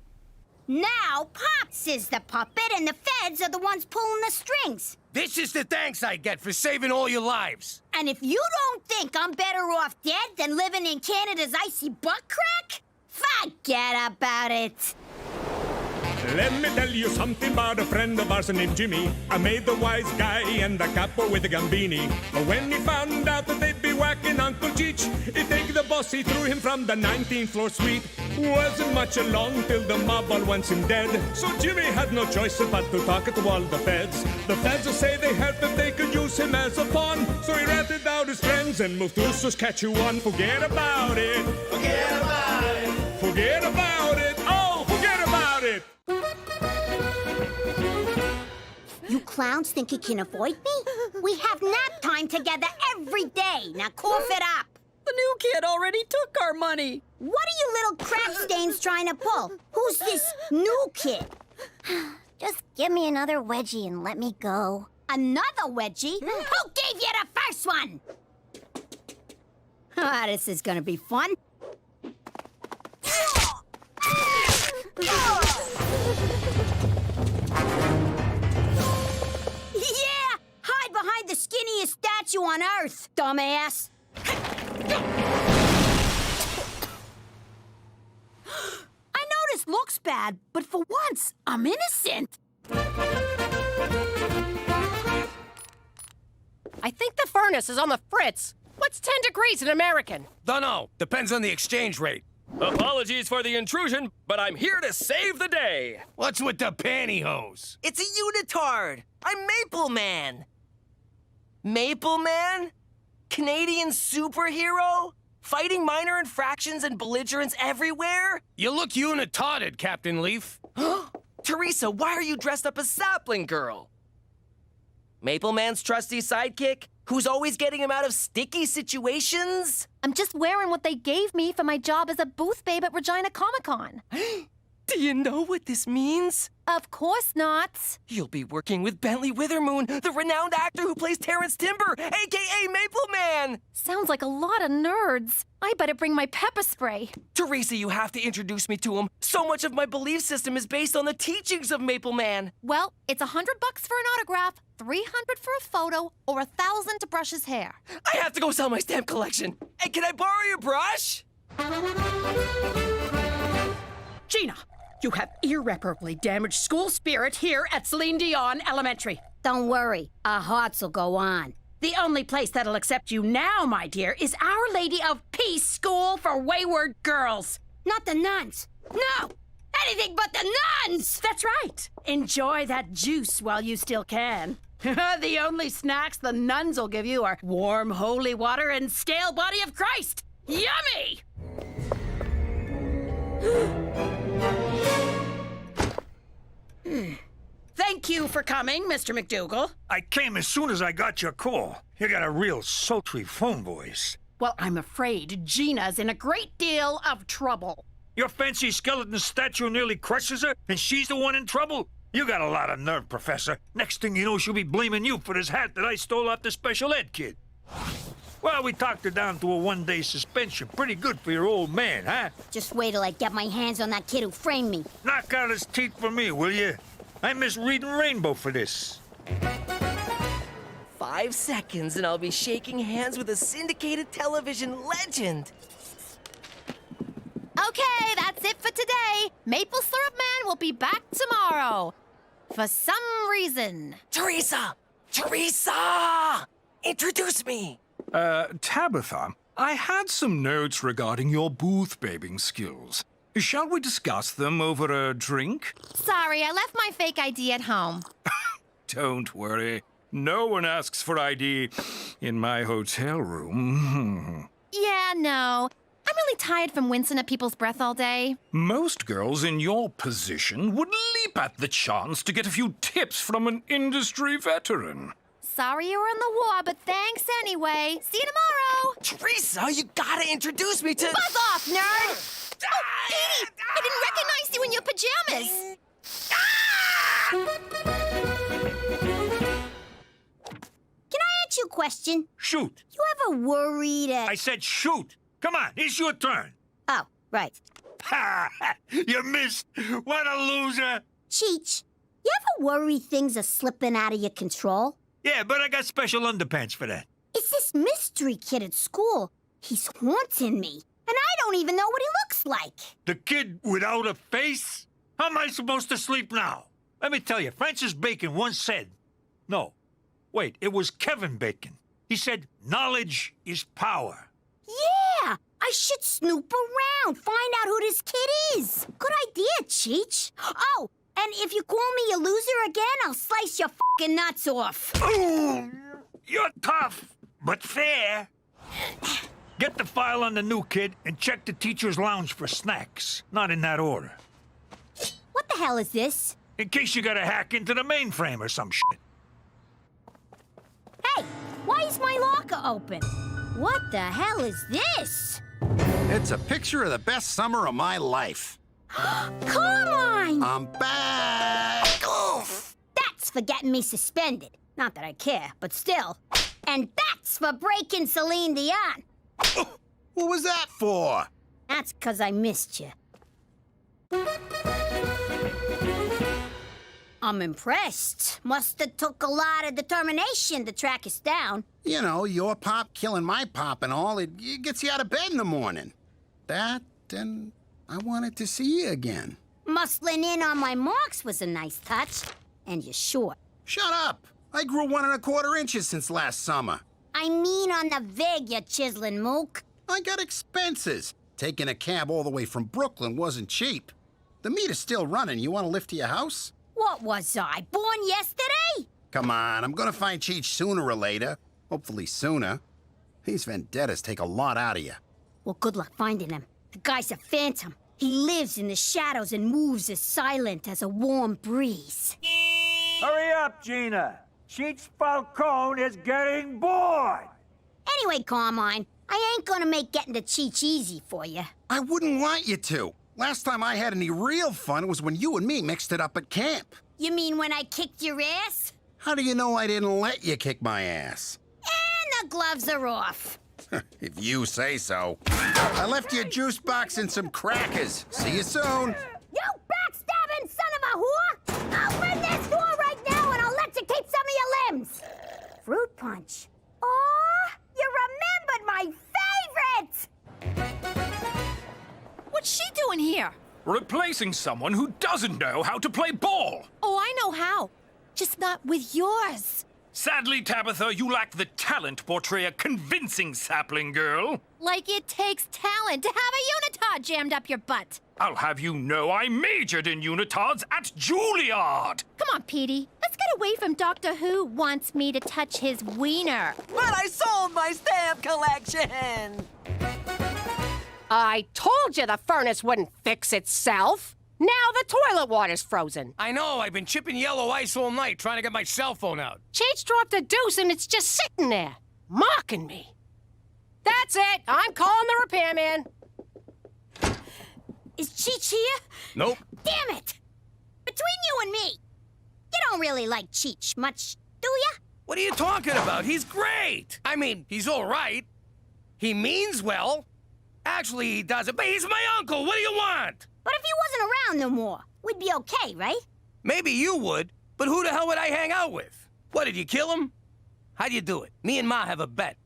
Now Pops is the puppet and the Feds are the ones pulling the strings. This is the thanks I get for saving all your lives. And if you don't think I'm better off dead than living in Canada's icy butt crack, forget about it. Let me tell you something about a friend of ours named Jimmy. I made the wise guy and the capo with the gambini. But when he found out that they'd be whacking Uncle Cheech, he take the boss, he threw him from the 19th floor suite. Wasn't much along till the mob all wants him dead. So Jimmy had no choice but to talk to all the feds. The feds will say they heard that they could use him as a pawn. So he ratted out his friends and moved to Saskatchewan. Forget about it. Forget about it. Forget about it. Oh, forget about it. You clowns think you can avoid me? We have nap time together every day. Now cough it up. The new kid already took our money. What are you little crap stains trying to pull? Who's this new kid? Just give me another wedgie and let me go. Another wedgie? Who gave you the first one? Ah, this is gonna be fun. Yeah! Hide behind the skinniest statue on Earth, dumbass! I know this looks bad, but for once, I'm innocent. I think the furnace is on the fritz. What's 10 degrees in American? Dunno. Depends on the exchange rate. Apologies for the intrusion, but I'm here to save the day. What's with the pantyhose? It's a unitard. I'm Maple Man. Maple Man? Canadian superhero? Fighting minor infractions and belligerents everywhere? You look unitarded, Captain Leaf. Teresa, why are you dressed up as Sapling Girl? Maple Man's trusty sidekick, who's always getting him out of sticky situations? I'm just wearing what they gave me for my job as a booth babe at Regina Comic-Con. Do you know what this means? Of course not. You'll be working with Bentley Withermoon, the renowned actor who plays Terrence Timber, a.k.a. Maple Man. Sounds like a lot of nerds. I better bring my pepper spray. Teresa, you have to introduce me to him. So much of my belief system is based on the teachings of Maple Man. Well, it's $100 for an autograph, $300 for a photo, or $1,000 to brush his hair. I have to go sell my stamp collection. Hey, can I borrow your brush? Gina, you have irreparably damaged school spirit here at Celine Dion Elementary. Don't worry, our hearts will go on. The only place that'll accept you now, my dear, is Our Lady of Peace School for Wayward Girls. Not the nuns. No! Anything but the nuns! That's right. Enjoy that juice while you still can. The only snacks the nuns will give you are warm holy water and stale body of Christ. Yummy! Thank you for coming, Mr. McDougal. I came as soon as I got your call. You got a real sultry phone voice. Well, I'm afraid Gina's in a great deal of trouble. Your fancy skeleton statue nearly crushes her, and she's the one in trouble? You got a lot of nerve, Professor. Next thing you know, she'll be blaming you for this hat that I stole off the special ed kid. Well, we talked her down to a one-day suspension. Pretty good for your old man, huh? Just wait till I get my hands on that kid who framed me. Knock out his teeth for me, will you? I miss reading Rainbow for this. 5 seconds and I'll be shaking hands with a syndicated television legend. Okay, that's it for today. Maple Syrup Man will be back tomorrow. For some reason. Teresa! Teresa! Introduce me! Tabitha, I had some notes regarding your booth-babing skills. Shall we discuss them over a drink? Sorry, I left my fake ID at home. Don't worry. No one asks for ID in my hotel room. Yeah, no. I'm really tired from wincing at people's breath all day. Most girls in your position would leap at the chance to get a few tips from an industry veteran. Sorry you were in the war, but thanks anyway. See you tomorrow. Teresa, you gotta introduce me to... Buzz off, nerd! Oh, Petey! I didn't recognize you in your pajamas! Can I ask you a question? Shoot. You ever worried I said shoot. Come on, it's your turn. Oh, right. You missed. What a loser. Cheech, you ever worry things are slipping out of your control? Yeah, but I got special underpants for that. It's this mystery kid at school. He's haunting me, and I don't even know what he looks like. The kid without a face? How am I supposed to sleep now? Let me tell you, Francis Bacon once said... No, wait, it was Kevin Bacon. He said, knowledge is power. Yeah, I should snoop around, find out who this kid is. Good idea, Cheech. Oh, and if you call me a loser again, I'll slice your fucking nuts off. Ooh, you're tough, but fair. Get the file on the new kid and check the teacher's lounge for snacks. Not in that order. What the hell is this? In case you gotta hack into the mainframe or some shit. Hey, why is my locker open? What the hell is this? It's a picture of the best summer of my life. Come on! I'm back! Oof! That's for getting me suspended. Not that I care, but still. And that's for breaking Celine Dion. What was that for? That's 'cause I missed you. I'm impressed. Must have took a lot of determination to track us down. You know, your pop killing my pop and all, it gets you out of bed in the morning. That, and I wanted to see you again. Muscling in on my marks was a nice touch. And you're short. Shut up! I grew 1 1/4 inches since last summer. I mean on the vig, you chiseling mook. I got expenses. Taking a cab all the way from Brooklyn wasn't cheap. The meter's still running. You want to lift to your house? What was I, born yesterday? Come on, I'm gonna find Cheech sooner or later. Hopefully sooner. These vendettas take a lot out of you. Well, good luck finding him. The guy's a phantom. He lives in the shadows and moves as silent as a warm breeze. Hurry up, Gina. Cheech Falcone is getting bored. Anyway, Carmine, I ain't gonna make getting to Cheech easy for you. I wouldn't want you to. Last time I had any real fun was when you and me mixed it up at camp. You mean when I kicked your ass? How do you know I didn't let you kick my ass? And the gloves are off. If you say so. I left you a juice box and some crackers. See you soon. You backstabbing son of a whore! Open this door right now and I'll let you keep some of your limbs. Fruit punch. Oh, you remembered my favorite! What's she doing here? Replacing someone who doesn't know how to play ball. Oh, I know how. Just not with yours. Sadly, Tabitha, you lack the talent to portray a convincing sapling girl. Like it takes talent to have a unitard jammed up your butt. I'll have you know I majored in unitards at Juilliard. Come on, Petey. Let's get away from Doctor Who wants me to touch his wiener. But I sold my stamp collection! I told you the furnace wouldn't fix itself. Now the toilet water's frozen. I know, I've been chipping yellow ice all night trying to get my cell phone out. Cheech dropped a deuce and it's just sitting there, mocking me. That's it. I'm calling the repairman. Is Cheech here? Nope. Damn it! Between you and me, you don't really like Cheech much, do ya? What are you talking about? He's great! I mean, he's all right. He means well. Actually, he doesn't, but he's my uncle. What do you want? But if he wasn't around no more, we'd be okay, right? Maybe you would, but who the hell would I hang out with? What, did you kill him? How'd you do it? Me and Ma have a bet.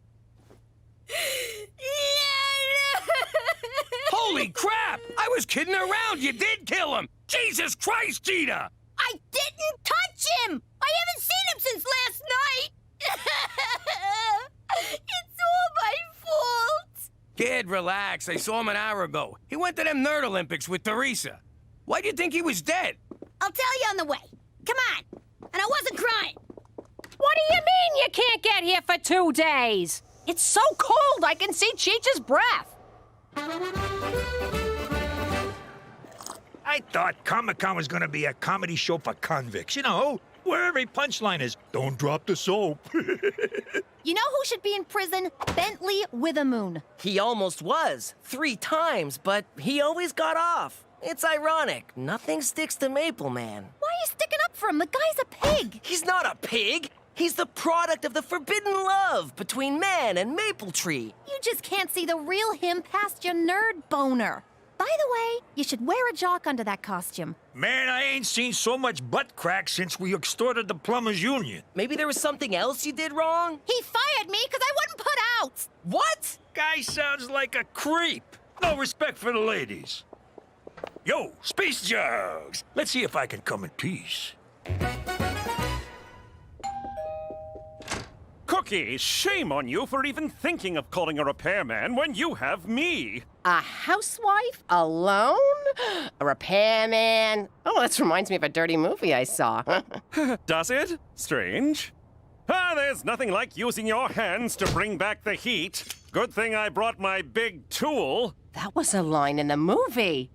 Holy crap! I was kidding around. You did kill him. Jesus Christ, Gina! I didn't touch him! I haven't seen him since last night! It's all my fault! Kid, relax. I saw him an hour ago. He went to them Nerd Olympics with Teresa. Why do you think he was dead? I'll tell you on the way. Come on. And I wasn't crying. What do you mean you can't get here for 2 days? It's so cold I can see Cheech's breath. I thought Comic-Con was gonna be a comedy show for convicts, you know, where every punchline is, don't drop the soap. You know who should be in prison? Bentley Withemoon. He almost was. 3 times, but he always got off. It's ironic. Nothing sticks to Maple Man. Why are you sticking up for him? The guy's a pig. He's not a pig. He's the product of the forbidden love between man and Maple Tree. You just can't see the real him past your nerd boner. By the way, you should wear a jock under that costume. Man, I ain't seen so much butt crack since we extorted the Plumbers Union. Maybe there was something else you did wrong? He fired me because I wouldn't put out. What? Guy sounds like a creep. No respect for the ladies. Yo, space jugs. Let's see if I can come in peace. Cookie, shame on you for even thinking of calling a repairman when you have me. A housewife? Alone? A repairman? Oh, that reminds me of a dirty movie I saw. Does it? Strange. There's nothing like using your hands to bring back the heat. Good thing I brought my big tool. That was a line in the movie.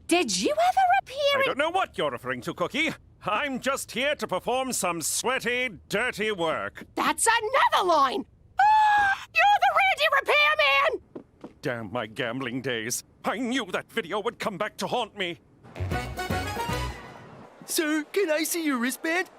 Did you ever appear I don't know what you're referring to, Cookie. I'm just here to perform some sweaty, dirty work. That's another line! Ah, you're the Randy Repairman! Damn my gambling days. I knew that video would come back to haunt me. Sir, can I see your wristband?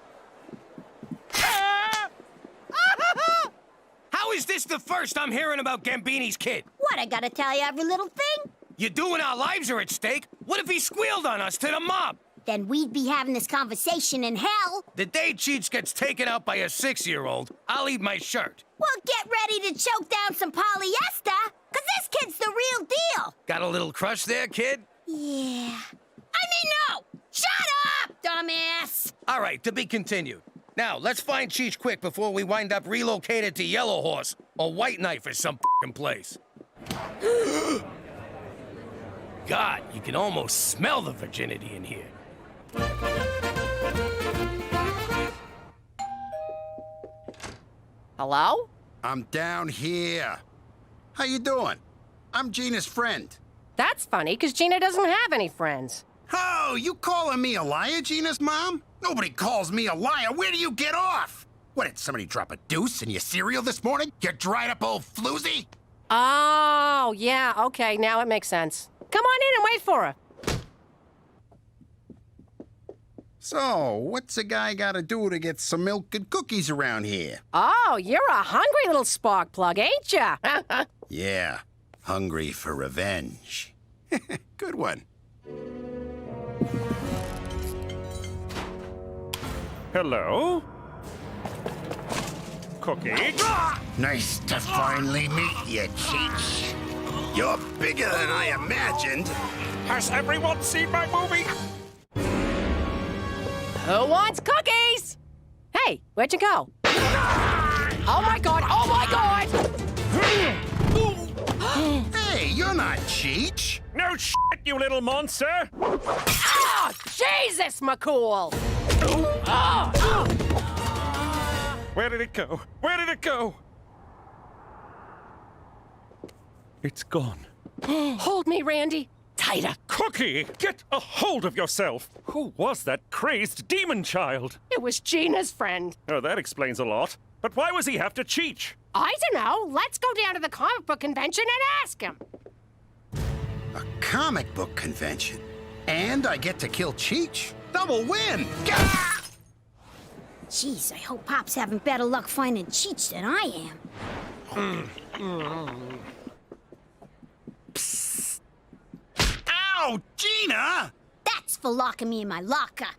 How is this the first I'm hearing about Gambini's kid? What, I gotta tell you every little thing? You doing our lives are at stake? What if he squealed on us to the mob? Then we'd be having this conversation in hell. The day Cheech gets taken out by a 6-year-old, I'll eat my shirt. Well, get ready to choke down some polyester, because this kid's the real deal. Got a little crush there, kid? Yeah. I mean, no! Shut up, dumbass! All right, to be continued. Now, let's find Cheech quick before we wind up relocated to Yellow Horse or White Knife or some f***ing place. God, you can almost smell the virginity in here. Hello? I'm down here. How you doing? I'm Gina's friend. That's funny, because Gina doesn't have any friends. Oh, you calling me a liar, Gina's mom? Nobody calls me a liar. Where do you get off? What, did somebody drop a deuce in your cereal this morning? You dried up old floozy? Oh, yeah, okay, now it makes sense. Come on in and wait for her. So, what's a guy gotta do to get some milk and cookies around here? Oh, you're a hungry little spark plug, ain't ya? Yeah, hungry for revenge. Good one. Hello? Cookie? Nice to finally meet you, Cheech. You're bigger than I imagined. Has everyone seen my movie? Who wants cookies? Hey, where'd you go? Oh my god, oh my god! Hey, you're not Cheech. No shit, you little monster! Oh, Jesus, McCool! Where did it go? Where did it go? It's gone. Hold me, Randy. Tighter. Cookie, get a hold of yourself. Who was that crazed demon child? It was Gina's friend. Oh, that explains a lot. But why was he after Cheech? I don't know. Let's go down to the comic book convention and ask him. A comic book convention? And I get to kill Cheech? Double win! Jeez, I hope Pop's having better luck finding Cheech than I am. Psst. Ow, Gina! That's for locking me in my locker.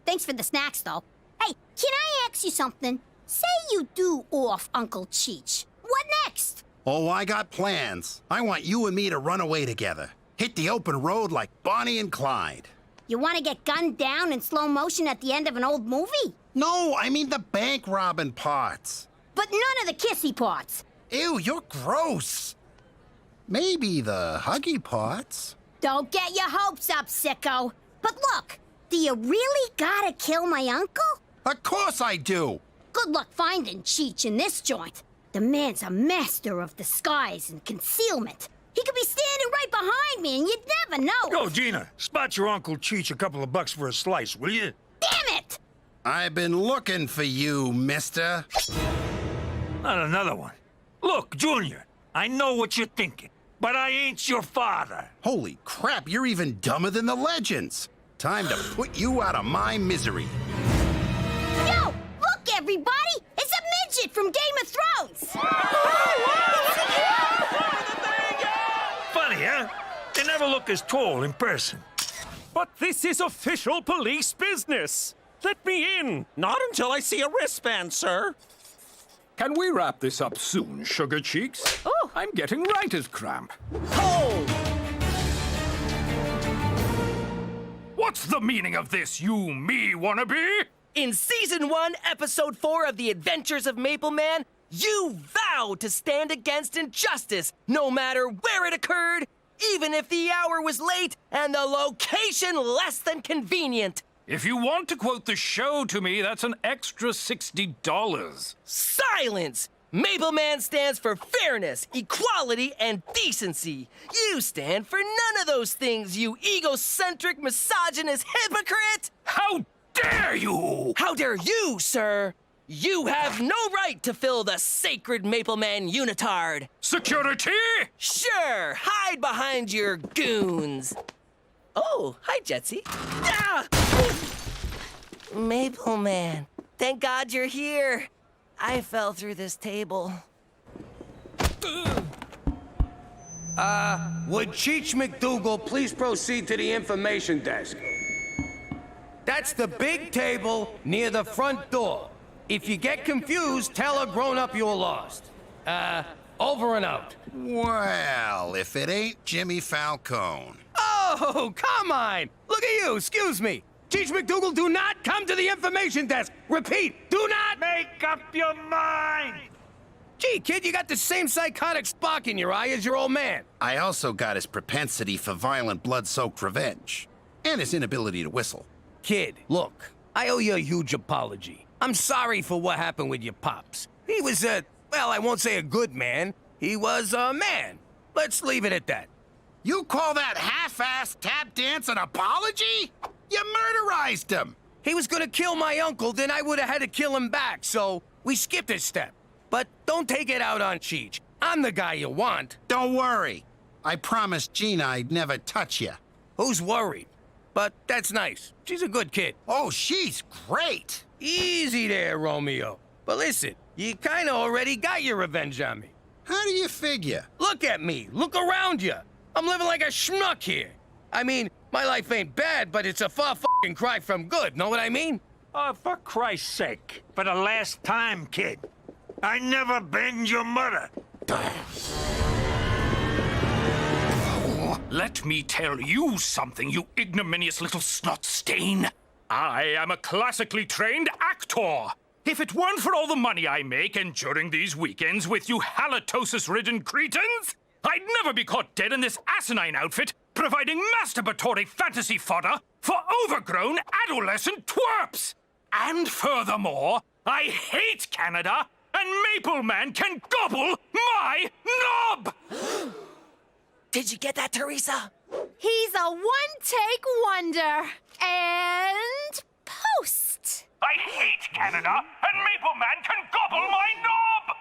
Thanks for the snacks, though. Hey, can I ask you something? Say you do off Uncle Cheech. What next? Oh, I got plans. I want you and me to run away together. Hit the open road like Bonnie and Clyde. You want to get gunned down in slow motion at the end of an old movie? No, I mean the bank robbing parts. But none of the kissy parts. Ew, you're gross. Maybe the huggy parts. Don't get your hopes up, sicko. But look, do you really gotta kill my uncle? Of course I do. Good luck finding Cheech in this joint. The man's a master of disguise and concealment. He could be standing right behind me and you'd never know. Yo, Gina, spot your Uncle Cheech a couple of bucks for a slice, will you? Damn it! I've been looking for you, mister. Not another one. Look, Junior, I know what you're thinking, but I ain't your father. Holy crap, you're even dumber than the legends. Time to put you out of my misery. Yo, look, everybody! It's a midget from Game of Thrones! Funny, huh? They never look as tall in person. But this is official police business. Let me in. Not until I see a wristband, sir. Can we wrap this up soon, Sugar Cheeks? Oh. I'm getting writer's cramp. Hold! What's the meaning of this, you me wannabe? In Season 1, Episode 4 of The Adventures of Maple Man, you vowed to stand against injustice, no matter where it occurred, even if the hour was late and the location less than convenient. If you want to quote the show to me, that's an extra $60. Silence! Maple Man stands for fairness, equality, and decency. You stand for none of those things, you egocentric, misogynist hypocrite! How dare you! How dare you, sir? You have no right to fill the sacred Maple Man unitard. Security? Sure, hide behind your goons. Oh, hi, Jetsy. Ah! Maple Man, thank God you're here. I fell through this table. Would Cheech McDougal please proceed to the information desk? That's the big table near the front door. If you get confused, tell a grown-up you're lost. Over and out. Well, if it ain't Jimmy Falcone. Oh, come on! Look at you, excuse me. Cheech McDougal, do not come to the information desk. Repeat, do not make up your mind. Gee, kid, you got the same psychotic spark in your eye as your old man. I also got his propensity for violent, blood-soaked revenge. And his inability to whistle. Kid, look, I owe you a huge apology. I'm sorry for what happened with your pops. He was well, I won't say a good man. He was a man. Let's leave it at that. You call that half-assed tap dance an apology? You murderized him! He was gonna kill my uncle, then I would've had to kill him back, so we skipped a step. But don't take it out on Cheech. I'm the guy you want. Don't worry. I promised Gina I'd never touch you. Who's worried? But that's nice. She's a good kid. Oh, she's great! Easy there, Romeo. But listen, you kinda already got your revenge on me. How do you figure? Look at me. Look around you. I'm living like a schmuck here. I mean, my life ain't bad, but it's a far fucking cry from good. Know what I mean? Oh, for Christ's sake. For the last time, kid. I never banged your mother. Let me tell you something, you ignominious little snot stain. I am a classically trained actor. If it weren't for all the money I make enduring these weekends with you halitosis-ridden cretins, I'd never be caught dead in this asinine outfit, providing masturbatory fantasy fodder for overgrown adolescent twerps. And furthermore, I hate Canada, and Maple Man can gobble my knob! Did you get that, Teresa? He's a one-take wonder. And post. I hate Canada, and Maple Man can gobble my knob!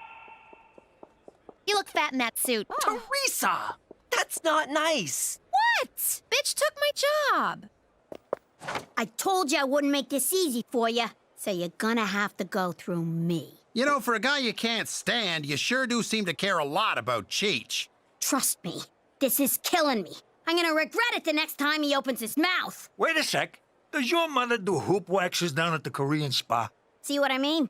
You look fat in that suit. Teresa! That's not nice. What? Bitch took my job. I told you I wouldn't make this easy for you, so you're gonna have to go through me. You know, for a guy you can't stand, you sure do seem to care a lot about Cheech. Trust me, this is killing me. I'm gonna regret it the next time he opens his mouth. Wait a sec. Does your mother do hoop waxes down at the Korean spa? See what I mean?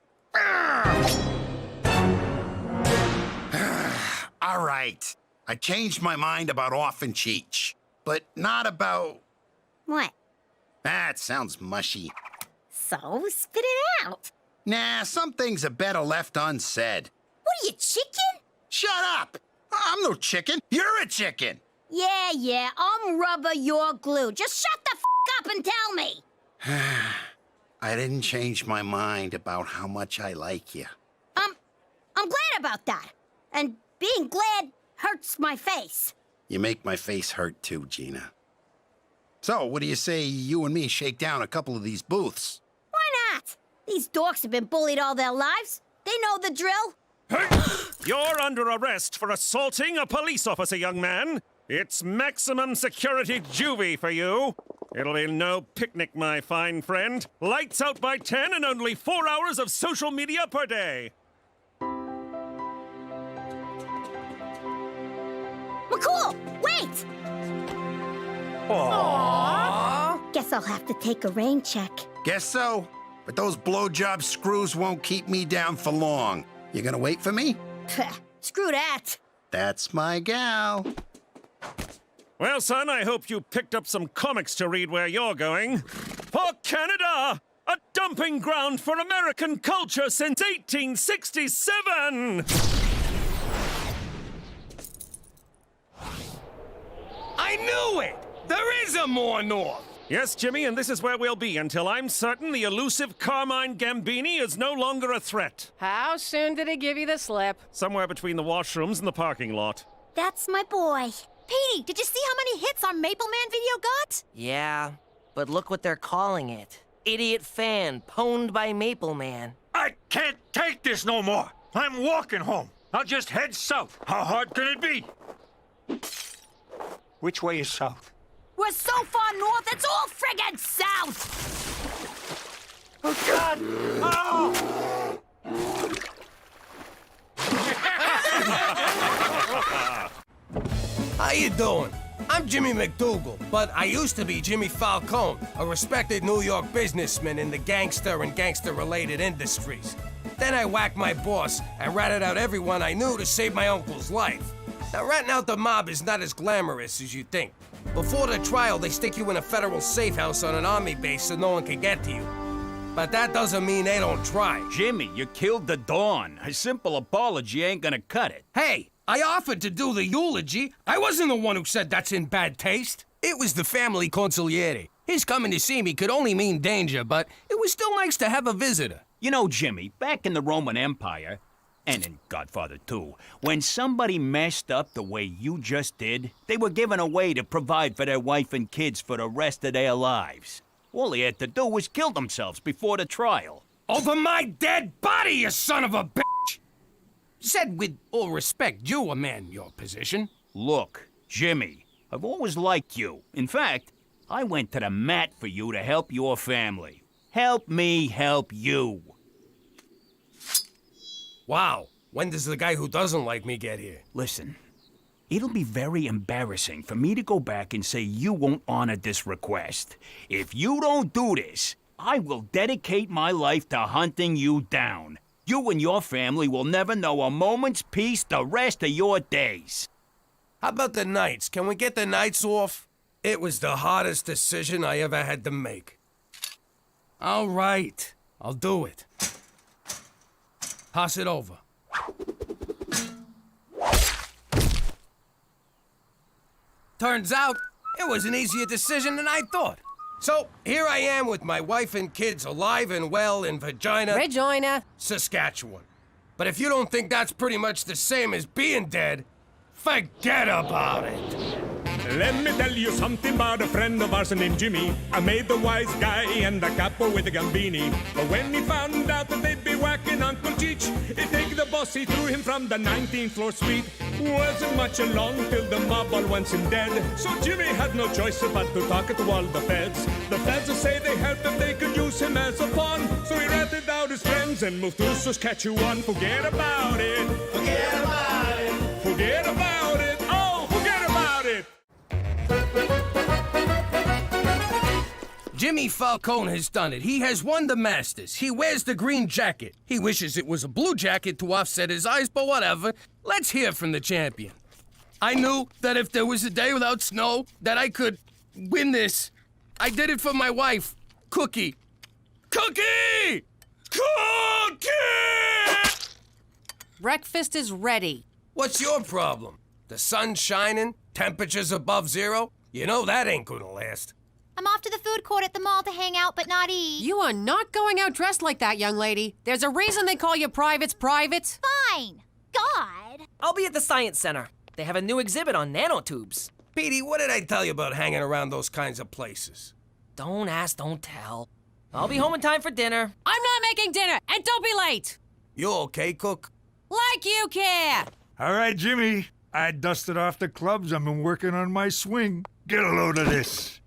All right. I changed my mind about Orphan Cheech, but not about... What? That sounds mushy. So, spit it out. Nah, some things are better left unsaid. What are you, chicken? Shut up! I'm no chicken. You're a chicken. Yeah, I'm rubber, you're glue. Just shut the up and tell me. I didn't change my mind about how much I like you. I'm glad about that. And being glad hurts my face. You make my face hurt too, Gina. So, what do you say you and me shake down a couple of these booths? Why not? These dorks have been bullied all their lives. They know the drill. You're under arrest for assaulting a police officer, young man. It's maximum security juvie for you. It'll be no picnic, my fine friend. Lights out by 10 and only 4 hours of social media per day. McCool, wait! Aww. Guess I'll have to take a rain check. Guess so. But those blowjob screws won't keep me down for long. You gonna wait for me? Screw that. That's my gal. Well, son, I hope you picked up some comics to read where you're going. For Canada, a dumping ground for American culture since 1867! I knew it! There is a more north! Yes, Jimmy, and this is where we'll be until I'm certain the elusive Carmine Gambini is no longer a threat. How soon did he give you the slip? Somewhere between the washrooms and the parking lot. That's my boy. Petey, did you see how many hits our Maple Man video got? Yeah, but look what they're calling it. Idiot fan pwned by Maple Man. I can't take this no more. I'm walking home. I'll just head south. How hard can it be? Which way is south? We're so far north, it's all friggin' south! Oh, God! Oh! How you doing? I'm Jimmy McDougal, but I used to be Jimmy Falcone, a respected New York businessman in the gangster and gangster-related industries. Then I whacked my boss and ratted out everyone I knew to save my uncle's life. Now, ratting out the mob is not as glamorous as you think. Before the trial, they stick you in a federal safe house on an army base so no one can get to you. But that doesn't mean they don't try. Jimmy, you killed the Dawn. A simple apology ain't gonna cut it. Hey, I offered to do the eulogy. I wasn't the one who said that's in bad taste. It was the family consigliere. His coming to see me could only mean danger, but it was still nice to have a visitor. You know, Jimmy, back in the Roman Empire, and in Godfather 2, when somebody messed up the way you just did, they were given a way to provide for their wife and kids for the rest of their lives. All they had to do was kill themselves before the trial. Over my dead body, you son of a bitch! Said with all respect, you a man in your position. Look, Jimmy, I've always liked you. In fact, I went to the mat for you to help your family. Help me help you. Wow, when does the guy who doesn't like me get here? Listen, it'll be very embarrassing for me to go back and say you won't honor this request. If you don't do this, I will dedicate my life to hunting you down. You and your family will never know a moment's peace the rest of your days. How about the nights? Can we get the nights off? It was the hardest decision I ever had to make. All right, I'll do it. Pass it over. Turns out, it was an easier decision than I thought. So, here I am with my wife and kids alive and well in Regina, Saskatchewan. But if you don't think that's pretty much the same as being dead, forget about it. Let me tell you something about a friend of ours named Jimmy. I made the wise guy and the capo with the Gambini. But when he found out that they'd be whacking Uncle Cheech, he'd take the boss, he threw him from the 19th floor suite. Wasn't much along till the mob all wants him dead. So Jimmy had no choice but to talk to all the feds. The feds will say they helped him, they could use him as a pawn. So he ratted out his friends and moved to Saskatchewan. Forget about it. Forget about it. Forget about it. Oh, forget about it. Jimmy Falcone has done it. He has won the Masters. He wears the green jacket. He wishes it was a blue jacket to offset his eyes, but whatever. Let's hear from the champion. I knew that if there was a day without snow, that I could win this. I did it for my wife, Cookie. Cookie! Cookie! breakfast is ready. What's your problem? The sun's shining, temperatures above zero. You know that ain't gonna last. I'm off to the food court at the mall to hang out but not eat. You are not going out dressed like that, young lady. There's a reason they call you privates privates. Fine. God. I'll be at the Science Center. They have a new exhibit on nanotubes. Petey, what did I tell you about hanging around those kinds of places? Don't ask, don't tell. I'll be home in time for dinner. I'm not making dinner, and don't be late. You okay, Cook? Like you care. All right, Jimmy. I dusted off the clubs. I've been working on my swing. Get a load of this.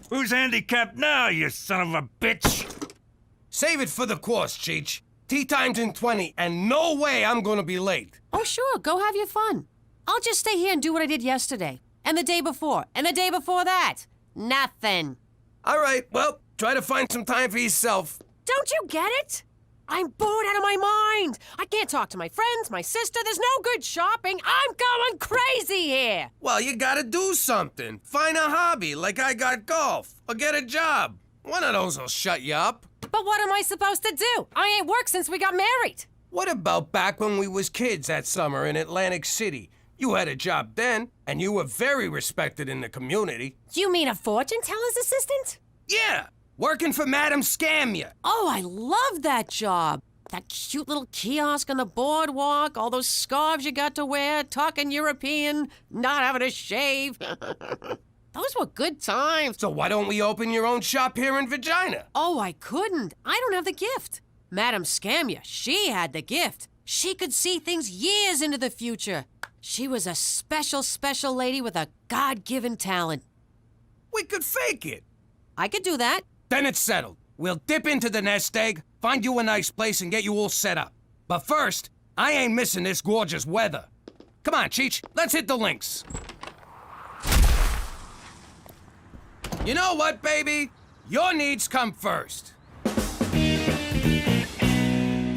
Who's handicapped now, you son of a bitch? Save it for the course, Cheech. Tea time's in 20, and no way I'm gonna be late. Oh, sure, go have your fun. I'll just stay here and do what I did yesterday, and the day before, and the day before that. Nothing. All right, well, try to find some time for yourself. Don't you get it? I'm bored out of my mind. I can't talk to my friends, my sister. There's no good shopping. I'm going crazy here. Well, you gotta do something. Find a hobby, like I got golf, or get a job. One of those will shut you up. But what am I supposed to do? I ain't worked since we got married. What about back when we was kids that summer in Atlantic City? You had a job then, and you were very respected in the community. You mean a fortune teller's assistant? Yeah, working for Madam Scamia. Oh, I love that job. That cute little kiosk on the boardwalk, all those scarves you got to wear, talking European, not having to shave. Those were good times. So why don't we open your own shop here in Virginia? Oh, I couldn't. I don't have the gift. Madam Scamia, she had the gift. She could see things years into the future. She was a special, special lady with a God-given talent. We could fake it. I could do that. Then it's settled. We'll dip into the nest egg, find you a nice place, and get you all set up. But first, I ain't missing this gorgeous weather. Come on, Cheech, let's hit the links. You know what, baby? Your needs come first.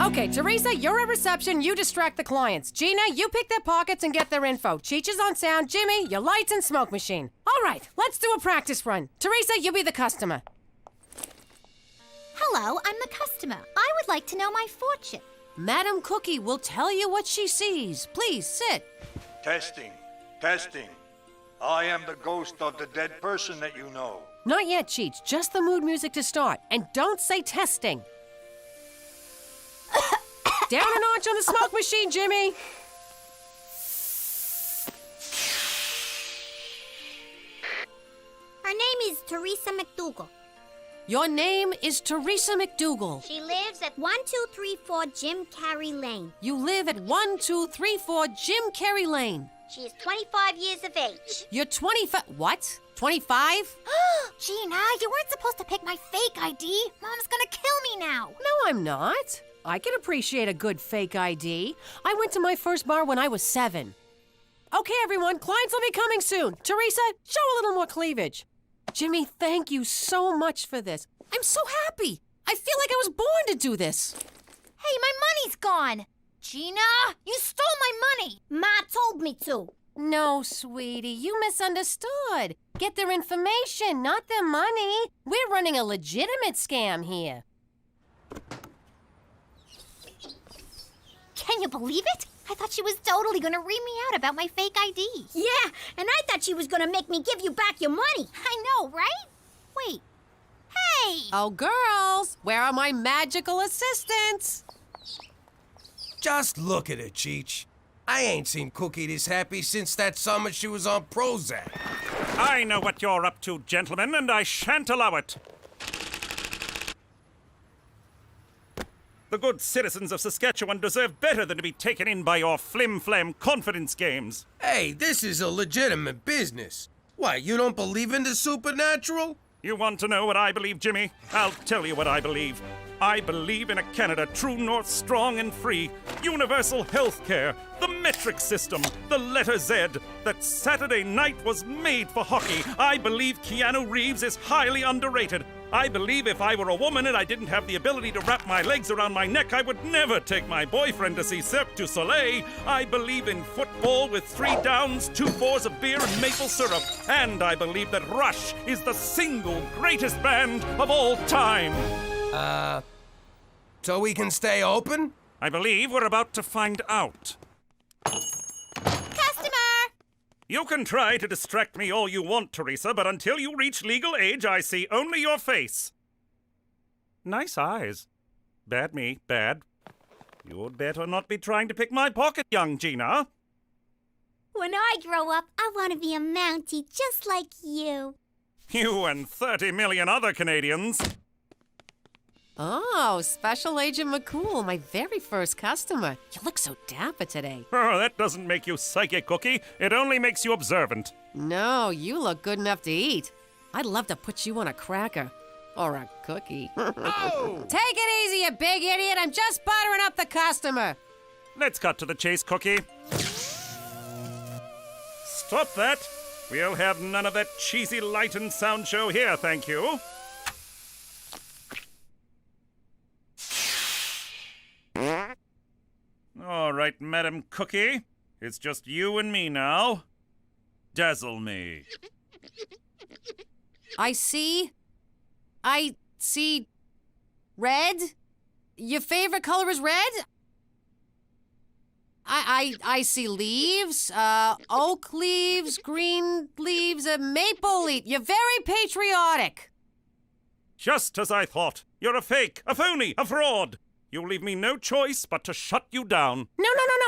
Okay, Teresa, you're at reception. You distract the clients. Gina, you pick their pockets and get their info. Cheech is on sound. Jimmy, your lights and smoke machine. All right, let's do a practice run. Teresa, you be the customer. Hello, I'm the customer. I would like to know my fortune. Madam Cookie will tell you what she sees. Please sit. Testing. Testing. I am the ghost of the dead person that you know. Not yet, Cheech. Just the mood music to start. And don't say testing. Down a notch on the smoke machine, Jimmy. Her name is Teresa McDougal. Your name is Teresa McDougal. She lives at 1234 Jim Carrey Lane. You live at 1234 Jim Carrey Lane. She is 25 years of age. You're 25. What? 25? Gina, you weren't supposed to pick my fake ID. Mom's gonna kill me now. No, I'm not. I can appreciate a good fake ID. I went to my first bar when I was 7. Okay, everyone, clients will be coming soon. Teresa, show a little more cleavage. Jimmy, thank you so much for this. I'm so happy. I feel like I was born to do this. Hey, my money's gone. Gina, you stole my money. Ma told me to. No, sweetie, you misunderstood. Get their information, not their money. We're running a legitimate scam here. Can you believe it? I thought she was totally gonna read me out about my fake ID. Yeah, and I thought she was gonna make me give you back your money. I know, right? Wait. Hey! Oh, girls, where are my magical assistants? Just look at her, Cheech. I ain't seen Cookie this happy since that summer she was on Prozac. I know what you're up to, gentlemen, and I shan't allow it. The good citizens of Saskatchewan deserve better than to be taken in by your flim-flam confidence games. Hey, this is a legitimate business. Why, you don't believe in the supernatural? You want to know what I believe, Jimmy? I'll tell you what I believe. I believe in a Canada true north, strong and free, universal health care, the metric system, the letter Z, that Saturday night was made for hockey. I believe Keanu Reeves is highly underrated. I believe if I were a woman and I didn't have the ability to wrap my legs around my neck, I would never take my boyfriend to see Cirque du Soleil. I believe in football with 3 downs, 2 fours of beer and maple syrup. And I believe that Rush is the single greatest band of all time. So we can stay open? I believe we're about to find out. You can try to distract me all you want, Teresa, but until you reach legal age, I see only your face. Nice eyes. Bad me, bad. You'd better not be trying to pick my pocket, young Gina. When I grow up, I want to be a Mountie just like you. You and 30 million other Canadians. Oh, Special Agent McCool, my very first customer. You look so dapper today. Oh, that doesn't make you psychic, Cookie. It only makes you observant. No, you look good enough to eat. I'd love to put you on a cracker. Or a cookie. Oh! Take it easy, you big idiot. I'm just buttering up the customer. Let's cut to the chase, Cookie. Stop that. We'll have none of that cheesy light and sound show here, thank you. All right, Madam Cookie. It's just you and me now. Dazzle me. I see red. Your favorite color is red? I see leaves, oak leaves, green leaves, a maple leaf. You're very patriotic. Just as I thought. You're a fake, a phony, a fraud. You'll leave me no choice but to shut you down. No,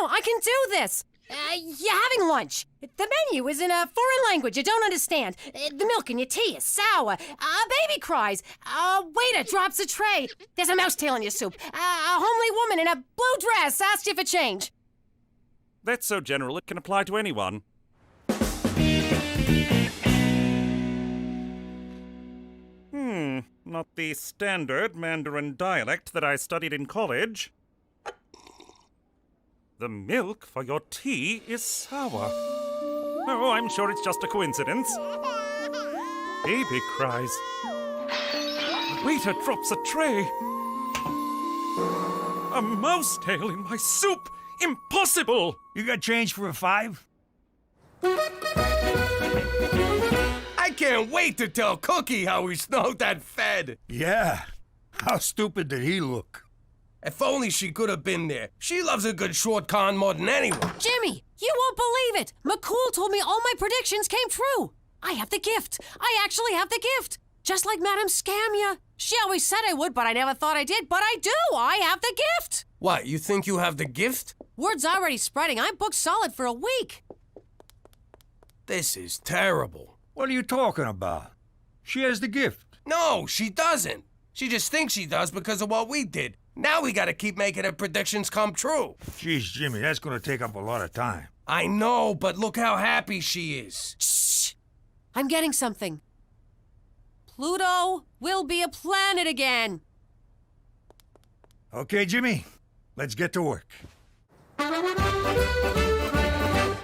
I can do this. You're having lunch. The menu is in a foreign language you don't understand. The milk in your tea is sour. A baby cries. A waiter drops a tray. There's a mouse tail in your soup. A homely woman in a blue dress asks you for change. That's so general it can apply to anyone. Not the standard Mandarin dialect that I studied in college. The milk for your tea is sour. Oh, I'm sure it's just a coincidence. Baby cries. The waiter drops a tray. A mouse tail in my soup! Impossible! You got change for a 5? I can't wait to tell Cookie how we snowed that Fed. Yeah. How stupid did he look? If only she could have been there. She loves a good short con more than anyone. Jimmy, you won't believe it. McCool told me all my predictions came true. I have the gift. I actually have the gift. Just like Madame Scamia. She always said I would, but I never thought I did. But I do. I have the gift. What, you think you have the gift? Word's already spreading. I'm booked solid for a week. This is terrible. What are you talking about? She has the gift. No, she doesn't. She just thinks she does because of what we did. Now we gotta keep making her predictions come true. Jeez, Jimmy, that's gonna take up a lot of time. I know, but look how happy she is. Shh! I'm getting something. Pluto will be a planet again. Okay, Jimmy, let's get to work.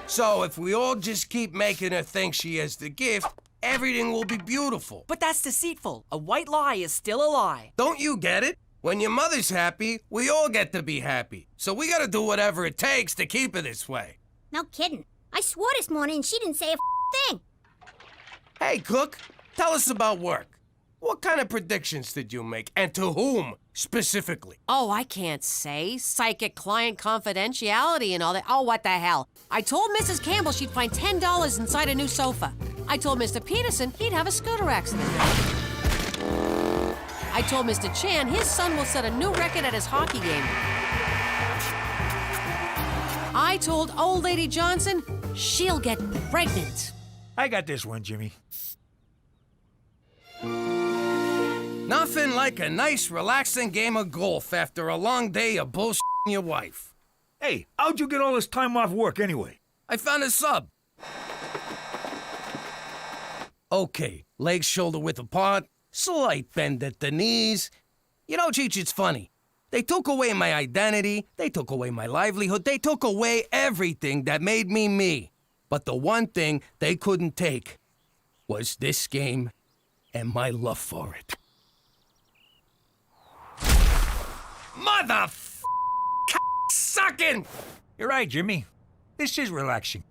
So if we all just keep making her think she has the gift, everything will be beautiful. But that's deceitful. A white lie is still a lie. Don't you get it? When your mother's happy, we all get to be happy. So we gotta do whatever it takes to keep her this way. No kidding. I swore this morning and she didn't say a thing. Hey, Cook, tell us about work. What kind of predictions did you make, and to whom, specifically? Oh, I can't say. Psychic client confidentiality and all that. Oh, what the hell. I told Mrs. Campbell she'd find $10 inside a new sofa. I told Mr. Peterson he'd have a scooter accident. I told Mr. Chan his son will set a new record at his hockey game. I told old lady Johnson she'll get pregnant. I got this one, Jimmy. Nothing like a nice, relaxing game of golf after a long day of bullshitting your wife. Hey, how'd you get all this time off work anyway? I found a sub. Okay, legs shoulder width apart, slight bend at the knees. You know, Cheech, it's funny. They took away my identity, they took away my livelihood, they took away everything that made me me. But the one thing they couldn't take was this game and my love for it. Mother sucking! You're right, Jimmy. This is relaxing.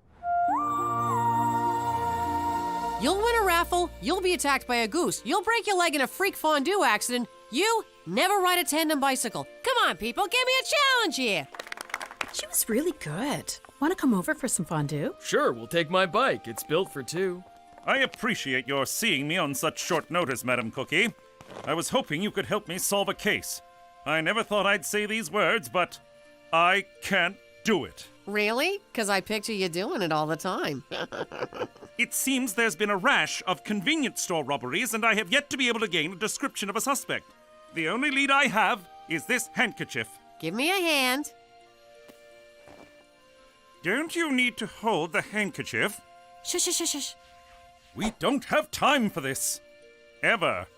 You'll win a raffle, you'll be attacked by a goose, you'll break your leg in a freak fondue accident, you never ride a tandem bicycle. Come on, people, give me a challenge here. She was really good. Want to come over for some fondue? Sure, we'll take my bike. It's built for two. I appreciate your seeing me on such short notice, Madam Cookie. I was hoping you could help me solve a case. I never thought I'd say these words, but I can't do it. Really? Because I picture you doing it all the time. It seems there's been a rash of convenience store robberies, and I have yet to be able to gain a description of a suspect. The only lead I have is this handkerchief. Give me a hand. Don't you need to hold the handkerchief? Shush, shush, shush, shush. We don't have time for this. Ever.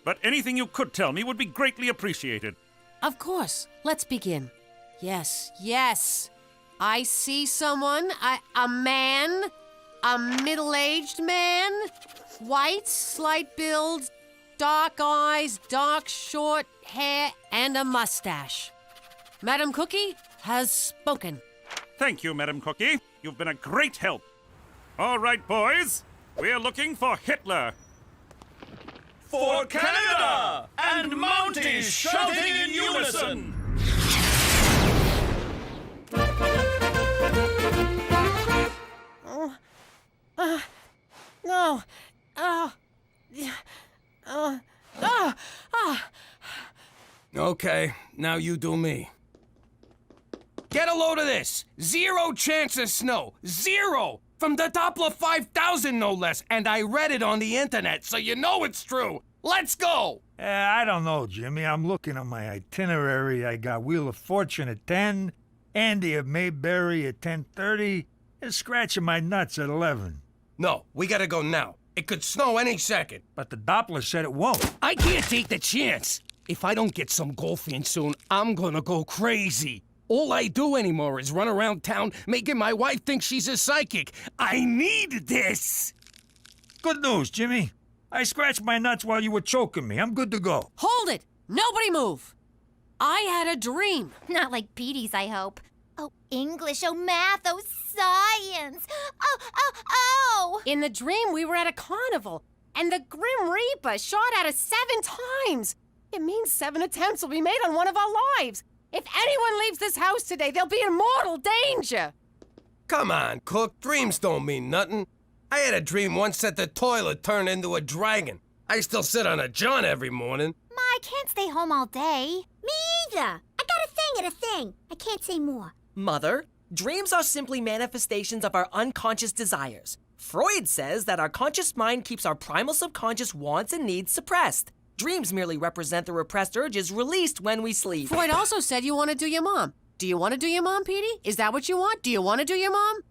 But anything you could tell me would be greatly appreciated. Of course. Let's begin. Yes, yes. I see someone, a man, a middle-aged man, white, slight build, dark eyes, dark, short hair, and a mustache. Madam Cookie has spoken. Thank you, Madam Cookie. You've been a great help. All right, boys. We're looking for Hitler. For Canada! And Mounties shouting in unison! No. Okay, now you do me. Get a load of this! 0 chance of snow! 0! From the Doppler 5000, no less! And I read it on the internet, so you know it's true! Let's go! I don't know, Jimmy. I'm looking at my itinerary. I got Wheel of Fortune at 10, Andy of Mayberry at 10:30, and scratching my nuts at 11. No, we gotta go now. It could snow any second. But the Doppler said it won't. I can't take the chance. If I don't get some golfing soon, I'm gonna go crazy. All I do anymore is run around town making my wife think she's a psychic. I need this! Good news, Jimmy. I scratched my nuts while you were choking me. I'm good to go. Hold it! Nobody move! I had a dream. Not like Petey's, I hope. Oh, English, oh, math, oh, science. Oh! In the dream, we were at a carnival, and the Grim Reaper shot at us 7 times. It means 7 attempts will be made on one of our lives. If anyone leaves this house today, they'll be in mortal danger. Come on, Cook. Dreams don't mean nothing. I had a dream once that the toilet turned into a dragon. I still sit on a john every morning. Ma, I can't stay home all day. Me either. I got a thing and a thing. I can't say more. Mother, dreams are simply manifestations of our unconscious desires. Freud says that our conscious mind keeps our primal subconscious wants and needs suppressed. Dreams merely represent the repressed urges released when we sleep. Freud also said you want to do your mom. Do you want to do your mom, Petey? Is that what you want? Do you want to do your mom?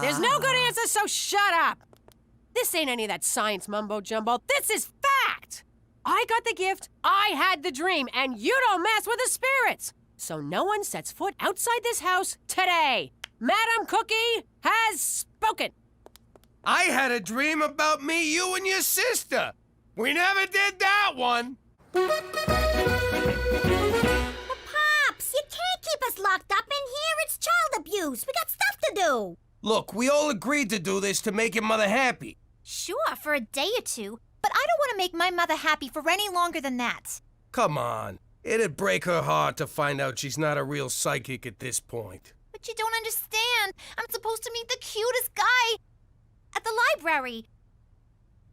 There's no good answer, so shut up. This ain't any of that science mumbo-jumbo. This is fact. I got the gift, I had the dream, and you don't mess with the spirits. So no one sets foot outside this house today. Madam Cookie has spoken. I had a dream about me, you, and your sister. We never did that one. Pops, you can't keep us locked up in here. It's child abuse. We got stuff to do. Look, we all agreed to do this to make your mother happy. Sure, for a day or two, but I don't want to make my mother happy for any longer than that. Come on. It'd break her heart to find out she's not a real psychic at this point. But you don't understand. I'm supposed to meet the cutest guy at the library,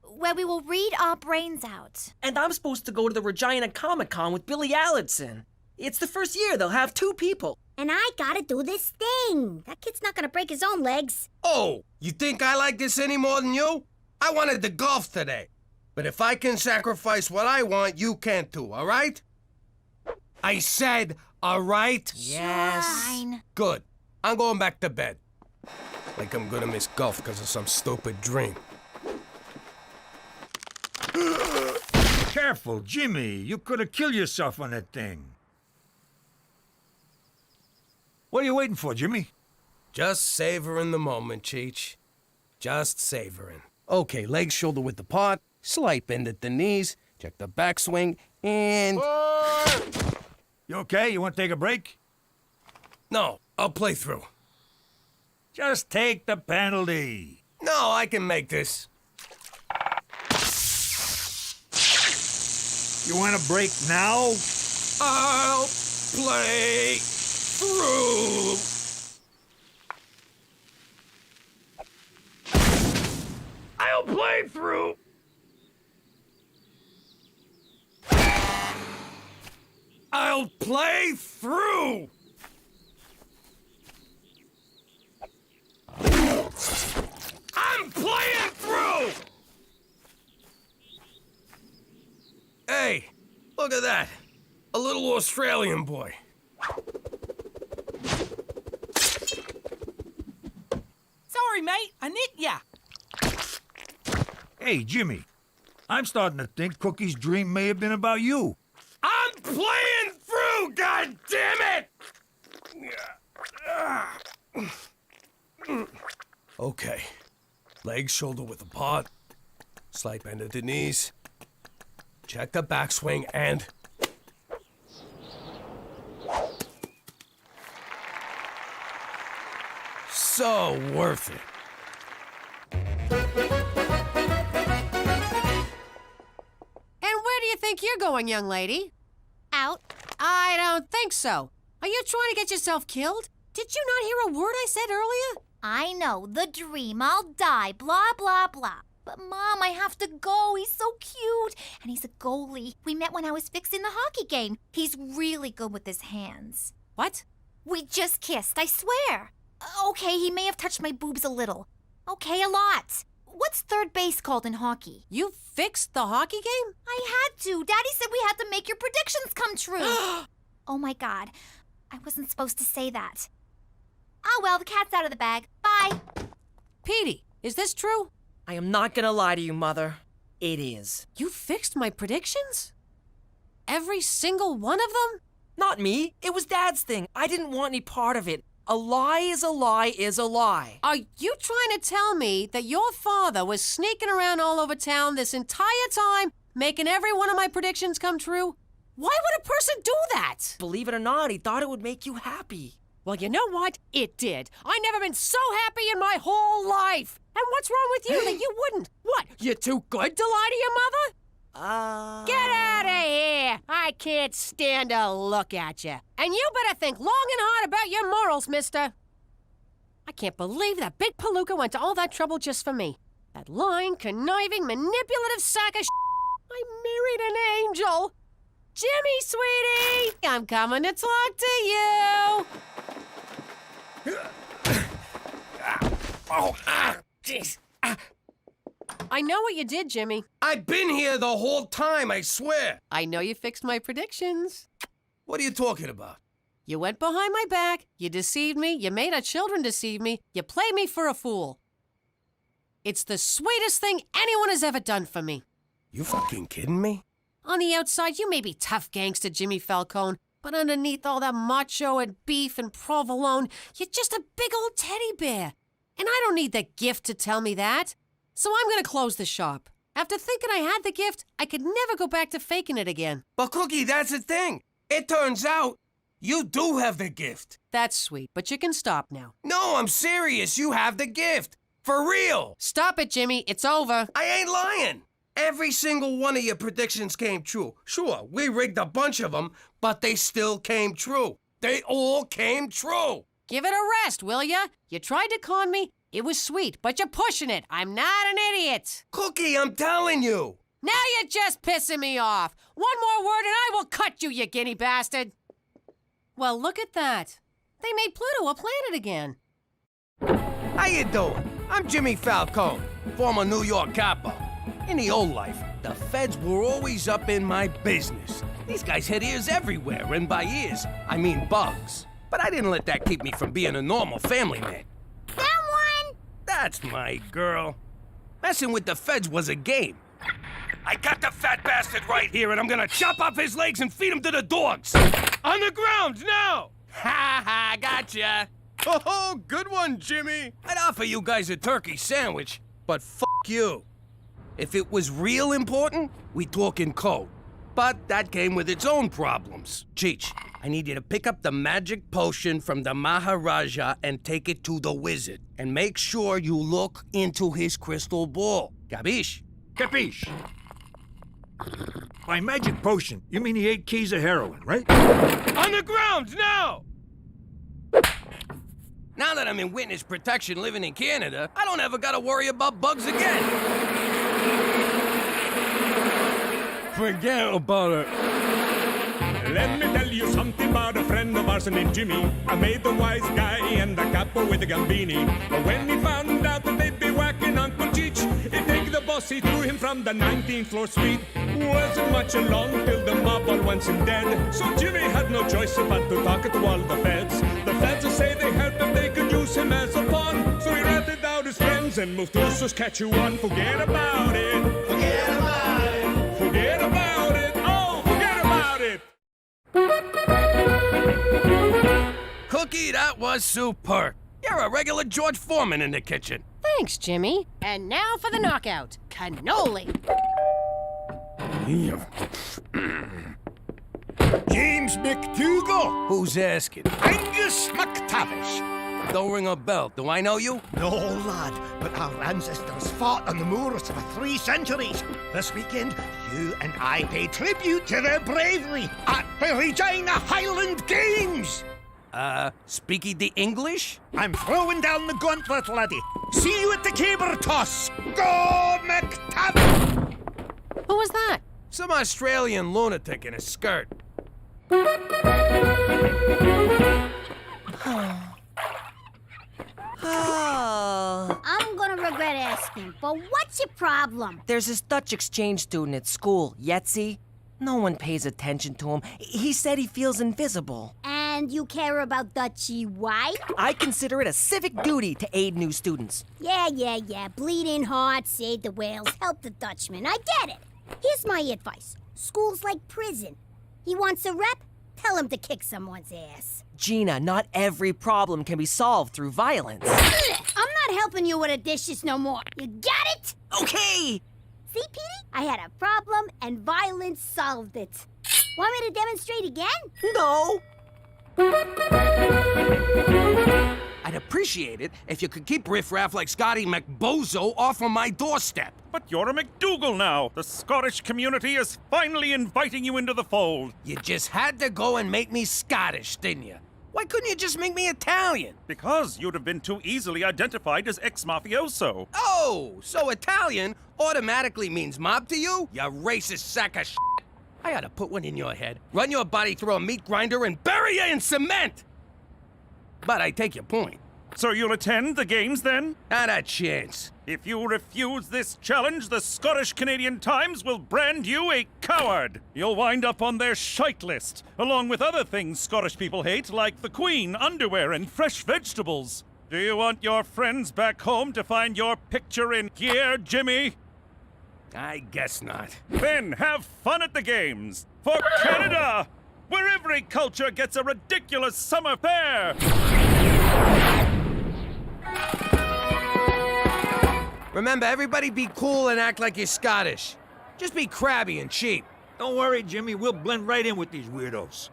where we will read our brains out. And I'm supposed to go to the Regina Comic-Con with Billy Allenson. It's the first year they'll have 2 people. And I gotta do this thing. That kid's not gonna break his own legs. Oh, you think I like this any more than you? I wanted to golf today. But if I can sacrifice what I want, you can too, all right? I said, all right? Yes. Fine. Good. I'm going back to bed. Like I'm gonna miss golf because of some stupid dream. Careful, Jimmy. You could have killed yourself on that thing. What are you waiting for, Jimmy? Just savoring the moment, Cheech. Just savoring. Okay, legs shoulder width apart, slight bend at the knees, check the backswing, and... You okay? You want to take a break? No, I'll play through. Just take the penalty. No, I can make this. You want to break now? I'll play through. play through! I'm playing through! Hey, look at that. A little Australian boy. Sorry, mate. I nicked ya. Hey, Jimmy. I'm starting to think Cookie's dream may have been about you. I'm playing through, God damn it! Okay. Legs shoulder width apart. Slight bend at the knees. Check the backswing and... So worth it. And where do you think you're going, young lady? Out. I don't think so. Are you trying to get yourself killed? Did you not hear a word I said earlier? I know, the dream, I'll die, blah, blah, blah. But Mom, I have to go. He's so cute. And he's a goalie. We met when I was fixing the hockey game. He's really good with his hands. What? We just kissed, I swear. Okay, he may have touched my boobs a little. Okay, a lot. What's third base called in hockey? You fixed the hockey game? I had to. Daddy said we had to make your predictions come true. Oh my God. I wasn't supposed to say that. Oh well, the cat's out of the bag. Bye. Petey, is this true? I am not gonna lie to you, Mother. It is. You fixed my predictions? Every single one of them? Not me. It was Dad's thing. I didn't want any part of it. A lie is a lie is a lie. Are you trying to tell me that your father was sneaking around all over town this entire time, making every one of my predictions come true? Why would a person do that? Believe it or not, he thought it would make you happy. Well, you know what? It did. I never been so happy in my whole life. And what's wrong with you that you wouldn't? What, you too good to lie to your mother? Get out of here! I can't stand to look at you. And you better think long and hard about your morals, mister. I can't believe that big palooka went to all that trouble just for me. That lying, conniving, manipulative sack of I married an angel. Jimmy, sweetie! I'm coming to talk to you. Jeez. I know what you did, Jimmy. I've been here the whole time, I swear. I know you fixed my predictions. What are you talking about? You went behind my back, you deceived me, you made our children deceive me, you played me for a fool. It's the sweetest thing anyone has ever done for me. You fucking kidding me? On the outside, you may be tough gangster Jimmy Falcone, but underneath all that macho and beef and provolone, you're just a big old teddy bear. And I don't need the gift to tell me that. So I'm gonna close the shop. After thinking I had the gift, I could never go back to faking it again. But Cookie, that's the thing. It turns out you do have the gift. That's sweet, but you can stop now. No, I'm serious. You have the gift. For real. Stop it, Jimmy. It's over. I ain't lying. Every single one of your predictions came true. Sure, we rigged a bunch of them, but they still came true. They all came true. Give it a rest, will ya? You tried to con me. It was sweet, but you're pushing it. I'm not an idiot. Cookie, I'm telling you. Now you're just pissing me off. One more word and I will cut you, you guinea bastard. Well, look at that. They made Pluto a planet again. How you doing? I'm Jimmy Falcone, former New York capo. In the old life, the feds were always up in my business. These guys had ears everywhere, and by ears, I mean bugs. But I didn't let that keep me from being a normal family man. Someone! That's my girl. Messing with the feds was a game. I got the fat bastard right here, and I'm gonna chop off his legs and feed him to the dogs. On the ground, now! Ha ha, gotcha. Oh, good one, Jimmy. I'd offer you guys a turkey sandwich, but fuck you. If it was real important, we'd talk in code. But that came with its own problems. Cheech, I need you to pick up the magic potion from the Maharaja and take it to the wizard. And make sure you look into his crystal ball. Capiche? Capiche. By magic potion, you mean the 8 keys of heroin, right? On the ground, now! Now that I'm in witness protection living in Canada, I don't ever gotta worry about bugs again. Forget about it. Let me tell you something about a friend of ours named Jimmy. I made the wise guy and the capo with the gambini. But when he found out that they'd be whacking Uncle Cheech, he'd take the boss, he threw him from the 19th floor suite. Wasn't much along till the mob all went him dead. So Jimmy had no choice but to talk to all the feds. The feds will say they heard that they could use him as a pawn. So he ratted out his friends and moved to Saskatchewan. Forget about it. Forget about it. Forget about it. Oh, forget about it. Cookie, that was superb. You're a regular George Foreman in the kitchen. Thanks, Jimmy. And now for the knockout. Cannoli. James McDougal. Who's asking? Angus McTavish. Don't ring a bell. Do I know you? No, lad, but our ancestors fought on the moors for 3 centuries. This weekend, you and I pay tribute to their bravery at the Regina Highland Games. Speaking the English? I'm throwing down the gauntlet, laddie. See you at the caber toss. Go, McTavish! Who was that? Some Australian lunatic in a skirt. I'm gonna regret asking, but what's your problem? There's this Dutch exchange student at school, Yetzi. No one pays attention to him. He said he feels invisible. And you care about Dutchie why? I consider it a civic duty to aid new students. Yeah. Bleeding heart, save the whales, help the Dutchman. I get it. Here's my advice. School's like prison. He wants a rep? Tell him to kick someone's ass. Gina, not every problem can be solved through violence. I'm not helping you with the dishes no more. You got it? Okay. See, Petey? I had a problem and violence solved it. Want me to demonstrate again? No. I'd appreciate it if you could keep riffraff like Scotty McBozo off of my doorstep. But you're a McDougal now. The Scottish community is finally inviting you into the fold. You just had to go and make me Scottish, didn't you? Why couldn't you just make me Italian? Because you'd have been too easily identified as ex-mafioso. Oh, so Italian automatically means mob to you? You racist sack of shit. I ought to put one in your head, run your body through a meat grinder, and bury you in cement! But I take your point. So you'll attend the games then? Not a chance. If you refuse this challenge, the Scottish Canadian Times will brand you a coward. You'll wind up on their shite list, along with other things Scottish people hate, like the Queen, underwear, and fresh vegetables. Do you want your friends back home to find your picture in gear, Jimmy? I guess not. Then have fun at the games. For Canada, where every culture gets a ridiculous summer fair. Remember, everybody be cool and act like you're Scottish. Just be crabby and cheap. Don't worry, Jimmy. We'll blend right in with these weirdos.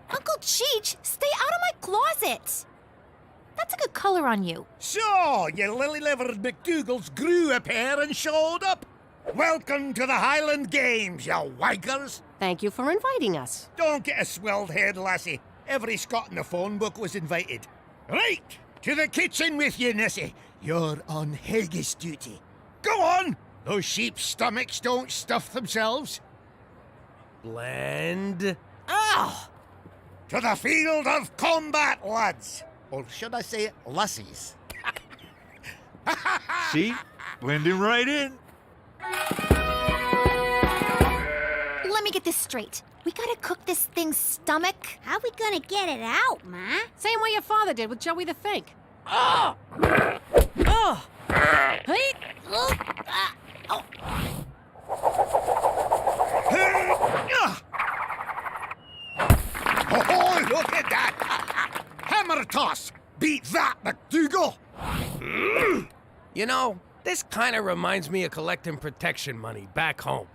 Uncle Cheech, stay out of my closet. That's a good color on you. So, you lily-livered McDougals grew a pair and showed up. Welcome to the Highland Games, you wankers. Thank you for inviting us. Don't get a swelled head, lassie. Every Scot in the phone book was invited. Right, to the kitchen with you, Nessie. You're on haggis duty. Go on! Those sheep's stomachs don't stuff themselves. Blend. Ah! To the field of combat, lads. Or should I say lassies? See? Blending right in. Let me get this straight. We gotta cook this thing's stomach. How we gonna get it out, Ma? Same way your father did with Joey the Fink. Oh! Oh! Hey! Oh, look at that! Hammer toss! Beat that, McDougal! You know, this kind of reminds me of collecting protection money back home.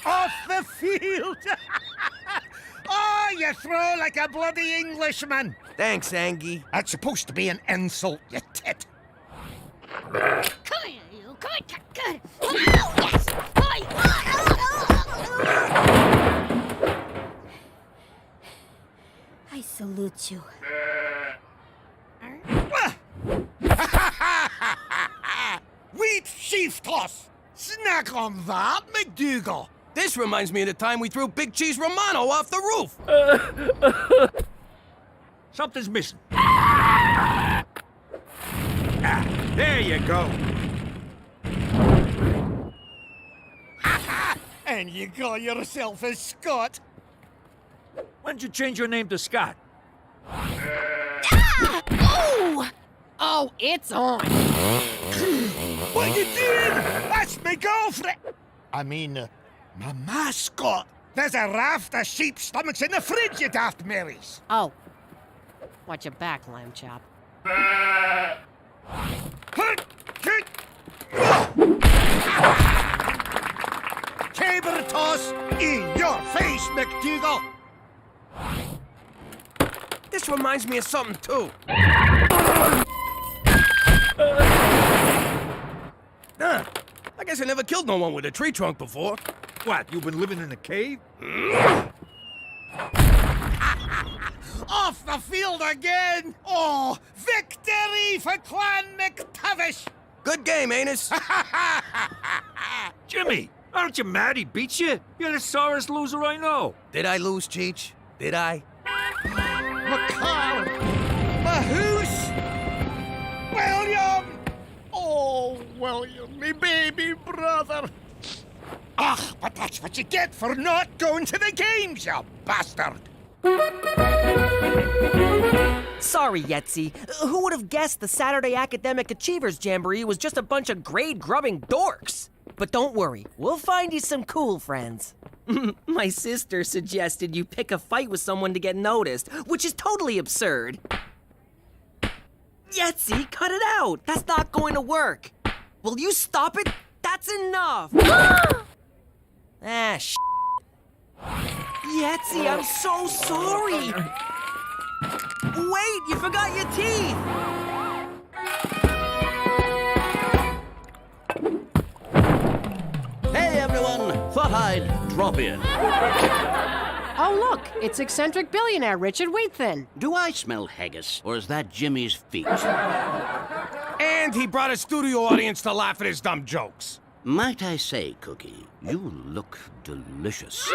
Off the field! Oh, you throw like a bloody Englishman! Thanks, Angie. That's supposed to be an insult, you tit. Come here, you. Come on. Oh, yes! I salute you. Snack on that, McDougal. This reminds me of the time we threw Big Cheese Romano off the roof. Something's missing. There you go. And you call yourself a Scot? When'd you change your name to Scott? Oh! Oh, it's on. What you doing? That's my girlfriend. I mean, my mascot. There's a raft of sheep stomachs in the fridge, you daft Marys. Oh. Watch your back, lamb chop. Caber toss in your face, McDougal. This reminds me of something, too. I guess I never killed no one with a tree trunk before. What, you've been living in a cave? Off the field again! Oh, victory for Clan McTavish! Good game, Anus. Jimmy, aren't you mad he beat you? You're the sorest loser I know. Did I lose, Cheech? Did I? McCall! Mahoose! William! Oh, William, me baby brother! Ah, but that's what you get for not going to the games, you bastard! Sorry, Yetzi. Who would have guessed the Saturday Academic Achievers Jamboree was just a bunch of grade-grubbing dorks? But don't worry, we'll find you some cool friends. My sister suggested you pick a fight with someone to get noticed, which is totally absurd. Yetzi, cut it out! That's not going to work! Will you stop it? That's enough! Shh. Yetzi, I'm so sorry! Wait, you forgot your teeth! Hey, everyone! Thought I'd drop in. Oh, look, it's eccentric billionaire Richard Wheatthin. Do I smell haggis, or is that Jimmy's feet? And he brought a studio audience to laugh at his dumb jokes. Might I say, Cookie, you look delicious.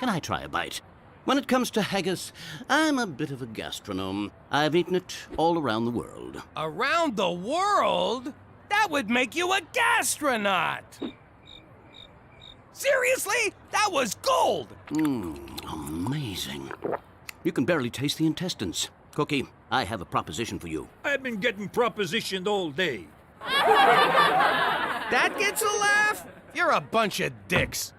Can I try a bite? When it comes to haggis, I'm a bit of a gastronome. I've eaten it all around the world. Around the world? That would make you a gastronaut! Seriously? That was gold! Amazing. You can barely taste the intestines. Cookie, I have a proposition for you. I've been getting propositioned all day. That gets a laugh? You're a bunch of dicks.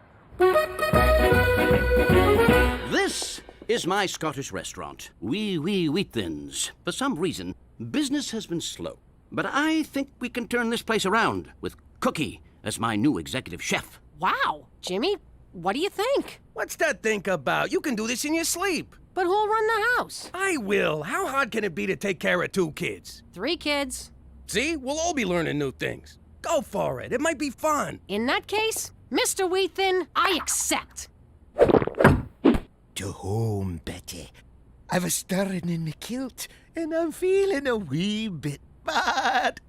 This is my Scottish restaurant, Wee Wheatthin's. For some reason, business has been slow. But I think we can turn this place around with Cookie as my new executive chef. Wow, Jimmy, what do you think? What's that think about? You can do this in your sleep. But who'll run the house? I will. How hard can it be to take care of 2 kids? 3 kids. See? We'll all be learning new things. Go for it. It might be fun. In that case, Mr. Wheatthin, I accept. To home, Betty. I've a stirring in me kilt, and I'm feeling a wee bit bad.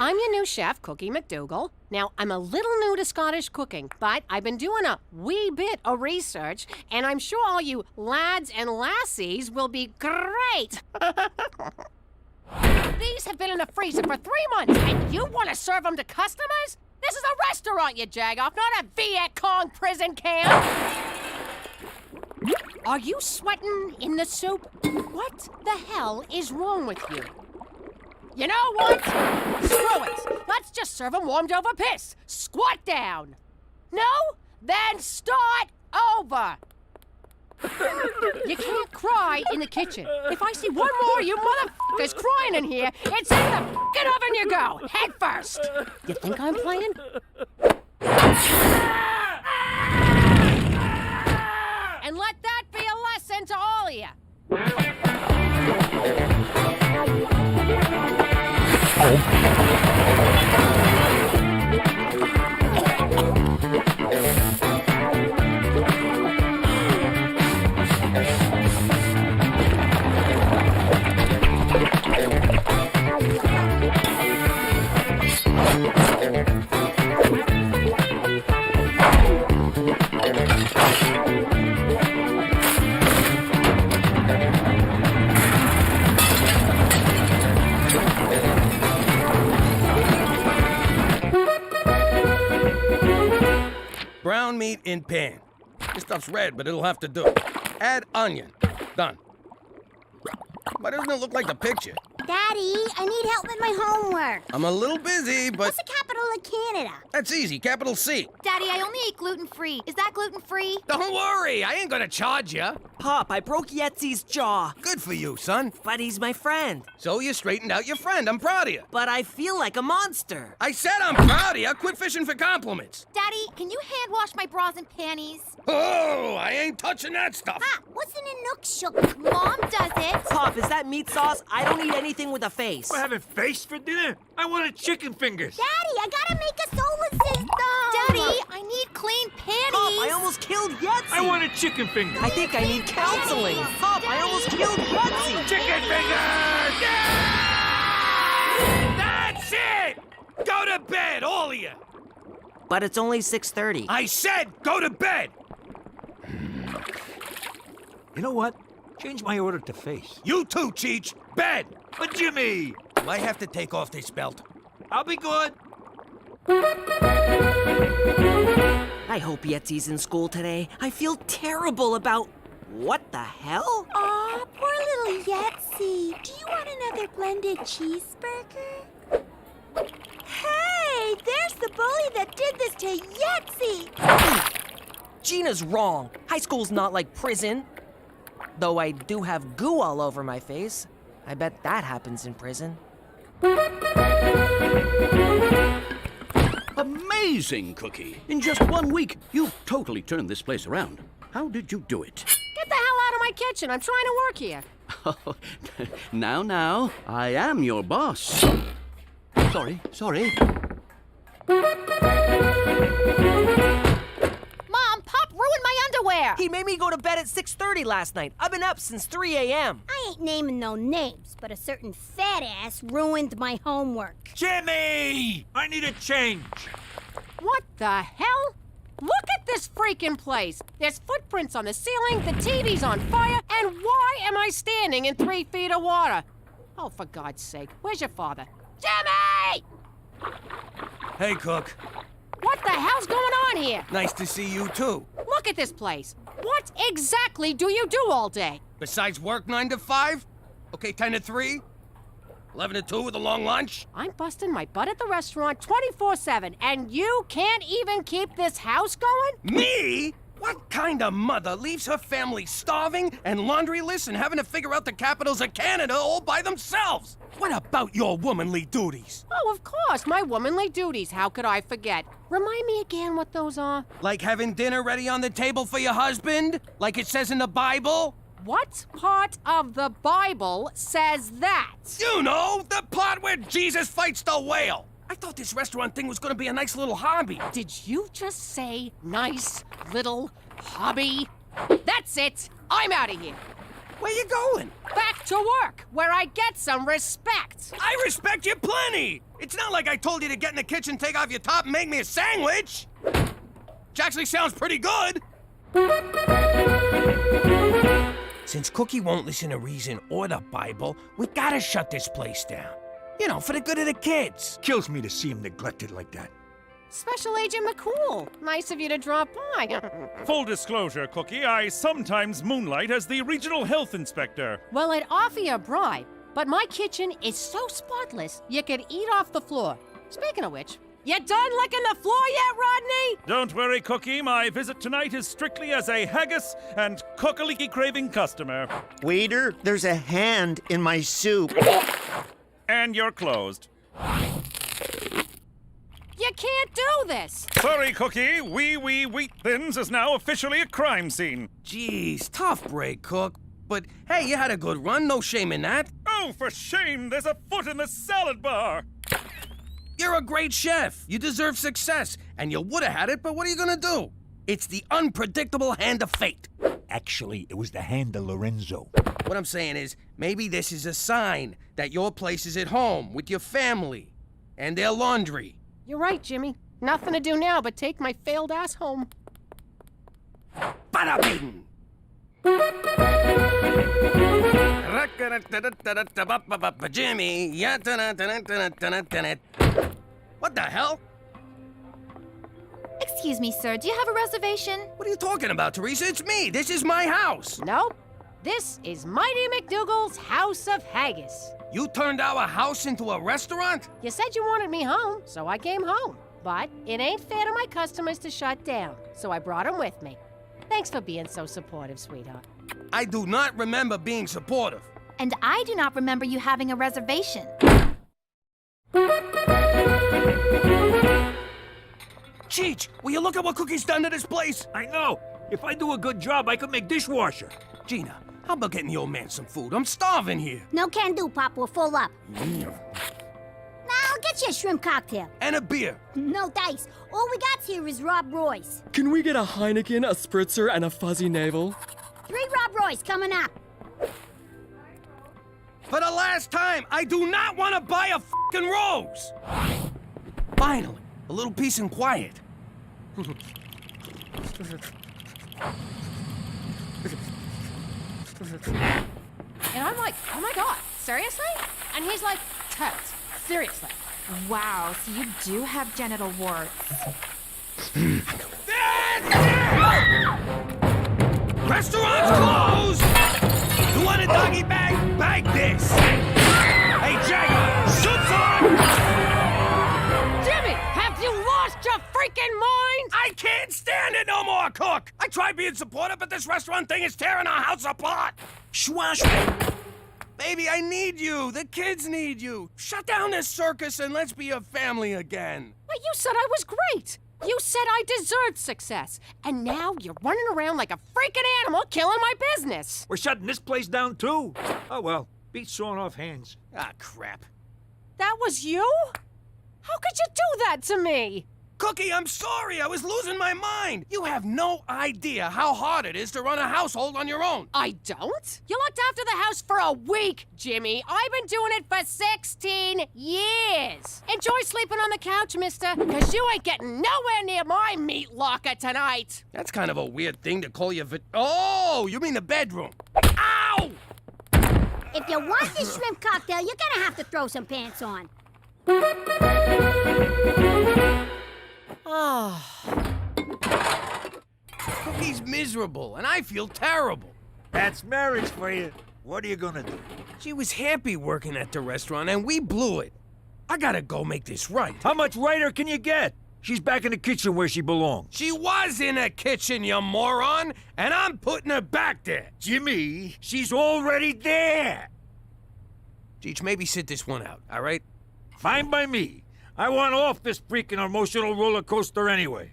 I'm your new chef, Cookie McDougal. Now, I'm a little new to Scottish cooking, but I've been doing a wee bit of research, and I'm sure all you lads and lassies will be great. These have been in the freezer for 3 months, and you want to serve them to customers? This is a restaurant, you jagoff, not a Viet Cong prison camp. Are you sweating in the soup? What the hell is wrong with you? You know what? Screw it. Let's just serve them warmed over piss. Squat down. No? Then start over. You can't cry in the kitchen. If I see one more of you motherfuckers crying in here, it's in the fucking oven you go, head first. You think I'm playing? And let that be a lesson to all of you. ground meat in pan. This stuff's red, but it'll have to do. Add onion. Done. Why doesn't it look like the picture? Daddy, I need help with my homework. I'm a little busy, but... What's the capital of Canada? That's easy, capital C. Daddy, I only eat gluten-free. Is that gluten-free? Don't worry, I ain't gonna charge you. Pop, I broke Yetzi's jaw. Good for you, son. But he's my friend. So you straightened out your friend. I'm proud of you. But I feel like a monster. I said I'm proud of you. Quit fishing for compliments. Daddy, can you hand wash my bras and panties? Oh, I ain't touching that stuff. Pop, what's in a nook sugar? Mom does it. Pop, is that meat sauce? I don't eat anything with a face. We're having face for dinner? I wanted chicken fingers. Daddy, I gotta make a solar system. Daddy, I need clean panties. Pop, I almost killed Yetzi. I wanted chicken fingers. I think I need counseling. Pop, I almost killed Yetzi. Chicken fingers! That's it! Go to bed, all of you. But it's only 6:30. I said go to bed. You know what? Change my order to face. You too, Cheech. Bed. But Jimmy! I have to take off this belt. I'll be good. I hope Yetzi's in school today. I feel terrible about... What the hell? Aw, poor little Yetzi. Do you want another blended cheeseburger? Hey, there's the bully that did this to Yetzi. Gina's wrong. High school's not like prison. Though I do have goo all over my face. I bet that happens in prison. Amazing, Cookie. In just 1 week, you've totally turned this place around. How did you do it? Get the hell out of my kitchen. I'm trying to work here. Now, I am your boss. Sorry. Mom, Pop ruined my underwear. He made me go to bed at 6:30 last night. I've been up since 3 a.m. I ain't naming no names, but a certain fat ass ruined my homework. Jimmy! I need a change. What the hell? Look at this freaking place. There's footprints on the ceiling, the TV's on fire, and why am I standing in 3 feet of water? Oh, for God's sake, where's your father? Jimmy! Hey, Cook. What the hell's going on here? Nice to see you, too. Look at this place. What exactly do you do all day? Besides work 9 to 5? Okay, 10 to 3? 11 to 2 with a long lunch? I'm busting my butt at the restaurant 24/7, and you can't even keep this house going? Me? What kind of mother leaves her family starving and laundryless and having to figure out the capitals of Canada all by themselves? What about your womanly duties? Oh, of course, my womanly duties. How could I forget? Remind me again what those are. Like having dinner ready on the table for your husband? Like it says in the Bible? What part of the Bible says that? You know, the part where Jesus fights the whale. I thought this restaurant thing was gonna be a nice little hobby. Did you just say nice little hobby? That's it. I'm out of here. Where you going? Back to work, where I get some respect. I respect you plenty. It's not like I told you to get in the kitchen, take off your top, and make me a sandwich. Which actually sounds pretty good. Since Cookie won't listen to reason or the Bible, we gotta shut this place down. You know, for the good of the kids. Kills me to see him neglected like that. Special Agent McCool, nice of you to drop by. Full disclosure, Cookie, I sometimes moonlight as the regional health inspector. Well, I'd offer you a bribe, but my kitchen is so spotless you could eat off the floor. Speaking of which, you done licking the floor yet, Rodney? Don't worry, Cookie, my visit tonight is strictly as a haggis and cockaliki craving customer. Waiter, there's a hand in my soup. And you're closed. You can't do this! Sorry, Cookie. Wheat Thins is now officially a crime scene. Jeez, tough break, Cook. But hey, you had a good run, no shame in that. Oh, for shame, there's a foot in the salad bar. You're a great chef. You deserve success. And you would have had it, but what are you gonna do? It's the unpredictable hand of fate. Actually, it was the hand of Lorenzo. What I'm saying is, maybe this is a sign that your place is at home with your family and their laundry. You're right, Jimmy. Nothing to do now but take my failed ass home. Bada bing! Jimmy, what the hell? Excuse me, sir. Do you have a reservation? What are you talking about, Teresa? It's me. This is my house. Nope. This is Mighty McDougal's House of Haggis. You turned our house into a restaurant? You said you wanted me home, so I came home. But it ain't fair to my customers to shut down, so I brought them with me. Thanks for being so supportive, sweetheart. I do not remember being supportive. And I do not remember you having a reservation. Cheech, will you look at what Cookie's done to this place? I know. If I do a good job, I could make dishwasher. Gina, how about getting the old man some food? I'm starving here. No can do, Pop. We're full up. Now, I'll get you a shrimp cocktail. And a beer. No dice. All we got here is Rob Roy's. Can we get a Heineken, a Spritzer, and a Fuzzy Navel? 3 Rob Roy's coming up. For the last time, I do not want to buy a fucking rose. Finally, a little peace and quiet. And I'm like, oh my God, seriously? And he's like, totes, seriously. Wow, so you do have genital warts. Restaurant's closed! You want a doggy bag? Bag this! Hey, Jagger, soup's on! Jimmy, have you lost your freaking mind? I can't stand it no more, Cook! I tried being supportive, but this restaurant thing is tearing our house apart! Schwash! Baby, I need you! The kids need you! Shut down this circus and let's be a family again! Well, you said I was great. You said I deserved success. And now you're running around like a freaking animal killing my business. We're shutting this place down, too. Oh, well. Beat sawing off hands. Ah, crap. That was you? How could you do that to me? Cookie, I'm sorry. I was losing my mind. You have no idea how hard it is to run a household on your own. I don't? You looked after the house for a week, Jimmy. I've been doing it for 16 years. Enjoy sleeping on the couch, mister, because you ain't getting nowhere near my meat locker tonight. That's kind of a weird thing to call your Oh, you mean the bedroom. Ow! If you want this shrimp cocktail, you're gonna have to throw some pants on. Cookie's miserable, and I feel terrible. That's marriage for you. What are you gonna do? She was happy working at the restaurant, and we blew it. I gotta go make this right. How much righter can you get? She's back in the kitchen where she belongs. She was in a kitchen, you moron, and I'm putting her back there. Jimmy, she's already there. Cheech, maybe sit this one out, all right? Fine by me. I want off this freaking emotional roller coaster anyway.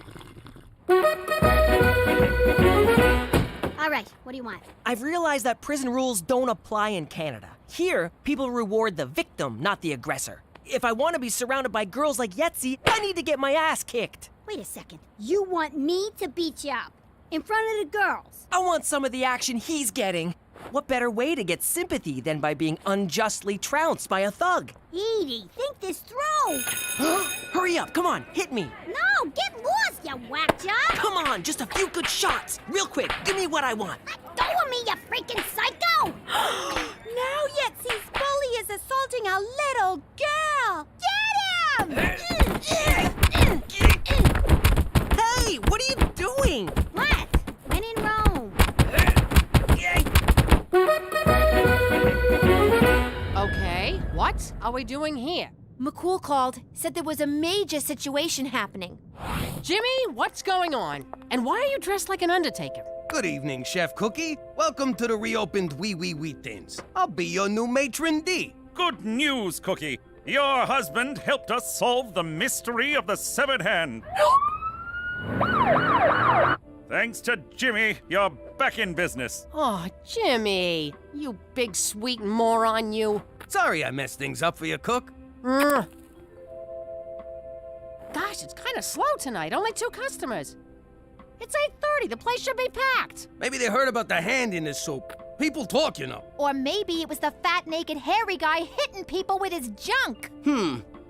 All right, what do you want? I've realized that prison rules don't apply in Canada. Here, people reward the victim, not the aggressor. If I want to be surrounded by girls like Yetzi, I need to get my ass kicked. Wait a second. You want me to beat you up in front of the girls? I want some of the action he's getting. What better way to get sympathy than by being unjustly trounced by a thug? Edie, think this through. Hurry up, come on, hit me. No, get lost, you whack job. Come on, just a few good shots. Real quick, give me what I want. Let go of me, you freaking psycho. Now Yetzi's bully is assaulting a little girl. Get him! Hey, what are you doing? What? When in Rome. Okay, what are we doing here? McCool called, said there was a major situation happening. Jimmy, what's going on? And why are you dressed like an undertaker? Good evening, Chef Cookie. Welcome to the reopened Wee Wee Wheat Thins. I'll be your new matron D. Good news, Cookie. Your husband helped us solve the mystery of the severed hand. Thanks to Jimmy, you're back in business. Oh, Jimmy, you big sweet moron, you. Sorry I messed things up for you, Cook. Gosh, it's kind of slow tonight. Only 2 customers. It's 8:30. The place should be packed. Maybe they heard about the hand in the soup. People talk, you know. Or maybe it was the fat, naked, hairy guy hitting people with his junk.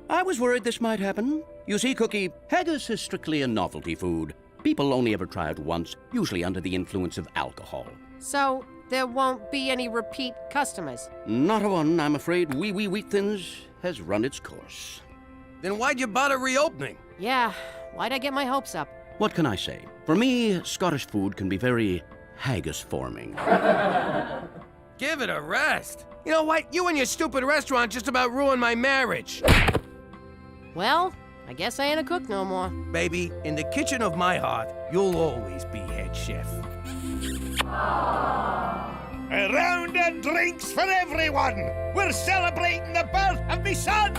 I was worried this might happen. You see, Cookie, haggis is strictly a novelty food. People only ever try it once, usually under the influence of alcohol. So there won't be any repeat customers? Not a one, I'm afraid. Wee Wee Wheat Thins has run its course. Then why'd you bother reopening? Yeah, why'd I get my hopes up? What can I say? For me, Scottish food can be very haggis-forming. Give it a rest. You know what? You and your stupid restaurant just about ruined my marriage. Well, I guess I ain't a cook no more. Baby, in the kitchen of my heart, you'll always be head chef. A round of drinks for everyone! We're celebrating the birth of me son!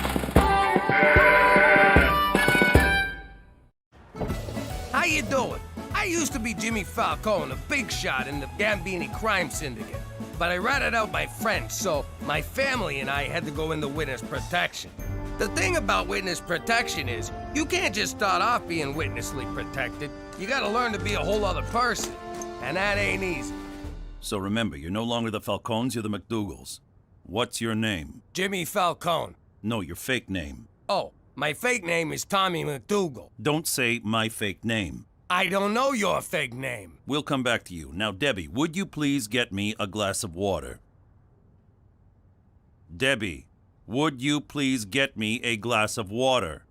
How you doing? I used to be Jimmy Falcone, a big shot in the Gambini crime syndicate. But I ratted out my friends, so my family and I had to go into witness protection. The thing about witness protection is, you can't just start off being witnessly protected. You gotta learn to be a whole other person. And that ain't easy. So remember, you're no longer the Falcones, you're the McDougals. What's your name? Jimmy Falcone. No, your fake name. Oh, my fake name is Tommy McDougal. Don't say my fake name. I don't know your fake name. We'll come back to you. Now, Debbie, would you please get me a glass of water? Debbie, would you please get me a glass of water?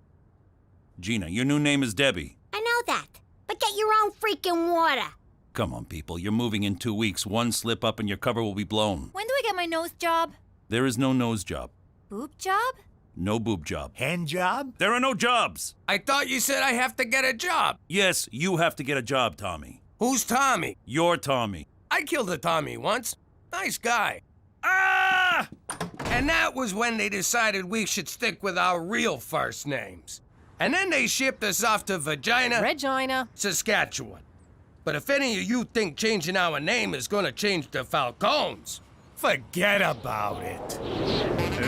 Gina, your new name is Debbie. I know that, but get your own freaking water. Come on, people. You're moving in 2 weeks. One slip up and your cover will be blown. When do I get my nose job? There is no nose job. Boob job? No boob job. Hand job? There are no jobs. I thought you said I have to get a job. Yes, you have to get a job, Tommy. Who's Tommy? You're Tommy. I killed a Tommy once. Nice guy. Ah! And that was when they decided we should stick with our real first names. And then they shipped us off to Regina, Saskatchewan. But if any of you think changing our name is gonna change the Falcones, forget about it.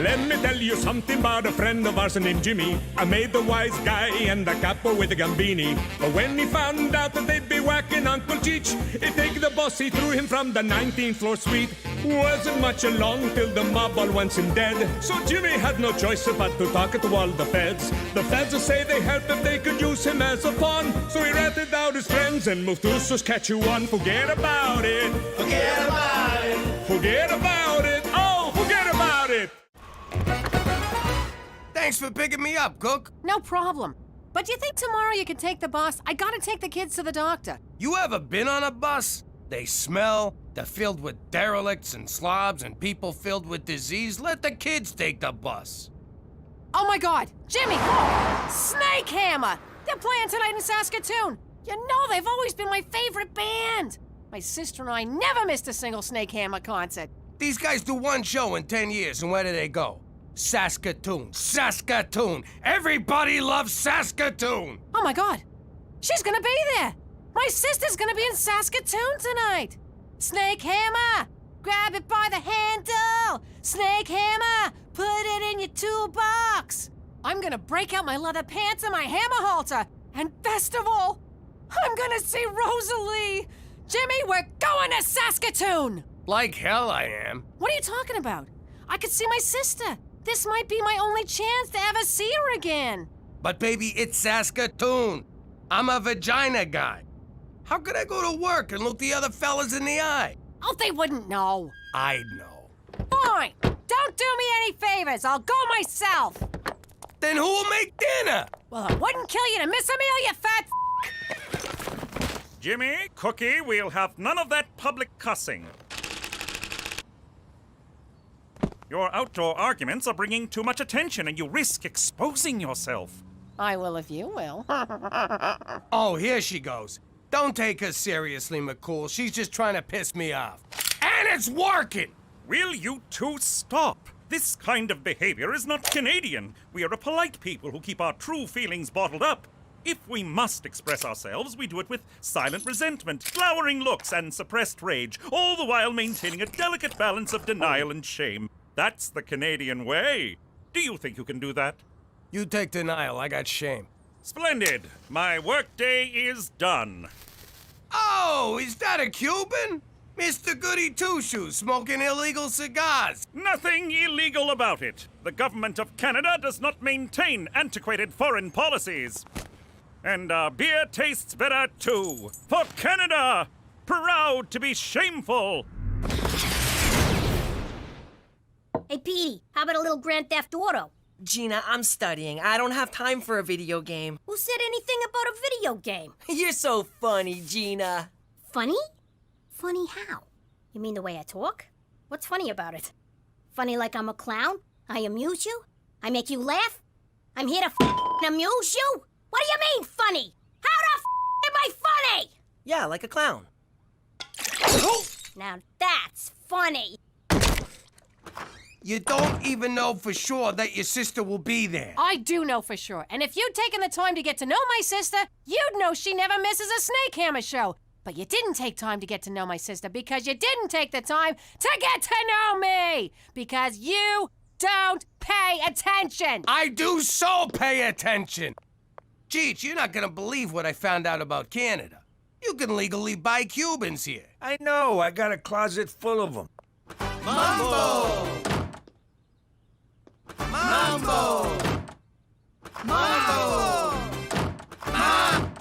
Let me tell you something about a friend of ours named Jimmy. I made the wise guy and the capo with the gambini. But when he found out that they'd be whacking Uncle Cheech, he'd take the boss, he threw him from the 19th floor suite. Wasn't much along till the mob all wants him dead. So Jimmy had no choice but to talk to all the feds. The feds will say they helped if they could use him as a pawn. So he ratted out his friends and moved to Saskatchewan. Forget about it. Forget about it. Forget about it. Oh, forget about it. Thanks for picking me up, Cook. no problem. But do you think tomorrow you can take the bus? I gotta take the kids to the doctor. You ever been on a bus? They smell, they're filled with derelicts and slobs and people filled with disease. Let the kids take the bus. Oh my God, Jimmy! Snake Hammer! They're playing tonight in Saskatoon. You know they've always been my favorite band. My sister and I never missed a single Snake Hammer concert. These guys do one show in 10 years, and where do they go? Saskatoon. Saskatoon. Everybody loves Saskatoon. Oh my God, she's gonna be there. My sister's gonna be in Saskatoon tonight. Snake Hammer, grab it by the handle. Snake Hammer, put it in your toolbox. I'm gonna break out my leather pants and my hammer halter. And best of all, I'm gonna see Rosalie. Jimmy, we're going to Saskatoon. Like hell I am. What are you talking about? I could see my sister. This might be my only chance to ever see her again. But baby, it's Saskatoon. I'm a vagina guy. How could I go to work and look the other fellas in the eye? Oh, they wouldn't know. I'd know. Fine. Don't do me any favors. I'll go myself. Then who'll make dinner? Well, it wouldn't kill you to miss a meal, you fat Jimmy, Cookie, we'll have none of that public cussing. Your outdoor arguments are bringing too much attention and you risk exposing yourself. I will if you will. Oh, here she goes. Don't take her seriously, McCool. She's just trying to piss me off. And it's working! Will you two stop? This kind of behavior is not Canadian. We are a polite people who keep our true feelings bottled up. If we must express ourselves, we do it with silent resentment, glowering looks, and suppressed rage, all the while maintaining a delicate balance of denial and shame. That's the Canadian way. Do you think you can do that? You take denial, I got shame. Splendid. My workday is done. Oh, is that a Cuban? Mr. Goody Two-Shoes smoking illegal cigars. Nothing illegal about it. The government of Canada does not maintain antiquated foreign policies. And our beer tastes better too. For Canada! Proud to be shameful! Hey, Petey, how about a little Grand Theft Auto? Gina, I'm studying. I don't have time for a video game. Who said anything about a video game? You're so funny, Gina. Funny? Funny how? You mean the way I talk? What's funny about it? Funny like I'm a clown? I amuse you? I make you laugh? I'm here to amuse you? What do you mean funny? How the am I funny? Yeah, like a clown. Now that's funny. You don't even know for sure that your sister will be there. I do know for sure. And if you'd taken the time to get to know my sister, you'd know she never misses a Snake Hammer show. But you didn't take time to get to know my sister because you didn't take the time to get to know me. Because you don't pay attention. I do so pay attention. Cheech, you're not gonna believe what I found out about Canada. You can legally buy Cubans here. I know, I got a closet full of them. Mambo! Mambo! Mambo! Mambo!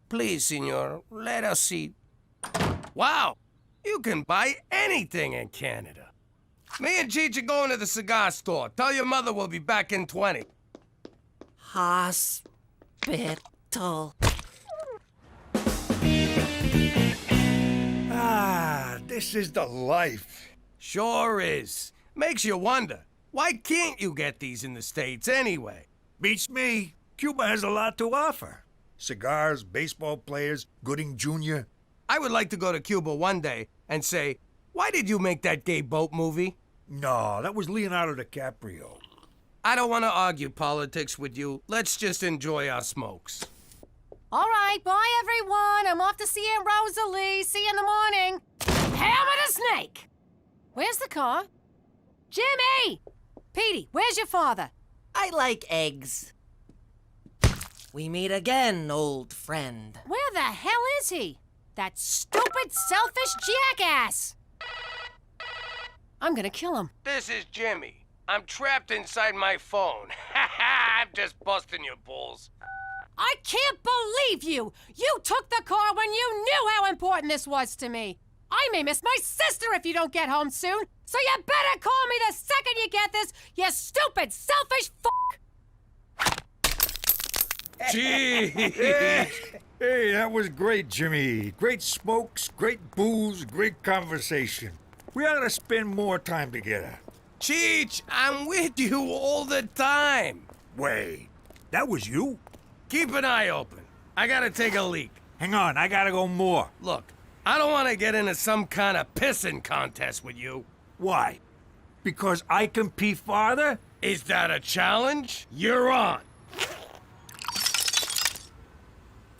Please, senor, let us see. Wow! You can buy anything in Canada. Me and Cheech are going to the cigar store. Tell your mother we'll be back in 20. Hospital. Ah, this is the life. Sure is. Makes you wonder, why can't you get these in the States anyway? Beats me. Cuba has a lot to offer. Cigars, baseball players, Gooding Jr. I would like to go to Cuba one day and say, why did you make that gay boat movie? No, that was Leonardo DiCaprio. I don't want to argue politics with you. Let's just enjoy our smokes. All right, bye, everyone. I'm off to see Aunt Rosalie. See you in the morning. Hammer the snake! Where's the car? Jimmy! Petey, where's your father? I like eggs. We meet again, old friend. Where the hell is he? That stupid, selfish jackass! I'm gonna kill him. This is Jimmy. I'm trapped inside my phone. I'm just busting your balls. I can't believe you! You took the car when you knew how important this was to me. I may miss my sister if you don't get home soon, so you better call me the second you get this, you stupid, selfish f***! Gee! Hey, that was great, Jimmy. Great smokes, great booze, great conversation. We ought to spend more time together. Cheech, I'm with you all the time. Wait, that was you? Keep an eye open. I gotta take a leak. Hang on, I gotta go more. Look, I don't want to get into some kind of pissing contest with you. Why? Because I can pee farther? Is that a challenge? You're on.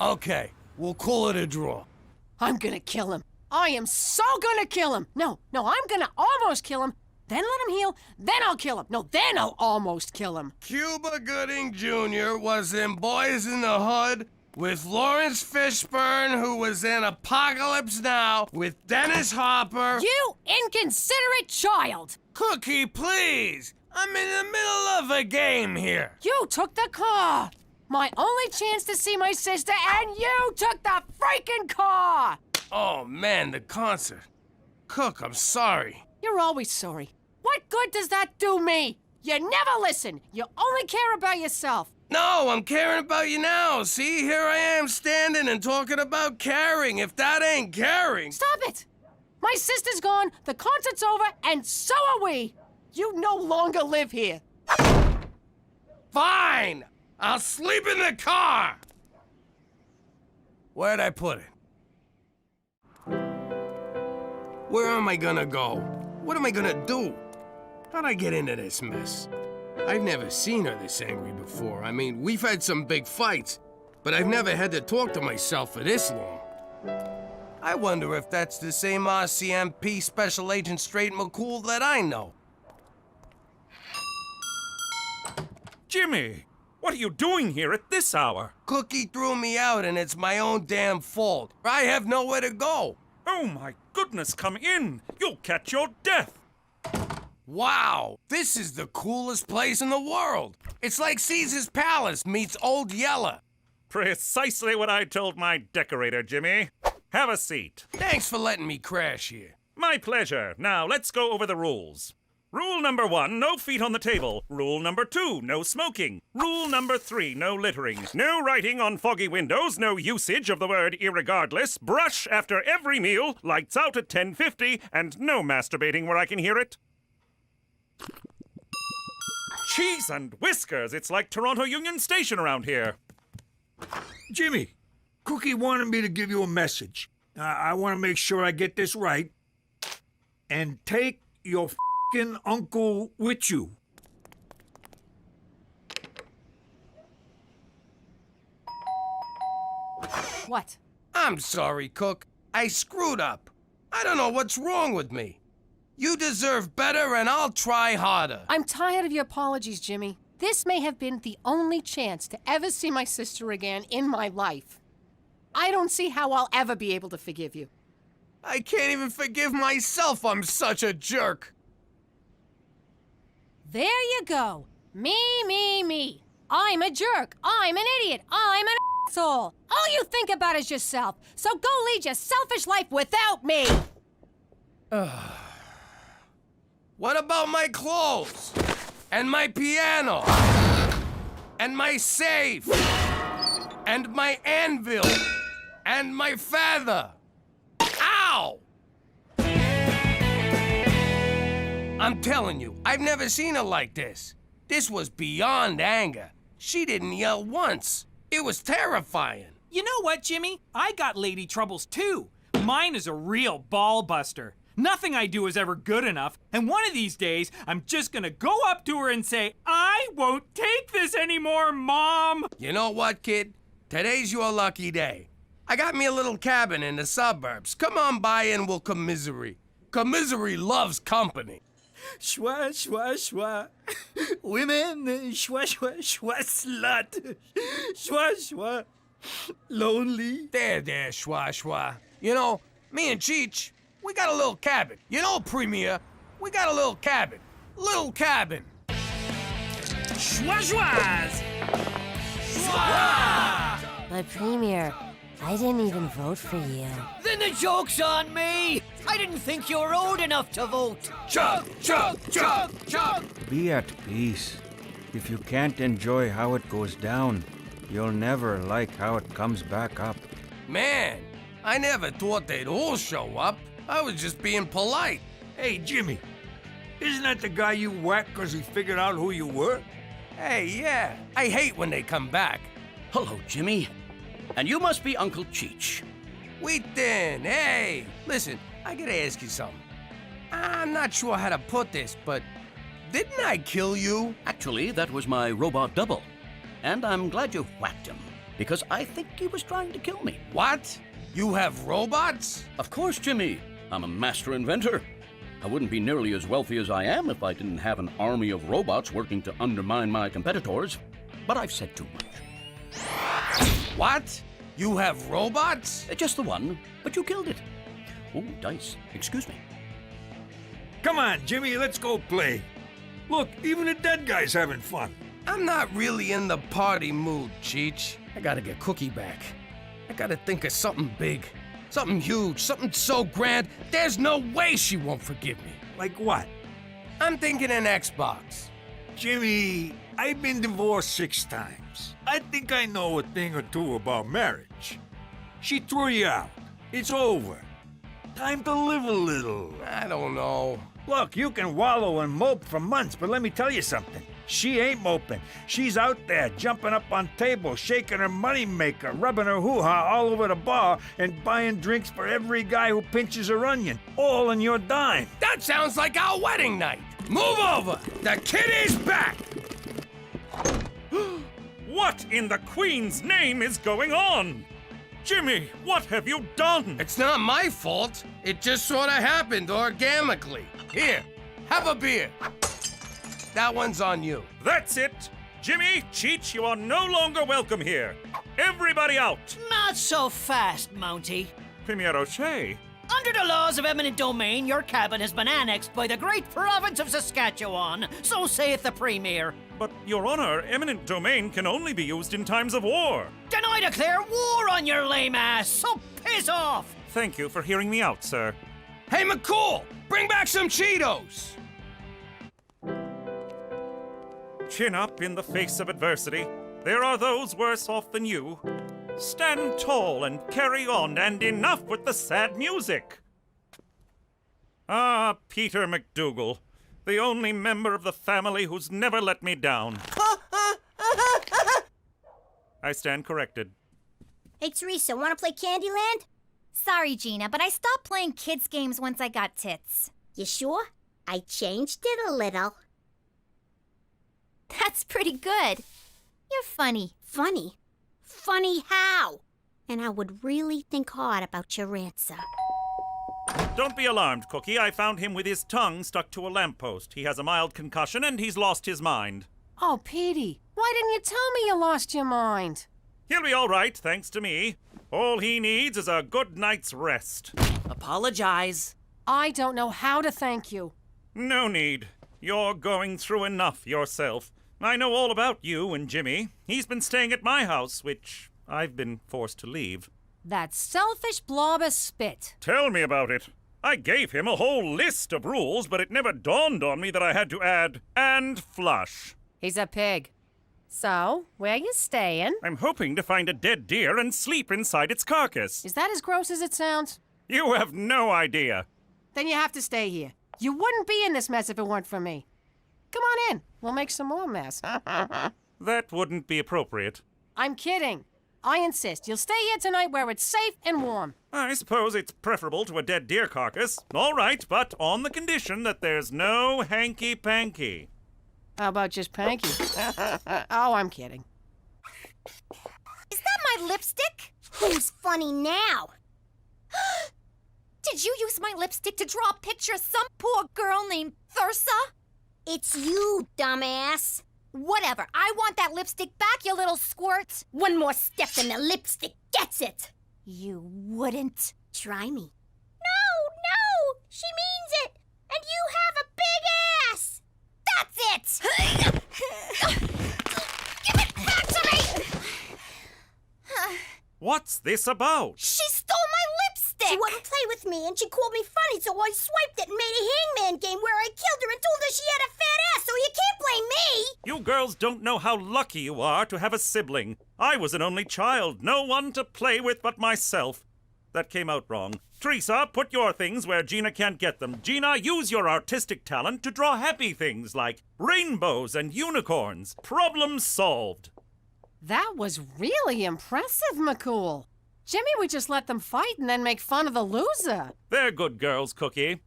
Okay, we'll call it a draw. I'm gonna kill him. I am so gonna kill him. No, I'm gonna almost kill him. Then let him heal. Then I'll kill him. No, then I'll almost kill him. Cuba Gooding Jr. was in Boys in the Hood with Lawrence Fishburne, who was in Apocalypse Now with Dennis Hopper. You inconsiderate child! Cookie, please! I'm in the middle of a game here. You took the car! My only chance to see my sister, and you took the freaking car! Oh, man, the concert. Cook, I'm sorry. You're always sorry. What good does that do me? You never listen. You only care about yourself. No, I'm caring about you now. See, here I am standing and talking about caring. If that ain't caring... Stop it! My sister's gone, the concert's over, and so are we. You no longer live here. Fine! I'll sleep in the car! Where'd I put it? Where am I gonna go? What am I gonna do? How'd I get into this mess? I've never seen her this angry before. I mean, we've had some big fights, but I've never had to talk to myself for this long. I wonder if that's the same RCMP Special Agent Straight McCool that I know. Jimmy, what are you doing here at this hour? Cookie threw me out and it's my own damn fault. I have nowhere to go. Oh my goodness, come in. You'll catch your death. Wow, this is the coolest place in the world. It's like Caesar's Palace meets Old Yeller. Precisely what I told my decorator, Jimmy. Have a seat. Thanks for letting me crash here. My pleasure. Now, let's go over the rules. Rule number 1, no feet on the table. Rule number 2, no smoking. Rule number 3, no littering. No writing on foggy windows, no usage of the word irregardless. Brush after every meal, lights out at 10:50, and no masturbating where I can hear it. Cheese and whiskers, it's like Toronto Union Station around here. Jimmy, Cookie wanted me to give you a message. I want to make sure I get this right. And take your f***ing uncle with you. What? I'm sorry, Cook. I screwed up. I don't know what's wrong with me. You deserve better, and I'll try harder. I'm tired of your apologies, Jimmy. This may have been the only chance to ever see my sister again in my life. I don't see how I'll ever be able to forgive you. I can't even forgive myself. I'm such a jerk. There you go. Me. I'm a jerk. I'm an idiot. I'm an asshole. All you think about is yourself. So go lead your selfish life without me. What about my clothes? And my piano? And my safe? And my anvil? And my feather? Ow! I'm telling you, I've never seen her like this. This was beyond anger. She didn't yell once. It was terrifying. You know what, Jimmy? I got lady troubles too. Mine is a real ball buster. Nothing I do is ever good enough, and one of these days, I'm just gonna go up to her and say, I won't take this anymore, Mom! You know what, kid? Today's your lucky day. I got me a little cabin in the suburbs. Come on by and we'll commiserate. Commiserate loves company. Schwa, schwa, schwa. Women, schwa, schwa, schwa, slut. Schwa, schwa. Lonely. There, schwa, schwa. You know, me and Cheech, we got a little cabin. You know, Premier, we got a little cabin. Little cabin. Schwa, schwas. Schwa! But Premier, I didn't even vote for you. Then the joke's on me! I didn't think you were old enough to vote! Chug, chug, chug, chug! Be at peace. If you can't enjoy how it goes down, you'll never like how it comes back up. Man, I never thought they'd all show up. I was just being polite. Hey, Jimmy, isn't that the guy you whacked because he figured out who you were? Hey, yeah. I hate when they come back. Hello, Jimmy. And you must be Uncle Cheech. Wheaton, hey! Listen, I gotta ask you something. I'm not sure how to put this, but didn't I kill you? Actually, that was my robot double. And I'm glad you whacked him, because I think he was trying to kill me. What? You have robots? Of course, Jimmy. I'm a master inventor. I wouldn't be nearly as wealthy as I am if I didn't have an army of robots working to undermine my competitors. But I've said too much. What? You have robots? Just the one, but you killed it. Oh, dice. Excuse me. Come on, Jimmy, let's go play. Look, even the dead guy's having fun. I'm not really in the party mood, Cheech. I gotta get Cookie back. I gotta think of something big. Something huge, something so grand, there's no way she won't forgive me. Like what? I'm thinking an Xbox. Jimmy, I've been divorced 6 times. I think I know a thing or two about marriage. She threw you out. It's over. Time to live a little. I don't know. Look, you can wallow and mope for months, but let me tell you something. She ain't moping. She's out there jumping up on tables, shaking her moneymaker, rubbing her hoo-ha all over the bar, and buying drinks for every guy who pinches her onion, all on your dime. That sounds like our wedding night. Move over. The kid is back. What in the Queen's name is going on? Jimmy, what have you done? It's not my fault. It just sort of happened organically. Here, have a beer. That one's on you. That's it. Jimmy, Cheech, you are no longer welcome here. Everybody out. Not so fast, Mountie. Premier O'Shea. Under the laws of eminent domain, your cabin has been annexed by the great province of Saskatchewan. So saith the Premier. But, Your Honor, eminent domain can only be used in times of war. Then I declare war on your lame ass, so piss off! Thank you for hearing me out, sir. Hey, McCool, bring back some Cheetos. Chin up in the face of adversity. There are those worse off than you. Stand tall and carry on, and enough with the sad music. Ah, Peter McDougal, the only member of the family who's never let me down. I stand corrected. Hey, Teresa, want to play Candyland? Sorry, Gina, but I stopped playing kids' games once I got tits. You sure? I changed it a little. That's pretty good. You're funny. Funny? Funny how? And I would really think hard about your answer. Don't be alarmed, Cookie. I found him with his tongue stuck to a lamppost. He has a mild concussion and he's lost his mind. Oh, Petey, why didn't you tell me you lost your mind? He'll be all right, thanks to me. All he needs is a good night's rest. Apologize. I don't know how to thank you. No need. You're going through enough yourself. I know all about you and Jimmy. He's been staying at my house, which I've been forced to leave. That selfish blob of spit. Tell me about it. I gave him a whole list of rules, but it never dawned on me that I had to add, and flush. He's a pig. So, where you staying? I'm hoping to find a dead deer and sleep inside its carcass. Is that as gross as it sounds? You have no idea. Then you have to stay here. You wouldn't be in this mess if it weren't for me. Come on in. We'll make some more mess. That wouldn't be appropriate. I'm kidding. I insist. You'll stay here tonight where it's safe and warm. I suppose it's preferable to a dead deer carcass. All right, but on the condition that there's no hanky-panky. How about just Panky? Oh, I'm kidding. Is that my lipstick? Who's funny now? Did you use my lipstick to draw a picture of some poor girl named Thursa? It's you, dumbass. Whatever. I want that lipstick back, you little squirt. One more step and the lipstick gets it. You wouldn't. Try me. No! She means it! And you have a big ass! That's it! Give it back to me! What's this about? She stole my lipstick! She wouldn't play with me, and she called me funny, so I swiped it and made a hangman game where I killed her and told her she had a fat ass, so you can't blame me! You girls don't know how lucky you are to have a sibling. I was an only child, no one to play with but myself. That came out wrong. Teresa, put your things where Gina can't get them. Gina, use your artistic talent to draw happy things like rainbows and unicorns. Problem solved. That was really impressive, McCool. Jimmy would just let them fight and then make fun of the loser. They're good girls, Cookie.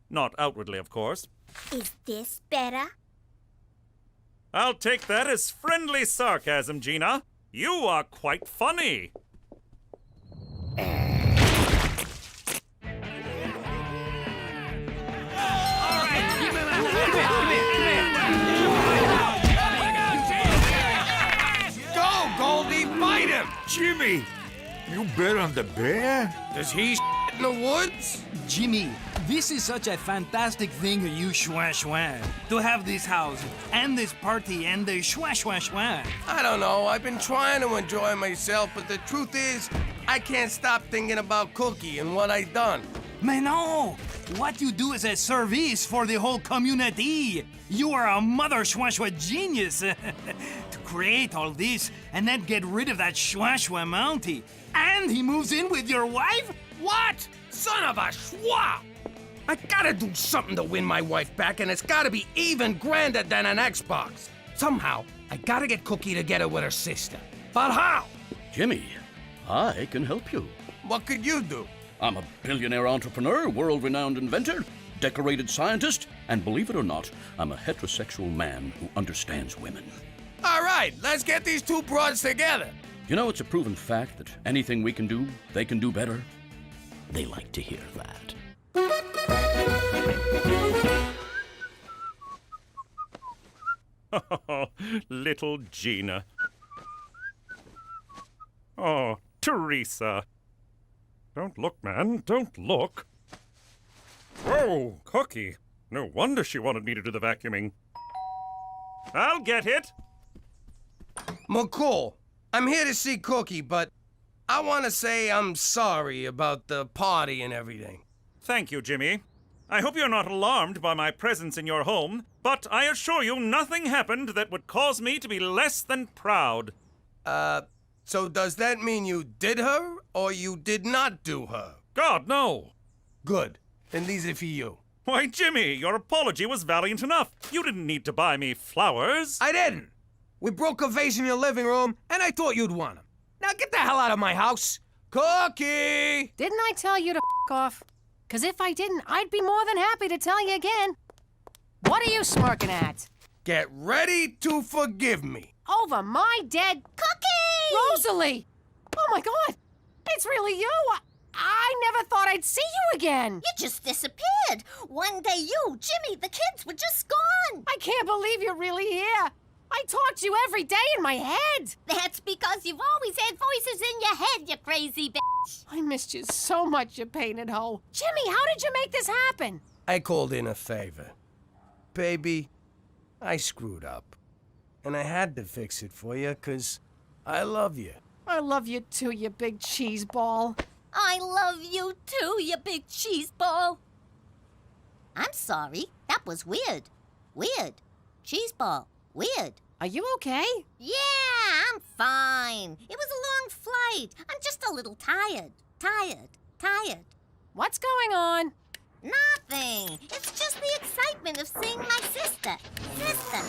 Not outwardly, of course. Is this better? I'll take that as friendly sarcasm, Gina. You are quite funny. Go, Goldie, fight him! Jimmy, you bet on the bear? Does he in the woods? Jimmy, this is such a fantastic thing, you schwa, to have this house and this party and the schwa. I don't know. I've been trying to enjoy myself, but the truth is, I can't stop thinking about Cookie and what I done. Mais non! What you do is a service for the whole community. You are a mother schwa genius to create all this and then get rid of that schwa Mountie. And he moves in with your wife? What? Son of a schwa! I gotta do something to win my wife back, and it's gotta be even grander than an Xbox. Somehow, I gotta get Cookie together with her sister. But how? Jimmy, I can help you. What could you do? I'm a billionaire entrepreneur, world-renowned inventor, decorated scientist, and believe it or not, I'm a heterosexual man who understands women. All right, let's get these two broads together. You know, it's a proven fact that anything we can do, they can do better. They like to hear that. Oh, little Gina. Oh, Teresa. Don't look, man. Don't look. Whoa, Cookie. No wonder she wanted me to do the vacuuming. I'll get it. McCool, I'm here to see Cookie, but I want to say I'm sorry about the party and everything. Thank you, Jimmy. I hope you're not alarmed by my presence in your home, but I assure you nothing happened that would cause me to be less than proud. So does that mean you did her, or you did not do her? God, no. Good. Then these are for you. Why, Jimmy, your apology was valiant enough. You didn't need to buy me flowers. I didn't. We broke a vase in your living room, and I thought you'd want them. Now get the hell out of my house. Cookie! Didn't I tell you to f off? Because if I didn't, I'd be more than happy to tell you again. What are you smirking at? Get ready to forgive me. Over my dead... Cookie! Rosalie! Oh, my God. It's really you. I never thought I'd see you again. You just disappeared. One day you, Jimmy, the kids were just gone. I can't believe you're really here. I talk to you every day in my head. That's because you've always had voices in your head, you crazy bitch. I missed you so much, you painted hoe. Jimmy, how did you make this happen? I called in a favor. Baby, I screwed up. And I had to fix it for you, 'cause I love you. I love you too, you big cheese ball. I love you too, you big cheese ball. I'm sorry. That was weird. Weird. Cheese ball. Weird. Are you okay? Yeah, I'm fine. It was a long flight. I'm just a little tired. Tired. What's going on? Nothing. It's just the excitement of seeing my sister. Sister.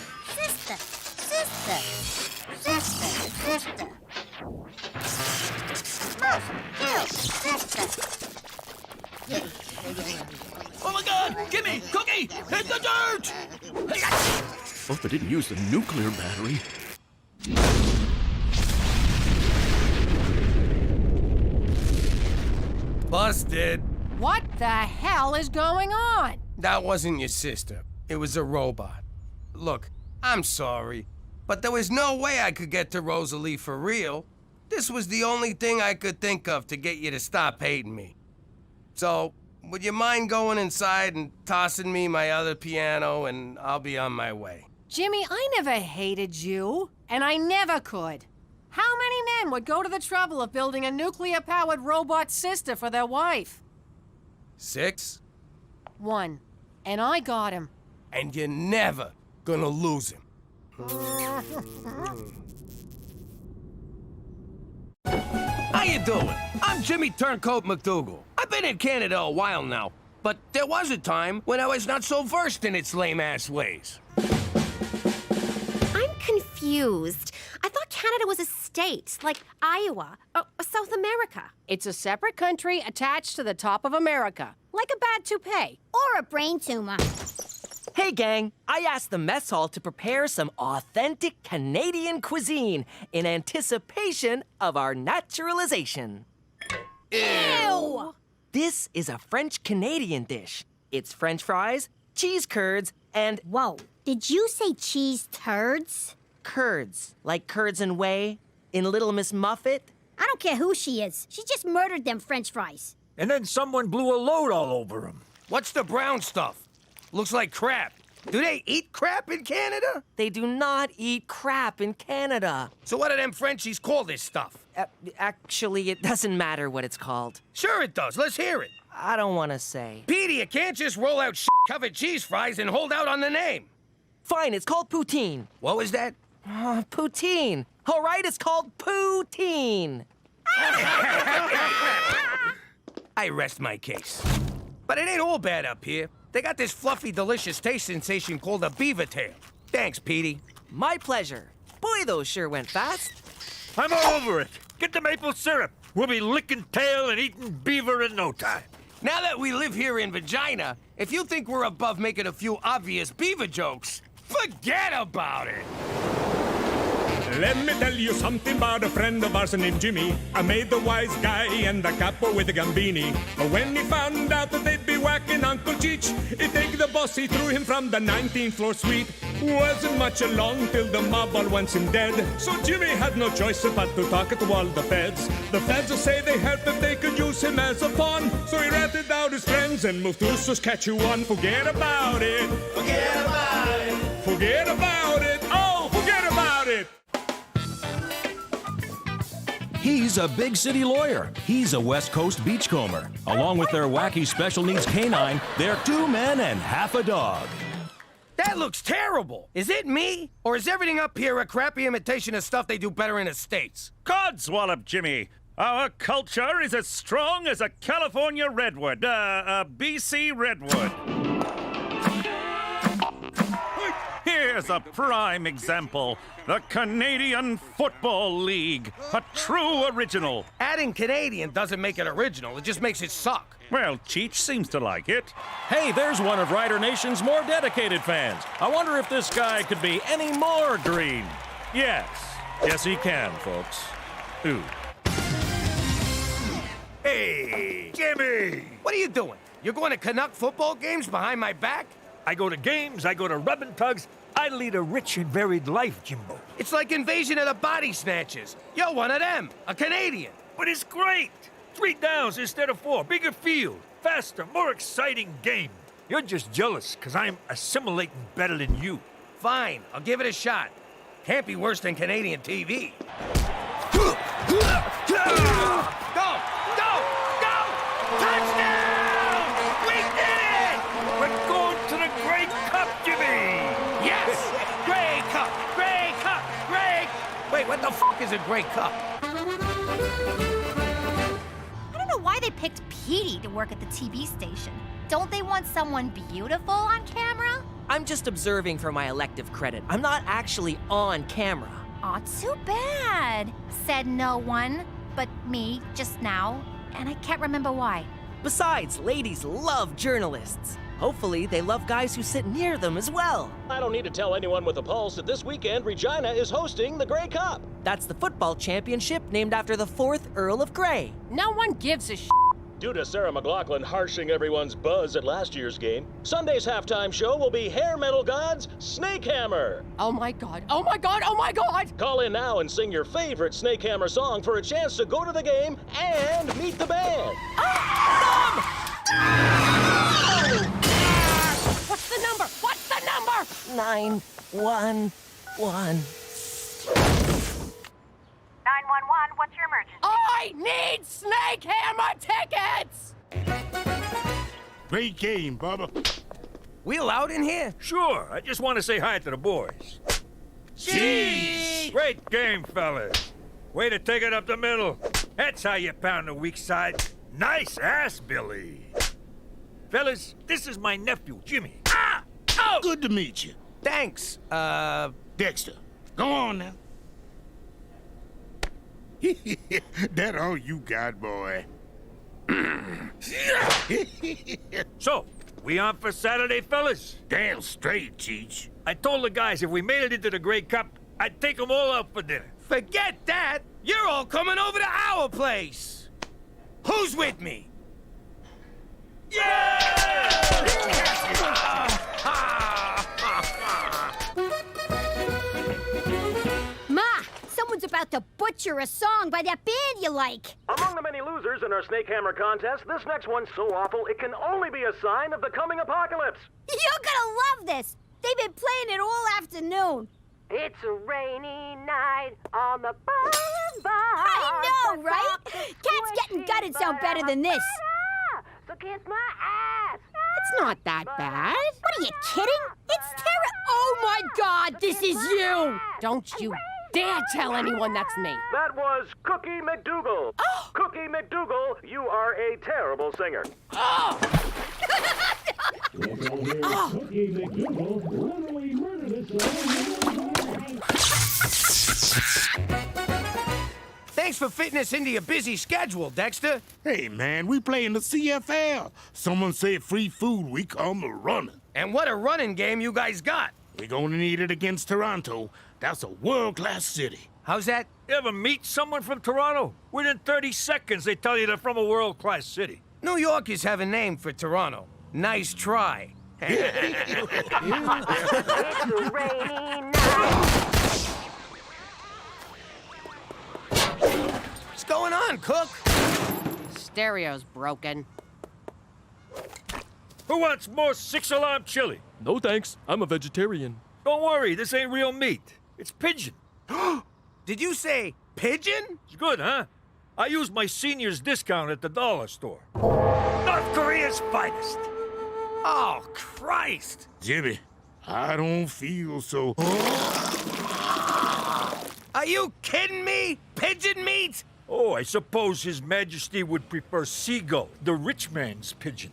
Oh my God! Gimme! Cookie! Hit the dirt! Hope I didn't use the nuclear battery. Busted. What the hell is going on? That wasn't your sister. It was a robot. Look, I'm sorry, but there was no way I could get to Rosalie for real. This was the only thing I could think of to get you to stop hating me. So, would you mind going inside and tossing me my other piano, and I'll be on my way? Jimmy, I never hated you, and I never could. How many men would go to the trouble of building a nuclear-powered robot sister for their wife? 6. 1. And I got him. And you're never gonna lose him. How you doing? I'm Jimmy Turncoat McDougal. I've been in Canada a while now, but there was a time when I was not so versed in its lame-ass ways. I'm confused. I thought Canada was a state, like Iowa, or South America. It's a separate country attached to the top of America, like a bad toupee. Or a brain tumor. Hey, gang, I asked the mess hall to prepare some authentic Canadian cuisine in anticipation of our naturalization. Ew! This is a French-Canadian dish. It's French fries, cheese curds, and... Whoa, did you say cheese turds? Curds, like curds and whey in Little Miss Muffet. I don't care who she is. She just murdered them French fries. And then someone blew a load all over him. What's the brown stuff? Looks like crap. Do they eat crap in Canada? They do not eat crap in Canada. So what do them Frenchies call this stuff? Actually, it doesn't matter what it's called. Sure it does. Let's hear it. I don't want to say. Petey, you can't just roll out shit-covered cheese fries and hold out on the name. Fine, it's called poutine. What was that? Poutine. All right, it's called poutine. I rest my case. But it ain't all bad up here. They got this fluffy, delicious taste sensation called a beaver tail. Thanks, Petey. My pleasure. Boy, those sure went fast. I'm all over it. Get the maple syrup. We'll be licking tail and eating beaver in no time. Now that we live here in Vagina, if you think we're above making a few obvious beaver jokes, forget about it. Let me tell you something about a friend of ours named Jimmy. I made the wise guy and the capo with the gambini. But when he found out that they'd be whacking Uncle Cheech, he take the boss, he threw him from the 19th floor suite. Wasn't much along till the mob all wants him dead. So Jimmy had no choice but to talk to all the feds. The feds say they heard that they could use him as a pawn. So he ratted out his friends and moved to Saskatchewan. Forget about it. Forget about it. Forget about it. Oh, forget about it. He's a big city lawyer. He's a West Coast beachcomber. Along with their wacky special needs canine, they're 2 men and half a dog. That looks terrible. Is it me? Or is everything up here a crappy imitation of stuff they do better in the States? Codswallop, Jimmy. Our culture is as strong as a California redwood, a BC redwood. Here's a prime example. The Canadian Football League. A true original. Adding Canadian doesn't make it original. It just makes it suck. Well, Cheech seems to like it. Hey, there's one of Rider Nation's more dedicated fans. I wonder if this guy could be any more green. Yes. Yes, he can, folks. Ooh. Hey, Jimmy! What are you doing? You're going to Canuck football games behind my back? I go to games, I go to rubbing tugs. I lead a rich and varied life, Jimbo. It's like Invasion of the Body Snatchers. You're one of them, a Canadian. But it's great! 3 downs instead of 4, bigger field, faster, more exciting game. You're just jealous because I'm assimilating better than you. Fine, I'll give it a shot. Can't be worse than Canadian TV. Go! Go! Go! Touchdown! We did it! We're going to the Grey Cup, Jimmy! Yes! Grey Cup! Grey Cup! Grey... Wait, what the f*** is a Grey Cup? I don't know why they picked Petey to work at the TV station. Don't they want someone beautiful on camera? I'm just observing for my elective credit. I'm not actually on camera. Aw, too bad, said no one but me just now, and I can't remember why. Besides, ladies love journalists. Hopefully, they love guys who sit near them as well. I don't need to tell anyone with a pulse that this weekend Regina is hosting the Grey Cup. That's the football championship named after the 4th Earl of Grey. No one gives a Due to Sarah McLachlan harshing everyone's buzz at last year's game, Sunday's halftime show will be hair metal gods Snake Hammer. Oh my God, oh my God, oh my God! Call in now and sing your favorite Snake Hammer song for a chance to go to the game and meet the band. What's the number? What's the number? 911. 911, what's your emergency? I need Snake Hammer tickets! Great game, Bubba. We allowed in here? Sure, I just want to say hi to the boys. Jeez! Great game, fellas. Way to take it up the middle. That's how you pound the weak side. Nice ass, Billy. Fellas, this is my nephew, Jimmy. Ah! Oh! Good to meet you. Thanks, Dexter, go on now. That all you got, boy. So, we on for Saturday, fellas? Damn straight, Cheech. I told the guys if we made it into the Grey Cup, I'd take them all out for dinner. Forget that! You're all coming over to our place! Who's with me? Ma, someone's about to butcher a song by that band you like. Among the many losers in our Snake Hammer contest, this next one's so awful it can only be a sign of the coming apocalypse. You're gonna love this. They've been playing it all afternoon. It's a rainy night on the boulevard. I know, right? Cats Getting Gutted sound better than this. So kiss my ass. It's not that bad. What are you kidding? It's terrible. Oh my God, this is you. Don't you dare tell anyone that's me. That was Cookie McDougal. Cookie McDougal, you are a terrible singer. Thanks for fitting us into your busy schedule, Dexter. Hey, man, we play in the CFL. Someone said free food, we come running. And what a running game you guys got. We're gonna need it against Toronto. That's a world-class city. How's that? You ever meet someone from Toronto? Within 30 seconds, they tell you they're from a world-class city. New Yorkers have a name for Toronto. Nice try. It's a rainy night. What's going on, Cook? Stereo's broken. Who wants more six-alarm chili? No thanks, I'm a vegetarian. Don't worry, this ain't real meat. It's pigeon. Did you say pigeon? It's good, huh? I used my senior's discount at the dollar store. North Korea's finest. Oh, Christ! Jimmy, I don't feel so... Are you kidding me? Pigeon meat? Oh, I suppose His Majesty would prefer seagull, the rich man's pigeon.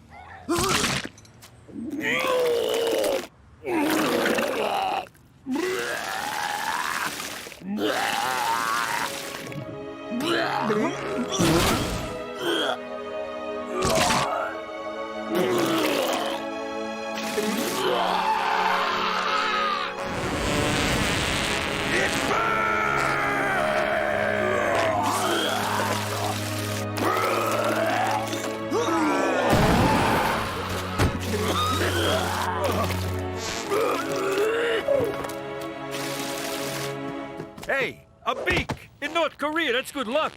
Hey, a beak! In North Korea, that's good luck.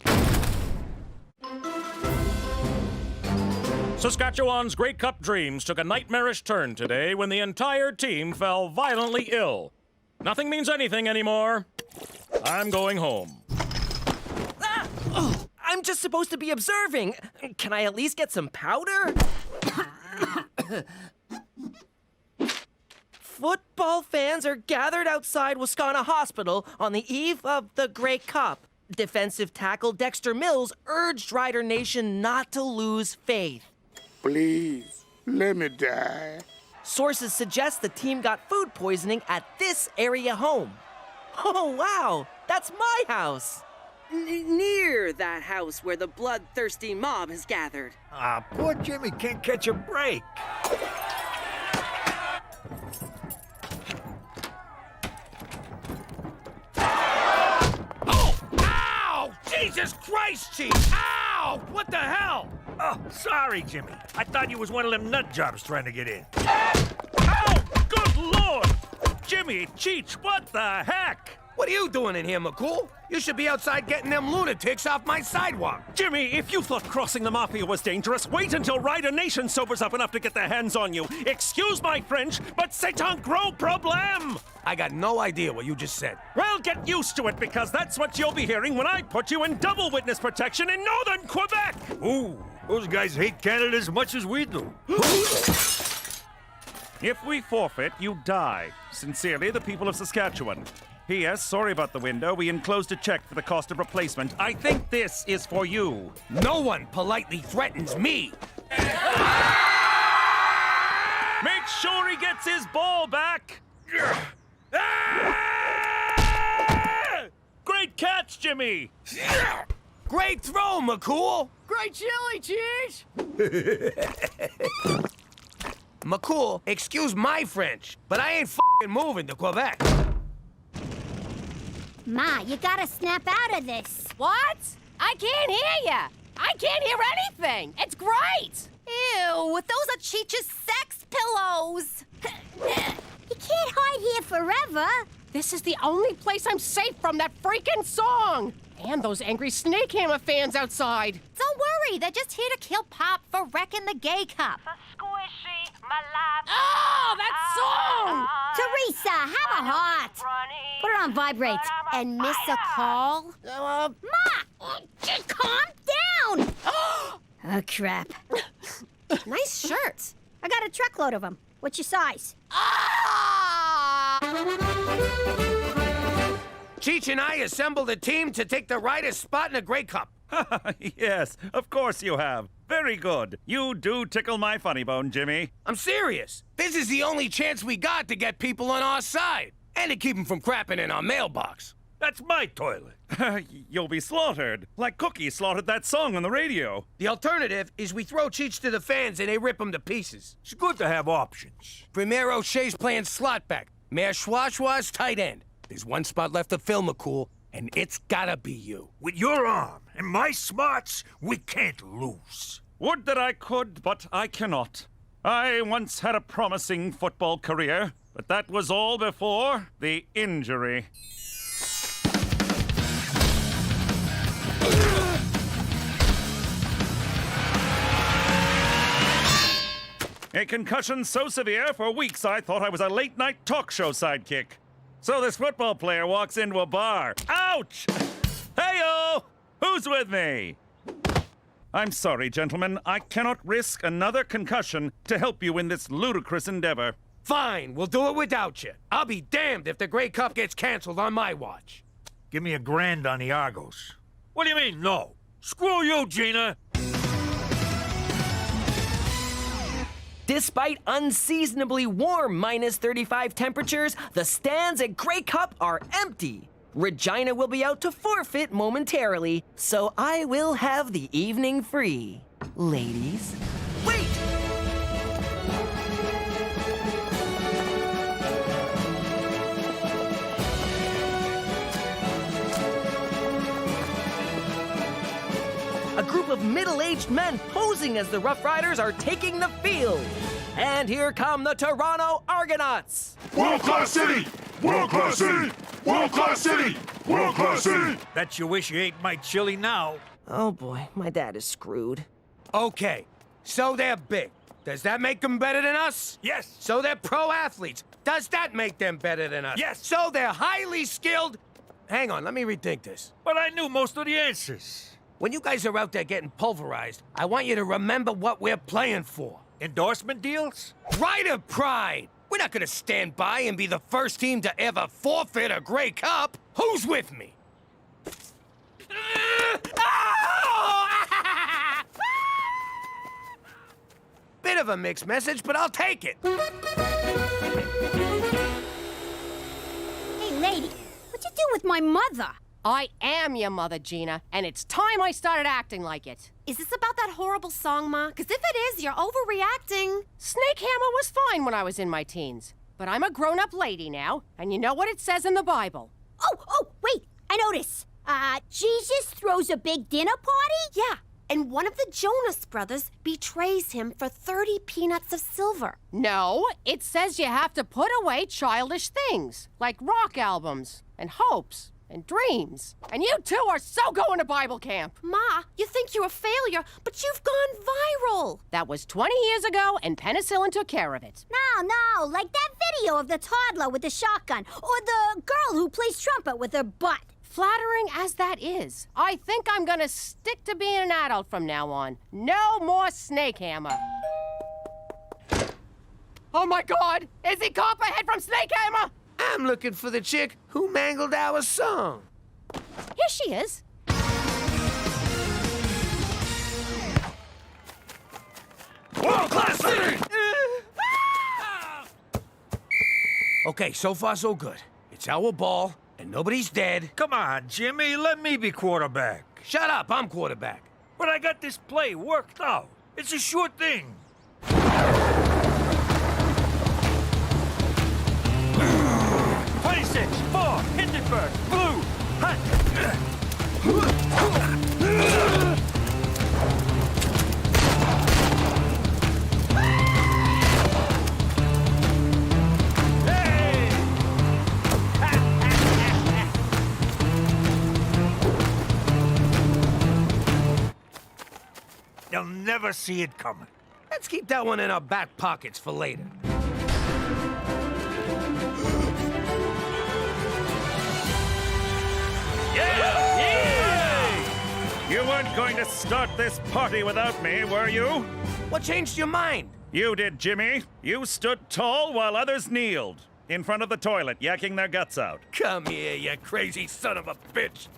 Saskatchewan's Grey Cup dreams took a nightmarish turn today when the entire team fell violently ill. Nothing means anything anymore. I'm going home. I'm just supposed to be observing. Can I at least get some powder? Football fans are gathered outside Wascana Hospital on the eve of the Grey Cup. Defensive tackle Dexter Mills urged Rider Nation not to lose faith. Please, let me die. Sources suggest the team got food poisoning at this area home. Oh, wow, that's my house. Near that house where the bloodthirsty mob has gathered. Ah, poor Jimmy can't catch a break. Jesus Christ, Chief! Ow! What the hell? Oh, sorry, Jimmy. I thought you was one of them nut jobs trying to get in. Ow! Good Lord! Jimmy, Cheech, what the heck? What are you doing in here, McCool? You should be outside getting them lunatics off my sidewalk. Jimmy, if you thought crossing the Mafia was dangerous, wait until Rider Nation sobers up enough to get their hands on you. Excuse my French, but c'est un gros problème! I got no idea what you just said. Well, get used to it, because that's what you'll be hearing when I put you in double witness protection in northern Quebec! Ooh, those guys hate Canada as much as we do. If we forfeit, you die. Sincerely, the people of Saskatchewan. P.S. Sorry about the window. We enclosed a check for the cost of replacement. I think this is for you. No one politely threatens me. Make sure he gets his ball back. Great catch, Jimmy. Great throw, McCool. Great chili, cheese! McCool, excuse my French, but I ain't f***ing moving to Quebec. Ma, you gotta snap out of this. What? I can't hear ya. I can't hear anything. It's great. Ew, those are Cheech's sex pillows. You can't hide here forever. This is the only place I'm safe from that freaking song. And those angry Snakehammer fans outside. Don't worry, they're just here to kill Pop for wrecking the gay cup. Squishy, my life. Oh, that song! Teresa, have a heart. Put it on vibrate. And miss a call? Ma, just calm down. Oh, crap. Nice shirt. I got a truckload of them. What's your size? Cheech and I assembled a team to take the Riders' spot in the Grey Cup. Yes, of course you have. Very good. You do tickle my funny bone, Jimmy. I'm serious. This is the only chance we got to get people on our side. And to keep them from crapping in our mailbox. That's my toilet. You'll be slaughtered, like Cookie slaughtered that song on the radio. The alternative is we throw Cheech to the fans and they rip him to pieces. It's good to have options. Premier O'Shea's playing slot back. Mayor Schwaschwa's tight end. There's one spot left to fill, McCool, and it's gotta be you. With your arm and my smarts, we can't lose. Would that I could, but I cannot. I once had a promising football career, but that was all before the injury. A concussion so severe, for weeks I thought I was a late-night talk show sidekick. So this football player walks into a bar. Ow! Ouch! Hey-o! Who's with me? I'm sorry, gentlemen. I cannot risk another concussion to help you in this ludicrous endeavor. Fine, we'll do it without you. I'll be damned if the Grey Cup gets canceled on my watch. Give me $1,000 on the Argos. What do you mean, no? Screw you, Gina! Despite unseasonably warm -35 temperatures, the stands at Grey Cup are empty. Regina will be out to forfeit momentarily, so I will have the evening free. Ladies, wait! A group of middle-aged men posing as the Rough Riders are taking the field. And here come the Toronto Argonauts. World-class city! World-class city! World-class city! World-class city! Bet you wish you ate my chili now. Oh boy, my dad is screwed. Okay, so they're big. Does that make them better than us? Yes. So they're pro athletes. Does that make them better than us? Yes. So they're highly skilled. Hang on, let me rethink this. But I knew most of the answers. When you guys are out there getting pulverized, I want you to remember what we're playing for. Endorsement deals? Rider pride! We're not gonna stand by and be the first team to ever forfeit a Grey Cup. Who's with me? Bit of a mixed message, but I'll take it. Hey, lady, what'd you do with my mother? I am your mother, Gina, and it's time I started acting like it. Is this about that horrible song, Ma? Because if it is, you're overreacting. Snake Hammer was fine when I was in my teens, but I'm a grown-up lady now, and you know what it says in the Bible. Oh, wait, I notice. Jesus throws a big dinner party? Yeah, and one of the Jonas brothers betrays him for 30 peanuts of silver. No, it says you have to put away childish things, like rock albums and hopes and dreams. And you two are so going to Bible camp. Ma, you think you're a failure, but you've gone viral. That was 20 years ago, and penicillin took care of it. No, like that video of the toddler with the shotgun, or the girl who plays trumpet with her butt. Flattering as that is, I think I'm gonna stick to being an adult from now on. No more Snake Hammer. Oh my God! Is he Copperhead from Snake Hammer? I'm looking for the chick who mangled our song. Here she is. World-class city! Okay, so far so good. It's our ball, and nobody's dead. Come on, Jimmy, let me be quarterback. Shut up, I'm quarterback. But I got this play worked out. It's a sure thing. 26, 4, Hindenburg, blue, hot. They'll never see it coming. Let's keep that one in our back pockets for later. You weren't going to start this party without me, were you? What changed your mind? You did, Jimmy. You stood tall while others kneeled. In front of the toilet, yakking their guts out. Come here, you crazy son of a bitch.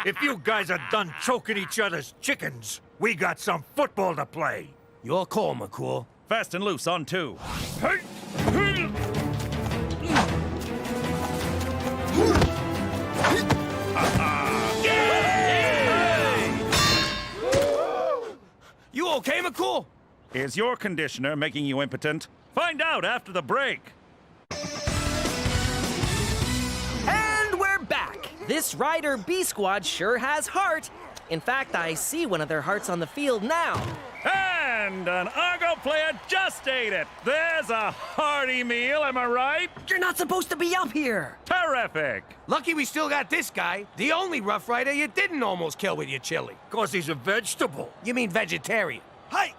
If you guys are done choking each other's chickens, we got some football to play. Your call, McCool. Fast and loose on 2. You okay, McCool? Is your conditioner making you impotent? Find out after the break. And we're back. This Rider B Squad sure has heart. In fact, I see one of their hearts on the field now. And an Argo player just ate it. There's a hearty meal, am I right? You're not supposed to be up here. Terrific. Lucky we still got this guy, the only Rough Rider you didn't almost kill with your chili. 'Cause he's a vegetable. You mean vegetarian? Hey!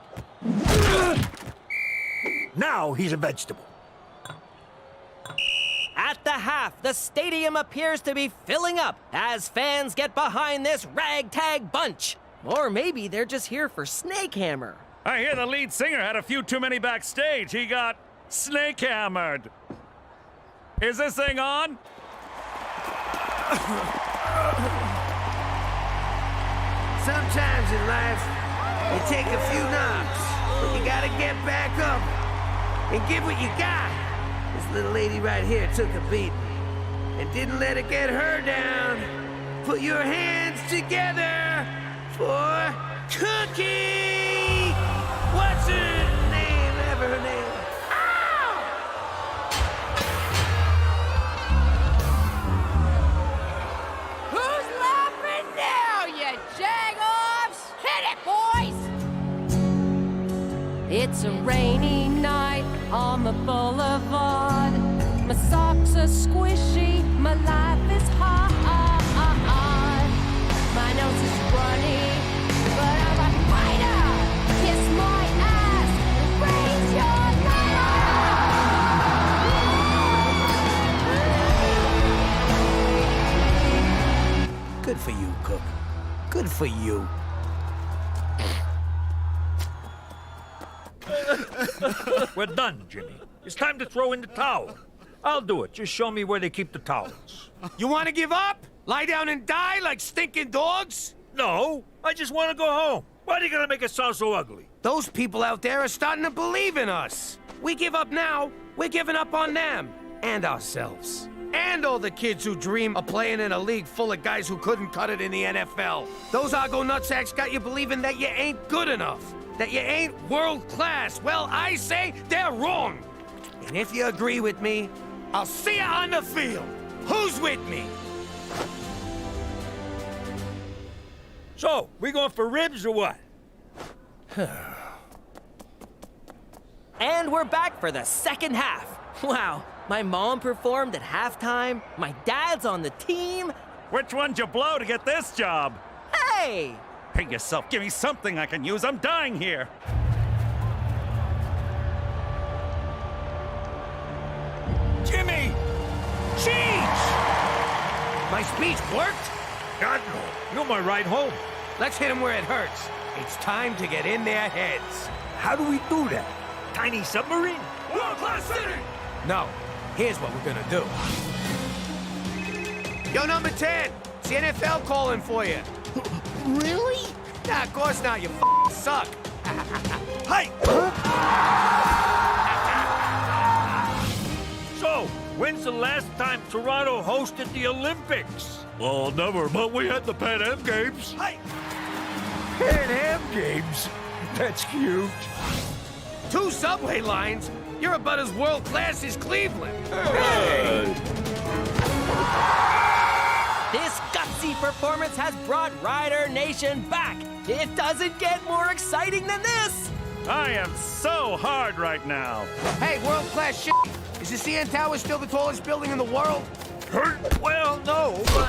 Now he's a vegetable. At the half, the stadium appears to be filling up as fans get behind this ragtag bunch. Or maybe they're just here for Snake Hammer. I hear the lead singer had a few too many backstage. He got snake hammered. Is this thing on? Sometimes in life, you take a few knocks, but you gotta get back up and give what you got. This little lady right here took a beating and didn't let it get her down. Put your hands together for Cookie! What's her name? Ever her name? Who's laughing now, you jag-offs? Hit it, boys! It's a rainy night on the boulevard. My socks are squishy, my life is hard. My nose is runny, but I'm a fighter. Kiss my ass, raise your light. Good for you, Cook. Good for you. We're done, Jimmy. It's time to throw in the towel. I'll do it. Just show me where they keep the towels. You want to give up? Lie down and die like stinking dogs? No, I just want to go home. Why are you gonna make it sound so ugly? Those people out there are starting to believe in us. We give up now, we're giving up on them. And ourselves. And all the kids who dream of playing in a league full of guys who couldn't cut it in the NFL. Those Argo nutsacks got you believing that you ain't good enough. That you ain't world class. Well, I say they're wrong. And if you agree with me, I'll see you on the field. Who's with me? So, we going for ribs or what? And we're back for the second half. Wow, my mom performed at halftime, my dad's on the team. Which one'd you blow to get this job? Hey! Pay yourself, give me something I can use. I'm dying here. Jimmy! Cheech! My speech worked? God, no. You're my ride home. Let's hit them where it hurts. It's time to get in their heads. How do we do that? Tiny submarine? World-class city! No. Here's what we're gonna do. Yo, number 10. It's the NFL calling for you. Really? Nah, of course not. You suck. Hey! So, when's the last time Toronto hosted the Olympics? Oh, never, but we had the Pan Am Games. Hey! Pan Am Games? That's cute. 2 subway lines? You're about as world class as Cleveland. Hey! This gutsy performance has brought Rider Nation back. It doesn't get more exciting than this. I am so hard right now. Hey, world class shit. Is the CN Tower still the tallest building in the world? Well, no, but...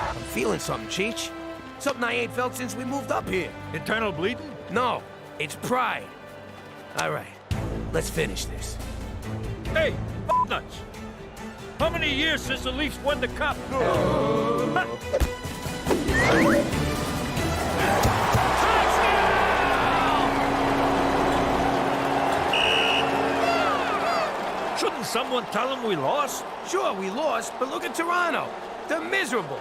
I'm feeling something, Cheech. Something I ain't felt since we moved up here. Internal bleeding? No, it's pride. All right, let's finish this. Hey, nuts! How many years since the Leafs won the cup? Shouldn't someone tell them we lost? Sure, we lost, but look at Toronto. They're miserable.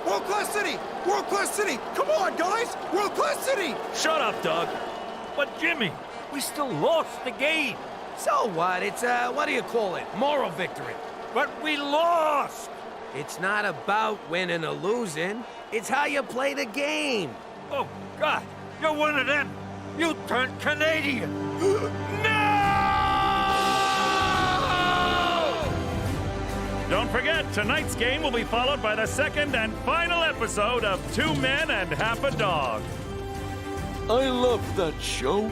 World-class city! World-class city! Come on, guys! World-class city! Shut up, Doug. But Jimmy, we still lost the game. So what? It's, what do you call it? Moral victory. But we lost! It's not about winning or losing. It's how you play the game. Oh, God. You're one of them. You turned Canadian. Don't forget, tonight's game will be followed by the second and final episode of 2 Men and Half a Dog. I love that show.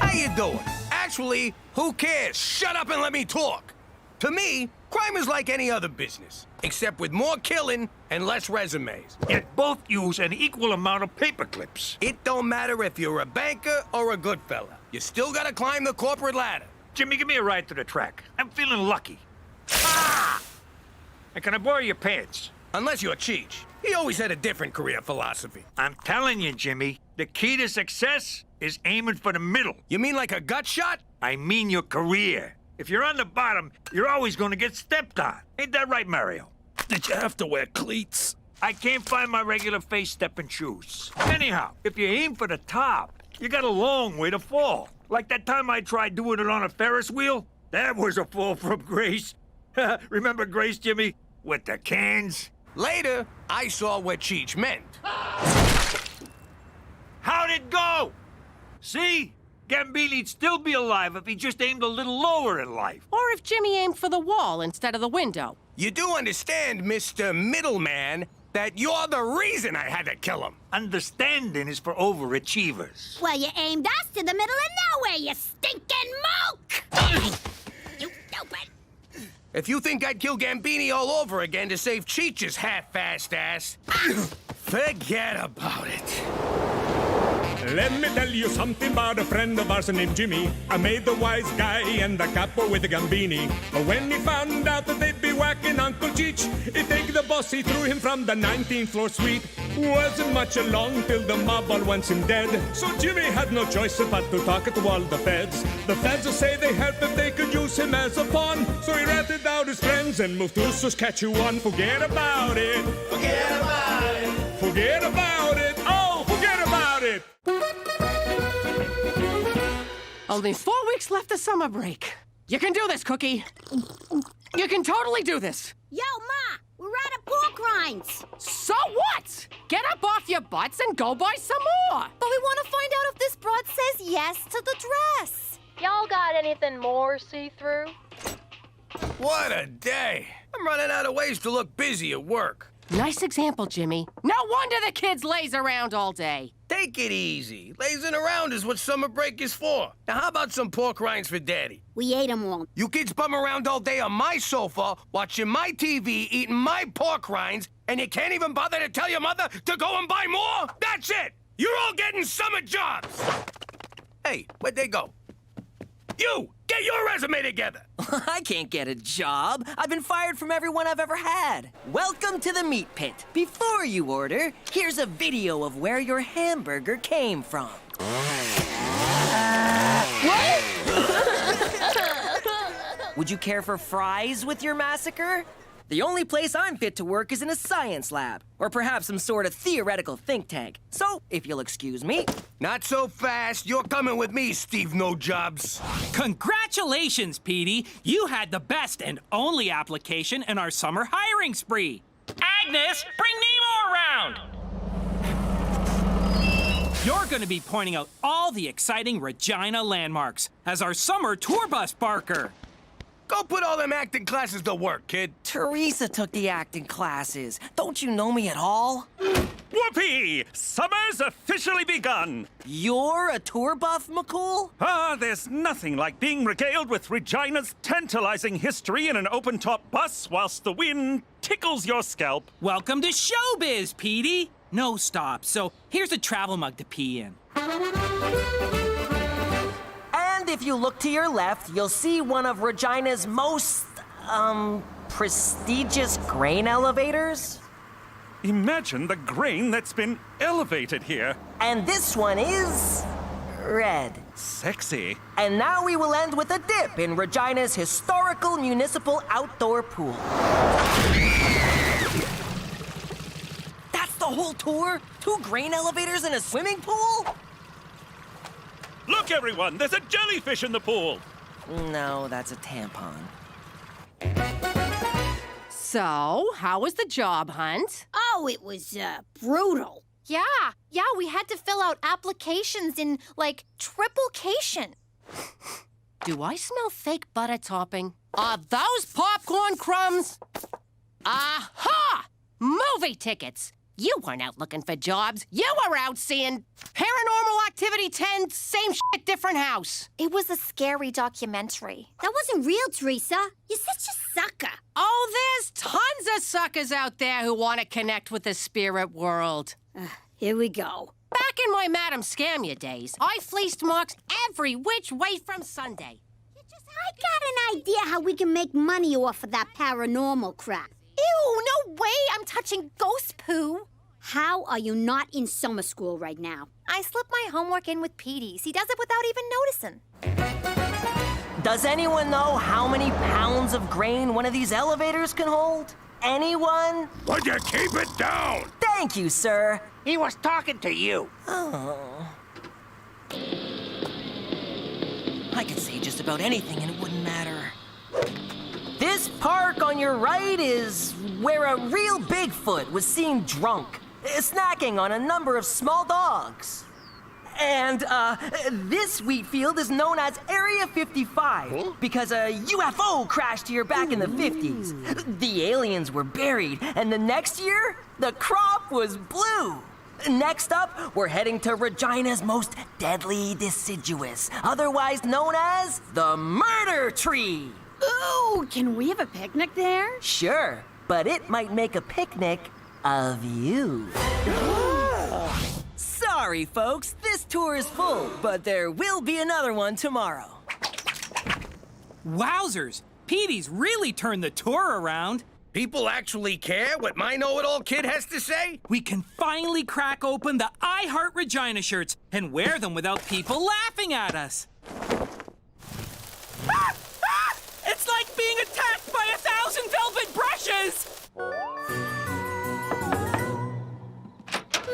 How you doing? Actually, who cares? Shut up and let me talk. To me, Crime is like any other business, except with more killing and less resumes. Yet both use an equal amount of paper clips. It don't matter if you're a banker or a good fella. You still gotta climb the corporate ladder. Jimmy, give me a ride to the track. I'm feeling lucky. Ah! And can I borrow your pants? Unless you're Cheech. He always had a different career philosophy. I'm telling you, Jimmy, the key to success is aiming for the middle. You mean like a gut shot? I mean your career. If you're on the bottom, you're always going to get stepped on. Ain't that right, Mario? Did you have to wear cleats? I can't find my regular face-stepping shoes. Anyhow, if you aim for the top, you got a long way to fall. Like that time I tried doing it on a Ferris wheel? That was a fall from grace. Remember Grace, Jimmy? With the cans? Later, I saw what Cheech meant. How'd it go? See? Gambini'd still be alive if he just aimed a little lower in life. Or if Jimmy aimed for the wall instead of the window. You do understand, Mr. Middleman, that you're the reason I had to kill him. Understanding is for overachievers. Well, you aimed us to the middle of nowhere, you stinking mook! You stupid! If you think I'd kill Gambini all over again to save Cheech's half-assed ass, forget about it. Let me tell you something about a friend of ours named Jimmy. I made the wise guy and the capo with the Gambini. But when he found out that they'd be whacking Uncle Cheech, he'd take the boss, he threw him from the 19th floor suite. Wasn't much along till the mob all wants him dead. So Jimmy had no choice but to talk to all the feds. The feds say they help if they could use him as a pawn. So he ratted out his friends and moved to Saskatchewan. Forget about it. Forget about it. Forget about it. Oh, forget about it. Only 4 weeks left of summer break. You can do this, Cookie. You can totally do this. Yo, Ma, we're out of pork rinds. So what? Get up off your butts and go buy some more. But we want to find out if this broad says yes to the dress. Y'all got anything more see-through? What a day. I'm running out of ways to look busy at work. Nice example, Jimmy. No wonder the kids laze around all day. Take it easy. Lazing around is what summer break is for. Now, how about some pork rinds for Daddy? We ate them all. You kids bum around all day on my sofa, watching my TV, eating my pork rinds, and you can't even bother to tell your mother to go and buy more? That's it! You're all getting summer jobs! Hey, where'd they go? You! Get your resume together! I can't get a job. I've been fired from everyone I've ever had. Welcome to the meat pit. Before you order, here's a video of where your hamburger came from. What? Would you care for fries with your massacre? The only place I'm fit to work is in a science lab, or perhaps some sort of theoretical think tank. So, if you'll excuse me. Not so fast. You're coming with me, Steve No Jobs. Congratulations, Petey. You had the best and only application in our summer hiring spree. Agnes, bring Nemo around! You're going to be pointing out all the exciting Regina landmarks as our summer tour bus barker. Go put all them acting classes to work, kid. Teresa took the acting classes. Don't you know me at all? Whoopee! Summer's officially begun! You're a tour buff, McCool? Ah, there's nothing like being regaled with Regina's tantalizing history in an open-top bus whilst the wind tickles your scalp. Welcome to showbiz, Petey. No stops, so here's a travel mug to pee in. And if you look to your left, you'll see one of Regina's most, prestigious grain elevators. Imagine the grain that's been elevated here. And this one is red. Sexy. And now we will end with a dip in Regina's historical municipal outdoor pool. That's the whole tour? 2 grain elevators and a swimming pool? Look, everyone, there's a jellyfish in the pool. No, that's a tampon. So, how was the job hunt? Oh, it was, brutal. Yeah, we had to fill out applications in, like, triplication. Do I smell fake butter topping? Are those popcorn crumbs? Aha! Movie tickets! You weren't out looking for jobs. You were out seeing Paranormal Activity 10, same shit, different house. It was a scary documentary. That wasn't real, Teresa. You're such a sucker. Oh, there's tons of suckers out there who want to connect with the spirit world. Here we go. Back in my Madam Scam Ya days, I fleeced marks every which way from Sunday. I got an idea how we can make money off of that paranormal crap. Ew, no way! I'm touching ghost poo. How are you not in summer school right now? I slip my homework in with Petey's. He does it without even noticing. Does anyone know how many pounds of grain one of these elevators can hold? Anyone? Would you keep it down? Thank you, sir. He was talking to you. Oh. I could say just about anything and it wouldn't matter. This park on your right is where a real Bigfoot was seen drunk, snacking on a number of small dogs. And this wheat field is known as Area 55 because a UFO crashed here back in the 50s. The aliens were buried, and the next year, the crop was blue. Next up, we're heading to Regina's most deadly deciduous, otherwise known as the Murder Tree. Ooh, can we have a picnic there? Sure, but it might make a picnic of you. Sorry, folks, this tour is full, but there will be another one tomorrow. Wowzers! Petey's really turned the tour around. People actually care what my know-it-all kid has to say? We can finally crack open the I Heart Regina shirts and wear them without people laughing at us. It's like being attacked by 1,000 velvet brushes!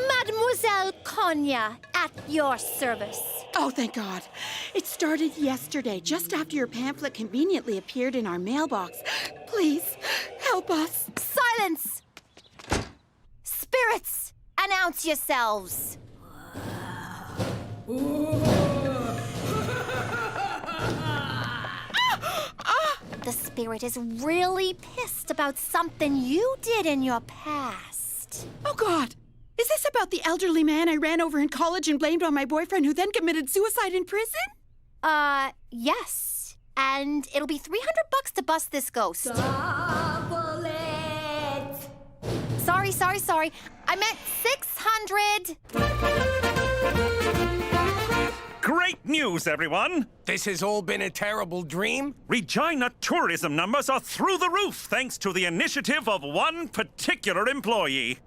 Mademoiselle Konya, at your service. Oh, thank God. It started yesterday, just after your pamphlet conveniently appeared in our mailbox. Please, help us. Silence! Spirits, announce yourselves. The spirit is really pissed about something you did in your past. Oh, God. Is this about the elderly man I ran over in college and blamed on my boyfriend who then committed suicide in prison? Yes. And it'll be $300 to bust this ghost. Sorry. I meant 600. Great news, everyone! This has all been a terrible dream? Regina tourism numbers are through the roof thanks to the initiative of one particular employee.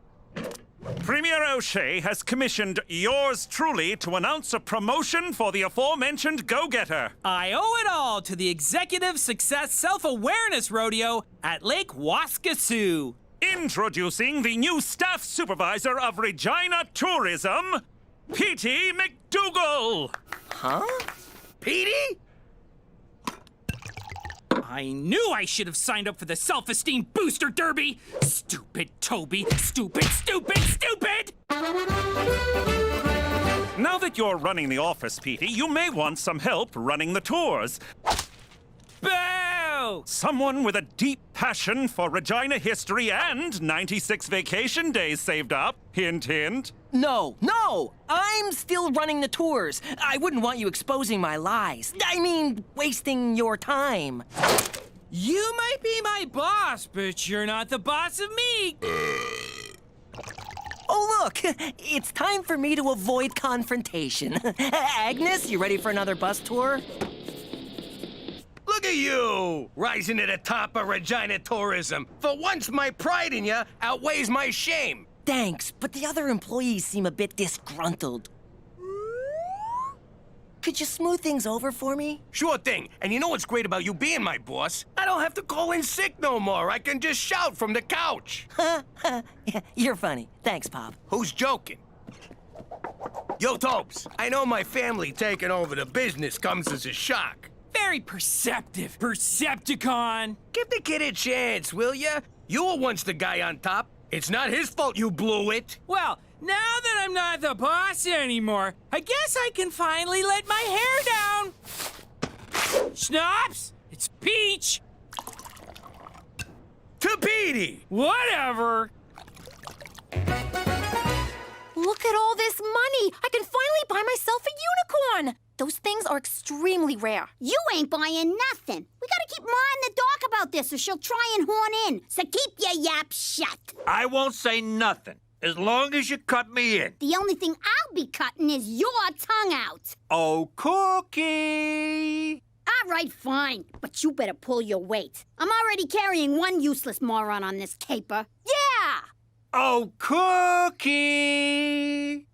Premier O'Shea has commissioned yours truly to announce a promotion for the aforementioned go-getter. I owe it all to the Executive Success Self-Awareness Rodeo at Lake Waskesiu. Introducing the new staff supervisor of Regina Tourism, Petey McDougal. Huh? Petey? I knew I should have signed up for the Self-Esteem Booster Derby! Stupid Toby! Stupid! Now that you're running the office, Petey, you may want some help running the tours. Boo! Someone with a deep passion for Regina history and 96 vacation days saved up. Hint, hint. No! I'm still running the tours. I wouldn't want you exposing my lies. I mean, wasting your time. You might be my boss, but you're not the boss of me! Oh, look! It's time for me to avoid confrontation. Agnes, you ready for another bus tour? Look at you! Rising to the top of Regina tourism. For once, my pride in you outweighs my shame. Thanks, but the other employees seem a bit disgruntled. Could you smooth things over for me? Sure thing. And you know what's great about you being my boss? I don't have to call in sick no more. I can just shout from the couch. You're funny. Thanks, Pop. Who's joking? Yo, Topes, I know my family taking over the business comes as a shock. Very perceptive, Percepticon. Give the kid a chance, will ya? You were once the guy on top. It's not his fault you blew it. Well, now that I'm not the boss anymore, I guess I can finally let my hair down. Schnapps, it's Peach. To Petey. Whatever. Look at all this money! I can finally buy myself a unicorn! Those things are extremely rare. You ain't buying nothing. We gotta keep Ma in the dark about this or she'll try and horn in. So keep your yap shut. I won't say nothing, as long as you cut me in. The only thing I'll be cutting is your tongue out. Oh, Cookie! All right, fine. But you better pull your weight. I'm already carrying one useless moron on this caper. Yeah! Oh, Cookie!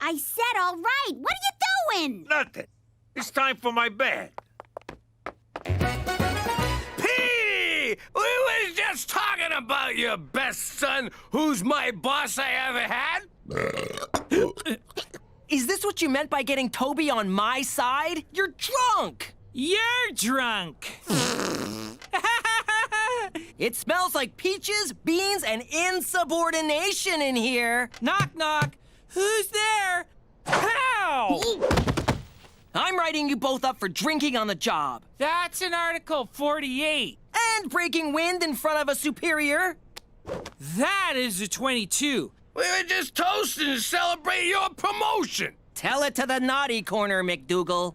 I said all right. What are you doing? Nothing. It's time for my bed. Petey! We was just talking about your best son, who's my boss I ever had. Is this what you meant by getting Toby on my side? You're drunk! You're drunk! It smells like peaches, beans, and insubordination in here. Knock, knock. Who's there? How? I'm writing you both up for drinking on the job. That's in Article 48. And breaking wind in front of a superior. That is a 22. We were just toasting to celebrate your promotion. Tell it to the naughty corner, McDougal.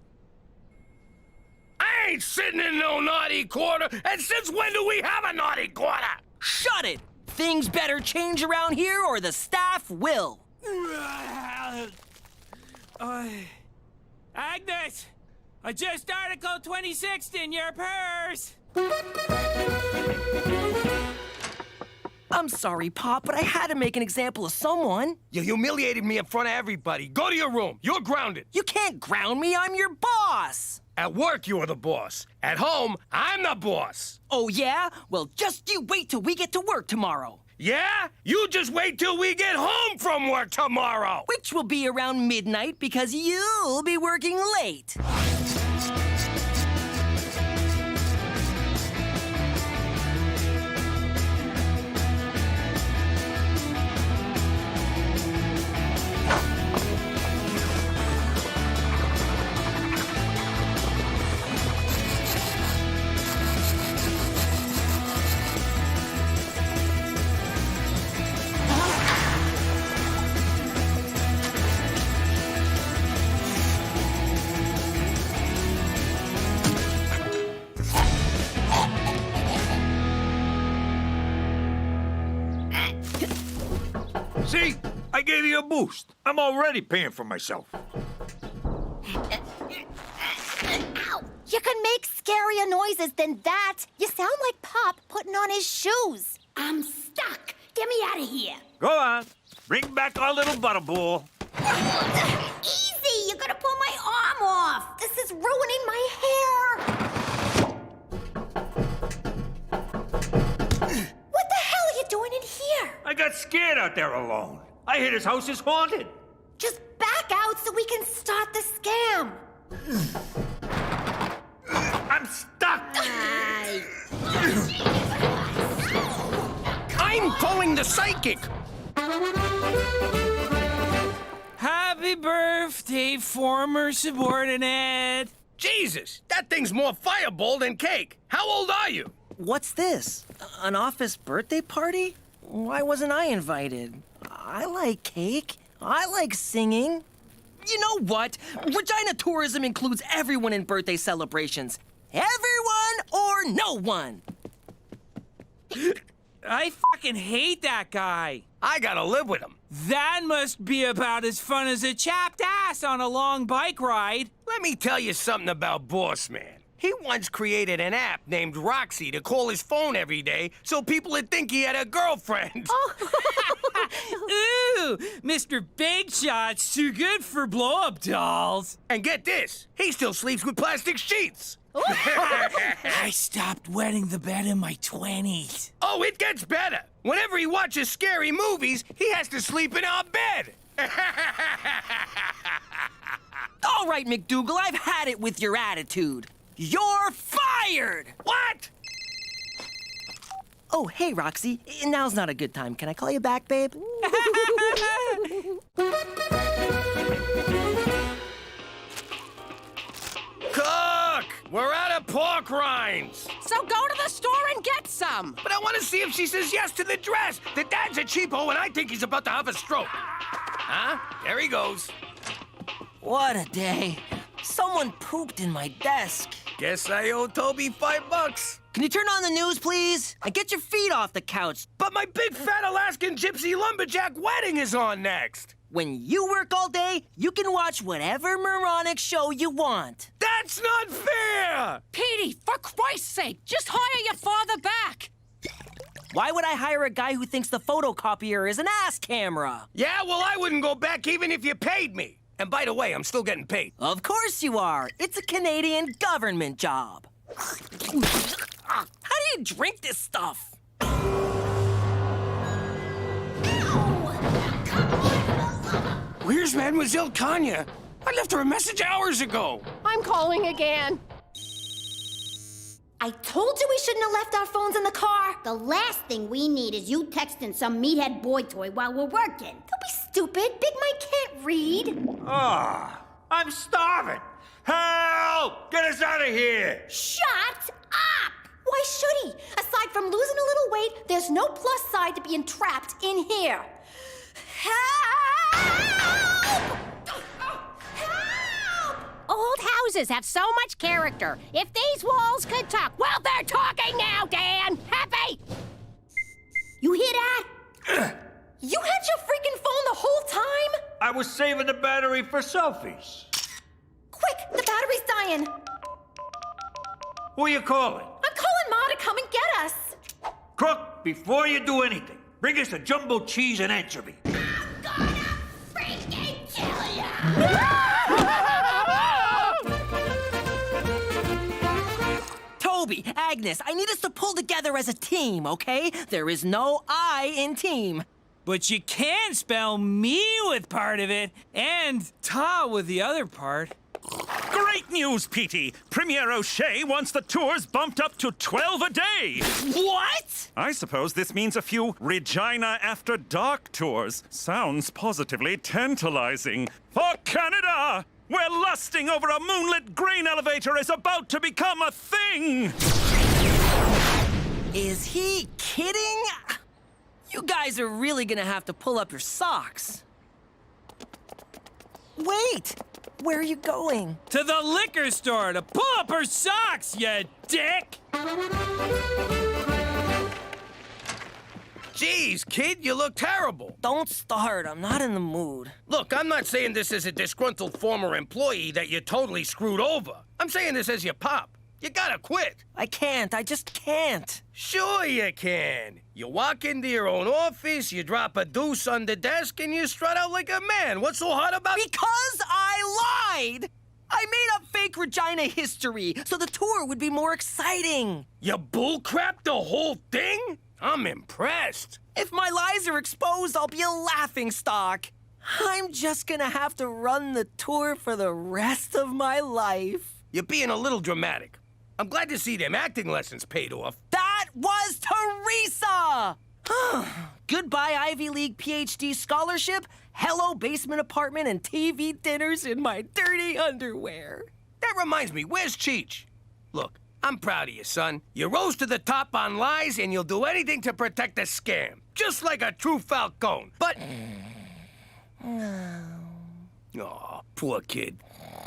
I ain't sitting in no naughty corner, and since when do we have a naughty corner? Shut it! Things better change around here or the staff will. Agnes, adjust Article 26 in your purse. I'm sorry, Pop, but I had to make an example of someone. You humiliated me in front of everybody. Go to your room. You're grounded. You can't ground me. I'm your boss. At work, you are the boss. At home, I'm the boss. Oh, yeah? Well, just you wait till we get to work tomorrow. Yeah? You just wait till we get home from work tomorrow. Which will be around midnight because you'll be working late. See? I gave you a boost. I'm already paying for myself. Ow! You can make scarier noises than that. You sound like Pop putting on his shoes. I'm stuck. Get me out of here. Go on. Bring back our little butterball. Easy! You're gonna pull my arm off. This is ruining my hair. What the hell are you doing in here? I got scared out there alone. I hear this house is haunted. Just back out so we can start the scam. I'm stuck. I'm pulling the psychic. Happy birthday, former subordinate. Jesus, that thing's more fireball than cake. How old are you? What's this? An office birthday party? Why wasn't I invited? I like cake. I like singing. You know what? Regina Tourism includes everyone in birthday celebrations. Everyone or no one. I fucking hate that guy. I gotta live with him. That must be about as fun as a chapped ass on a long bike ride. Let me tell you something about Boss Man. He once created an app named Roxy to call his phone every day so people would think he had a girlfriend. Ooh, Mr. Big Shot's too good for blow-up dolls. And get this, he still sleeps with plastic sheets. I stopped wetting the bed in my 20s. Oh, it gets better. Whenever he watches scary movies, he has to sleep in our bed. All right, McDougal, I've had it with your attitude. You're fired! What? Oh, hey, Roxy. Now's not a good time. Can I call you back, babe? Cook! We're out of pork rinds. So go to the store and get some. But I want to see if she says yes to the dress. The dad's a cheapo, and I think he's about to have a stroke. Huh? There he goes. What a day. Someone pooped in my desk. Guess I owe Toby $5. Can you turn on the news, please? And get your feet off the couch. But my big fat Alaskan gypsy lumberjack wedding is on next. When you work all day, you can watch whatever moronic show you want. That's not fair! Petey, for Christ's sake, just hire your father back. Why would I hire a guy who thinks the photocopier is an ass camera? Yeah, well, I wouldn't go back even if you paid me. And by the way, I'm still getting paid. Of course you are. It's a Canadian government job. How do you drink this stuff? Where's Mademoiselle Kanya? I left her a message hours ago. I'm calling again. I told you we shouldn't have left our phones in the car. The last thing we need is you texting some meathead boy toy while we're working. Don't be stupid. Big Mike can't read. Ah, I'm starving. Help! Get us out of here! Shut up! Why should he? Aside from losing a little weight, there's no plus side to being trapped in here. Help! Old houses have so much character. If these walls could talk, well, they're talking now, Dan. Happy? You hear that? You had your freaking phone the whole time? I was saving the battery for selfies. Quick, the battery's dying. Who are you calling? I'm calling Ma to come and get us. Crook, before you do anything, bring us a jumbo cheese and anchovy. I'm gonna freaking kill ya! Toby, Agnes, I need us to pull together as a team, okay? There is no I in team. But you can spell me with part of it and ta with the other part. Great news, Petey! Premier O'Shea wants the tours bumped up to 12 a day! What? I suppose this means a few Regina After Dark tours. Sounds positively tantalizing. For Canada! Where lusting over a moonlit grain elevator is about to become a thing! Is he kidding? You guys are really gonna have to pull up your socks. Wait! Where are you going? To the liquor store to pull up her socks, you dick! Jeez, kid, you look terrible. Don't start. I'm not in the mood. Look, I'm not saying this as a disgruntled former employee that you totally screwed over. I'm saying this as your pop. You gotta quit. I can't. I just can't. Sure you can. You walk into your own office, you drop a deuce on the desk, and you strut out like a man. What's so hot about... Because I lied! I made up fake Regina history so the tour would be more exciting. You bullcrapped the whole thing? I'm impressed. If my lies are exposed, I'll be a laughingstock. I'm just gonna have to run the tour for the rest of my life. You're being a little dramatic. I'm glad to see them acting lessons paid off. That was Teresa! Goodbye Ivy League PhD scholarship, hello basement apartment, and TV dinners in my dirty underwear. That reminds me, where's Cheech? Look, I'm proud of you, son. You rose to the top on lies, and you'll do anything to protect the scam. Just like a true Falcone. But... Oh, poor kid.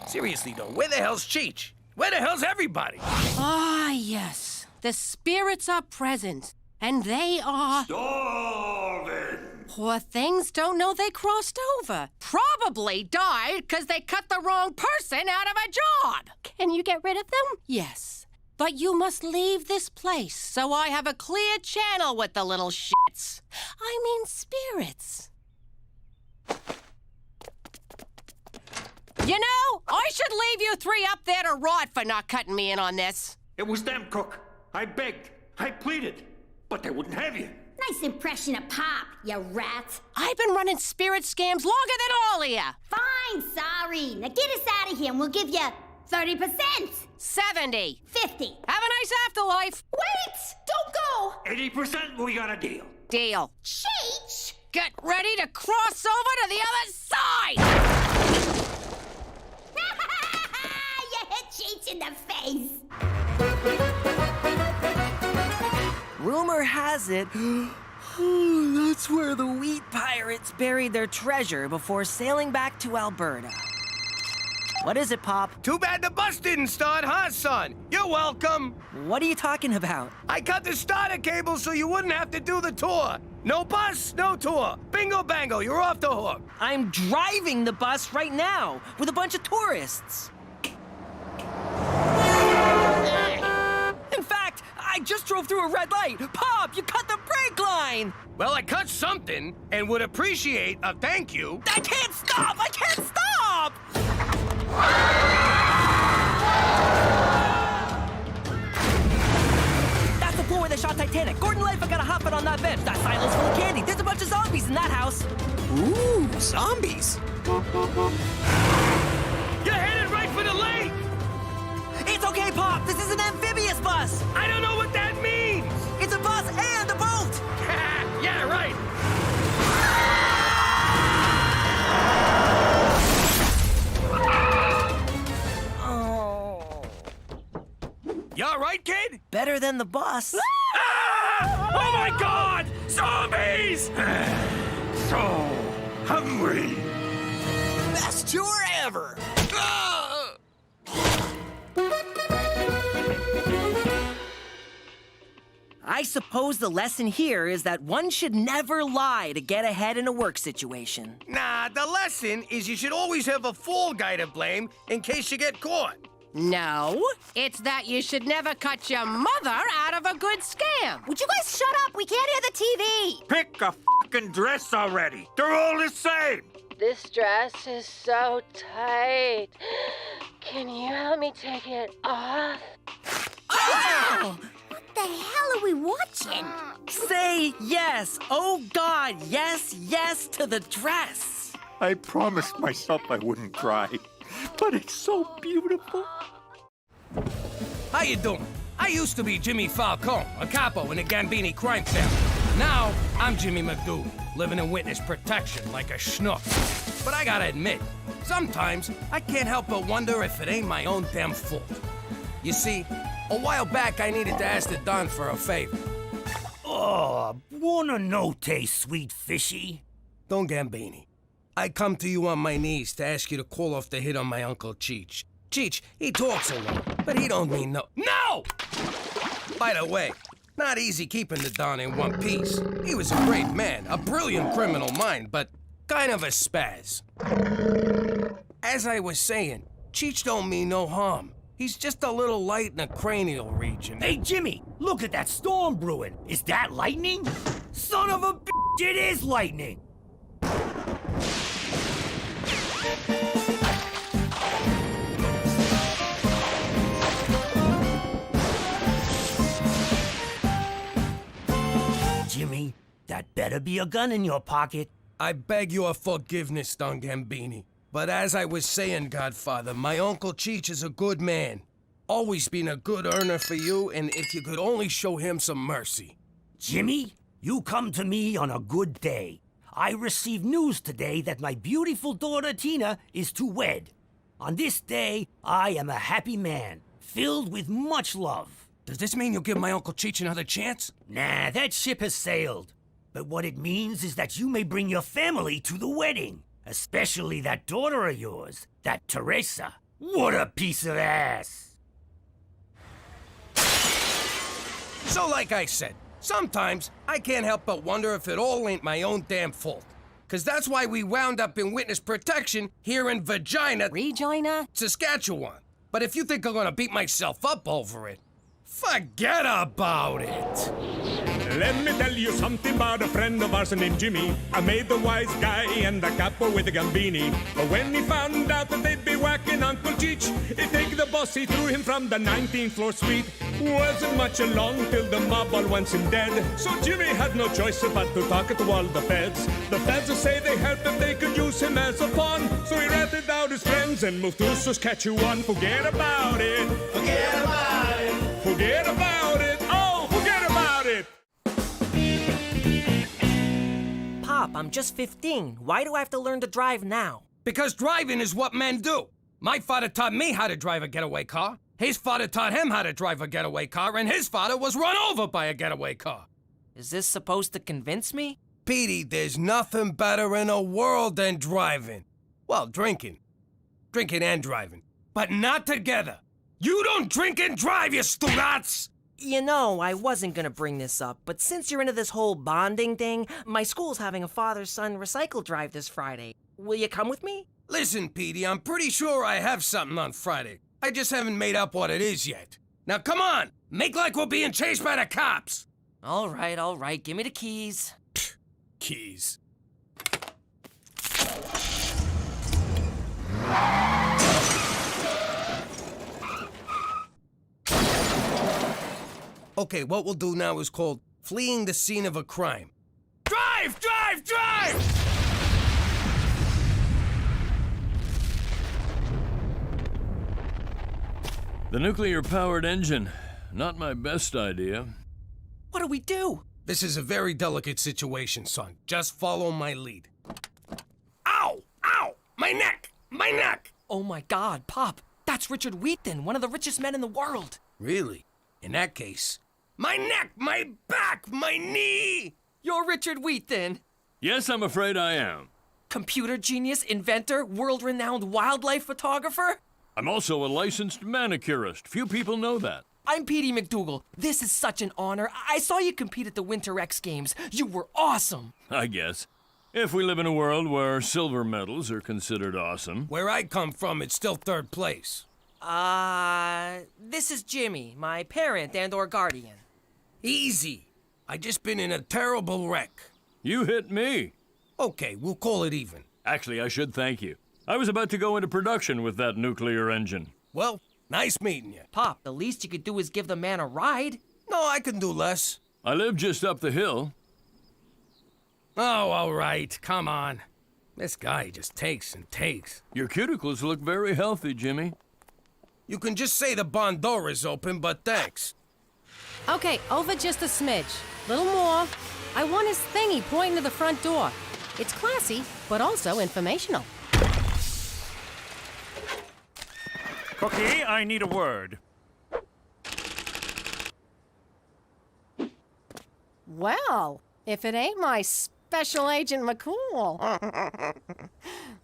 Seriously, though, where the hell's Cheech? Where the hell's everybody? Ah, yes. The spirits are present, and they are... Starving! Poor things don't know they crossed over. Probably died because they cut the wrong person out of a job. Can you get rid of them? Yes. But you must leave this place so I have a clear channel with the little shits. I mean spirits. You know, I should leave you three up there to rot for not cutting me in on this. It was them, Cook. I begged. I pleaded. But they wouldn't have you. Nice impression of Pop, you rat. I've been running spirit scams longer than all of you. Fine, sorry. Now get us out of here and we'll give you 30%. 70. 50. Have a nice afterlife. Wait! Don't go! 80%, we got a deal. Deal. Cheech! Get ready to cross over to the other side! You hit Cheech in the face. Rumor has it, that's where the wheat pirates buried their treasure before sailing back to Alberta. What is it, Pop? Too bad the bus didn't start, huh, son? You're welcome. What are you talking about? I cut the starter cable so you wouldn't have to do the tour. No bus, no tour. Bingo bango, you're off the hook. I'm driving the bus right now with a bunch of tourists. In fact, I just drove through a red light. Pop, you cut the brake line. Well, I cut something and would appreciate a thank you. I can't stop! I can't stop! That's the floor where they shot Titanic. Gordon Lightfoot got a hot foot on that bench. That silo's full of candy. There's a bunch of zombies in that house. Ooh, zombies. You're headed right for the lake. It's okay, Pop. This is an amphibious bus. I don't know what that means. It's a bus and a boat. Yeah, right. Oh. You all right, kid? Better than the bus. Ah! Oh my God! Zombies! So hungry. Best tour ever. I suppose the lesson here is that one should never lie to get ahead in a work situation. Nah, the lesson is you should always have a fall guy to blame in case you get caught. No, it's that you should never cut your mother out of a good scam. Would you guys shut up? We can't hear the TV. Pick a fucking dress already. They're all the same. This dress is so tight. Can you help me take it off? Oh! What the hell are we watching? Say yes. Oh, God, yes, yes to the dress. I promised myself I wouldn't cry, but it's so beautiful. How you doing? I used to be Jimmy Falcone, a capo in the Gambini crime family. Now, I'm Jimmy McDougal, living in witness protection like a schnook. But I gotta admit, sometimes I can't help but wonder if it ain't my own damn fault. You see, a while back I needed to ask the Don for a favor. Oh, buona notte, sweet fishy. Don Gambini, I come to you on my knees to ask you to call off the hit on my Uncle Cheech. Cheech, he talks a lot, but he don't mean no. No! By the way, not easy keeping the Don in one piece. He was a great man, a brilliant criminal mind, but kind of a spaz. As I was saying, Cheech don't mean no harm. He's just a little light in the cranial region. Hey, Jimmy, look at that storm brewing. Is that lightning? Son of a bitch, it is lightning. Jimmy, that better be a gun in your pocket. I beg your forgiveness, Don Gambini. But as I was saying, Godfather, my Uncle Cheech is a good man. Always been a good earner for you, and if you could only show him some mercy. Jimmy, you come to me on a good day. I received news today that my beautiful daughter Tina is to wed. On this day, I am a happy man, filled with much love. Does this mean you'll give my Uncle Cheech another chance? Nah, that ship has sailed. But what it means is that you may bring your family to the wedding. Especially that daughter of yours, that Teresa. What a piece of ass! So like I said, sometimes I can't help but wonder if it all ain't my own damn fault. 'Cause that's why we wound up in witness protection here in Regina, Saskatchewan. But if you think I'm gonna beat myself up over it, forget about it. Let me tell you something about a friend of ours named Jimmy. I made the wise guy and the capo with the Gambini. But when he found out that they'd be whacking Uncle Cheech, he'd take the boss, he threw him from the 19th floor suite. Wasn't much along till the mob all wants him dead. So Jimmy had no choice but to talk to all the feds. The feds say they helped him, they could use him as a pawn. So he ratted out his friends and moved to Saskatchewan. Forget about it. Forget about it. Forget about it. Oh, forget about it. Pop, I'm just 15. Why do I have to learn to drive now? Because driving is what men do. My father taught me how to drive a getaway car. His father taught him how to drive a getaway car, and his father was run over by a getaway car. Is this supposed to convince me? Petey, there's nothing better in the world than driving. Well, drinking. drinking and driving. But not together. You don't drink and drive, you stugats! You know, I wasn't gonna bring this up, but since you're into this whole bonding thing, my school's having a father-son recycle drive this Friday. Will you come with me? Listen, Petey, I'm pretty sure I have something on Friday. I just haven't made up what it is yet. Now come on, make like we're being chased by the cops. All right, give me the keys. Keys. Okay, what we'll do now is called fleeing the scene of a crime. Drive! Drive! Drive! The nuclear-powered engine. Not my best idea. What do we do? This is a very delicate situation, son. Just follow my lead. Ow! Ow! My neck! My neck! Oh my God, Pop. That's Richard Wheaton, one of the richest men in the world. Really? In that case, my neck, my back, my knee! You're Richard Wheaton. Yes, I'm afraid I am. Computer genius, inventor, world-renowned wildlife photographer? I'm also a licensed manicurist. Few people know that. I'm Petey McDougal. This is such an honor. I saw you compete at the Winter X Games. You were awesome. I guess. If we live in a world where silver medals are considered awesome. Where I come from, it's still third place. This is Jimmy, my parent and/or guardian. Easy. I just been in a terrible wreck. You hit me. Okay, we'll call it even. Actually, I should thank you. I was about to go into production with that nuclear engine. Well, nice meeting you. Pop, the least you could do is give the man a ride. No, I can do less. I live just up the hill. Oh, all right. Come on. This guy just takes and takes. Your cuticles look very healthy, Jimmy. You can just say the barn door is open, but thanks. Okay, over just a smidge. Little more. I want his thingy pointing to the front door. It's classy, but also informational. Cookie, I need a word. Well, if it ain't my Special Agent McCool.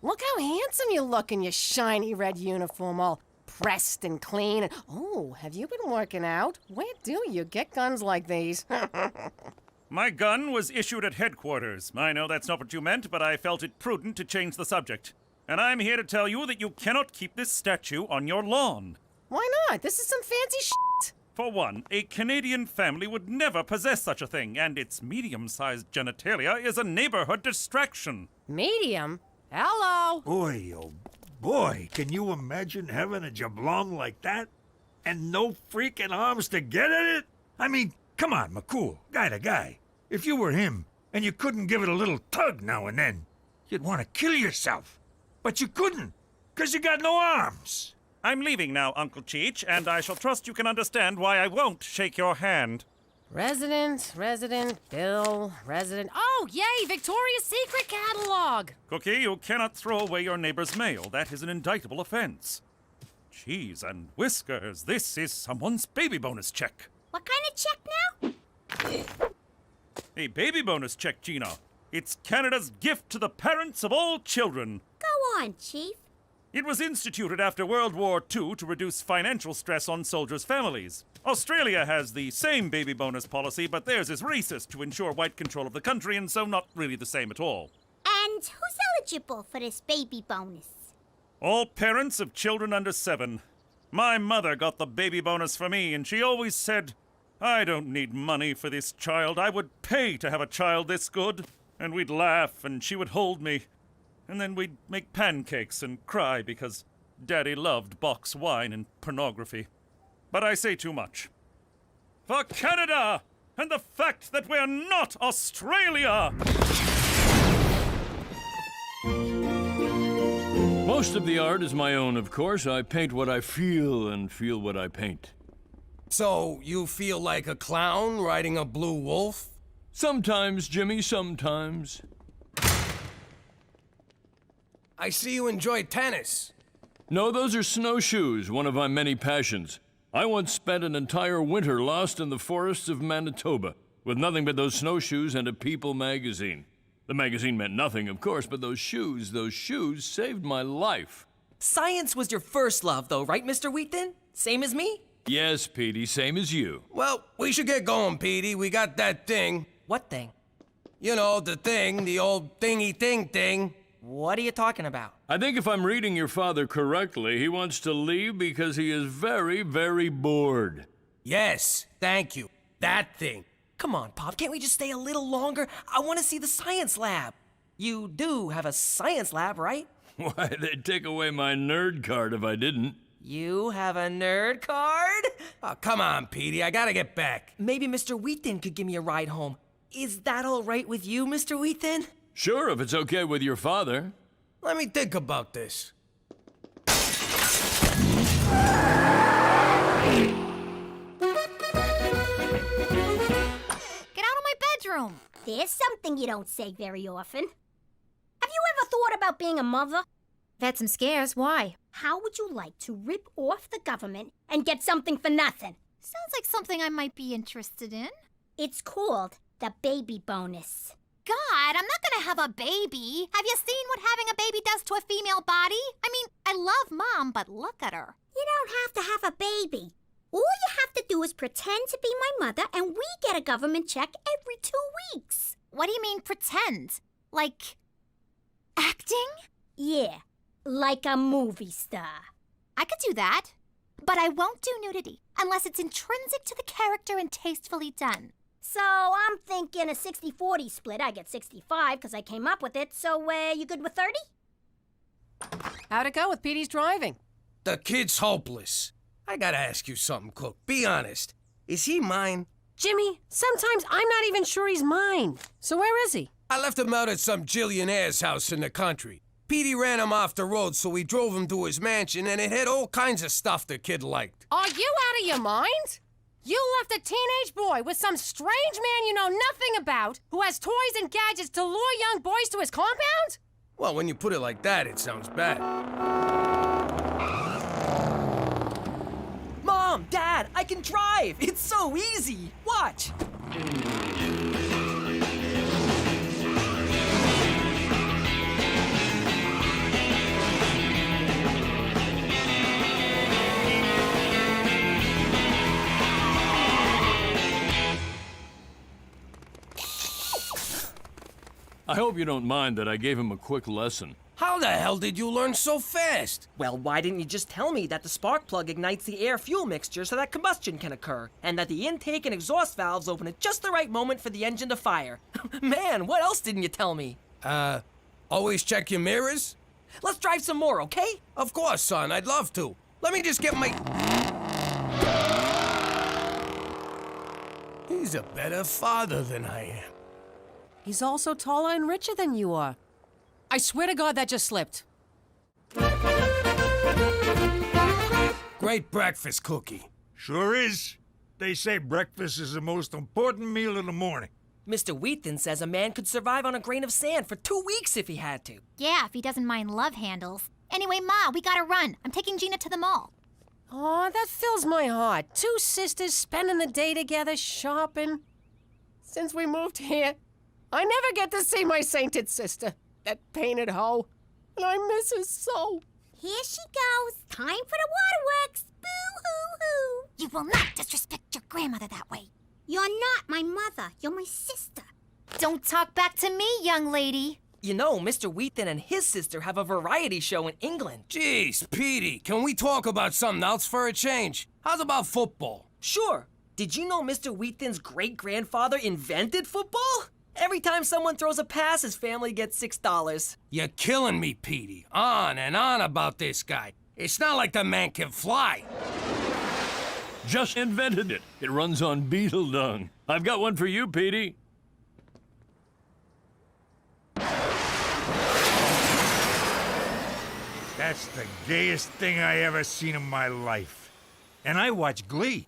Look how handsome you look in your shiny red uniform, all pressed and clean. And, oh, have you been working out? Where do you get guns like these? My gun was issued at headquarters. I know that's not what you meant, but I felt it prudent to change the subject. And I'm here to tell you that you cannot keep this statue on your lawn. Why not? This is some fancy shit. For one, a Canadian family would never possess such a thing, and its medium-sized genitalia is a neighborhood distraction. Medium? Hello? Boy, oh boy, can you imagine having a jablong like that? And no freaking arms to get at it? I mean, come on, McCool, guy to guy. If you were him, and you couldn't give it a little tug now and then, you'd want to kill yourself. But you couldn't, because you got no arms. I'm leaving now, Uncle Cheech, and I shall trust you can understand why I won't shake your hand. Resident, Bill, resident. Oh, yay, Victoria's Secret catalog! Cookie, you cannot throw away your neighbor's mail. That is an indictable offense. Cheese and whiskers, this is someone's baby bonus check. What kind of check now? A baby bonus check, Gina. It's Canada's gift to the parents of all children. Go on, Chief. It was instituted after World War II to reduce financial stress on soldiers' families. Australia has the same baby bonus policy, but theirs is racist to ensure white control of the country, and so not really the same at all. And who's eligible for this baby bonus? All parents of children under 7. My mother got the baby bonus for me, and she always said, I don't need money for this child. I would pay to have a child this good. And we'd laugh, and she would hold me. And then we'd make pancakes and cry because Daddy loved box wine and pornography. But I say too much. For Canada! And the fact that we're not Australia! Most of the art is my own, of course. I paint what I feel and feel what I paint. So, you feel like a clown riding a blue wolf? Sometimes, Jimmy, sometimes. I see you enjoy tennis. No, those are snowshoes, one of my many passions. I once spent an entire winter lost in the forests of Manitoba, with nothing but those snowshoes and a People magazine. The magazine meant nothing, of course, but those shoes saved my life. Science was your first love, though, right, Mr. Wheaton? Same as me? Yes, Petey, same as you. Well, we should get going, Petey. We got that thing. What thing? You know, the thing, the old thingy-thing thing. What are you talking about? I think if I'm reading your father correctly, he wants to leave because he is very, very bored. Yes, thank you. That thing. Come on, Pop, can't we just stay a little longer? I want to see the science lab. You do have a science lab, right? Why, they'd take away my nerd card if I didn't. You have a nerd card? Oh, come on, Petey. I gotta get back. Maybe Mr. Wheaton could give me a ride home. Is that all right with you, Mr. Wheaton? Sure, if it's okay with your father. Let me think about this. Get out of my bedroom. There's something you don't say very often. Have you ever thought about being a mother? I've had some scares. Why? How would you like to rip off the government and get something for nothing? Sounds like something I might be interested in. It's called the baby bonus. God, I'm not gonna have a baby. Have you seen what having a baby does to a female body? I mean, I love Mom, but look at her. You don't have to have a baby. All you have to do is pretend to be my mother and we get a government check every 2 weeks. What do you mean pretend? Like acting? Yeah, like a movie star. I could do that, but I won't do nudity unless it's intrinsic to the character and tastefully done. So I'm thinking a 60-40 split. I get 65 because I came up with it. So you good with 30? How'd it go with Petey's driving? The kid's hopeless. I gotta ask you something, Cook. Be honest. Is he mine? Jimmy, sometimes I'm not even sure he's mine. So where is he? I left him out at some jillionaire's house in the country. Petey ran him off the road, so we drove him to his mansion, and it had all kinds of stuff the kid liked. Are you out of your mind? You left a teenage boy with some strange man you know nothing about who has toys and gadgets to lure young boys to his compound? Well, when you put it like that, it sounds bad. Mom, Dad, I can drive! It's so easy! Watch! I hope you don't mind that I gave him a quick lesson. How the hell did you learn so fast? Well, why didn't you just tell me that the spark plug ignites the air-fuel mixture so that combustion can occur, and that the intake and exhaust valves open at just the right moment for the engine to fire? Man, what else didn't you tell me? Always check your mirrors? Let's drive some more, okay? Of course, son, I'd love to. Let me just get my... He's a better father than I am. He's also taller and richer than you are. I swear to God that just slipped. Great breakfast, Cookie. Sure is. They say breakfast is the most important meal in the morning. Mr. Wheaton says a man could survive on a grain of sand for 2 weeks if he had to. Yeah, if he doesn't mind love handles. Anyway, Ma, we gotta run. I'm taking Gina to the mall. Oh, that fills my heart. 2 sisters spending the day together shopping. Since we moved here, I never get to see my sainted sister, that painted hoe. And I miss her so. Here she goes. Time for the waterworks. Boo-hoo-hoo. You will not disrespect your grandmother that way. You're not my mother. You're my sister. Don't talk back to me, young lady. You know, Mr. Wheaton and his sister have a variety show in England. Jeez, Petey, can we talk about something else for a change? How's about football? Sure. Did you know Mr. Wheaton's great-grandfather invented football? Every time someone throws a pass, his family gets $6. You're killing me, Petey. On and on about this guy. It's not like the man can fly. Just invented it. It runs on beetle dung. I've got one for you, Petey. That's the gayest thing I ever seen in my life. And I watch Glee.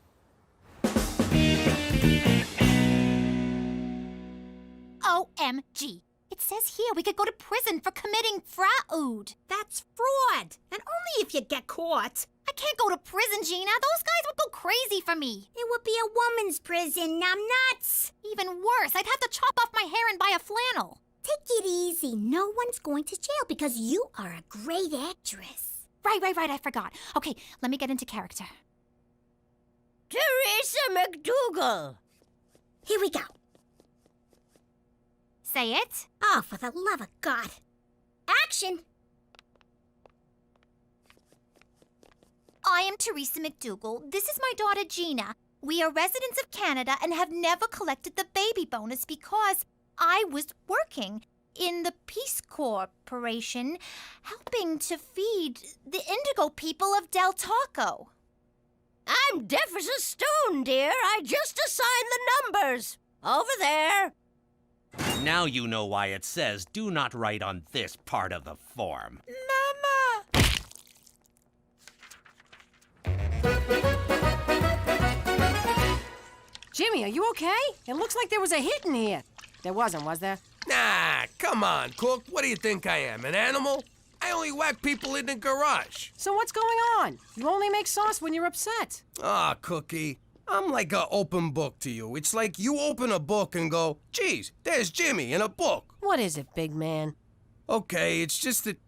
OMG. It says here we could go to prison for committing fraud. That's fraud. And only if you get caught. I can't go to prison, Gina. Those guys would go crazy for me. It would be a woman's prison, numbnuts. Even worse, I'd have to chop off my hair and buy a flannel. Take it easy. No one's going to jail because you are a great actress. Right, I forgot. Okay, let me get into character. Teresa McDougal. Here we go. Say it. Oh, for the love of God. Action! I am Teresa McDougal. This is my daughter, Gina. We are residents of Canada and have never collected the baby bonus because I was working in the Peace Corporation helping to feed the indigo people of Del Taco. I'm deaf as a stone, dear. I just assigned the numbers. Over there. Now you know why it says do not write on this part of the form. Mama! Jimmy, are you okay? It looks like there was a hit in here. There wasn't, was there? Nah, come on, Cook. What do you think I am, an animal? I only whack people in the garage. So what's going on? You only make sauce when you're upset. Ah, Cookie, I'm like an open book to you. It's like you open a book and go, geez, there's Jimmy in a book. What is it, big man? Okay, it's just that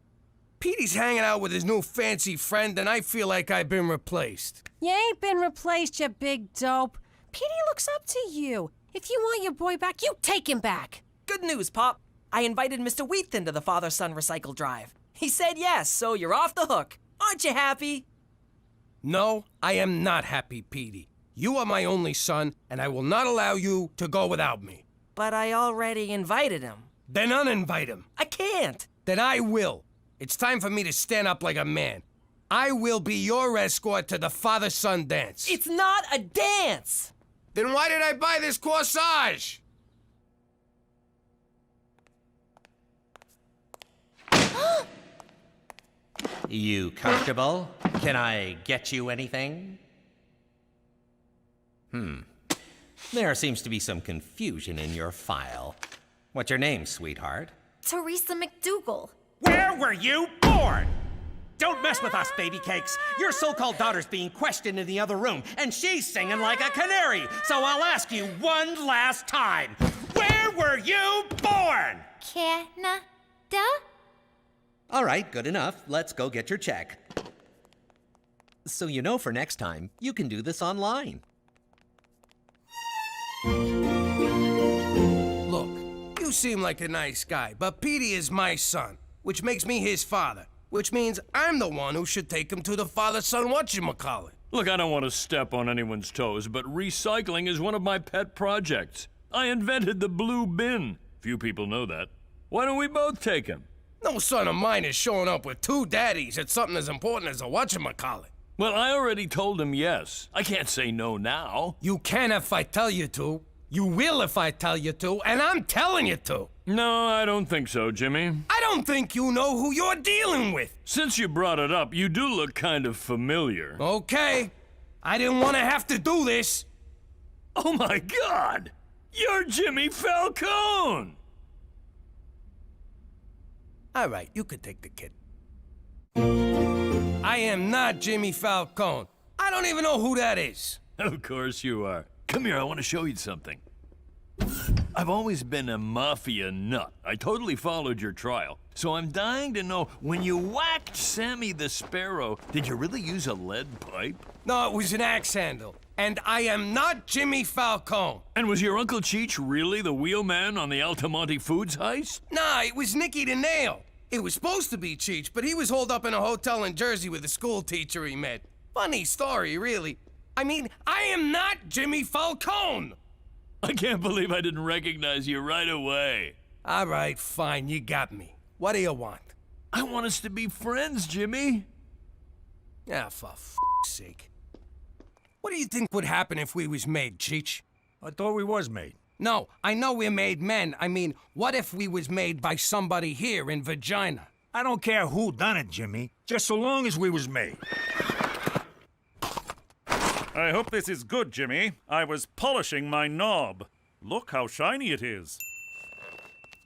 Petey's hanging out with his new fancy friend and I feel like I've been replaced. You ain't been replaced, you big dope. Petey looks up to you. If you want your boy back, you take him back. Good news, Pop. I invited Mr. Wheaton to the father-son recycle drive. He said yes, so you're off the hook. Aren't you happy? No, I am not happy, Petey. You are my only son, and I will not allow you to go without me. But I already invited him. Then uninvite him. I can't. Then I will. It's time for me to stand up like a man. I will be your escort to the father-son dance. It's not a dance! Then why did I buy this corsage? You comfortable? Can I get you anything? There seems to be some confusion in your file. What's your name, sweetheart? Teresa McDougal. Where were you born? Don't mess with us, baby cakes. Your so-called daughter's being questioned in the other room, and she's singing like a canary. So I'll ask you one last time. Where were you born? Canada? All right, good enough. Let's go get your check. So you know for next time, you can do this online. Look, you seem like a nice guy, but Petey is my son, which makes me his father, which means I'm the one who should take him to the father-son whatchamacallit. Look, I don't want to step on anyone's toes, but recycling is one of my pet projects. I invented the blue bin. Few people know that. Why don't we both take him? No son of mine is showing up with two daddies at something as important as a whatchamacallit. Well, I already told him yes. I can't say no now. You can if I tell you to. You will if I tell you to, and I'm telling you to. No, I don't think so, Jimmy. I don't think you know who you're dealing with. Since you brought it up, you do look kind of familiar. Okay. I didn't want to have to do this. Oh my God! You're Jimmy Falcone! All right, you could take the kid. I am not Jimmy Falcone. I don't even know who that is. Of course you are. Come here, I want to show you something. I've always been a mafia nut. I totally followed your trial. So I'm dying to know, when you whacked Sammy the Sparrow, did you really use a lead pipe? No, it was an axe handle. And I am not Jimmy Falcone. And was your Uncle Cheech really the wheelman on the Altamonte Foods heist? Nah, it was Nicky the Nail. It was supposed to be Cheech, but he was holed up in a hotel in Jersey with a school teacher he met. Funny story, really. I mean, I am not Jimmy Falcone. I can't believe I didn't recognize you right away. All right, fine, you got me. What do you want? I want us to be friends, Jimmy. Ah, for f***'s sake. What do you think would happen if we was made, Cheech? I thought we was made. No, I know we're made men. I mean, what if we was made by somebody here in Vagina? I don't care who done it, Jimmy. Just so long as we was made. I hope this is good, Jimmy. I was polishing my knob. Look how shiny it is.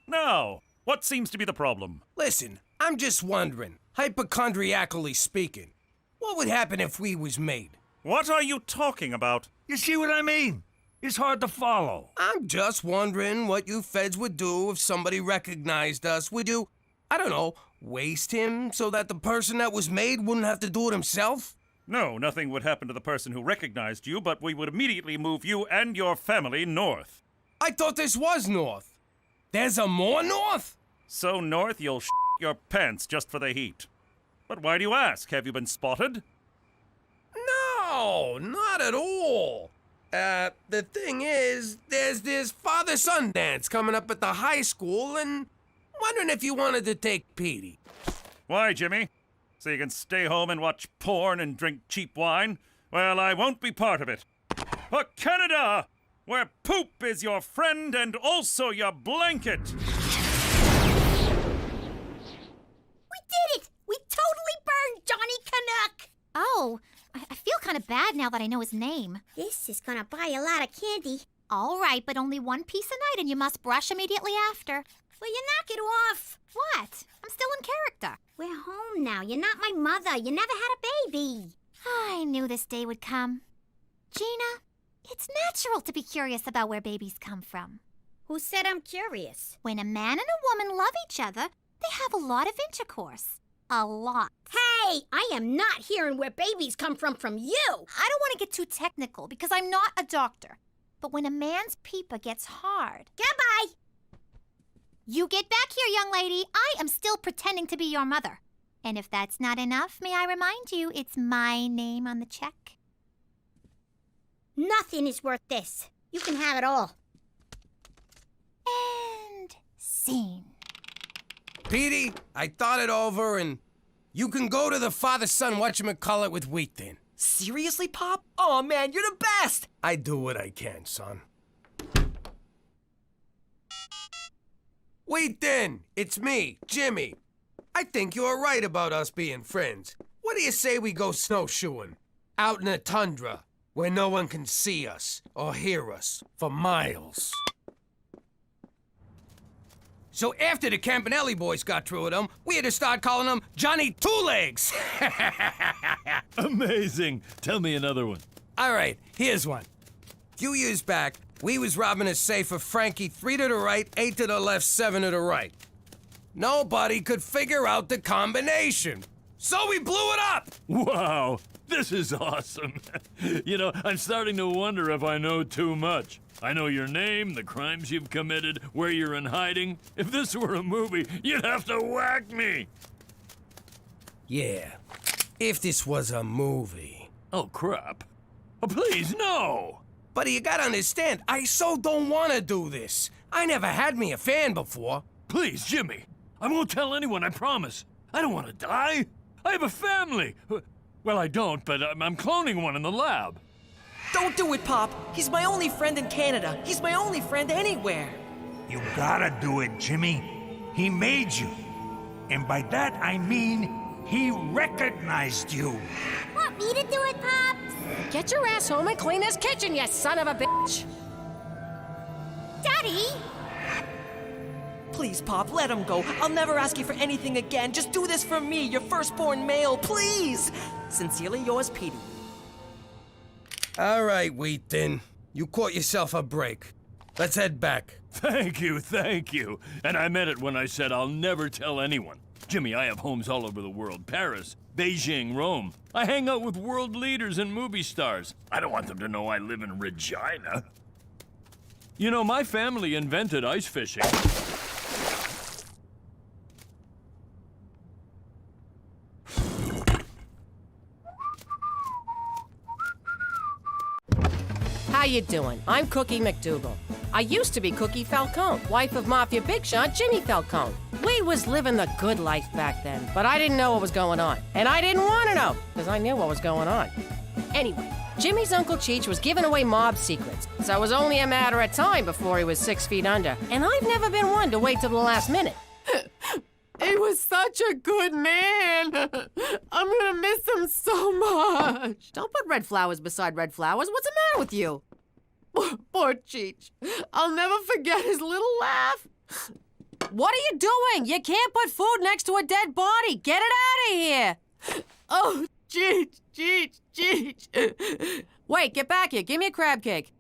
Now, what seems to be the problem? Listen, I'm just wondering, hypochondriacally speaking, what would happen if we was made? What are you talking about? You see what I mean? It's hard to follow. I'm just wondering what you feds would do if somebody recognized us. Would you I don't know, waste him so that the person that was made wouldn't have to do it himself? No, nothing would happen to the person who recognized you, but we would immediately move you and your family north. I thought this was north. There's a more north? So north you'll your pants just for the heat. But why do you ask? Have you been spotted? No, not at all. The thing is, there's this father-son dance coming up at the high school, and wondering if you wanted to take Petey. Why, Jimmy? So you can stay home and watch porn and drink cheap wine? Well, I won't be part of it. For Canada, where poop is your friend and also your blanket. We did it! We totally burned Johnny Canuck! Oh, I feel kind of bad now that I know his name. This is gonna buy a lot of candy. All right, but only one piece a night and you must brush immediately after. Will you knock it off? What? I'm still in character. We're home now. You're not my mother. You never had a baby. I knew this day would come. Gina, it's natural to be curious about where babies come from. Who said I'm curious? When a man and a woman love each other, they have a lot of intercourse. A lot. Hey, I am not hearing where babies come from you. I don't want to get too technical because I'm not a doctor. But when a man's peeper gets hard... Goodbye! You get back here, young lady. I am still pretending to be your mother. And if that's not enough, may I remind you, it's my name on the check. Nothing is worth this. You can have it all. And scene. Petey, I thought it over, and you can go to the father-son whatchamacallit with Wheat Thin. Seriously, Pop? Oh, man, you're the best! I do what I can, son. Wheat Thin, it's me, Jimmy. I think you're right about us being friends. What do you say we go snowshoeing? Out in the tundra, where no one can see us or hear us for miles. So after the Campanelli boys got through with him, we had to start calling him Johnny Two Legs. Amazing. Tell me another one. All right, here's one. A few years back, we was robbing a safe for Frankie 3 to the right, 8 to the left, 7 to the right. Nobody could figure out the combination. So we blew it up! Wow, this is awesome. You know, I'm starting to wonder if I know too much. I know your name, the crimes you've committed, where you're in hiding. If this were a movie, you'd have to whack me. Yeah, if this was a movie. Oh, crap. Oh, please, no! But you gotta understand, I so don't wanna do this. I never had me a fan before. Please, Jimmy. I won't tell anyone, I promise. I don't want to die. I have a family. Well, I don't, but I'm cloning one in the lab. Don't do it, Pop. He's my only friend in Canada. He's my only friend anywhere. You gotta do it, Jimmy. He made you. And by that, I mean he recognized you. Want me to do it, Pops? Get your ass home and clean this kitchen, you son of a bitch! Daddy! Please, Pop, let him go. I'll never ask you for anything again. Just do this for me, your firstborn male, please. Sincerely yours, Petey. All right, Wheat Thin. You caught yourself a break. Let's head back. Thank you, thank you. And I meant it when I said I'll never tell anyone. Jimmy, I have homes all over the world. Paris, Beijing, Rome. I hang out with world leaders and movie stars. I don't want them to know I live in Regina. You know, my family invented ice fishing. How you doing? I'm Cookie McDougal. I used to be Cookie Falcone, wife of Mafia Big Shot Jimmy Falcone. We was living the good life back then, but I didn't know what was going on. And I didn't want to know, because I knew what was going on. Anyway, Jimmy's Uncle Cheech was giving away mob secrets, so it was only a matter of time before he was 6 feet under. And I've never been one to wait till the last minute. He was such a good man. I'm gonna miss him so much. Don't put red flowers beside red flowers. What's the matter with you? Poor Cheech. I'll never forget his little laugh. What are you doing? You can't put food next to a dead body. Get it out of here. Oh, Cheech, Cheech, Cheech. Wait, get back here. Give me a crab cake.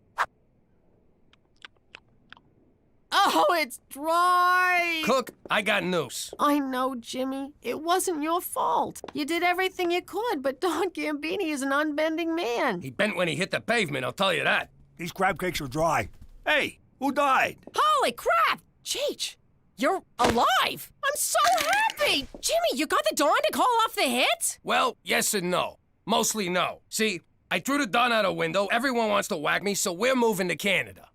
Oh, it's dry! Cook, I got news. I know, Jimmy. It wasn't your fault. You did everything you could, but Don Gambini is an unbending man. He bent when he hit the pavement, I'll tell you that. These crab cakes are dry. Hey, who died? Holy crap! Cheech, you're alive! I'm so happy! Jimmy, you got the Don to call off the hit? Well, yes and no. Mostly no. See, I threw the Don out a window, everyone wants to whack me, so we're moving to Canada.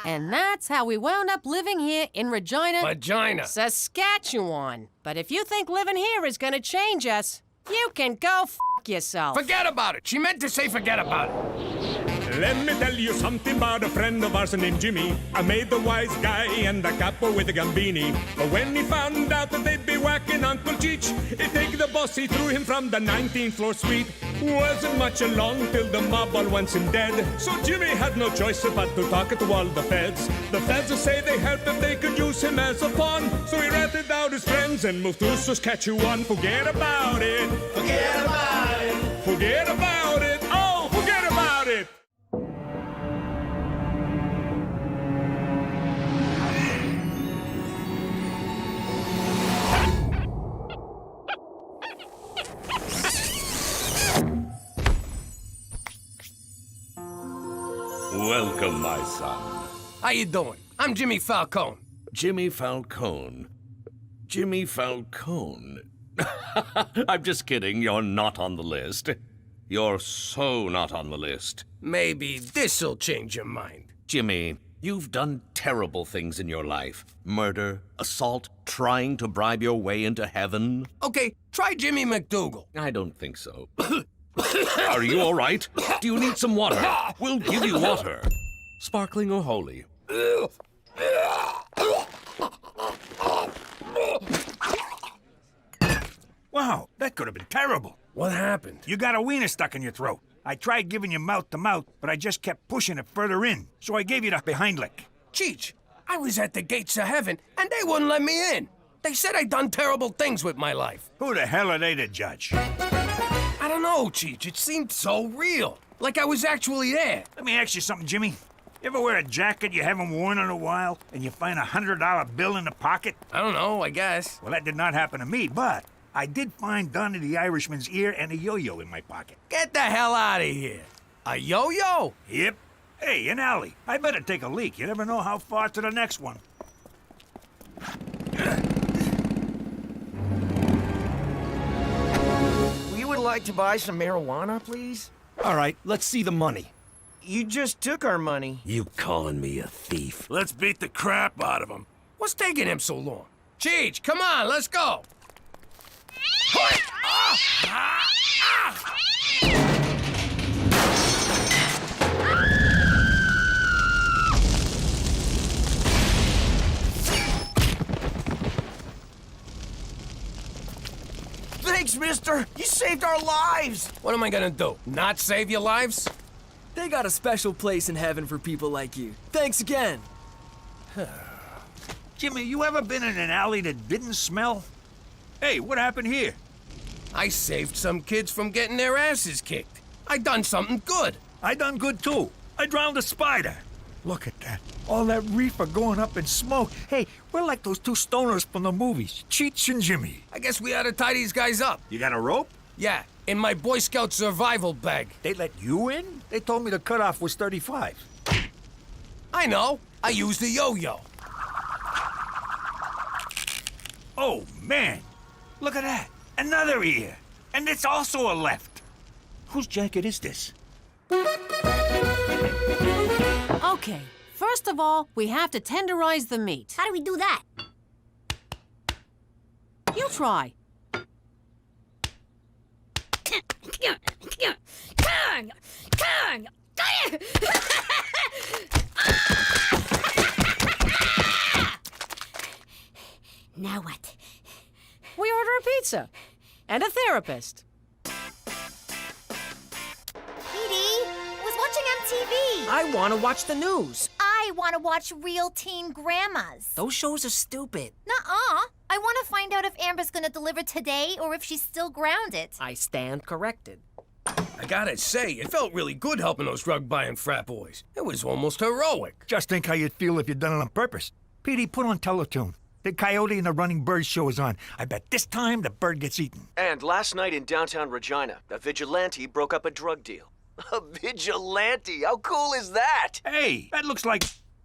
And that's how we wound up living here in Regina, Saskatchewan. But if you think living here is gonna change us, you can go f yourself. Forget about it. She meant to say forget about it. Let me tell you something about a friend of ours named Jimmy. I made the wise guy and the capo with the Gambini. But when he found out that they'd be whacking Uncle Cheech, he take the boss, he threw him from the 19th floor suite. Wasn't much along till the mob all wants him dead. So Jimmy had no choice but to talk to all the feds. The feds say they helped if they could use him as a pawn. So he ratted out his friends and moved to Saskatchewan. Forget about it. Forget about it. Forget about it. Oh, forget about it. Welcome, my son. How you doing? I'm Jimmy Falcone. Jimmy Falcone. Jimmy Falcone. I'm just kidding. You're not on the list. You're so not on the list. Maybe this'll change your mind. Jimmy, you've done terrible things in your life. Murder, assault, trying to bribe your way into heaven. Okay, try Jimmy McDougal. I don't think so. Are you all right? Do you need some water? We'll give you water. Sparkling or holy? Wow, that could have been terrible. What happened? You got a wiener stuck in your throat. I tried giving you mouth to mouth, but I just kept pushing it further in. So I gave you the behind lick. Cheech, I was at the gates of heaven, and they wouldn't let me in. They said I'd done terrible things with my life. Who the hell are they to judge? I don't know, Cheech. It seemed so real. Like I was actually there. Let me ask you something, Jimmy. You ever wear a jacket you haven't worn in a while, and you find a $100 bill in the pocket? I don't know, I guess. Well, that did not happen to me, but I did find Donnie the Irishman's ear and a yo-yo in my pocket. Get the hell out of here. A yo-yo? Yep. Hey, an alley. I better take a leak. You never know how far to the next one. We would like to buy some marijuana, please. All right, let's see the money. You just took our money. You calling me a thief? Let's beat the crap out of him. What's taking him so long? Cheech, come on, let's go. Thanks, mister. You saved our lives. What am I gonna do? Not save your lives? They got a special place in heaven for people like you. Thanks again. Jimmy, you ever been in an alley that didn't smell? Hey, what happened here? I saved some kids from getting their asses kicked. I done something good. I done good too. I drowned a spider. Look at that. All that reefer going up in smoke. Hey, we're like those two stoners from the movies, Cheech and Jimmy. I guess we ought to tie these guys up. You got a rope? Yeah, in my Boy Scout survival bag. They let you in? They told me the cutoff was 35. I know. I used a yo-yo. Oh, man. Look at that. Another ear. And it's also a left. Whose jacket is this? Okay, first of all, we have to tenderize the meat. How do we do that? You try. Now what? We order a pizza. And a therapist. Petey, was watching MTV. I want to watch the news. I want to watch Real Teen Grandmas. Those shows are stupid. Nuh-uh. I want to find out if Amber's gonna deliver today or if she's still grounded. I stand corrected. I gotta say, it felt really good helping those drug-buying frat boys. It was almost heroic. Just think how you'd feel if you'd done it on purpose. Petey, put on Teletoon. The Coyote and the Running Bird show is on. I bet this time the bird gets eaten. And last night in downtown Regina, a vigilante broke up a drug deal. A vigilante? How cool is that? Hey, that looks like...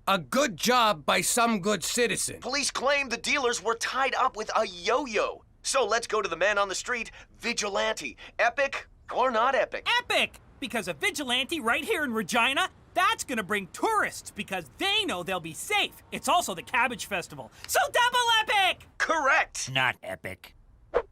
A good job by some good citizen. Police claim the dealers were tied up with a yo-yo. So let's go to the man on the street, vigilante. Epic or not epic? Epic! Because a vigilante right here in Regina, that's gonna bring tourists because they know they'll be safe. It's also the Cabbage Festival, so double epic! Correct! Not epic.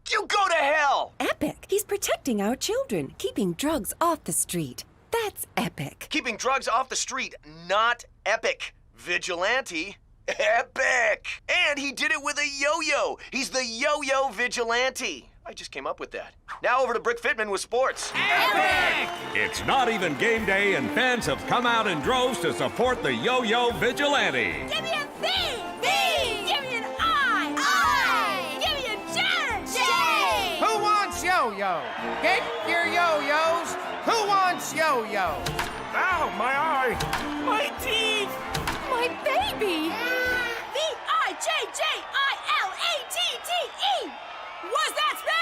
You go to hell! Epic. He's protecting our children, keeping drugs off the street. That's epic. Keeping drugs off the street, not epic. Vigilante, epic! And he did it with a yo-yo. He's the yo-yo vigilante. I just came up with that. Now over to Brick Fitman with sports. Epic! It's not even game day, and fans have come out in droves to support the yo-yo vigilante. Give me a V! V! Give me an I! I! Give me a J! J! Who wants yo-yo? Get your yo-yos. Who wants yo-yo? Ow, my eye! My teeth! My baby! V-I-J-J-I-L-A-T-T-E! What's that spell?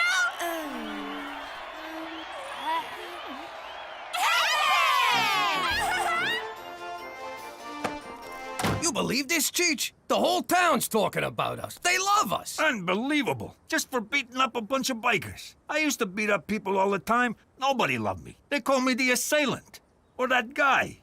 You believe this, Cheech? The whole town's talking about us. They love us. Unbelievable. Just for beating up a bunch of bikers. I used to beat up people all the time. Nobody loved me. They called me the assailant. Or that guy.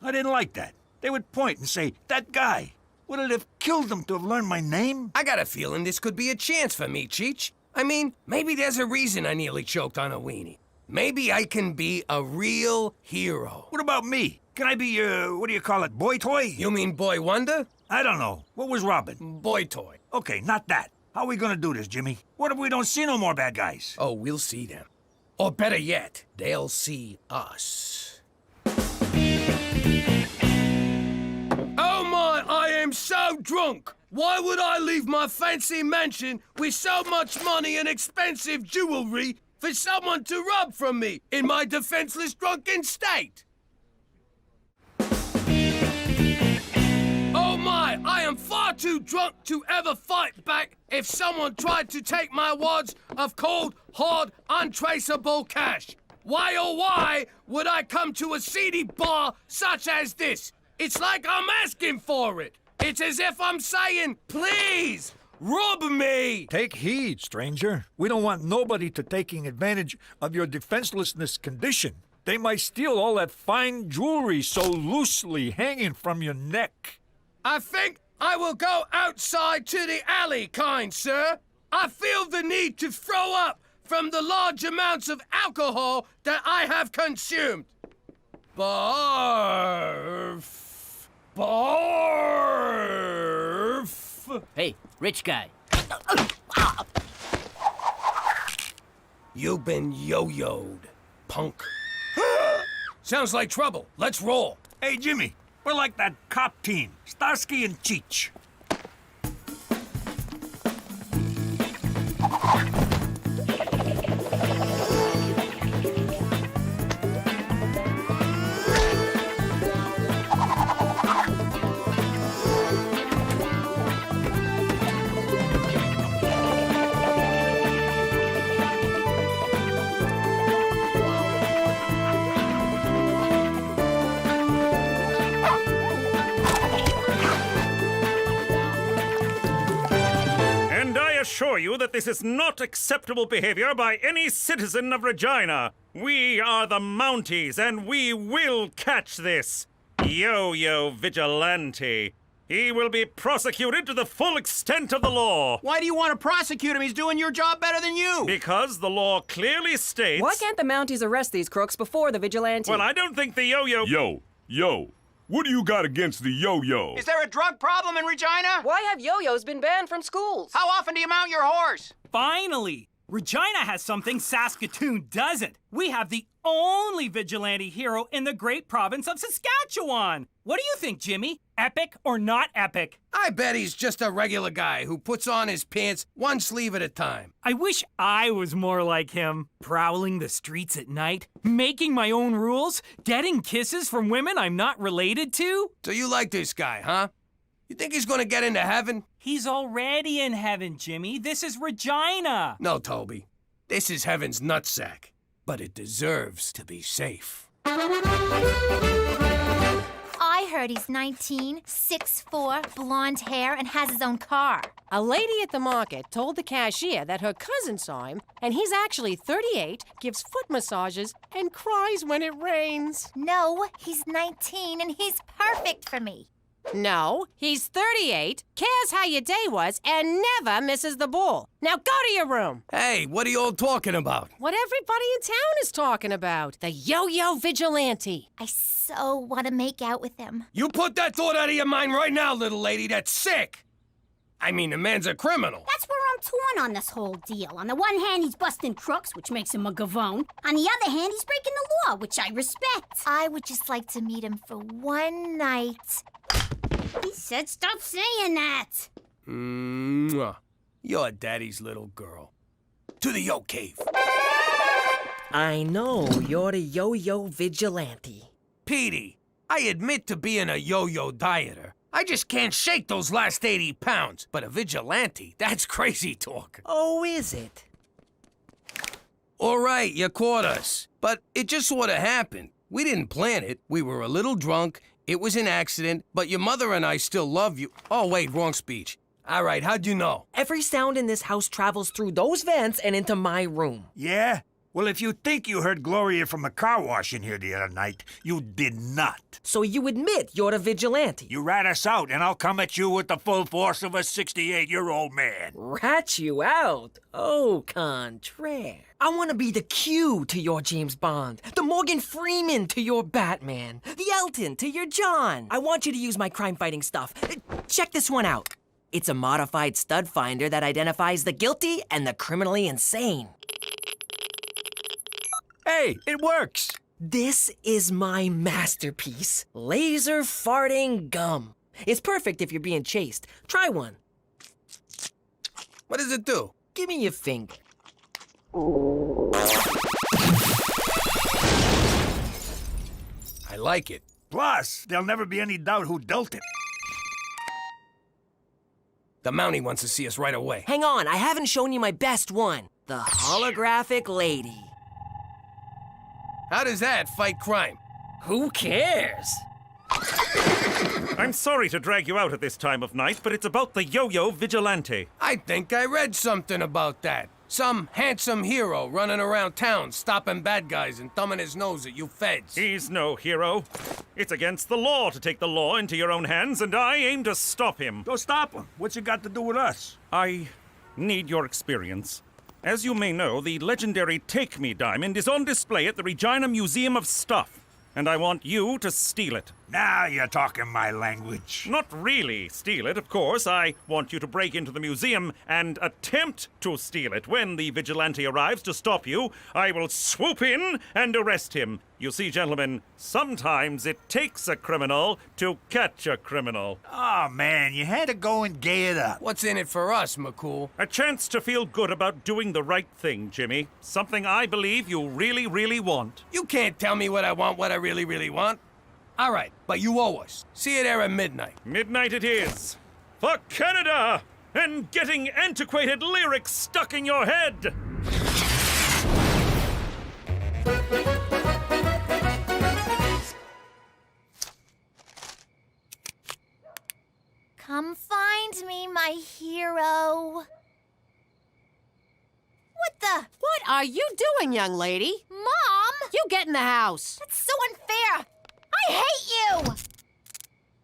I didn't like that. They would point and say, that guy. Would it have killed them to have learned my name? I got a feeling this could be a chance for me, Cheech. I mean, maybe there's a reason I nearly choked on a weenie. Maybe I can be a real hero. What about me? Can I be, what do you call it, boy toy? You mean Boy Wonder? I don't know. What was Robin? Boy toy. Okay, not that. How are we gonna do this, Jimmy? What if we don't see no more bad guys? Oh, we'll see them. Or better yet, they'll see us. Oh my, I am so drunk! Why would I leave my fancy mansion with so much money and expensive jewelry for someone to rob from me in my defenseless drunken state? Oh my, I am far too drunk to ever fight back if someone tried to take my wads of cold, hard, untraceable cash. Why oh why would I come to a seedy bar such as this? It's like I'm asking for it. It's as if I'm saying, please, rob me. Take heed, stranger. We don't want nobody to taking advantage of your defenselessness condition. They might steal all that fine jewelry so loosely hanging from your neck. I think I will go outside to the alley, kind sir. I feel the need to throw up from the large amounts of alcohol that I have consumed. Barf. Barf! Hey, rich guy. You've been yo-yoed, punk. Sounds like trouble. Let's roll. Hey, Jimmy, we're like that cop team, Starsky and Cheech. Assure you that this is not acceptable behavior by any citizen of Regina. We are the Mounties, and we will catch this yo-yo vigilante. He will be prosecuted to the full extent of the law. Why do you want to prosecute him? He's doing your job better than you. Because the law clearly states... Why can't the Mounties arrest these crooks before the vigilante? Well, I don't think the yo-yo... Yo. What do you got against the yo-yo? Is there a drug problem in Regina? Why have yo-yos been banned from schools? How often do you mount your horse? Finally! Regina has something Saskatoon doesn't. We have the only vigilante hero in the great province of Saskatchewan. What do you think, Jimmy? Epic or not epic? I bet he's just a regular guy who puts on his pants one sleeve at a time. I wish I was more like him. Prowling the streets at night, making my own rules, getting kisses from women I'm not related to. So you like this guy, huh? You think he's gonna get into heaven? He's already in heaven, Jimmy. This is Regina. No, Toby. This is heaven's nutsack. But it deserves to be safe. I heard he's 19, 6'4", blonde hair, and has his own car. A lady at the market told the cashier that her cousin saw him, and he's actually 38, gives foot massages, and cries when it rains. No, he's 19, and he's perfect for me. No, he's 38, cares how your day was, and never misses the bull. Now go to your room. Hey, what are you all talking about? What everybody in town is talking about. The yo-yo vigilante. I so want to make out with him. You put that thought out of your mind right now, little lady. That's sick. I mean, the man's a criminal. That's where I'm torn on this whole deal. On the one hand, he's busting crooks, which makes him a gavone. On the other hand, he's breaking the law, which I respect. I would just like to meet him for one night. He said stop saying that. Mwah. You're daddy's little girl. To the yo cave. I know, you're the yo-yo vigilante. Petey, I admit to being a yo-yo dieter. I just can't shake those last 80 pounds. But a vigilante, that's crazy talk. Oh, is it? All right, you caught us. But it just sort of happened. We didn't plan it. We were a little drunk. It was an accident, but your mother and I still love you. Oh, wait, wrong speech. All right, how'd you know? Every sound in this house travels through those vents and into my room. Yeah? Well, if you think you heard Gloria from the car wash in here the other night, you did not. So you admit you're the vigilante? You rat us out, and I'll come at you with the full force of a 68-year-old man. Rat you out? Au contraire. I want to be the Q to your James Bond, the Morgan Freeman to your Batman, the Elton to your John. I want you to use my crime-fighting stuff. Check this one out. It's a modified stud finder that identifies the guilty and the criminally insane. Hey, it works. This is my masterpiece, laser farting gum. It's perfect if you're being chased. Try one. What does it do? Give me your finger. I like it. Plus, there'll never be any doubt who dealt it. The Mountie wants to see us right away. Hang on, I haven't shown you my best one. The holographic lady. How does that fight crime? Who cares? I'm sorry to drag you out at this time of night, but it's about the yo-yo vigilante. I think I read something about that. Some handsome hero running around town stopping bad guys and thumbing his nose at you feds. He's no hero. It's against the law to take the law into your own hands, and I aim to stop him. Go stop him. What's it got to do with us? I need your experience. As you may know, the legendary Take Me diamond is on display at the Regina Museum of Stuff, and I want you to steal it. Now you're talking my language. Not really steal it, of course. I want you to break into the museum and attempt to steal it. When the vigilante arrives to stop you, I will swoop in and arrest him. You see, gentlemen, sometimes it takes a criminal to catch a criminal. Oh, man, you had to go and gay it up. What's in it for us, McCool? A chance to feel good about doing the right thing, Jimmy. Something I believe you really, really want. You can't tell me what I want, what I really, really want. All right, but you owe us. See you there at midnight. Midnight it is. For Canada! And getting antiquated lyrics stuck in your head! Come find me, my hero. What the? What are you doing, young lady? Mom! You get in the house. That's so unfair. I hate you!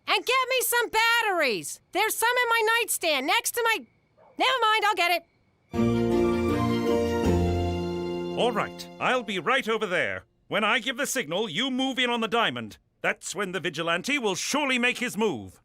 And get me some batteries. There's some in my nightstand next to my... Never mind, I'll get it. All right, I'll be right over there. When I give the signal, you move in on the diamond. That's when the vigilante will surely make his move.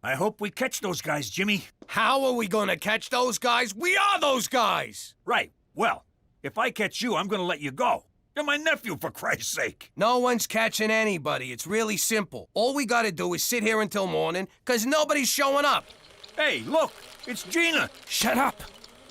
I hope we catch those guys, Jimmy. How are we gonna catch those guys? We are those guys! Right. Well, if I catch you, I'm gonna let you go. You're my nephew, for Christ's sake. No one's catching anybody. It's really simple. All we gotta do is sit here until morning, 'cause nobody's showing up. Hey, look, it's Gina. Shut up.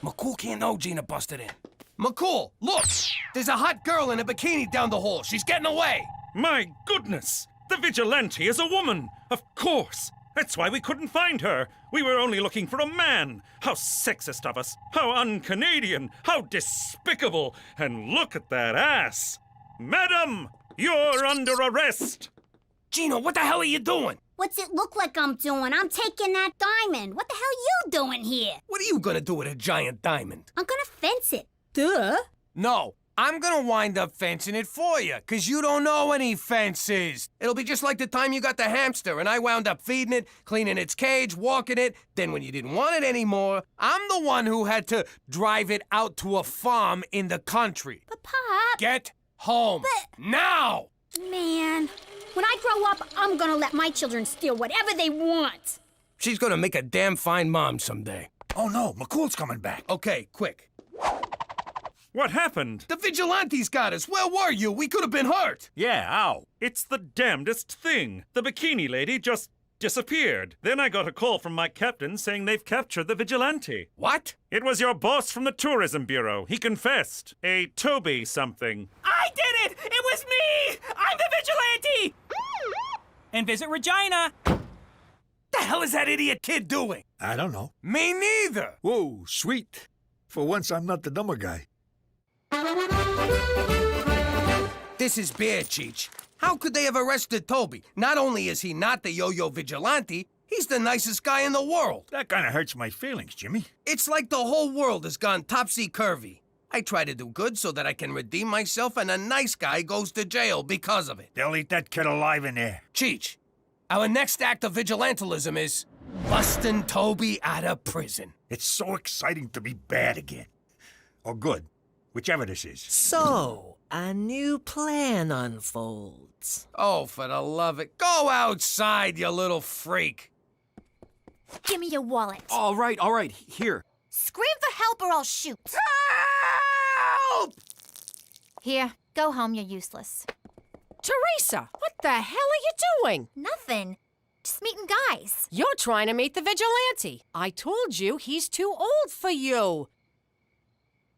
McCool can't know Gina busted in. McCool, look! There's a hot girl in a bikini down the hall. She's getting away. My goodness! The vigilante is a woman! Of course! That's why we couldn't find her. We were only looking for a man. How sexist of us. How un-Canadian. How despicable. And look at that ass. Madam, you're under arrest. Gina, what the hell are you doing? What's it look like I'm doing? I'm taking that diamond. What the hell you doing here? What are you gonna do with a giant diamond? I'm gonna fence it. Duh. No, I'm gonna wind up fencing it for you, 'cause you don't know any fences. It'll be just like the time you got the hamster and I wound up feeding it, cleaning its cage, walking it. Then when you didn't want it anymore, I'm the one who had to drive it out to a farm in the country. But Pop... Get home. Now! Man, when I grow up, I'm gonna let my children steal whatever they want. She's gonna make a damn fine mom someday. Oh no, McCool's coming back. Okay, quick. What happened? The vigilantes got us. Where were you? We could have been hurt. Yeah, ow. It's the damnedest thing. The bikini lady just disappeared. Then I got a call from my captain saying they've captured the vigilante. What? It was your boss from the Tourism Bureau. He confessed. A Toby something. I did it! It was me! I'm the vigilante! And visit Regina. The hell is that idiot kid doing? I don't know. Me neither. Whoa, sweet. For once, I'm not the dumber guy. This is bad, Cheech. How could they have arrested Toby? Not only is he not the yo-yo vigilante, he's the nicest guy in the world. That kind of hurts my feelings, Jimmy. It's like the whole world has gone topsy-turvy. I try to do good so that I can redeem myself, and a nice guy goes to jail because of it. They'll eat that kid alive in there. Cheech, our next act of vigilantism is busting Toby out of prison. It's so exciting to be bad again. Or good, whichever this is. So, a new plan unfolds. Oh, for the love of... Go outside, you little freak. Give me your wallet. All right, here. Scream for help or I'll shoot. Help! Here, go home, you're useless. Teresa, what the hell are you doing? Nothing. Just meeting guys. You're trying to meet the vigilante. I told you he's too old for you.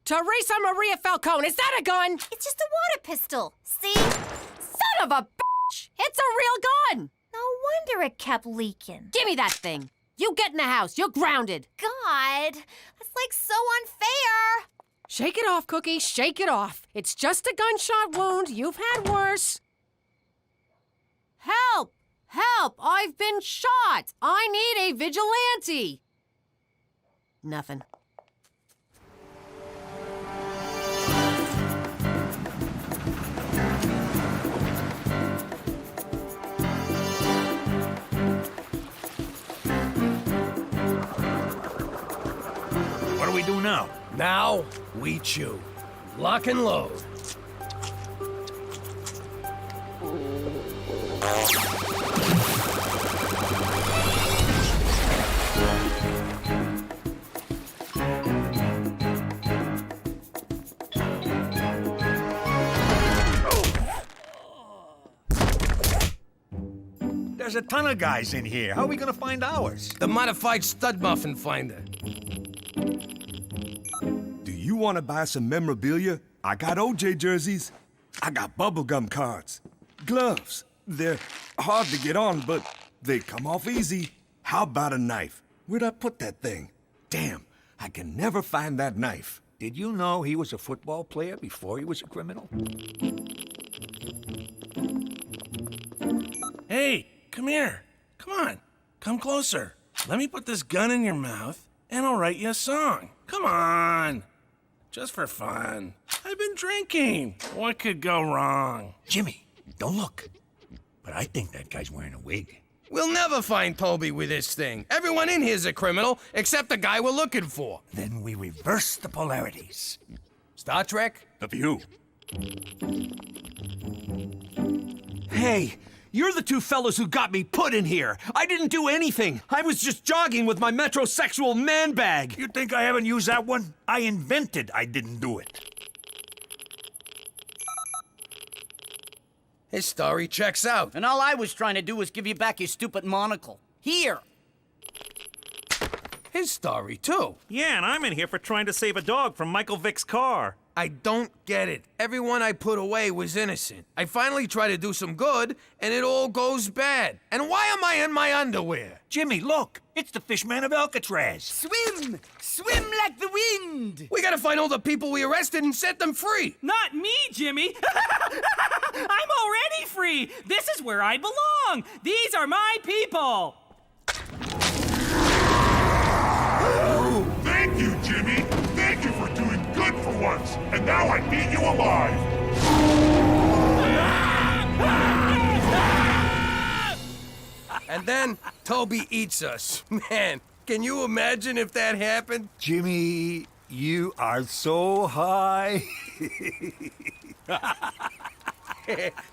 Teresa Maria Falcone, is that a gun? It's just a water pistol. See? Son of a bitch! It's a real gun! No wonder it kept leaking. Give me that thing. You get in the house. You're grounded. God, that's like so unfair. Shake it off, Cookie. Shake it off. It's just a gunshot wound. You've had worse. Help! Help! I've been shot! I need a vigilante! Nothing. What do we do now? Now, we chew. Lock and load. There's a ton of guys in here. How are we gonna find ours? The modified stud muffin finder. Do you want to buy some memorabilia? I got OJ jerseys. I got bubblegum cards. Gloves. They're hard to get on, but they come off easy. How about a knife? Where'd I put that thing? Damn, I can never find that knife. Did you know he was a football player before he was a criminal? Hey, come here. Come on. Come closer. Let me put this gun in your mouth, and I'll write you a song. Come on. Just for fun. I've been drinking. What could go wrong? Jimmy, don't look. But I think that guy's wearing a wig. We'll never find Toby with this thing. Everyone in here's a criminal, except the guy we're looking for. Then we reverse the polarities. Star Trek? The View. Hey, You're the two fellows who got me put in here. I didn't do anything. I was just jogging with my metrosexual man bag. You think I haven't used that one? I invented I didn't do it. His story checks out. And all I was trying to do was give you back your stupid monocle. Here. His story, too. Yeah, and I'm in here for trying to save a dog from Michael Vick's car. I don't get it. Everyone I put away was innocent. I finally try to do some good, and it all goes bad. And why am I in my underwear? Jimmy, look. It's the Fishman of Alcatraz. Swim! Swim like the wind! We gotta find all the people we arrested and set them free. Not me, Jimmy! I'm already free! This is where I belong! These are my people! Thank you, Jimmy! Thank you for doing good for once! And now I eat you alive! And then Toby eats us. Man, can you imagine if that happened? Jimmy, you are so high.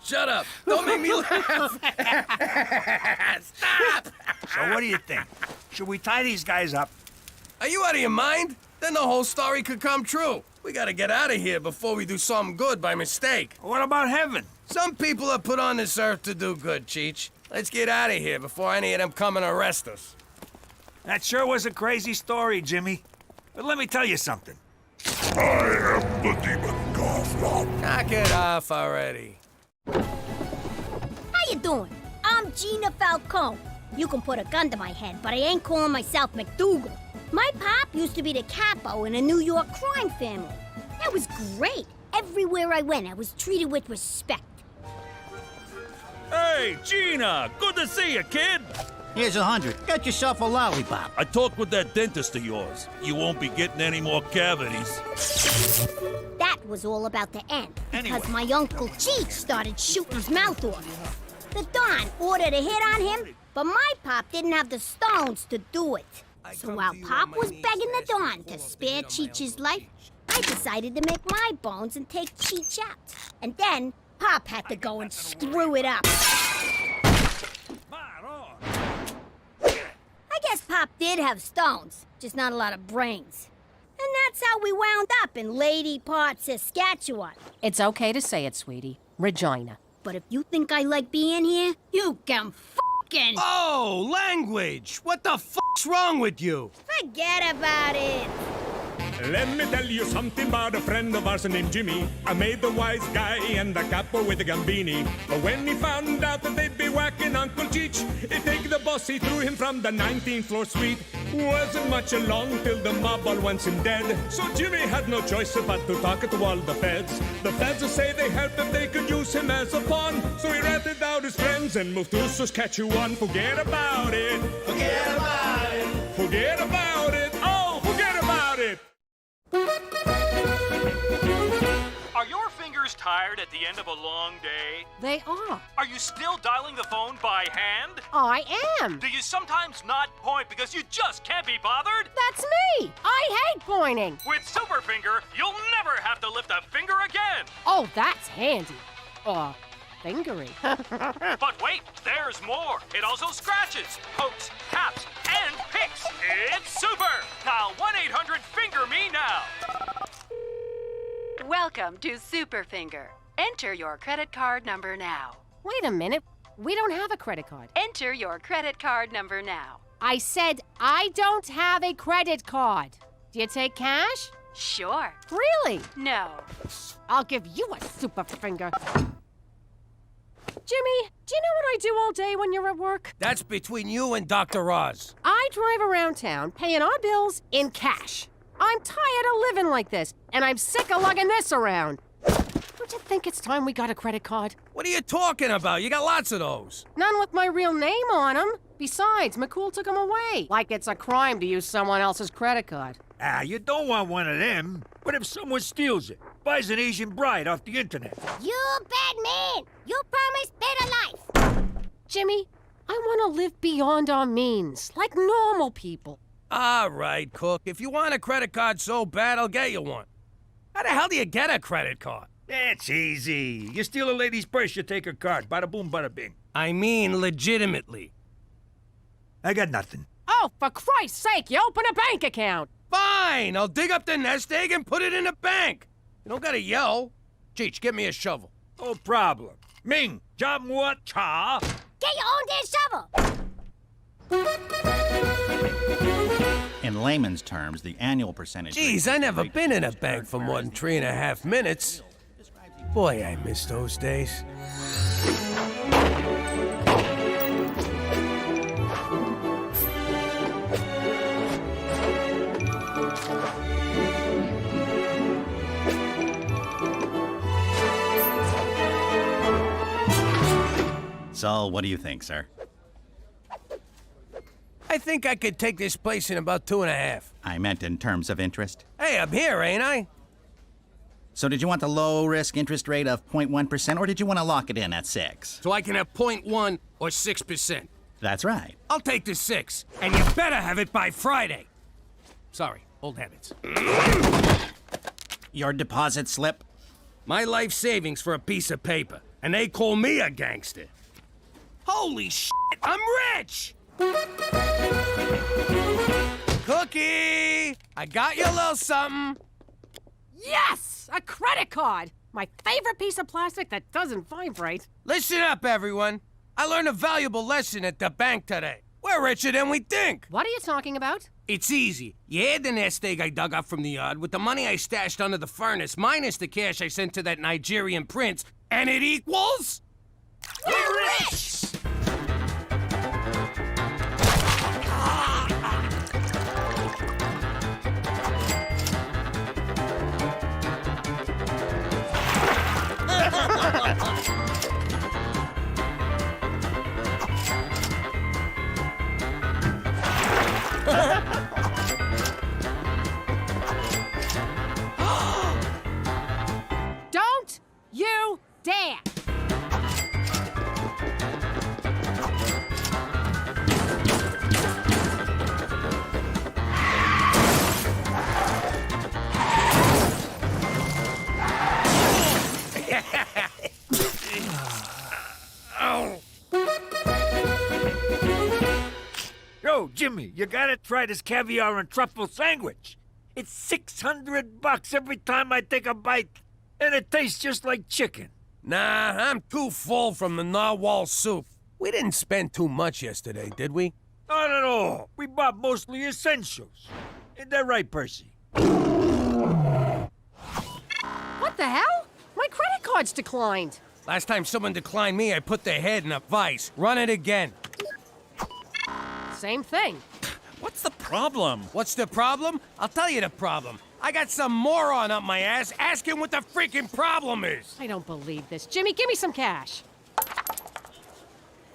Shut up. Don't make me laugh. Stop. So what do you think? Should we tie these guys up? Are you out of your mind? Then the whole story could come true. We gotta get out of here before we do something good by mistake. What about heaven? Some people are put on this earth to do good, Cheech. Let's get out of here before any of them come and arrest us. That sure was a crazy story, Jimmy. But let me tell you something. I am the demon Gotham. Knock it off already. How you doing? I'm Gina Falcone. You can put a gun to my head, but I ain't calling myself McDougal. My pop used to be the capo in a New York crime family. That was great. Everywhere I went, I was treated with respect. Hey, Gina! Good to see you, kid! Here's 100. Get yourself a lollipop. I talked with that dentist of yours. You won't be getting any more cavities. That was all about to end, because my Uncle Cheech started shooting his mouth off. The Don ordered a hit on him, but my pop didn't have the stones to do it. So while Pop was begging the Don to spare Cheech's life, I decided to make my bones and take Cheech out. And then Pop had to go and screw it up. I guess Pop did have stones, just not a lot of brains. And that's how we wound up in Lady Part, Saskatchewan. It's okay to say it, sweetie. Regina. But if you think I like being here, you can f***ing... Oh, language! What the f***'s wrong with you? Forget about it. Let me tell you something about a friend of ours named Jimmy. I made the wise guy and the capo with the gambini. But when he found out that they'd be whacking Uncle Cheech, he'd take the bus, he threw him from the 19th floor suite. Wasn't much along till the mob all wants him dead. So Jimmy had no choice but to talk to all the feds. The feds say they helped if they could use him as a pawn. So he ratted out his friends and moved to Saskatchewan. Forget about it. Forget about it. Forget about it. Oh, forget about it. Are your fingers tired at the end of a long day? They are. Are you still dialing the phone by hand? I am. Do you sometimes not point because you just can't be bothered? That's me. I hate pointing. With Superfinger, you'll never have to lift a finger again. Oh, that's handy. Fingering. But wait, there's more. It also scratches, pokes, taps, and picks. It's super. Dial 1-800-FINGER-ME now. Welcome to Superfinger. Enter your credit card number now. Wait a minute. We don't have a credit card. Enter your credit card number now. I said I don't have a credit card. Do you take cash? Sure. Really? No. I'll give you a super finger. Jimmy, do you know what I do all day when you're at work? That's between you and Dr. Oz. I drive around town paying our bills in cash. I'm tired of living like this, and I'm sick of lugging this around. Don't you think it's time we got a credit card? What are you talking about? You got lots of those. None with my real name on them. Besides, McCool took them away. Like it's a crime to use someone else's credit card. You don't want one of them. What if someone steals it? Buys an Asian bride off the internet? You bad man! You promised better life! Jimmy, I want to live beyond our means, like normal people. All right, Cook. If you want a credit card so bad, I'll get you one. How the hell do you get a credit card? It's easy. You steal a lady's purse, you take her card. Bada boom, bada bing. I mean legitimately. I got nothing. Oh, for Christ's sake, you open a bank account. Fine, I'll dig up the nest egg and put it in the bank. You don't gotta yell. Cheech, get me a shovel. No problem. Ming, job what cha? Get your own damn shovel! In layman's terms, the annual percentage. Geez, I never been in a bank for more than 3.5 minutes. Boy, I miss those days. So, what do you think, sir? I think I could take this place in about 2.5. I meant in terms of interest. Hey, I'm here, ain't I? So did you want the low-risk interest rate of 0.1%, or did you want to lock it in at 6? So I can have 0.1 or 6%. That's right. I'll take the 6, and you better have it by Friday. Sorry, old habits. Your deposit slip? My life savings for a piece of paper, and they call me a gangster. Holy shit, I'm rich! Cookie! I got you a little something. Yes! A credit card! My favorite piece of plastic that doesn't vibrate. Listen up, everyone. I learned a valuable lesson at the bank today. We're richer than we think. What are you talking about? It's easy. You add the nest egg I dug up from the yard with the money I stashed under the furnace minus the cash I sent to that Nigerian prince, and it equals... We're rich! Don't you dare! Yo, Jimmy, you gotta try this caviar and truffle sandwich. It's $600 every time I take a bite, and it tastes just like chicken. Nah, I'm too full from the narwhal soup. We didn't spend too much yesterday, did we? Not at all. We bought mostly essentials. Isn't that right, Percy? What the hell? My credit card's declined. Last time someone declined me, I put their head in a vice. Run it again. Same thing. What's the problem? What's the problem? I'll tell you the problem. I got some moron up my ass asking what the freaking problem is. I don't believe this. Jimmy, give me some cash.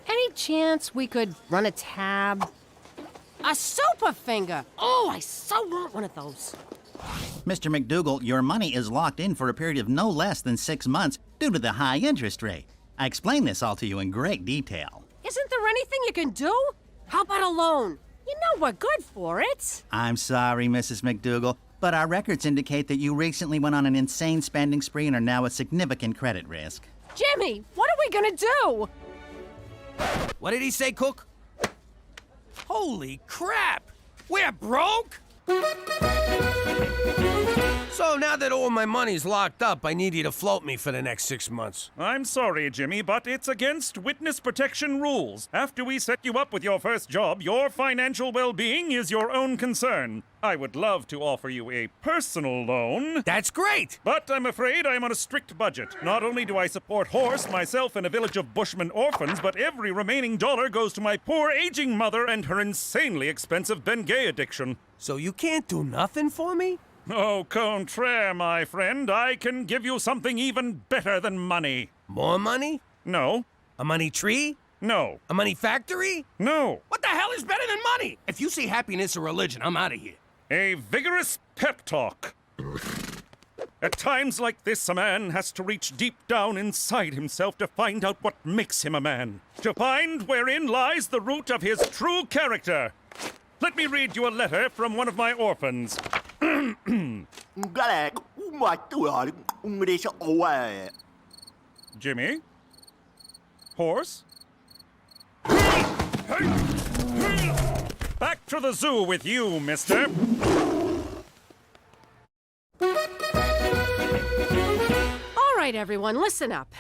Any chance we could run a tab? A super finger! Oh, I so want one of those. Mr. McDougal, your money is locked in for a period of no less than 6 months due to the high interest rate. I explained this all to you in great detail. Isn't there anything you can do? How about a loan? You know we're good for it. I'm sorry, Mrs. McDougal, but our records indicate that you recently went on an insane spending spree and are now at significant credit risk. Jimmy, what are we gonna do? What did he say, Cook? Holy crap! We're broke? So now that all my money's locked up, I need you to float me for the next 6 months. I'm sorry, Jimmy, but it's against witness protection rules. After we set you up with your first job, your financial well-being is your own concern. I would love to offer you a personal loan. That's great! But I'm afraid I'm on a strict budget. Not only do I support Horse, myself, and a village of Bushmen orphans, but every remaining dollar goes to my poor aging mother and her insanely expensive Bengay addiction. So you can't do nothing for me? Au contraire, my friend. I can give you something even better than money. More money? No. A money tree? No. A money factory? No. What the hell is better than money? If you see happiness or religion, I'm out of here. A vigorous pep talk. At times like this, a man has to reach deep down inside himself to find out what makes him a man. To find wherein lies the root of his true character. Let me read you a letter from one of my orphans. Jimmy? Horse? Back to the zoo with you, mister. All right, everyone, listen up.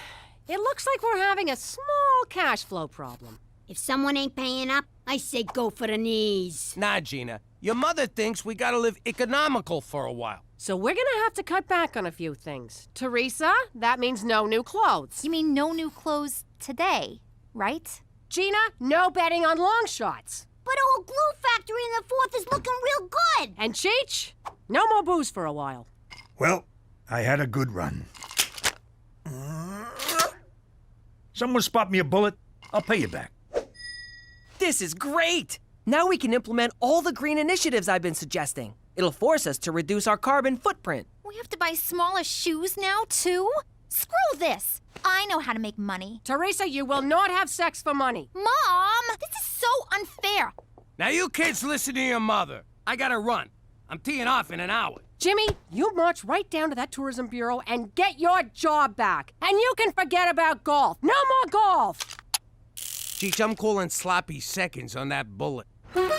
It looks like we're having a small cash flow problem. If someone ain't paying up, I say go for the knees. Nah, Gina. Your mother thinks we gotta live economical for a while. So we're gonna have to cut back on a few things. Teresa, that means no new clothes. You mean no new clothes today, right? Gina, no betting on long shots. But old Glue Factory in the 4th is looking real good. And Cheech, no more booze for a while. Well, I had a good run. Someone spot me a bullet, I'll pay you back. This is great! Now we can implement all the green initiatives I've been suggesting. It'll force us to reduce our carbon footprint. We have to buy smaller shoes now, too? Screw this! I know how to make money. Teresa, you will not have sex for money. Mom! This is so unfair! Now you kids listen to your mother. I gotta run. I'm teeing off in an hour. Jimmy, you march right down to that tourism bureau and get your job back. And you can forget about golf. No more golf! Cheech, I'm calling sloppy seconds on that bullet. Can't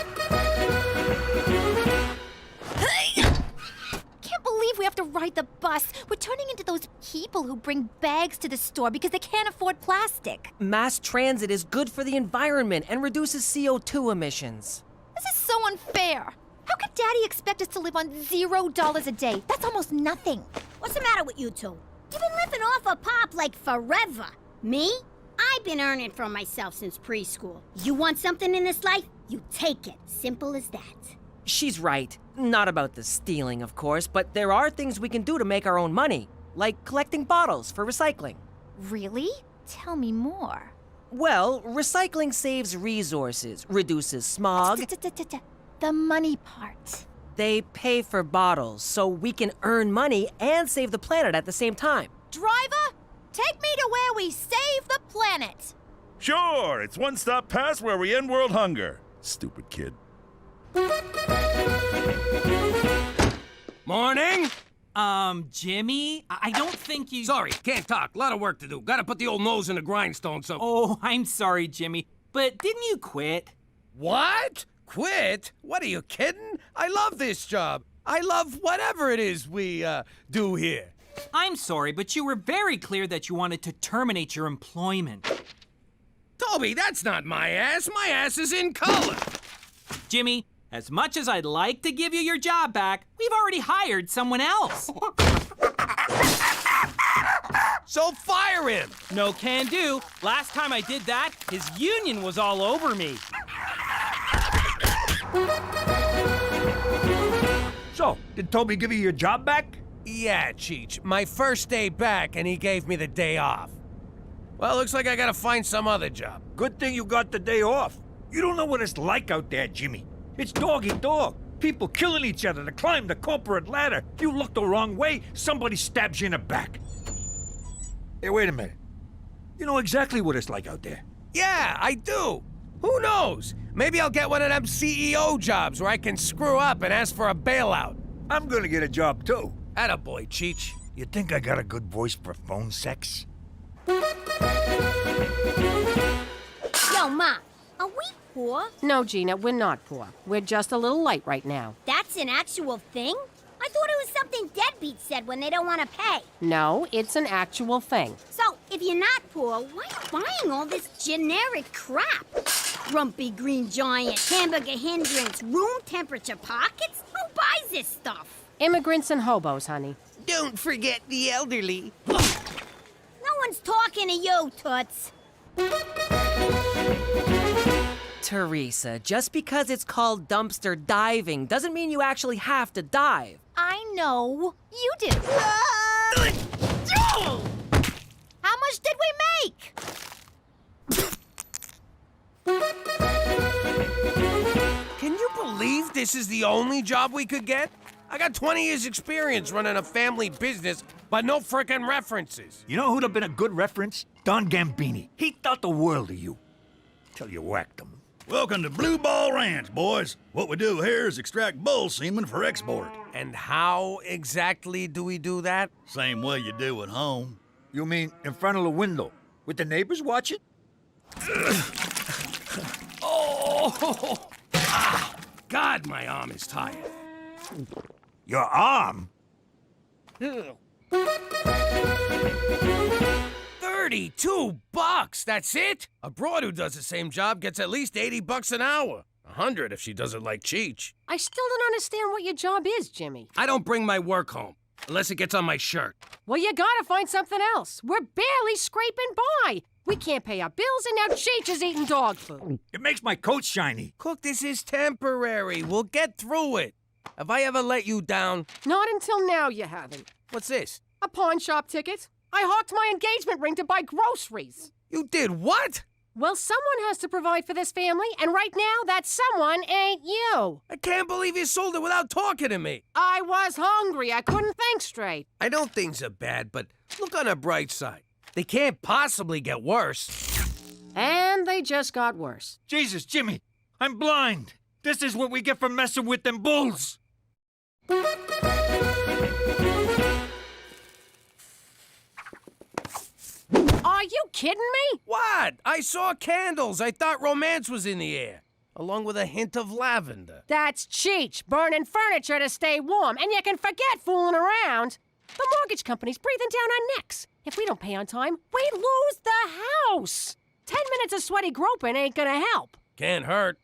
believe we have to ride the bus. We're turning into those people who bring bags to the store because they can't afford plastic. Mass transit is good for the environment and reduces CO2 emissions. This is so unfair. How could Daddy expect us to live on $0 a day? That's almost nothing. What's the matter with you two? You've been living off a pop like forever. Me? I've been earning for myself since preschool. You want something in this life? You take it. Simple as that. She's right. Not about the stealing, of course, but there are things we can do to make our own money, like collecting bottles for recycling. Really? Tell me more. Well, recycling saves resources, reduces smog. The money part. They pay for bottles, so we can earn money and save the planet at the same time. Driver, take me to where we save the planet. Sure, it's one stop past where we end world hunger. Stupid kid. Morning! Jimmy, I don't think you... Sorry, can't talk. A lot of work to do. Gotta put the old nose in the grindstone, so... Oh, I'm sorry, Jimmy, but didn't you quit? What? Quit? What, are you kidding? I love this job. I love whatever it is we, do here. I'm sorry, but you were very clear that you wanted to terminate your employment. Toby, that's not my ass. My ass is in color. Jimmy, as much as I'd like to give you your job back, we've already hired someone else. So fire him! No can do. Last time I did that, his union was all over me. So, did Toby give you your job back? Yeah, Cheech. My first day back, and he gave me the day off. Well, looks like I gotta find some other job. Good thing you got the day off. You don't know what it's like out there, Jimmy. It's dog-eat-dog. People killing each other to climb the corporate ladder. You look the wrong way, somebody stabs you in the back. Hey, wait a minute. You know exactly what it's like out there. Yeah, I do. Who knows? Maybe I'll get one of them CEO jobs where I can screw up and ask for a bailout. I'm gonna get a job, too. Attaboy, Cheech. You think I got a good voice for phone sex? Yo, Ma, are we poor? No, Gina, we're not poor. We're just a little light right now. That's an actual thing? I thought it was something deadbeats said when they don't want to pay. No, it's an actual thing. So, if you're not poor, why are you buying all this generic crap? Grumpy green giant, hamburger hindrance, room temperature pockets? Who buys this stuff? Immigrants and hobos, honey. Don't forget the elderly. No one's talking to you, Toots. Teresa, just because it's called dumpster diving doesn't mean you actually have to dive. I know. You do. How much did we make? Can you believe this is the only job we could get? I got 20 years experience running a family business, but no frickin' references. You know who'd have been a good reference? Don Gambini. He thought the world of you. Till you whacked him. Welcome to Blue Ball Ranch, boys. What we do here is extract bull semen for export. And how exactly do we do that? Same way you do at home. You mean in front of the window, with the neighbors watching? Oh! Ah, God, my arm is tired. Your arm? 32 bucks, that's it? A broad who does the same job gets at least 80 bucks an hour. 100 if she does it like Cheech. I still don't understand what your job is, Jimmy. I don't bring my work home, unless it gets on my shirt. Well, you gotta find something else. We're barely scraping by. We can't pay our bills, and now Cheech is eating dog food. It makes my coat shiny. Cook, this is temporary. We'll get through it. Have I ever let you down? Not until now you haven't. What's this? A pawn shop ticket. I hawked my engagement ring to buy groceries. You did what? Well, someone has to provide for this family, and right now, that someone ain't you. I can't believe you sold it without talking to me. I was hungry. I couldn't think straight. I know things are bad, but look on the bright side. They can't possibly get worse. And they just got worse. Jesus, Jimmy, I'm blind. This is what we get for messing with them bulls. Are you kidding me? What? I saw candles. I thought romance was in the air, along with a hint of lavender. That's Cheech, burning furniture to stay warm, and you can forget fooling around. The mortgage company's breathing down our necks. If we don't pay on time, we lose the house. 10 minutes of sweaty groping ain't gonna help. Can't hurt.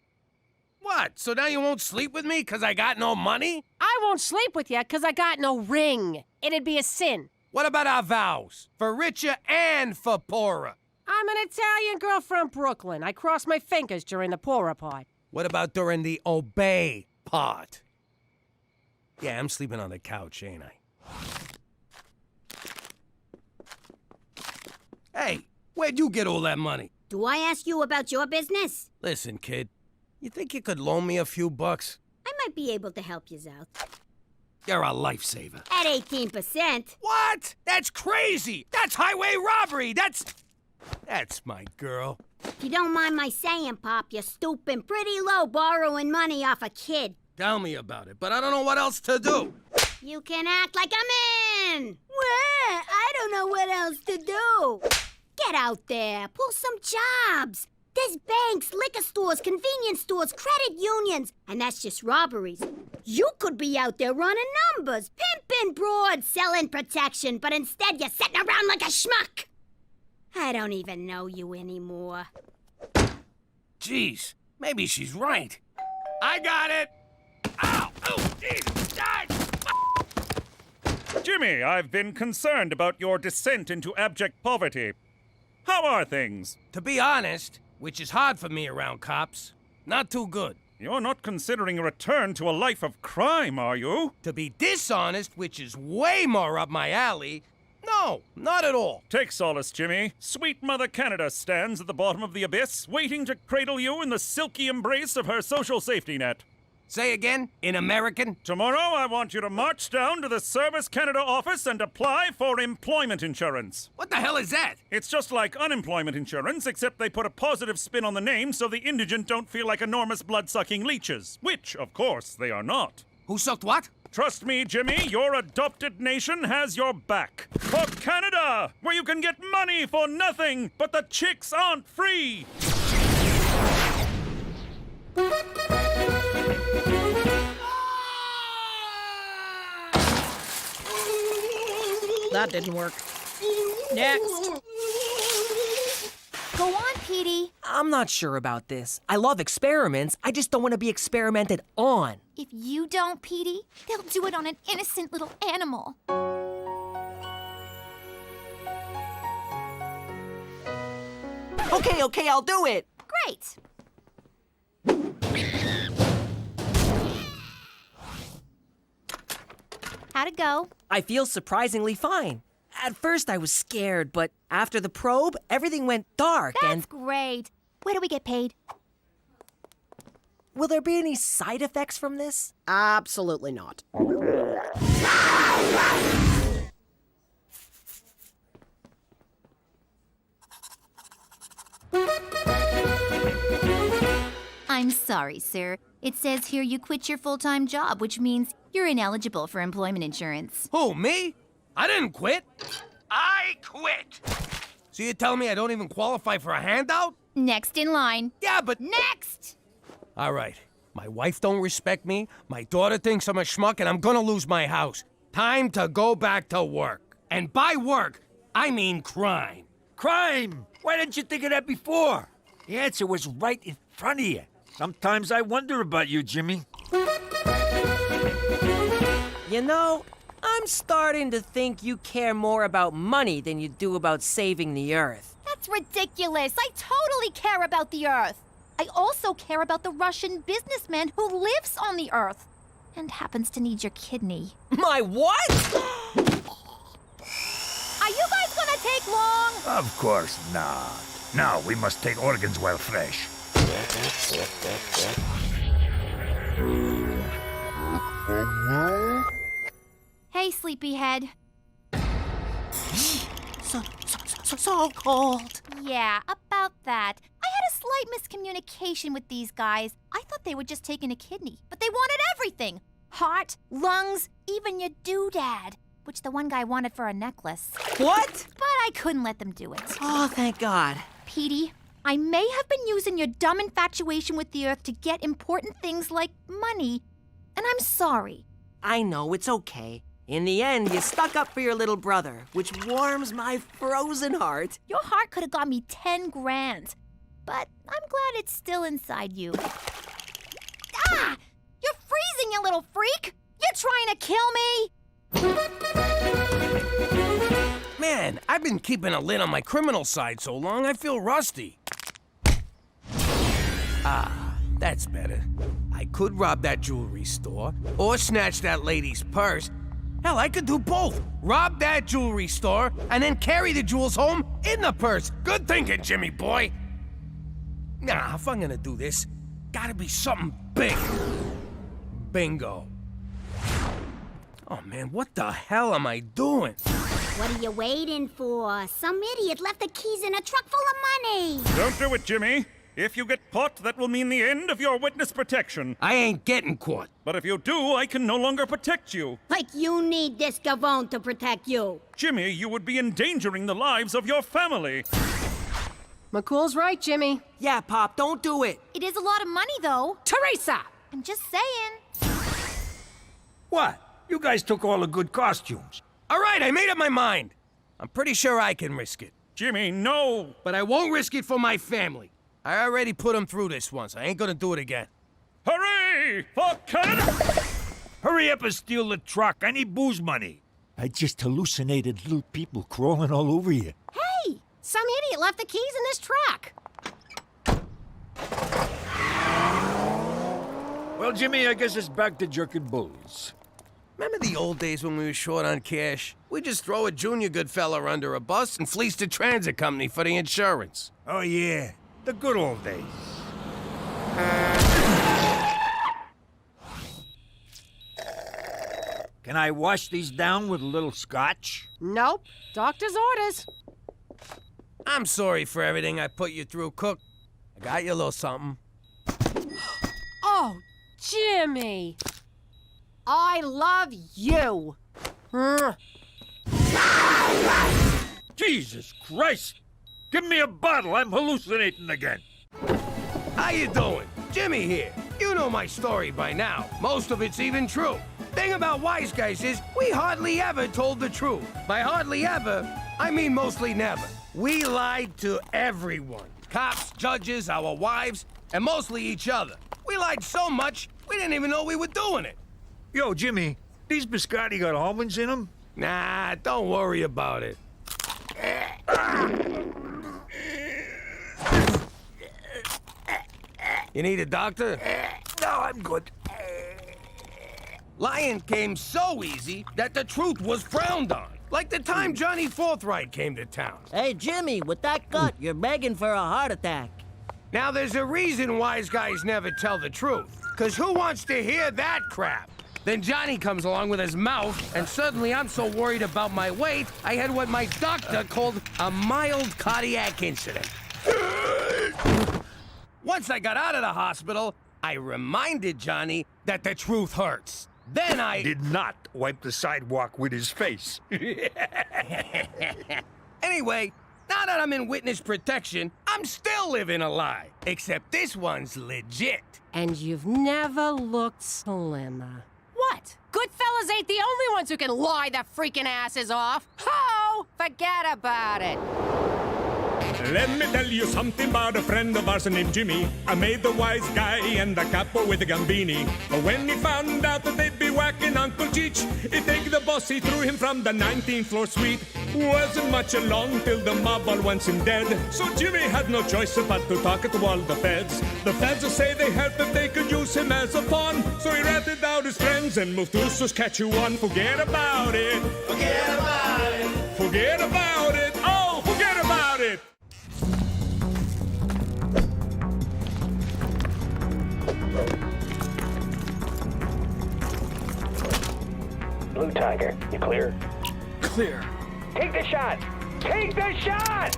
What? So now you won't sleep with me because I got no money? I won't sleep with you because I got no ring. It'd be a sin. What about our vows? For richer and for poorer? I'm an Italian girl from Brooklyn. I cross my fingers during the poorer part. What about during the obey part? Yeah, I'm sleeping on the couch, ain't I? Hey, where'd you get all that money? Do I ask you about your business? Listen, kid, you think you could loan me a few bucks? I might be able to help you out. You're a lifesaver. At 18%. What? That's crazy! That's highway robbery! That's my girl. If you don't mind my saying, Pop, you're stooping pretty low borrowing money off a kid. Tell me about it, but I don't know what else to do. You can act like a man. Well, I don't know what else to do. Get out there, pull some jobs. There's banks, liquor stores, convenience stores, credit unions, and that's just robberies. You could be out there running numbers, pimping broad, selling protection, but instead you're sitting around like a schmuck. I don't even know you anymore. Jeez, maybe she's right. I got it! Ow! Oh, Jesus! Jimmy, I've been concerned about your descent into abject poverty. How are things? To be honest, which is hard for me around cops, not too good. You're not considering a return to a life of crime, are you? To be dishonest, which is way more up my alley, no, not at all. Take solace, Jimmy. Sweet Mother Canada stands at the bottom of the abyss, waiting to cradle you in the silky embrace of her social safety net. Say again, in American? Tomorrow, I want you to march down to the Service Canada office and apply for employment insurance. What the hell is that? It's just like unemployment insurance, except they put a positive spin on the name so the indigent don't feel like enormous blood-sucking leeches. Which, of course, they are not. Who sucked what? Trust me, Jimmy, your adopted nation has your back. For Canada, where you can get money for nothing, but the chicks aren't free. That didn't work. Next. Go on, Petey. I'm not sure about this. I love experiments. I just don't want to be experimented on. If you don't, Petey, they'll do it on an innocent little animal. Okay, I'll do it. Great. How'd it go? I feel surprisingly fine. At first I was scared, but after the probe, everything went dark. That's great. Where do we get paid? Will there be any side effects from this? Absolutely not. I'm sorry, sir. It says here you quit your full-time job, which means you're ineligible for employment insurance. Who, me? I didn't quit. I quit! So you're telling me I don't even qualify for a handout? Next in line. Yeah, but... Next! All right. My wife don't respect me, my daughter thinks I'm a schmuck, and I'm gonna lose my house. Time to go back to work. And by work, I mean crime. Crime! Why didn't you think of that before? The answer was right in front of you. Sometimes I wonder about you, Jimmy. You know, I'm starting to think you care more about money than you do about saving the Earth. That's ridiculous. I totally care about the Earth. I also care about the Russian businessman who lives on the Earth and happens to need your kidney. My what? Are you guys gonna take long? Of course not. Now we must take organs while fresh. Hey, sleepyhead. So cold. Yeah, about that. I had a slight miscommunication with these guys. I thought they were just taking a kidney, but they wanted everything. Heart, lungs, even your doodad, which the one guy wanted for a necklace. What? But I couldn't let them do it. Oh, thank God. Petey, I may have been using your dumb infatuation with the Earth to get important things like money, and I'm sorry. I know, it's okay. In the end, you stuck up for your little brother, which warms my frozen heart. Your heart could have got me 10 grand, but I'm glad it's still inside you. Ah! You're freezing, you little freak! You're trying to kill me? Man, I've been keeping a lid on my criminal side so long, I feel rusty. Ah, that's better. I could rob that jewelry store, or snatch that lady's purse. Hell, I could do both. Rob that jewelry store, and then carry the jewels home in the purse. Good thinking, Jimmy boy. Nah, if I'm gonna do this, gotta be something big. Bingo. Oh man, what the hell am I doing? What are you waiting for? Some idiot left the keys in a truck full of money. Don't do it, Jimmy. If you get caught, that will mean the end of your witness protection. I ain't getting caught. But if you do, I can no longer protect you. Like you need this Gavone to protect you. Jimmy, you would be endangering the lives of your family. McCool's right, Jimmy. Yeah, Pop, don't do it. It is a lot of money, though. Teresa! I'm just saying. What? You guys took all the good costumes. All right, I made up my mind. I'm pretty sure I can risk it. Jimmy, no! But I won't risk it for my family. I already put them through this once. I ain't gonna do it again. Hooray! For Canada! Hurry up and steal the truck. I need booze money. I just hallucinated little people crawling all over you. Hey! Some idiot left the keys in this truck. Well, Jimmy, I guess it's back to jerking bulls. Remember the old days when we were short on cash? We'd just throw a junior good fella under a bus and fleece the transit company for the insurance. Oh, yeah. The good old days. Can I wash these down with a little scotch? Nope. Doctor's orders. I'm sorry for everything I put you through, Cook. I got you a little something. Oh, Jimmy. I love you. Jesus Christ! Give me a bottle. I'm hallucinating again. How you doing? Jimmy here. You know my story by now. Most of it's even true. Thing about wise guys is we hardly ever told the truth. By hardly ever, I mean mostly never. We lied to everyone. Cops, judges, our wives, and mostly each other. We lied so much, we didn't even know we were doing it. Yo, Jimmy, these biscotti got almonds in them? Nah, don't worry about it. You need a doctor? No, I'm good. Lying came so easy that the truth was frowned on. Like the time Johnny Forthright came to town. Hey, Jimmy, with that gut, you're begging for a heart attack. Now, there's a reason wise guys never tell the truth. Because who wants to hear that crap? Then Johnny comes along with his mouth, and suddenly I'm so worried about my weight, I had what my doctor called a mild cardiac incident. Once I got out of the hospital, I reminded Johnny that the truth hurts. Then I did not wipe the sidewalk with his face. Anyway, now that I'm in witness protection, I'm still living a lie. Except this one's legit. And you've never looked slimmer. What? Goodfellas ain't the only ones who can lie their freaking asses off. Ho! Forget about it. Let me tell you something about a friend of ours named Jimmy. I made the wise guy and the capo with the gambini. But when he found out that they'd be whacking Uncle Cheech, he take the boss, he threw him from the 19th floor suite. Wasn't much along till the mob all wants him dead. So Jimmy had no choice but to talk to all the feds. The feds will say they heard that they could use him as a pawn. So he ratted out his friends and moved to Saskatchewan. Forget about it. Forget about it. Forget about it. Oh, forget about it. Blue Tiger, you clear? Clear. Take the shot! Take the shot!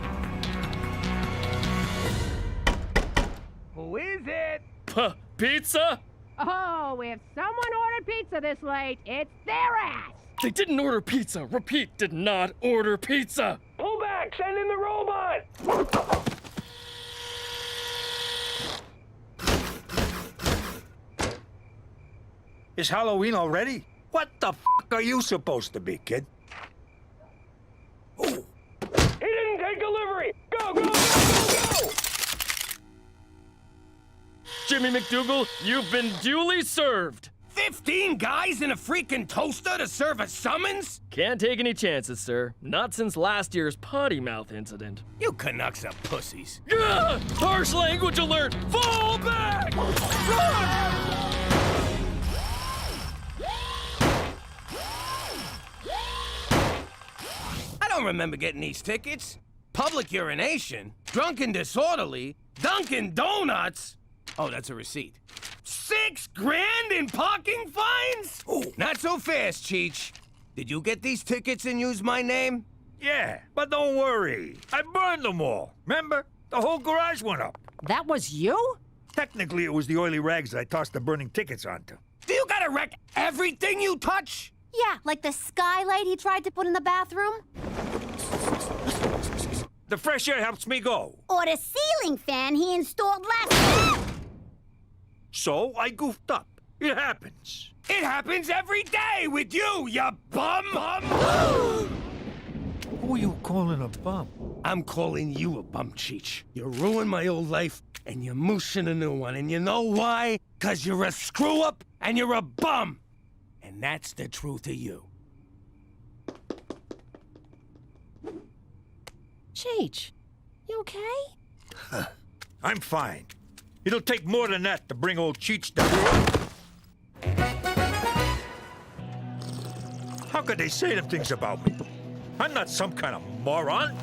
Who is it? Pizza? Oh, if someone ordered pizza this late, it's their ass. They didn't order pizza. Repeat, did not order pizza. Pull back! Send in the robot! It's Halloween already? What the f*** are you supposed to be, kid? He didn't take delivery! Go, go, go, go, go! Jimmy McDougal, you've been duly served. 15 guys in a freaking toaster to serve a summons? Can't take any chances, sir. Not since last year's potty mouth incident. You Canucks are pussies. Gah! Harsh language alert! Fall back! Run! I don't remember getting these tickets. Public urination, drunken disorderly, Dunkin' Donuts. Oh, that's a receipt. $6 grand in parking fines? Oh, not so fast, Cheech. Did you get these tickets and use my name? Yeah, but don't worry. I burned them all. Remember? The whole garage went up. That was you? Technically, it was the oily rags that I tossed the burning tickets onto. Do you gotta wreck everything you touch? Yeah, like the skylight he tried to put in the bathroom. The fresh air helps me go. Or the ceiling fan he installed last week. So I goofed up. It happens. It happens every day with you, you bum! Who are you calling a bum? I'm calling you a bum, Cheech. You ruined my old life, and you're mooshing a new one. And you know why? 'Cause you're a screw-up, and you're a bum. And that's the truth of you. Cheech, you okay? I'm fine. It'll take more than that to bring old Cheech down. How could they say them things about me? I'm not some kind of moron.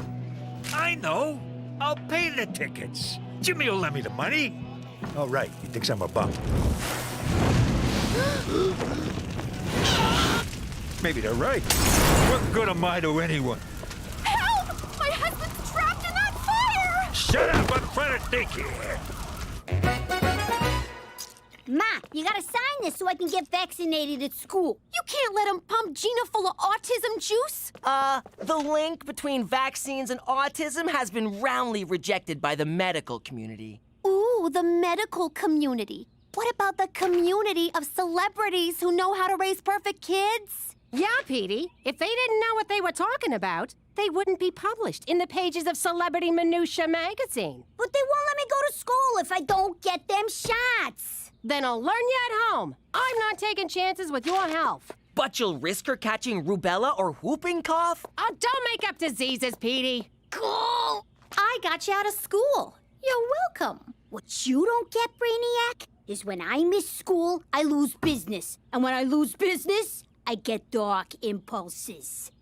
I know. I'll pay the tickets. Jimmy will lend me the money. Oh, right. He thinks I'm a bum. Maybe they're right. What good am I to anyone? Help! My husband's trapped in that fire! Shut up! I'm trying to think here. Ma, you gotta sign this so I can get vaccinated at school. You can't let him pump Gina full of autism juice. The link between vaccines and autism has been roundly rejected by the medical community. Ooh, the medical community. What about the community of celebrities who know how to raise perfect kids? Yeah, Petey. If they didn't know what they were talking about, they wouldn't be published in the pages of Celebrity Minutia magazine. But they won't let me go to school if I don't get them shots. Then I'll learn you at home. I'm not taking chances with your health. But you'll risk her catching rubella or whooping cough? Oh, don't make up diseases, Petey. Cool. I got you out of school. You're welcome. What you don't get, Brainiac, is when I miss school, I lose business. And when I lose business, I get dark impulses.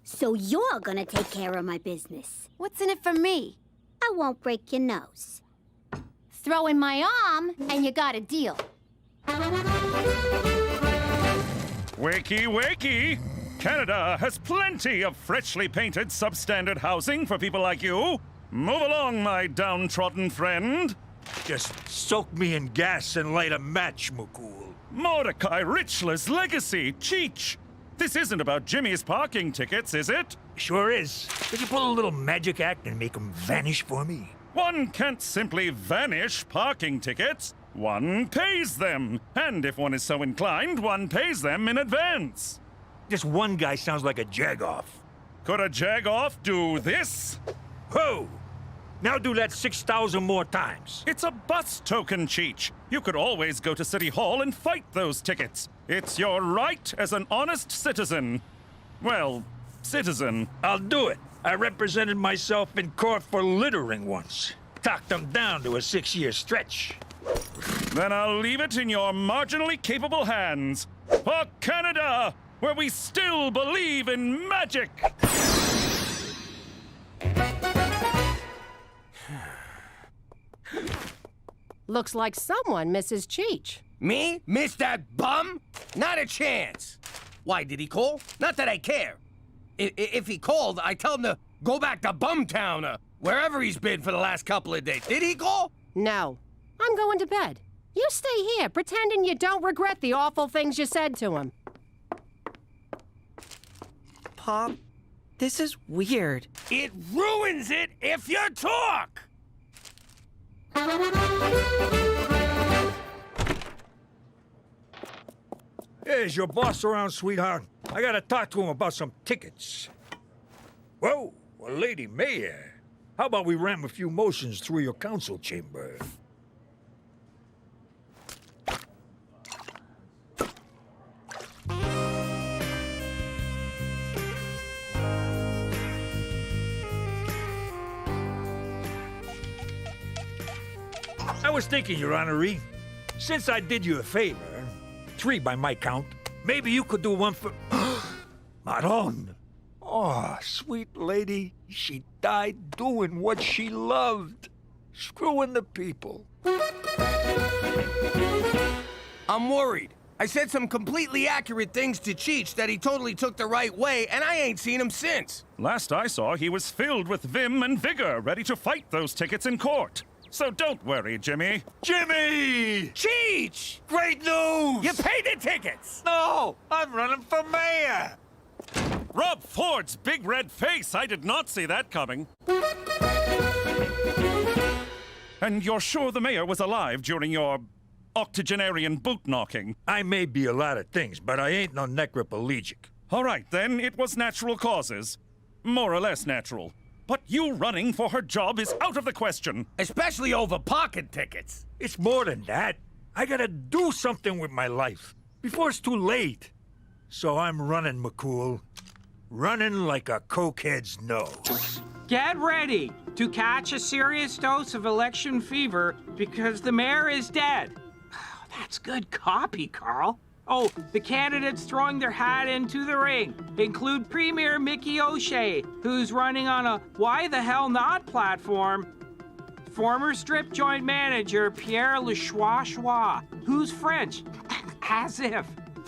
So you're gonna take care of my business. What's in it for me? I won't break your nose. Throw in my arm, and you got a deal. Wakey, wakey! Canada has plenty of freshly painted substandard housing for people like you. Move along, my downtrodden friend. Just soak me in gas and light a match, McCool. Mordecai Richler's legacy, Cheech. This isn't about Jimmy's parking tickets, is it? Sure is. Could you pull a little magic act and make them vanish for me? One can't simply vanish parking tickets. One pays them. And if one is so inclined, one pays them in advance. Just one guy sounds like a jag-off. Could a jag-off do this? Whoa! Now do that 6,000 more times. It's a bus token, Cheech. You could always go to City Hall and fight those tickets. It's your right as an honest citizen. Well, citizen. I'll do it. I represented myself in court for littering once. Talked them down to a 6-year stretch. Then I'll leave it in your marginally capable hands. For Canada, where we still believe in magic. Looks like someone misses Cheech. Me? Miss that bum? Not a chance. Why, did he call? Not that I care. If he called, I tell him to go back to Bumtown or wherever he's been for the last couple of days. Did he call? No. I'm going to bed. You stay here, pretending you don't regret the awful things you said to him. Pop, this is weird. It ruins it if you talk! Hey, is your boss around, sweetheart? I gotta talk to him about some tickets. Whoa, a lady mayor. How about we ram a few motions through your council chamber? I was thinking, Your Honoree, since I did you a favor, 3 by my count, maybe you could do one for... Maron! Oh, sweet lady, she died doing what she loved. Screwing the people. I'm worried. I said some completely accurate things to Cheech that he totally took the right way, and I ain't seen him since. Last I saw, he was filled with vim and vigor, ready to fight those tickets in court. So don't worry, Jimmy. Jimmy! Cheech! Great news! You paid the tickets! No! I'm running for mayor! Rob Ford's big red face! I did not see that coming. And you're sure the mayor was alive during your octogenarian boot-knocking? I may be a lot of things, but I ain't no necroplegic. All right, then, it was natural causes. More or less natural. But you running for her job is out of the question. Especially over pocket tickets. It's more than that. I gotta do something with my life before it's too late. So I'm running, McCool. Running like a cokehead's nose. Get ready to catch a serious dose of election fever because the mayor is dead. That's good copy, Carl. Oh, the candidates throwing their hat into the ring include Premier Mickey O'Shea, who's running on a why the hell not platform, former strip joint manager Pierre Lechois, who's French, as if,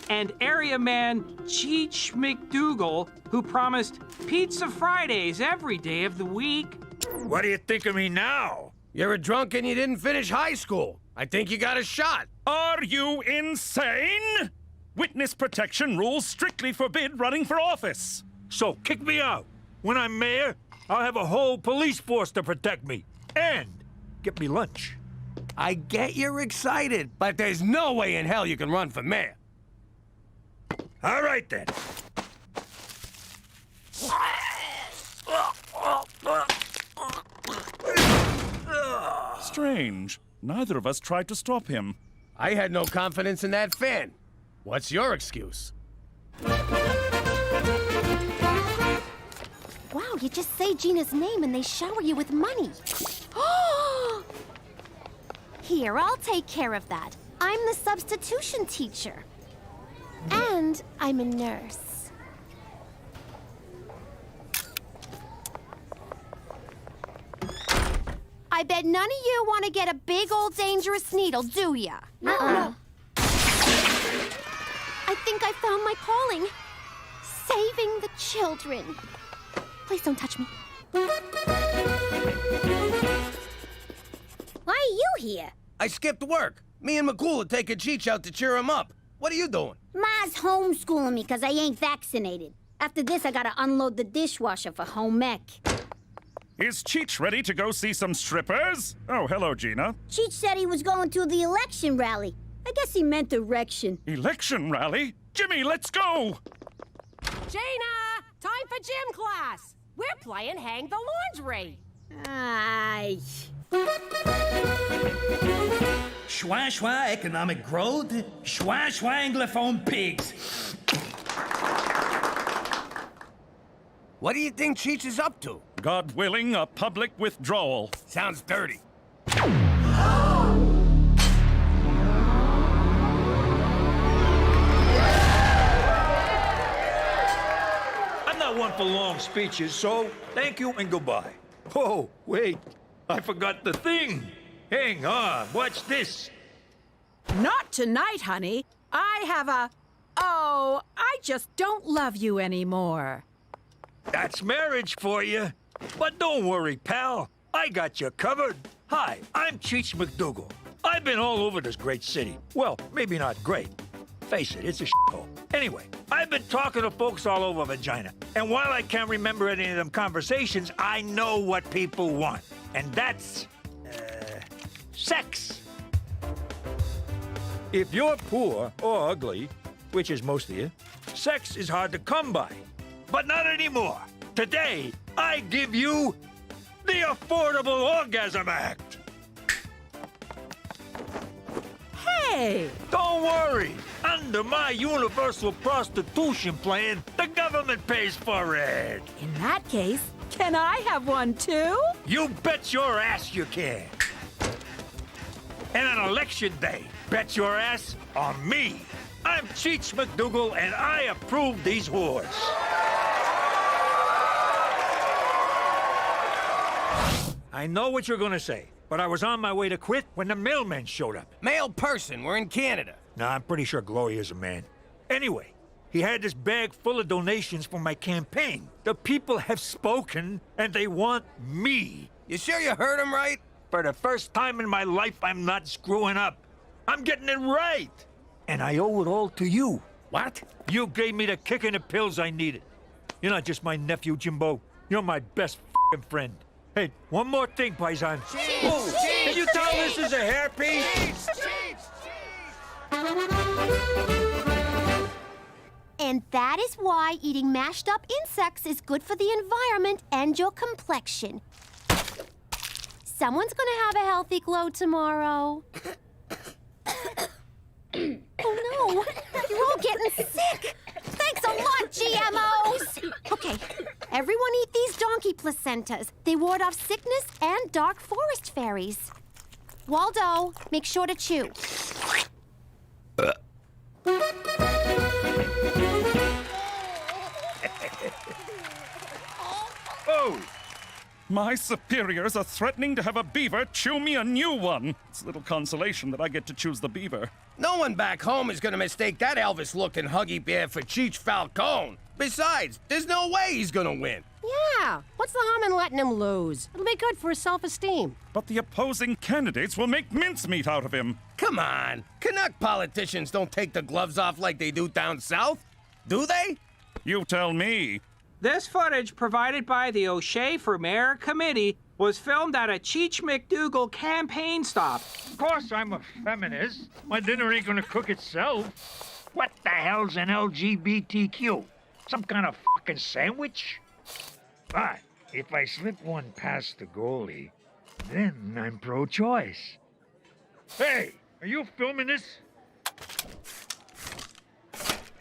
and area man Cheech McDougal, who promised Pizza Fridays every day of the week. What do you think of me now? You're a drunk and you didn't finish high school. I think you got a shot. Are you insane? Witness protection rules strictly forbid running for office. So kick me out. When I'm mayor, I'll have a whole police force to protect me. And get me lunch. I get you're excited, but there's no way in hell you can run for mayor. All right, then. Strange. Neither of us tried to stop him. I had no confidence in that fan. What's your excuse? Wow, you just say Gina's name and they shower you with money. Here, I'll take care of that. I'm the substitution teacher. And I'm a nurse. I bet none of you want to get a big old dangerous needle, do ya? No. I think I found my calling. Saving the children. Please don't touch me. Why are you here? I skipped work. Me and McCool are taking Cheech out to cheer him up. What are you doing? Ma's homeschooling me because I ain't vaccinated. After this, I gotta unload the dishwasher for home ec. Is Cheech ready to go see some strippers? Oh, hello, Gina. Cheech said he was going to the election rally. I guess he meant erection. Election rally? Jimmy, let's go! Gina, time for gym class. We're playing Hang the Laundry. Aye. Schwa schwa economic growth, schwa schwa anglophone pigs. What do you think Cheech is up to? God willing, a public withdrawal. Sounds dirty. I'm not one for long speeches, so thank you and goodbye. Oh, wait. I forgot the thing. Hang on. Watch this. Not tonight, honey. I have a... Oh, I just don't love you anymore. That's marriage for you. But don't worry, pal. I got you covered. Hi, I'm Cheech McDougal. I've been all over this great city. Well, maybe not great. Face it, it's a shithole. Anyway, I've been talking to folks all over Vagina. And while I can't remember any of them conversations, I know what people want. And that's... sex. If you're poor or ugly, which is most of you, sex is hard to come by. But not anymore. Today, I give you the Affordable Orgasm Act. Hey! Don't worry. Under my universal prostitution plan, the government pays for it. In that case, can I have one too? You bet your ass you can. And on election day, bet your ass on me. I'm Cheech McDougal, and I approve these whores. I know what you're gonna say, but I was on my way to quit when the mailman showed up. Male person, we're in Canada. Nah, I'm pretty sure Gloria's a man. Anyway, he had this bag full of donations for my campaign. The people have spoken, and they want me. You sure you heard him right? For the first time in my life, I'm not screwing up. I'm getting it right. And I owe it all to you. What? You gave me the kick and the pills I needed. You're not just my nephew, Jimbo. You're my best f***ing friend. Hey, one more thing, Paisan. Whoa, can you tell this is a hairpiece? And that is why eating mashed up insects is good for the environment and your complexion. Someone's gonna have a healthy glow tomorrow. Oh no, you're all getting sick. Thanks a lot, GMOs. Okay, everyone eat these donkey placentas. They ward off sickness and dark forest fairies. Waldo, make sure to chew. Oh! My superiors are threatening to have a beaver chew me a new one. It's little consolation that I get to choose the beaver. No one back home is gonna mistake that Elvis-looking Huggy Bear for Cheech Falcone. Besides, there's no way he's gonna win. Yeah, what's the harm in letting him lose? It'll be good for his self-esteem. But the opposing candidates will make mincemeat out of him. Come on. Canuck politicians don't take the gloves off like they do down south. Do they? You tell me. This footage, provided by the O'Shea for Mayor Committee, was filmed at a Cheech McDougal campaign stop. Of course I'm a feminist. My dinner ain't gonna cook itself. What the hell's an LGBTQ? Some kind of fucking sandwich? But if I slip one past the goalie, then I'm pro-choice. Hey, are you filming this?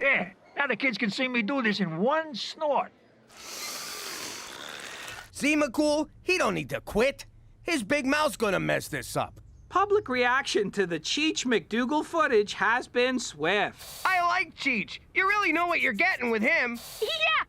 Yeah, now the kids can see me do this in one snort. See, McCool? He don't need to quit. His big mouth's gonna mess this up. Public reaction to the Cheech McDougal footage has been swift. I like Cheech. You really know what you're getting with him. Yeah,